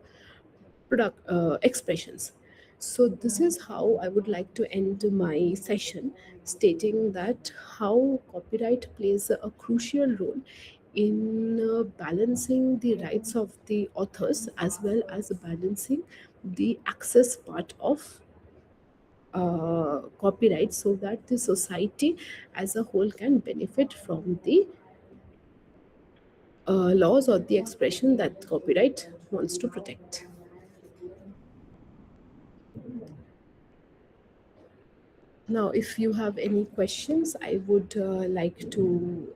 expressions. So this is how I would like to end my session, stating that how copyright plays a crucial role in balancing the rights of the authors as well as balancing the access part of copyright, so that the society as a whole can benefit from the laws or the expression that copyright wants to protect. Now, if you have any questions, I would like to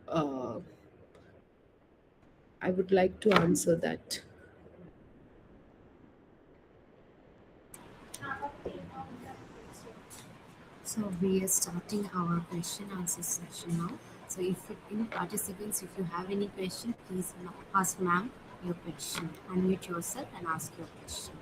answer that. So we are starting our question answer session now. So if any participants, if you have any question, please ask ma'am your question. Unmute yourself and ask your question.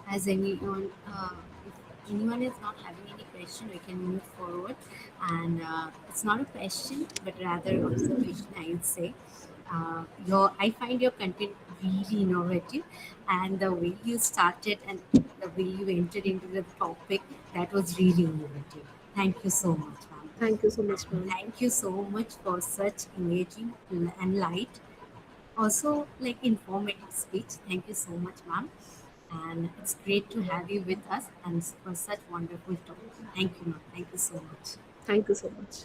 As anyone, if anyone is not having any question, we can move forward. And it's not a question, but rather observation, I would say. I find your content really innovative, and the way you started and the way you entered into the topic, that was really innovative. Thank you so much, ma'am. Thank you so much, ma'am. Thank you so much for such engaging and light, also like informative speech. Thank you so much, ma'am. And it's great to have you with us and for such wonderful talk. Thank you, ma'am. Thank you so much. Thank you so much.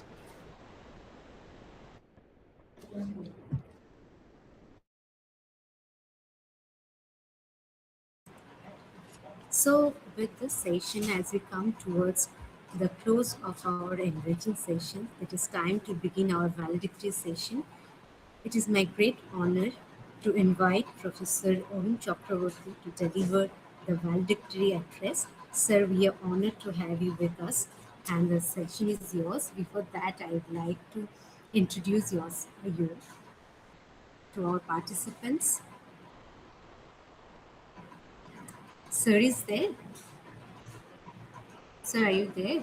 So with this session, as we come towards the close of our enriching session, it is time to begin our valedictory session. It is my great honor to invite Professor Arun Chakraborty to deliver the valedictory address. Sir, we are honored to have you with us, and the session is yours. Before that, I would like to introduce you to our participants. Sir is there? Sir, are you there?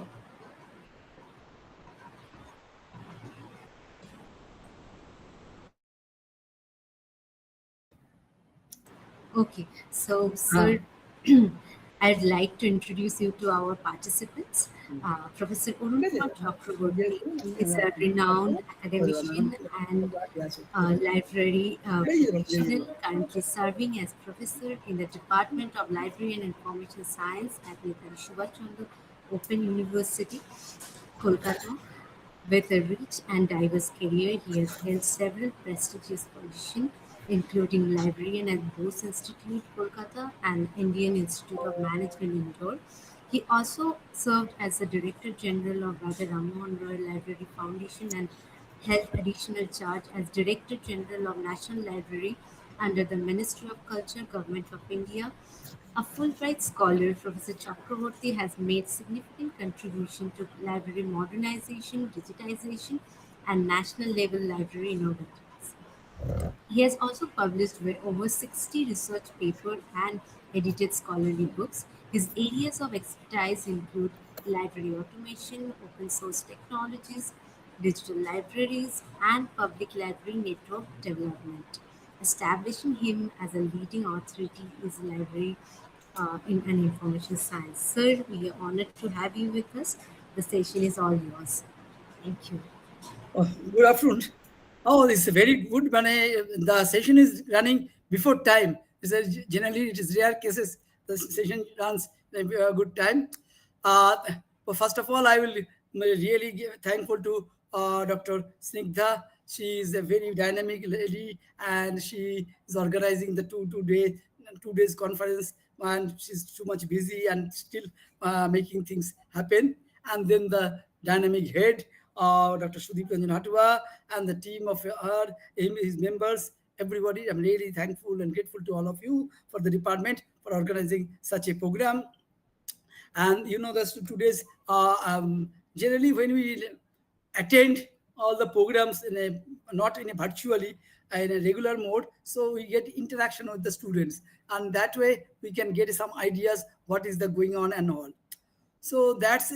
Okay, so sir, I'd like to introduce you to our participants. Professor Arun Chakraborty is a renowned academician and library professional, currently serving as professor in the Department of Library and Information Science at Netaji Subhash Chandra Open University, Kolkata. With a rich and diverse career, he has held several prestigious positions, including librarian at Bose Institute, Kolkata, and Indian Institute of Management, Indore. He also served as the Director General of Raja Rammohn Roy Library Foundation and held additional charge as Director General of National Library under the Ministry of Culture, Government of India. A Fulbright scholar, Professor Chakraborty has made significant contribution to library modernization, digitization, and national level library innovations. He has also published over 60 research papers and edited scholarly books. His areas of expertise include library automation, open source technologies, digital libraries, and public library network development. Establishing him as a leading authority is library in an information science. Sir, we are honored to have you with us. The session is all yours. Thank you. Good afternoon. Oh, this is very good. The session is running before time. Generally, it is rare cases the session runs a good time. But first of all, I will really give thankful to Dr. Snigdha. She is a very dynamic lady, and she is organizing the two days conference. And she's too much busy and still making things happen. And then the dynamic head, Dr. Sudeep Ranjan Hatua, and the team of her, his members, everybody. I'm really thankful and grateful to all of you for the department for organizing such a program. And that's today's generally when we attend all the programs not in a virtually, in a regular mode, so we get interaction with the students, and that way we can get some ideas what is the going on and all. So that's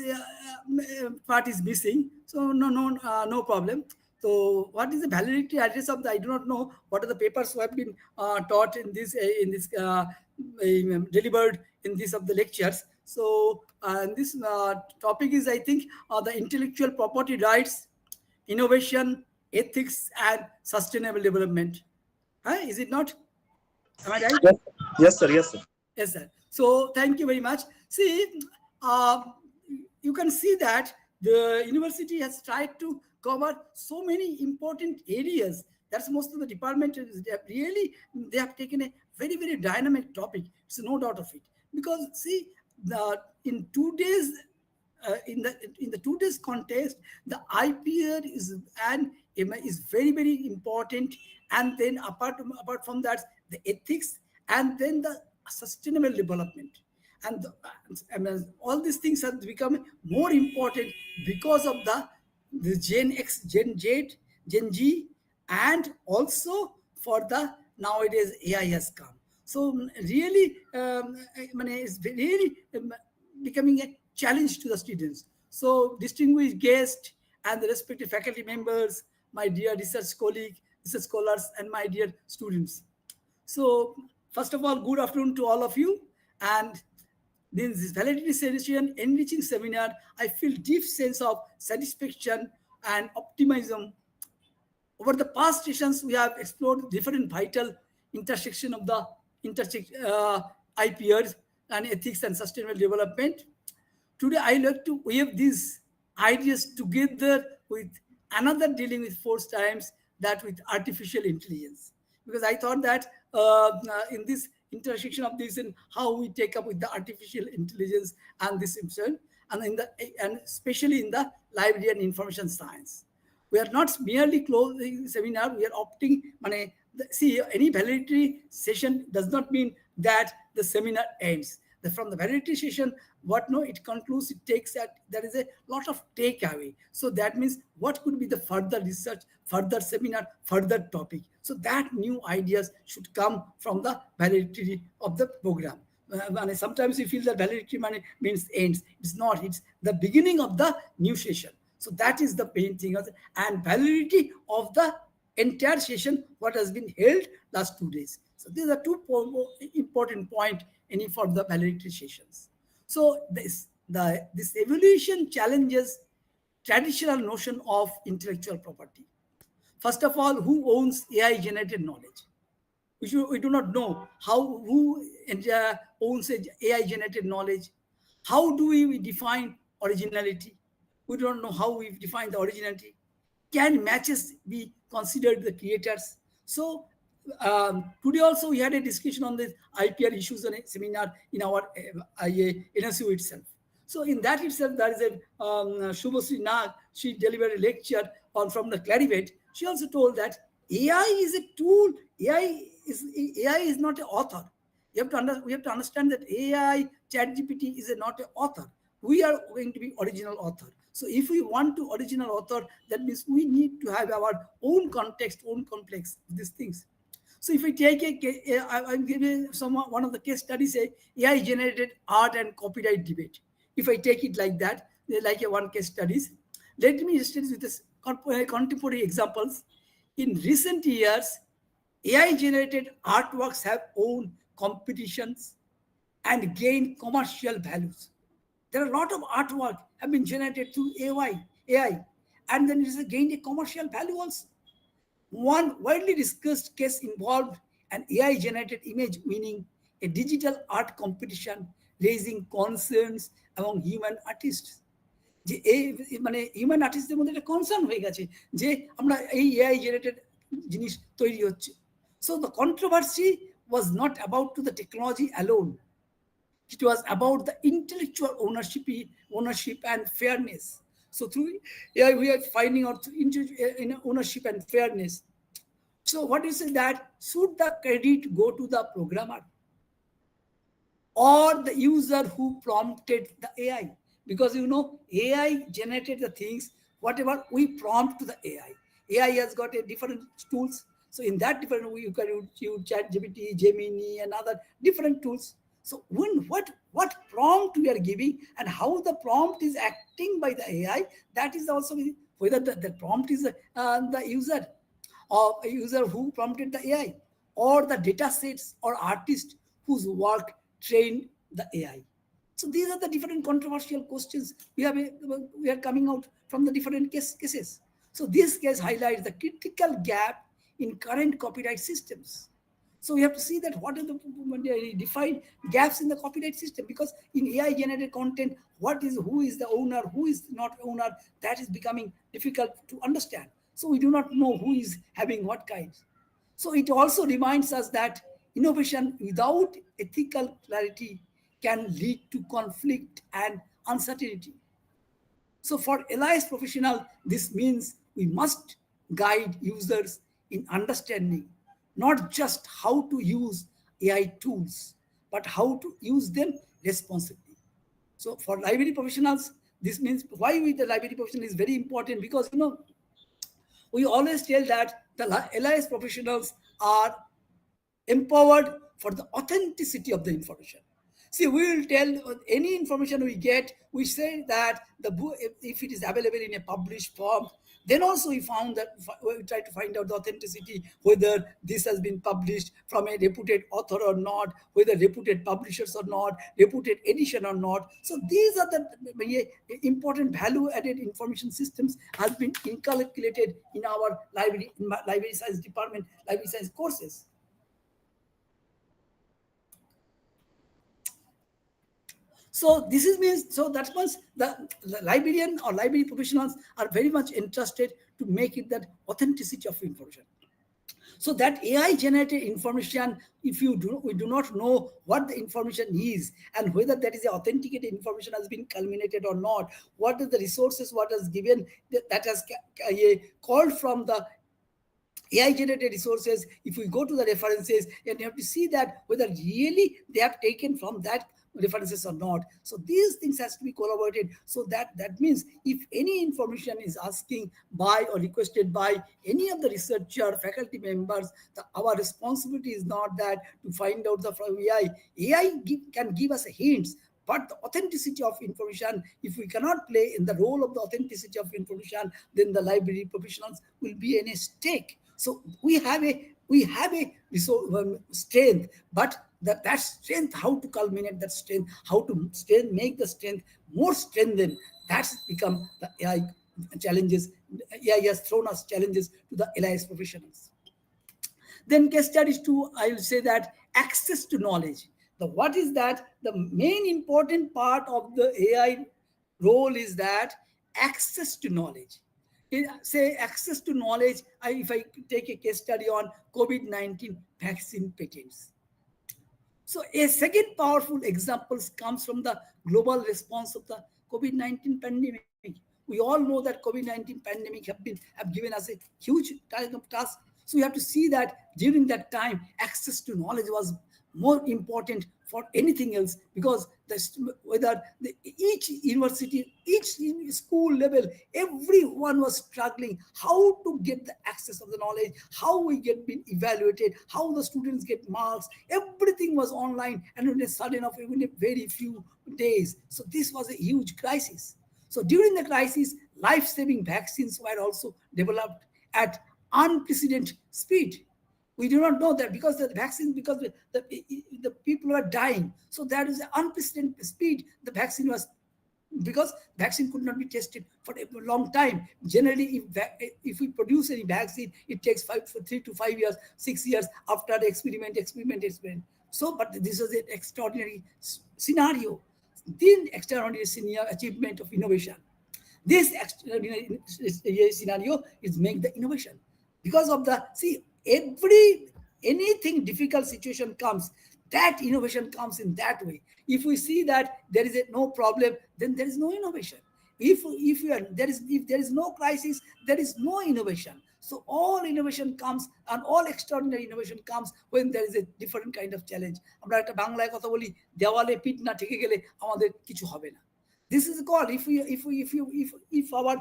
part is missing. So no problem. So what is the validity address of the? I do not know what are the papers who have been taught in this delivered in this of the lectures. So this topic is, I think, the intellectual property rights, innovation, ethics, and sustainable development. Is it not? Am I right? Yes, yes, sir. Yes, sir. Yes, sir. So thank you very much. See, you can see that the university has tried to cover so many important areas. That's most of the department they have taken a very, very dynamic topic. It's no doubt of it. Because see, in 2 days, in the 2 days context, the IPR is very, very important. And then apart from that, the ethics, and then the sustainable development. And all these things have become more important because of the Gen X, Gen Z, Gen G, and also for the nowadays AI has come. So really, it's really becoming a challenge to the students. So distinguished guests and the respective faculty members, my dear research colleagues, research scholars, and my dear students. So first of all, good afternoon to all of you. And this validity session, enriching seminar, I feel deep sense of satisfaction and optimism. Over the past sessions, we have explored different vital intersection of the IPRs and ethics and sustainable development. Today, I like to weave these ideas together with another dealing with force times, that with artificial intelligence. Because I thought that in this intersection of this and how we take up with the artificial intelligence and this and especially in the library and information science. We are not merely closing seminar, we are opting, see, any validity session does not mean that the seminar ends. From the validity session, it concludes, it takes that there is a lot of takeaway. So that means what could be the further research, further seminar, further topic. So that new ideas should come from the validity of the program. Sometimes you feel that validity means ends. It's not. It's the beginning of the new session. So that is the main thing. And validity of the entire session, what has been held last 2 days. So these are two important points for the validity sessions. So this evolution challenges traditional notion of intellectual property. First of all, who owns AI-generated knowledge? We do not know who owns AI-generated knowledge. How do we define originality? We don't know how we define the originality. Can matches be considered the creators? So today also we had a discussion on the IPR issues on a seminar in our NSU itself. So in that itself, there is a Shubhasri Nag. She delivered a lecture from the Clarivate. She also told that AI is a tool. AI is not an author. We have to understand that AI, ChatGPT is not an author. We are going to be original author. So if we want to original author, that means we need to have our own context, own complex, these things. So if we take I'm giving one of the case studies, AI generated art and copyright debate. If I take it like that, like one case studies, let me start with this contemporary examples. In recent years, AI-generated artworks have won competitions and gained commercial values. There are a lot of artwork have been generated through AI, and then it has gained a commercial value also. One widely discussed case involved an AI-generated image winning a digital art competition, raising concerns among human artists. যে এই মানে human আর্টিস্টদের মধ্যে একটা concern হয়ে গেছে যে আমরা এই এআই জেনারেটেড জিনিস তৈরি হচ্ছে। So the controversy was not about to the technology alone, it was about the intellectual ownership and fairness. So through AI we are finding out ownership and fairness. So what is it that should the credit go to the programmer or the user who prompted the AI? Because AI generated the things whatever we prompt to the AI has got a different tools. So in that different way you can use ChatGPT, Gemini and other different tools. So when what prompt we are giving and how the prompt is acting by the AI, that is also whether the prompt is the user or a user who prompted the AI or the data sets or artist whose work trained the AI. So these are the different controversial questions we are coming out from the different cases. So this case highlights the critical gap in current copyright systems. So we have to see that what are the defined gaps in the copyright system, because in AI generated content, who is the owner, who is not owner, that is becoming difficult to understand. So we do not know who is having what kinds. So it also reminds us that innovation without ethical clarity can lead to conflict and uncertainty. So for LIS professional, this means we must guide users in understanding not just how to use AI tools, but how to use them responsibly. So for library professionals, this means why the library professional is very important, because we always tell that the LIS professionals are empowered for the authenticity of the information. See, we will tell any information we get, we say that the book, if it is available in a published form, then also we try to find out the authenticity, whether this has been published from a reputed author or not, whether reputed publishers or not, reputed edition or not. So these are the important value-added information systems has been inculcated in our library science department, library science courses. So this means that means the librarian or library professionals are very much interested to make it that authenticity of information. So that AI generated information, if we do not know what the information is and whether that is authenticated information has been culminated or not, what are the resources, what is given that has called from the AI generated resources, if we go to the references, and you have to see that whether really they have taken from that references or not. So these things has to be collaborated. So that means if any information is asking by or requested by any of the researcher, faculty members, our responsibility is not that to find out from AI. AI can give us hints, but the authenticity of information, if we cannot play in the role of the authenticity of information, then the library professionals will be in a stake. So we have a resource, strength, but that strength, how to culminate that strength, how to make the strength more strengthened, that's become the AI challenges. AI has thrown us challenges to the LIS professionals. Then case studies too, I will say that access to knowledge. What is that? The main important part of the AI role is that access to knowledge. Say access to knowledge, if I take a case study on COVID-19 vaccine patents. So a second powerful example comes from the global response of the COVID-19 pandemic. We all know that COVID-19 pandemic have given us a huge task. So we have to see that during that time, access to knowledge was more important for anything else, because each university, each school level, everyone was struggling how to get the access of the knowledge, how we get been evaluated, how the students get marks. Everything was online, and in a sudden of even a very few days. So this was a huge crisis. So during the crisis, life-saving vaccines were also developed at unprecedented speed. We do not know that because the vaccine, because the people are dying. So that is an unprecedented speed. The vaccine was, because vaccine could not be tested for a long time. Generally, if we produce any vaccine, it takes 3 to 5 years, 6 years after the experiment. So, but this is an extraordinary scenario. This extraordinary achievement of innovation. This extraordinary scenario is make the innovation. Because of the, see, anything difficult situation comes, that innovation comes in that way. If we see that there is no problem, then there is no innovation. If there is no crisis, there is no innovation. So all innovation comes, and all extraordinary innovation comes when there is a different kind of challenge. আমরা একটা বাংলায় কথা বলি, দেওয়ালে পিঠ না ঠেকে গেলে আমাদের কিছু হবে না. This is called, if our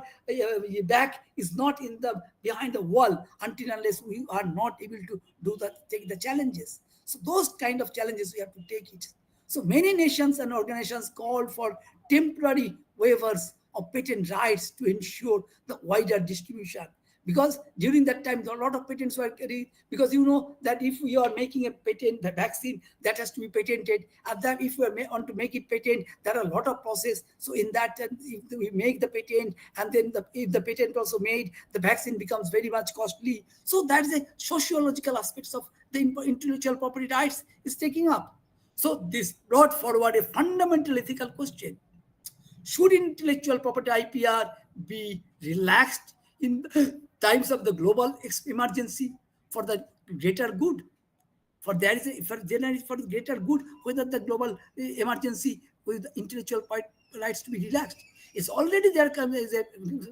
back is not in the behind the wall, until unless we are not able to take the challenges. So those kind of challenges we have to take it. So many nations and organizations called for temporary waivers of patent rights to ensure the wider distribution. Because during that time, a lot of patents were carried, because you know that if we are making a patent, the vaccine, that has to be patented, and that if we want to make it patent, there are a lot of process. So in that, if we make the patent, and then if the patent also made, the vaccine becomes very much costly. So that is a sociological aspects of the intellectual property rights is taking up. So this brought forward a fundamental ethical question. Should intellectual property IPR be relaxed in times of the global emergency for the greater good? For the greater good, whether the global emergency with the intellectual rights to be relaxed. It's already there is a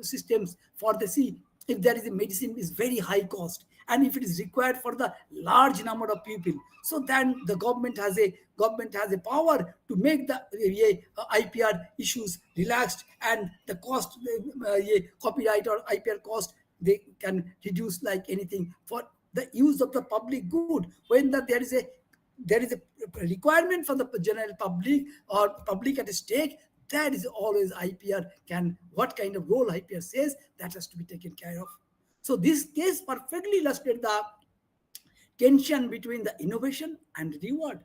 systems for the sea. If there is a medicine is very high cost, and if it is required for the large number of people, so then the government has a power to make the IPR issues relaxed, and the cost, copyright or IPR cost, they can reduce like anything for the use of the public good. When there is a requirement for the general public or public at stake, that is always IPR can, what kind of role IPR says, that has to be taken care of. So this case perfectly illustrates the tension between the innovation and reward.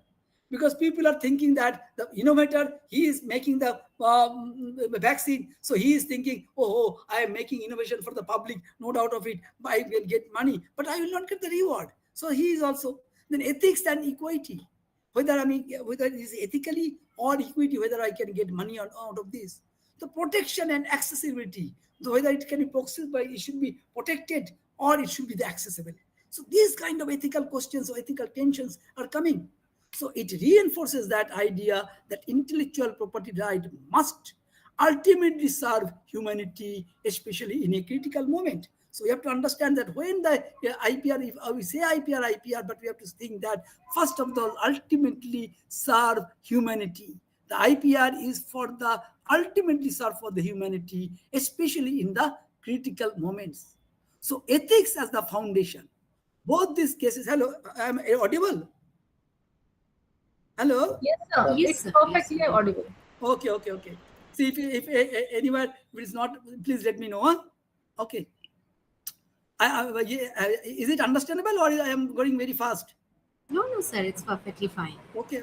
Because people are thinking that the innovator, he is making the vaccine, so he is thinking, oh, I am making innovation for the public, no doubt of it, I will get money, but I will not get the reward. So he is also, then ethics and equity, whether it is ethically or equity, whether I can get money out of this. The protection and accessibility, whether it can be processed by, it should be protected or it should be accessible. So these kind of ethical questions or ethical tensions are coming. So it reinforces that idea that intellectual property right must ultimately serve humanity, especially in a critical moment. So we have to understand that when the IPR, if we say IPR, but we have to think that first of all, ultimately serve humanity. The IPR is for the ultimately serve for the humanity, especially in the critical moments. So ethics as the foundation. Both these cases, hello, I am audible? Hello? Yes, sir. Yes, It's sir. perfectly audible. Okay. See, if anywhere it is not, please let me know. Huh? Okay. Is it understandable or I am going very fast? No, sir, it's perfectly fine. Okay.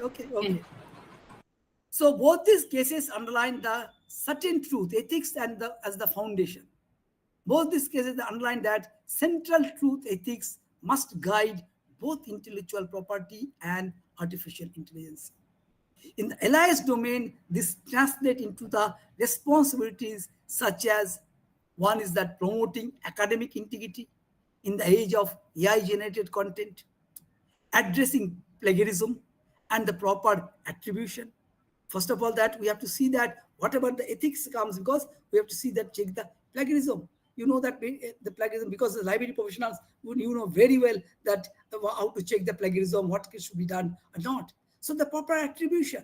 So both these cases underline the certain truth, ethics and as the foundation. Both these cases underline that central truth, ethics must guide both intellectual property and artificial intelligence. In the alliance domain, this translates into the responsibilities such as, one is that promoting academic integrity in the age of AI-generated content, addressing plagiarism and the proper attribution. First of all, that we have to see that whatever the ethics comes, because we have to see that, check the plagiarism. You know that the plagiarism, because the library professionals, you know very well that how to check the plagiarism, what should be done or not. So the proper attribution,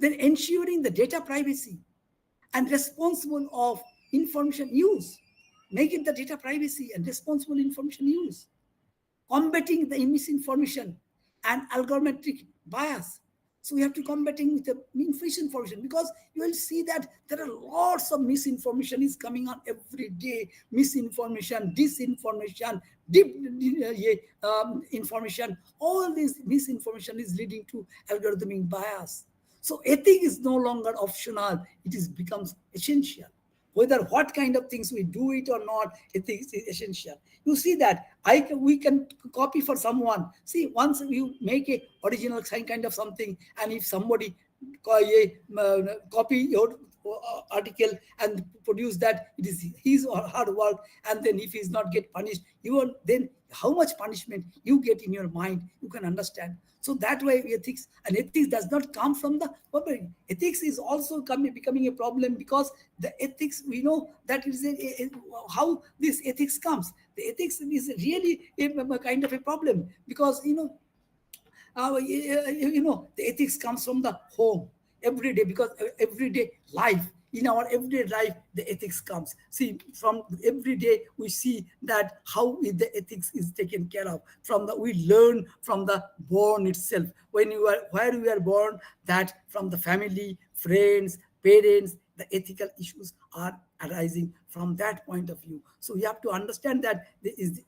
then ensuring the data privacy and responsible of information use, making the data privacy and responsible information use, combating the misinformation and algorithmic bias. So we have to combating with the misinformation, because you will see that there are lots of misinformation is coming on every day. Misinformation, disinformation, information. All this misinformation is leading to algorithmic bias. So ethics is no longer optional; it is becomes essential. Whether what kind of things we do it or not, ethics is essential. You see that we can copy for someone. See, once you make a original kind of something, and if somebody copy your article and produce that, it is his or her work, and then if he's not get punished, you are then how much punishment you get in your mind, you can understand. So that way ethics, and ethics does not come from the public. Ethics is also becoming a problem, because the ethics, we know that is how this ethics comes. The ethics is really a kind of a problem, because the ethics comes from the home every day, because everyday life, in our everyday life, the ethics comes. See, from every day we see that how the ethics is taken care of. We learn from the born itself. Where we are born, that from the family, friends, parents, the ethical issues are arising from that point of view. So we have to understand that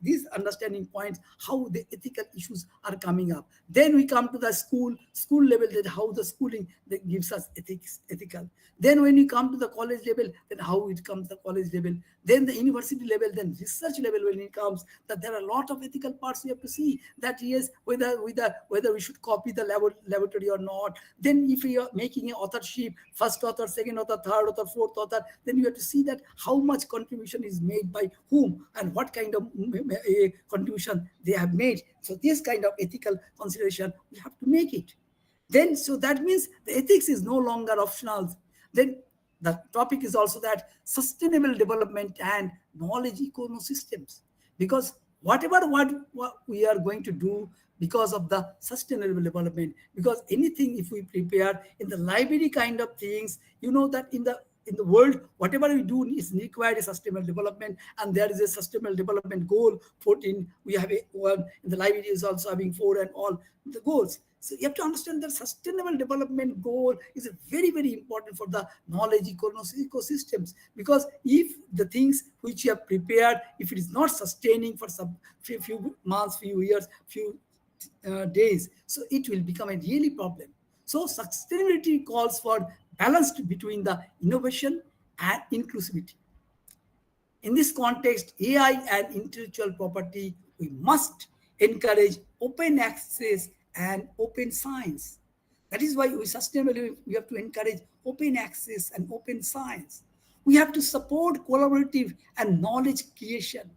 these understanding points, how the ethical issues are coming up. Then we come to the school level, that how the schooling that gives us ethical. Then when you come to the college level, then how it comes the college level. Then the university level, then research level, when it comes, that there are a lot of ethical parts we have to see. That yes, whether we should copy the laboratory or not. Then if we are making an authorship, first author, second author, third author, fourth author, then you have to see that how much contribution is made by whom, and what kind of contribution they have made. So this kind of ethical consideration, we have to make it. Then, so that means the ethics is no longer optional. Then the topic is also that sustainable development and knowledge ecosystems, because whatever what we are going to do because of the sustainable development, because anything if we prepare in the library kind of things, you know that in the world, whatever we do is required a sustainable development, and there is a sustainable development goal 14. We have a one in the library is also having 4, and all the goals. So you have to understand that sustainable development goal is very, very important for the knowledge ecosystems, because if the things which you have prepared, if it is not sustaining for some few months, few years, few days, so it will become a really problem. So sustainability calls for balance between the innovation and inclusivity. In this context, AI and intellectual property, we must encourage open access and open science. That is why we have to encourage open access and open science. We have to support collaborative and knowledge creation.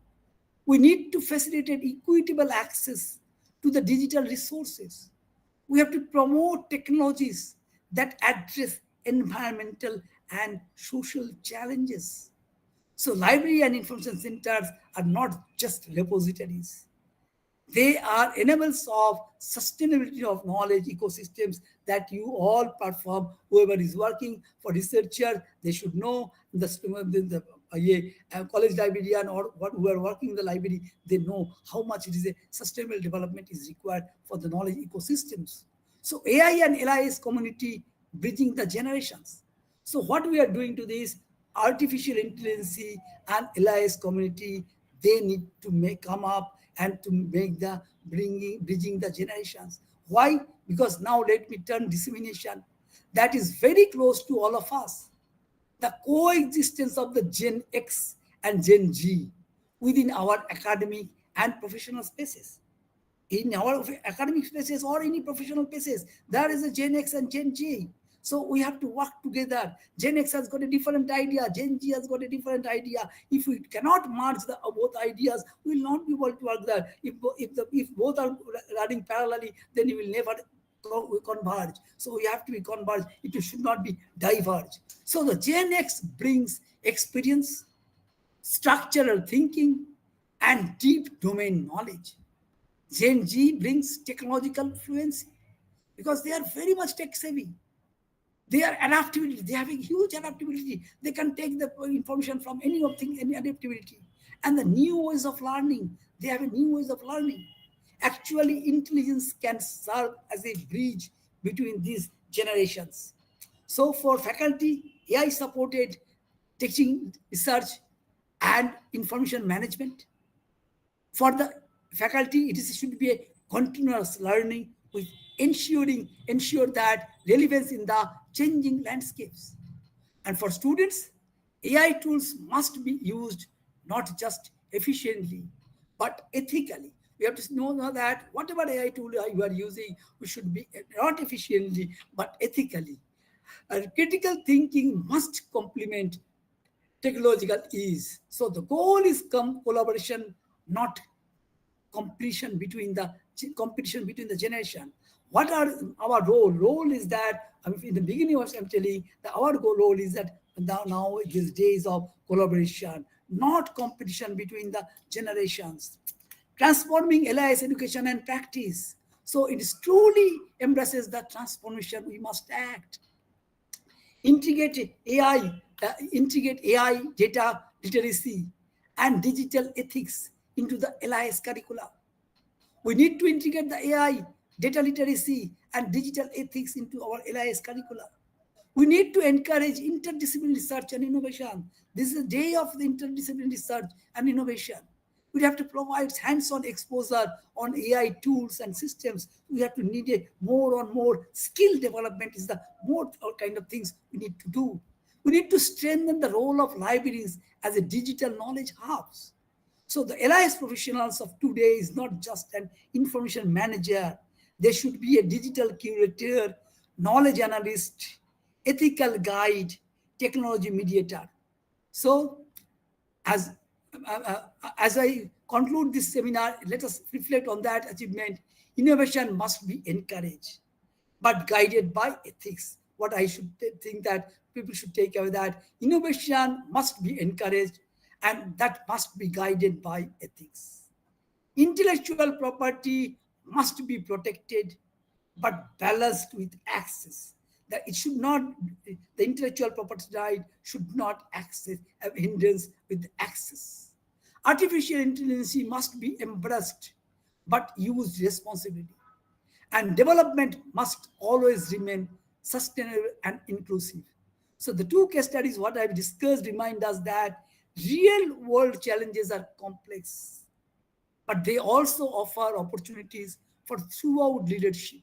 We need to facilitate equitable access to the digital resources. We have to promote technologies that address environmental and social challenges. So library and information centers are not just repositories. They are enablers of sustainability of knowledge ecosystems that you all perform. Whoever is working for researcher, they should know the college librarian or who are working in the library, they know how much it is a sustainable development is required for the knowledge ecosystems. So AI and LIS community bridging the generations. So what we are doing to this artificial intelligence and LIS community, they need to come up and to make the bridging the generations. Why? Because now let me turn dissemination. That is very close to all of us. The coexistence of the Gen X and Gen Z within our academic and professional spaces. In our academic spaces or any professional spaces, there is a Gen X and Gen Z. So we have to work together. Gen X has got a different idea. Gen Z has got a different idea. If we cannot merge both ideas, we will not be able to work there. If both are running parallelly, then we will never converge. So we have to be converged. It should not be diverge. So the Gen X brings experience, structural thinking, and deep domain knowledge. Gen Z brings technological fluency because they are very much tech savvy. They are adaptability. They have a huge adaptability. They can take the information from any adaptability. And the new ways of learning. They have a new ways of learning. Actually, intelligence can serve as a bridge between these generations. So for faculty, AI supported teaching, research, and information management. For the faculty, should be a continuous learning with ensure that relevance in the changing landscapes. And for students, AI tools must be used not just efficiently, but ethically. We have to know that whatever AI tool you are using, we should be not efficiently, but ethically. And critical thinking must complement technological ease. So the goal is collaboration, not competition between the generation. What are our role? Role is that, I mean, in the beginning I'm telling that our role is that now these days of collaboration, not competition between the generations. Transforming LIS education and practice. So it truly embraces the transformation. We must act. Integrate AI, data literacy, and digital ethics into the LIS curricula. We need to integrate the AI, data literacy, and digital ethics into our LIS curricula. We need to encourage interdisciplinary research and innovation. This is a day of the interdisciplinary research and innovation. We have to provide hands-on exposure on AI tools and systems. We have to need a more and more skill development is the more kind of things we need to do. We need to strengthen the role of libraries as a digital knowledge hubs. So the LIS professionals of today is not just an information manager. They should be a digital curator, knowledge analyst, ethical guide, technology mediator. So as I conclude this seminar, let us reflect on that achievement. Innovation must be encouraged, but guided by ethics. What I should think that people should take away that innovation must be encouraged and that must be guided by ethics. Intellectual property must be protected, but balanced with access. That it should not, the intellectual property right should not access have hindrance with access. Artificial intelligence must be embraced, but used responsibly. And development must always remain sustainable and inclusive. So the two case studies, what I've discussed, remind us that real world challenges are complex, but they also offer opportunities for throughout leadership.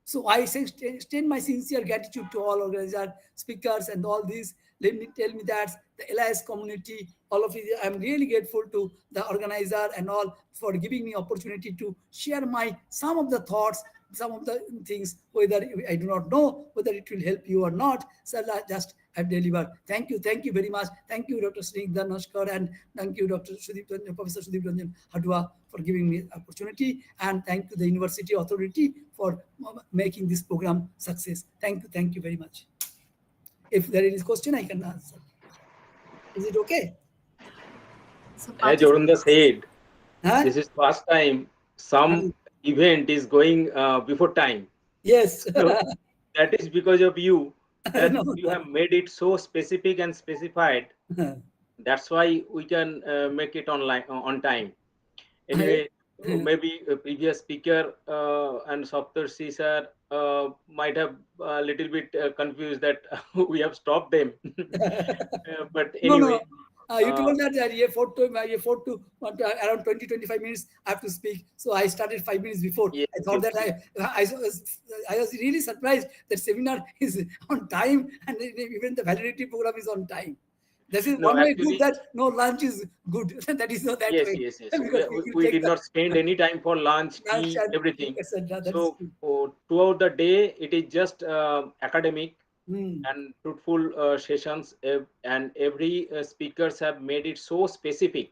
So I extend my sincere gratitude to all organizers, speakers, and all these. Let me tell me that the LIS community, all of you, I'm really grateful to the organizer and all for giving me opportunity to share some of the thoughts, some of the things, whether I do not know whether it will help you or not. So I just have delivered. Thank you very much. Thank you, Dr. Snigdha Nashkar, and thank you, Dr. Professor Sudeep Ranjan Hadwa, for giving me opportunity, and thank you the university authority for making this program success. Thank you very much. If there is question, I can answer. Is it okay? So As Arunda said, Huh? this is first time some event is going before time. Yes. So that is because of you, that No. you have made it so specific and specified. That's why we can make it on time. Anyway, maybe a previous speaker and Saptarshi sir might have a little bit confused that we have stopped them. But anyway. No. You told that you fought to around 20-25 minutes I have to speak. So I started 5 minutes before. Yes, I thought that I was really surprised that seminar is on time and even the validity program is on time. This is one way good that no lunch is good. That is not that way. Yes. We did not spend any time for lunch, tea, everything. So throughout the day, it is just academic and fruitful sessions, and every speakers have made it so specific.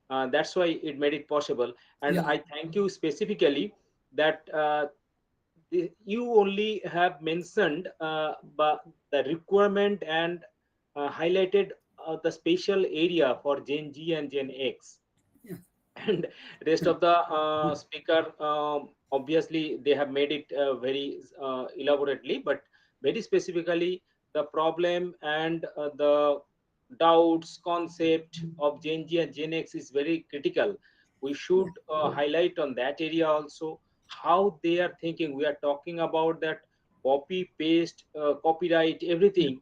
That's why it made it possible. And I thank you specifically that you only have mentioned the requirement and highlighted the special area for Gen G and Gen X. And rest of the speaker, obviously they have made it very elaborately, but very specifically the problem and the doubts concept of Gen G and Gen X is very critical. We should highlight on that area also. how they are thinking. We are talking about that copy, paste, copyright, everything.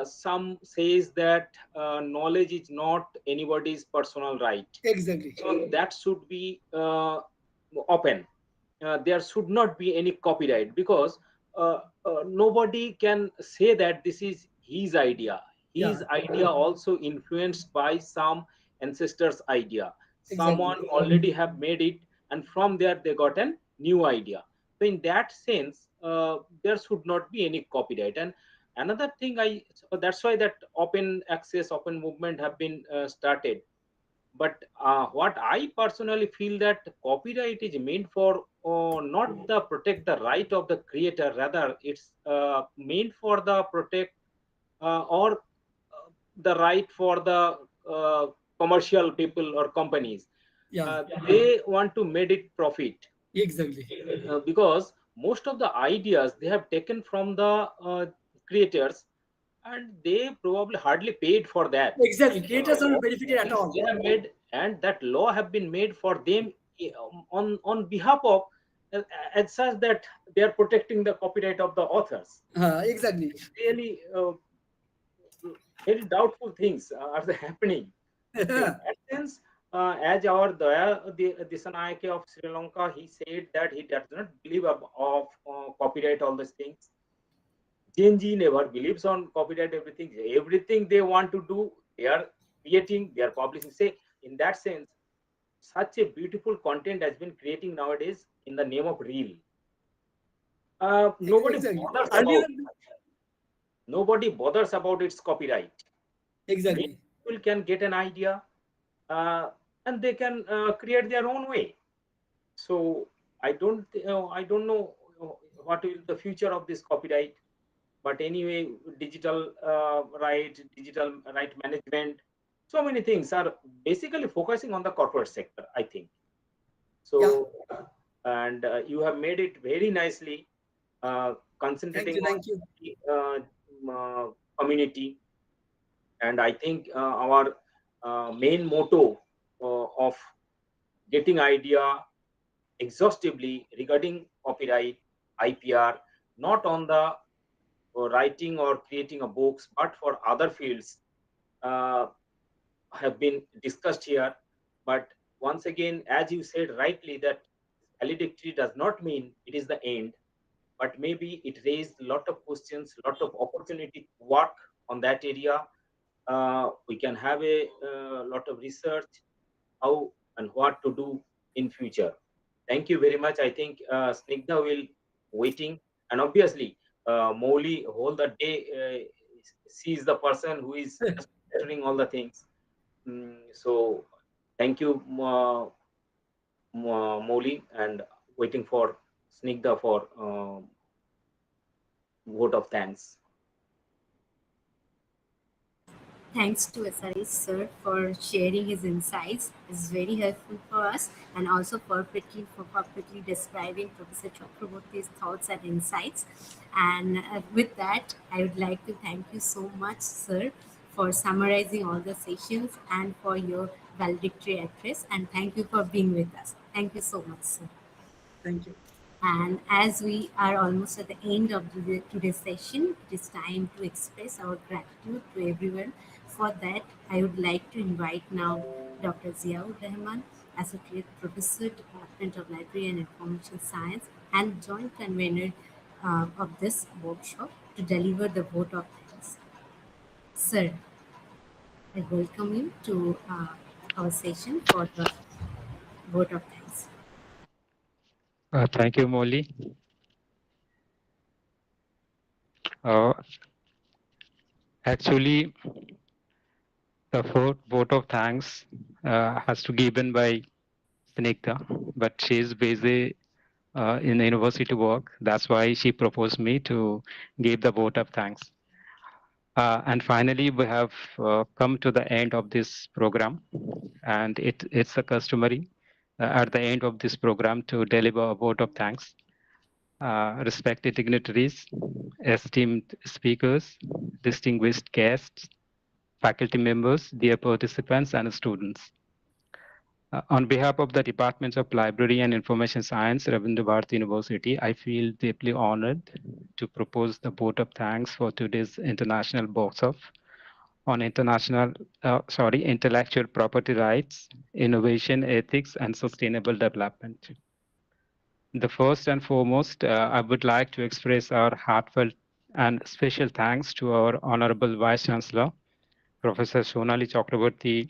Some says that knowledge is not anybody's personal right. Exactly. So that should be open. There should not be any copyright, because nobody can say that this is his idea. Yeah. His idea also influenced by some ancestors' idea. Exactly. Someone already have made it, and from there they got a new idea. So in that sense, there should not be any copyright. And another thing, so that's why that open access, open movement have been started. But what I personally feel, that copyright is meant for not the protect the right of the creator, rather it's meant for the protect or the right for the commercial people or companies. Yeah. They want to make it profit, Exactly. because most of the ideas they have taken from the creators, and they probably hardly paid for that. Exactly. Creators are not benefited at Things all. they have made, and that law have been made for them on behalf of, uh, as such that they are protecting the copyright of the authors. Exactly. It's really very doubtful things are happening. So in that sense, as our Daya Dissanayake of Sri Lanka, he said that he does not believe of copyright, all these things. Genji never believes on copyright. Everything they want to do, they are creating, they are publishing. Say, in that sense, such a beautiful content has been creating nowadays in the name of reel. Nobody Exactly. bothers Earlier, about. Nobody bothers about its copyright. Many exactly. people can get an idea, uh, and they can create their own way. So I don't know what will the future of this copyright. But anyway, digital digital right management, so many things are basically focusing on the corporate sector, I think. Yeah. So, and you have made it very nicely, Thank concentrating you. on Thank you. the community. And I think our main motto of getting idea exhaustively regarding copyright, IPR, not on the writing or creating a books, but for other fields, uh, have been discussed here. But once again, as you said rightly, that valedictory does not mean it is the end, but maybe it raised a lot of questions, a lot of opportunity to work on that area. We can have a lot of research, how and what to do in future. Thank you very much. I think Snigdha will waiting, and obviously Moli whole the day sees the person who is just doing all the things. So thank you, Moli, and waiting for Snigdha for vote of thanks. Thanks to SRS sir for sharing his insights. It's very helpful for us, and also perfectly describing Professor Chakraborty's thoughts and insights. And with that, I would like to thank you so much, sir, for summarizing all the sessions and for your valedictory address. And thank you for being with us. Thank you so much, sir. Thank you. And as we are almost at the end of today's session, it is time to express our gratitude to everyone. For that, I would like to invite now Dr. Ziaur Rahman, Associate Professor, Department of Library and Information Science, and joint convener of this workshop, to deliver the vote of thanks. Sir, I welcome you to our session for the vote of thanks. Thank you, Molly. Actually, the vote of thanks has to be given by Snigdha, but she is busy in university work. That's why she proposed me to give the vote of thanks. And finally, we have come to the end of this program, and it's a customary at the end of this program to deliver a vote of thanks. Respected dignitaries, esteemed speakers, distinguished guests, faculty members, dear participants, and students. On behalf of the Departments of Library and Information Science, Rabindrabharatiyuniversity University, I feel deeply honored to propose the vote of thanks for today's international workshop on intellectual property rights, innovation, ethics, and sustainable development. The first and foremost, I would like to express our heartfelt and special thanks to our Honorable Vice Chancellor, Professor Sonali Chakraborty,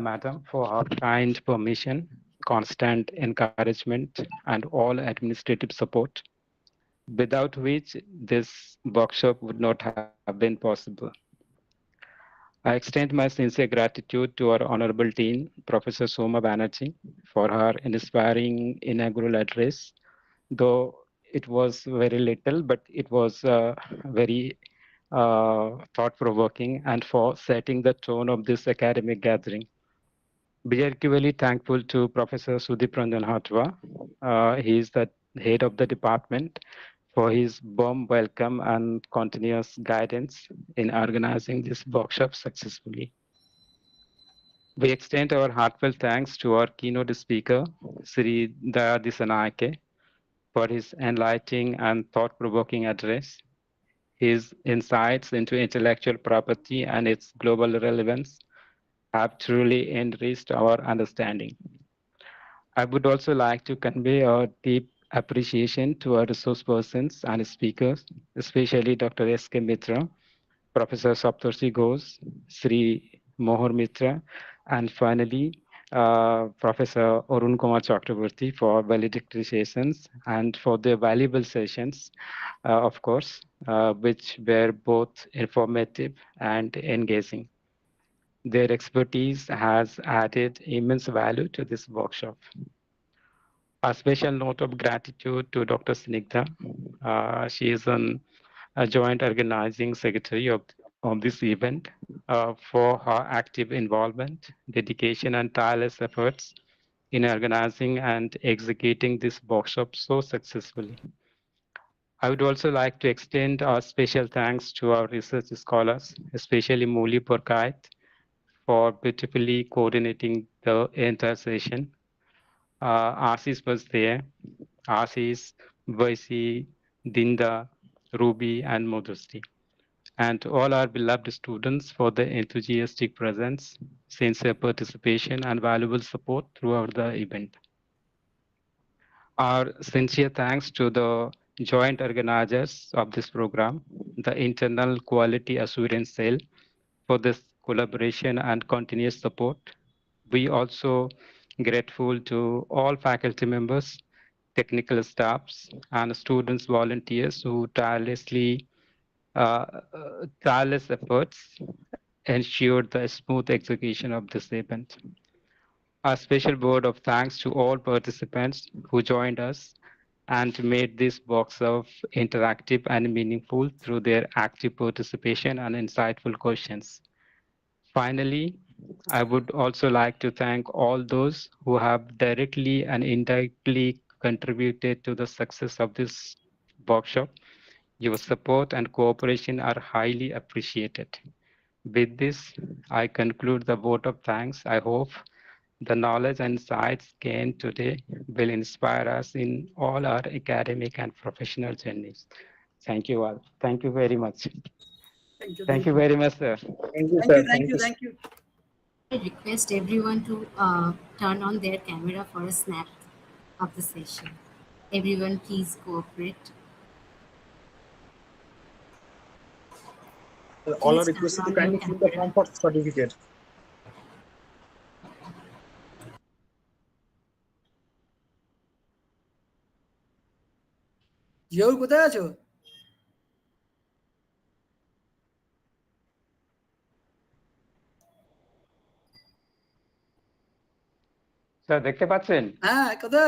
Madam, for her kind permission, constant encouragement, and all administrative support, without which this workshop would not have been possible. I extend my sincere gratitude to our Honorable Dean, Professor Soma Banerjee, for her inspiring inaugural address, though it was very little, but it was very thought-provoking, and for setting the tone of this academic gathering. We are equally thankful to Professor Sudeep Ranjan Hatwa. He is the head of the department, for his warm welcome and continuous guidance in organizing this workshop successfully. We extend our heartfelt thanks to our keynote speaker, Sri Daya Dissanayake, for his enlightening and thought-provoking address. His insights into intellectual property and its global relevance have truly enriched our understanding. I would also like to convey our deep appreciation to our resource persons and speakers, especially Dr. S.K. Mitra, Professor Saptarshi Ghosh, Sri Mohar Mitra, and finally, Professor Arun Kumar Chakraborty for valedictory sessions and for their valuable sessions, of course, which were both informative and engaging. Their expertise has added immense value to this workshop. A special note of gratitude to Dr. Snigdha. She is a joint organizing secretary of this event for her active involvement, dedication, and tireless efforts in organizing and executing this workshop so successfully. I would also like to extend our special thanks to our research scholars, especially Muli Porkait, for beautifully coordinating the entire session. Asis was there, Asis, Vaisi, Dinda, Ruby, and Modesty. And all our beloved students for their enthusiastic presence, sincere participation, and valuable support throughout the event. Our sincere thanks to the joint organizers of this program, the Internal Quality Assurance Cell, for this collaboration and continuous support. We also grateful to all faculty members, technical staffs, and students volunteers who tireless efforts ensured the smooth execution of this event. A special word of thanks to all participants who joined us and made this workshop interactive and meaningful through their active participation and insightful questions. Finally, I would also like to thank all those who have directly and indirectly contributed to the success of this workshop. Your support and cooperation are highly appreciated. With this, I conclude the vote of thanks. I hope the knowledge and insights gained today will inspire us in all our academic and professional journeys. Thank you all. Thank you very much. Thank you. Thank you very much, sir. Thank you, Thank sir. you. Thank you. Thank you. I request everyone to turn on their camera for a snap of the session. Everyone, please cooperate. All are Please turn requested to on your kindly fill the camera. form for certificate. Ziaul কোথায় আছো? Sir দেখতে পাচ্ছেন? হ্যাঁ, কোথায় আছো?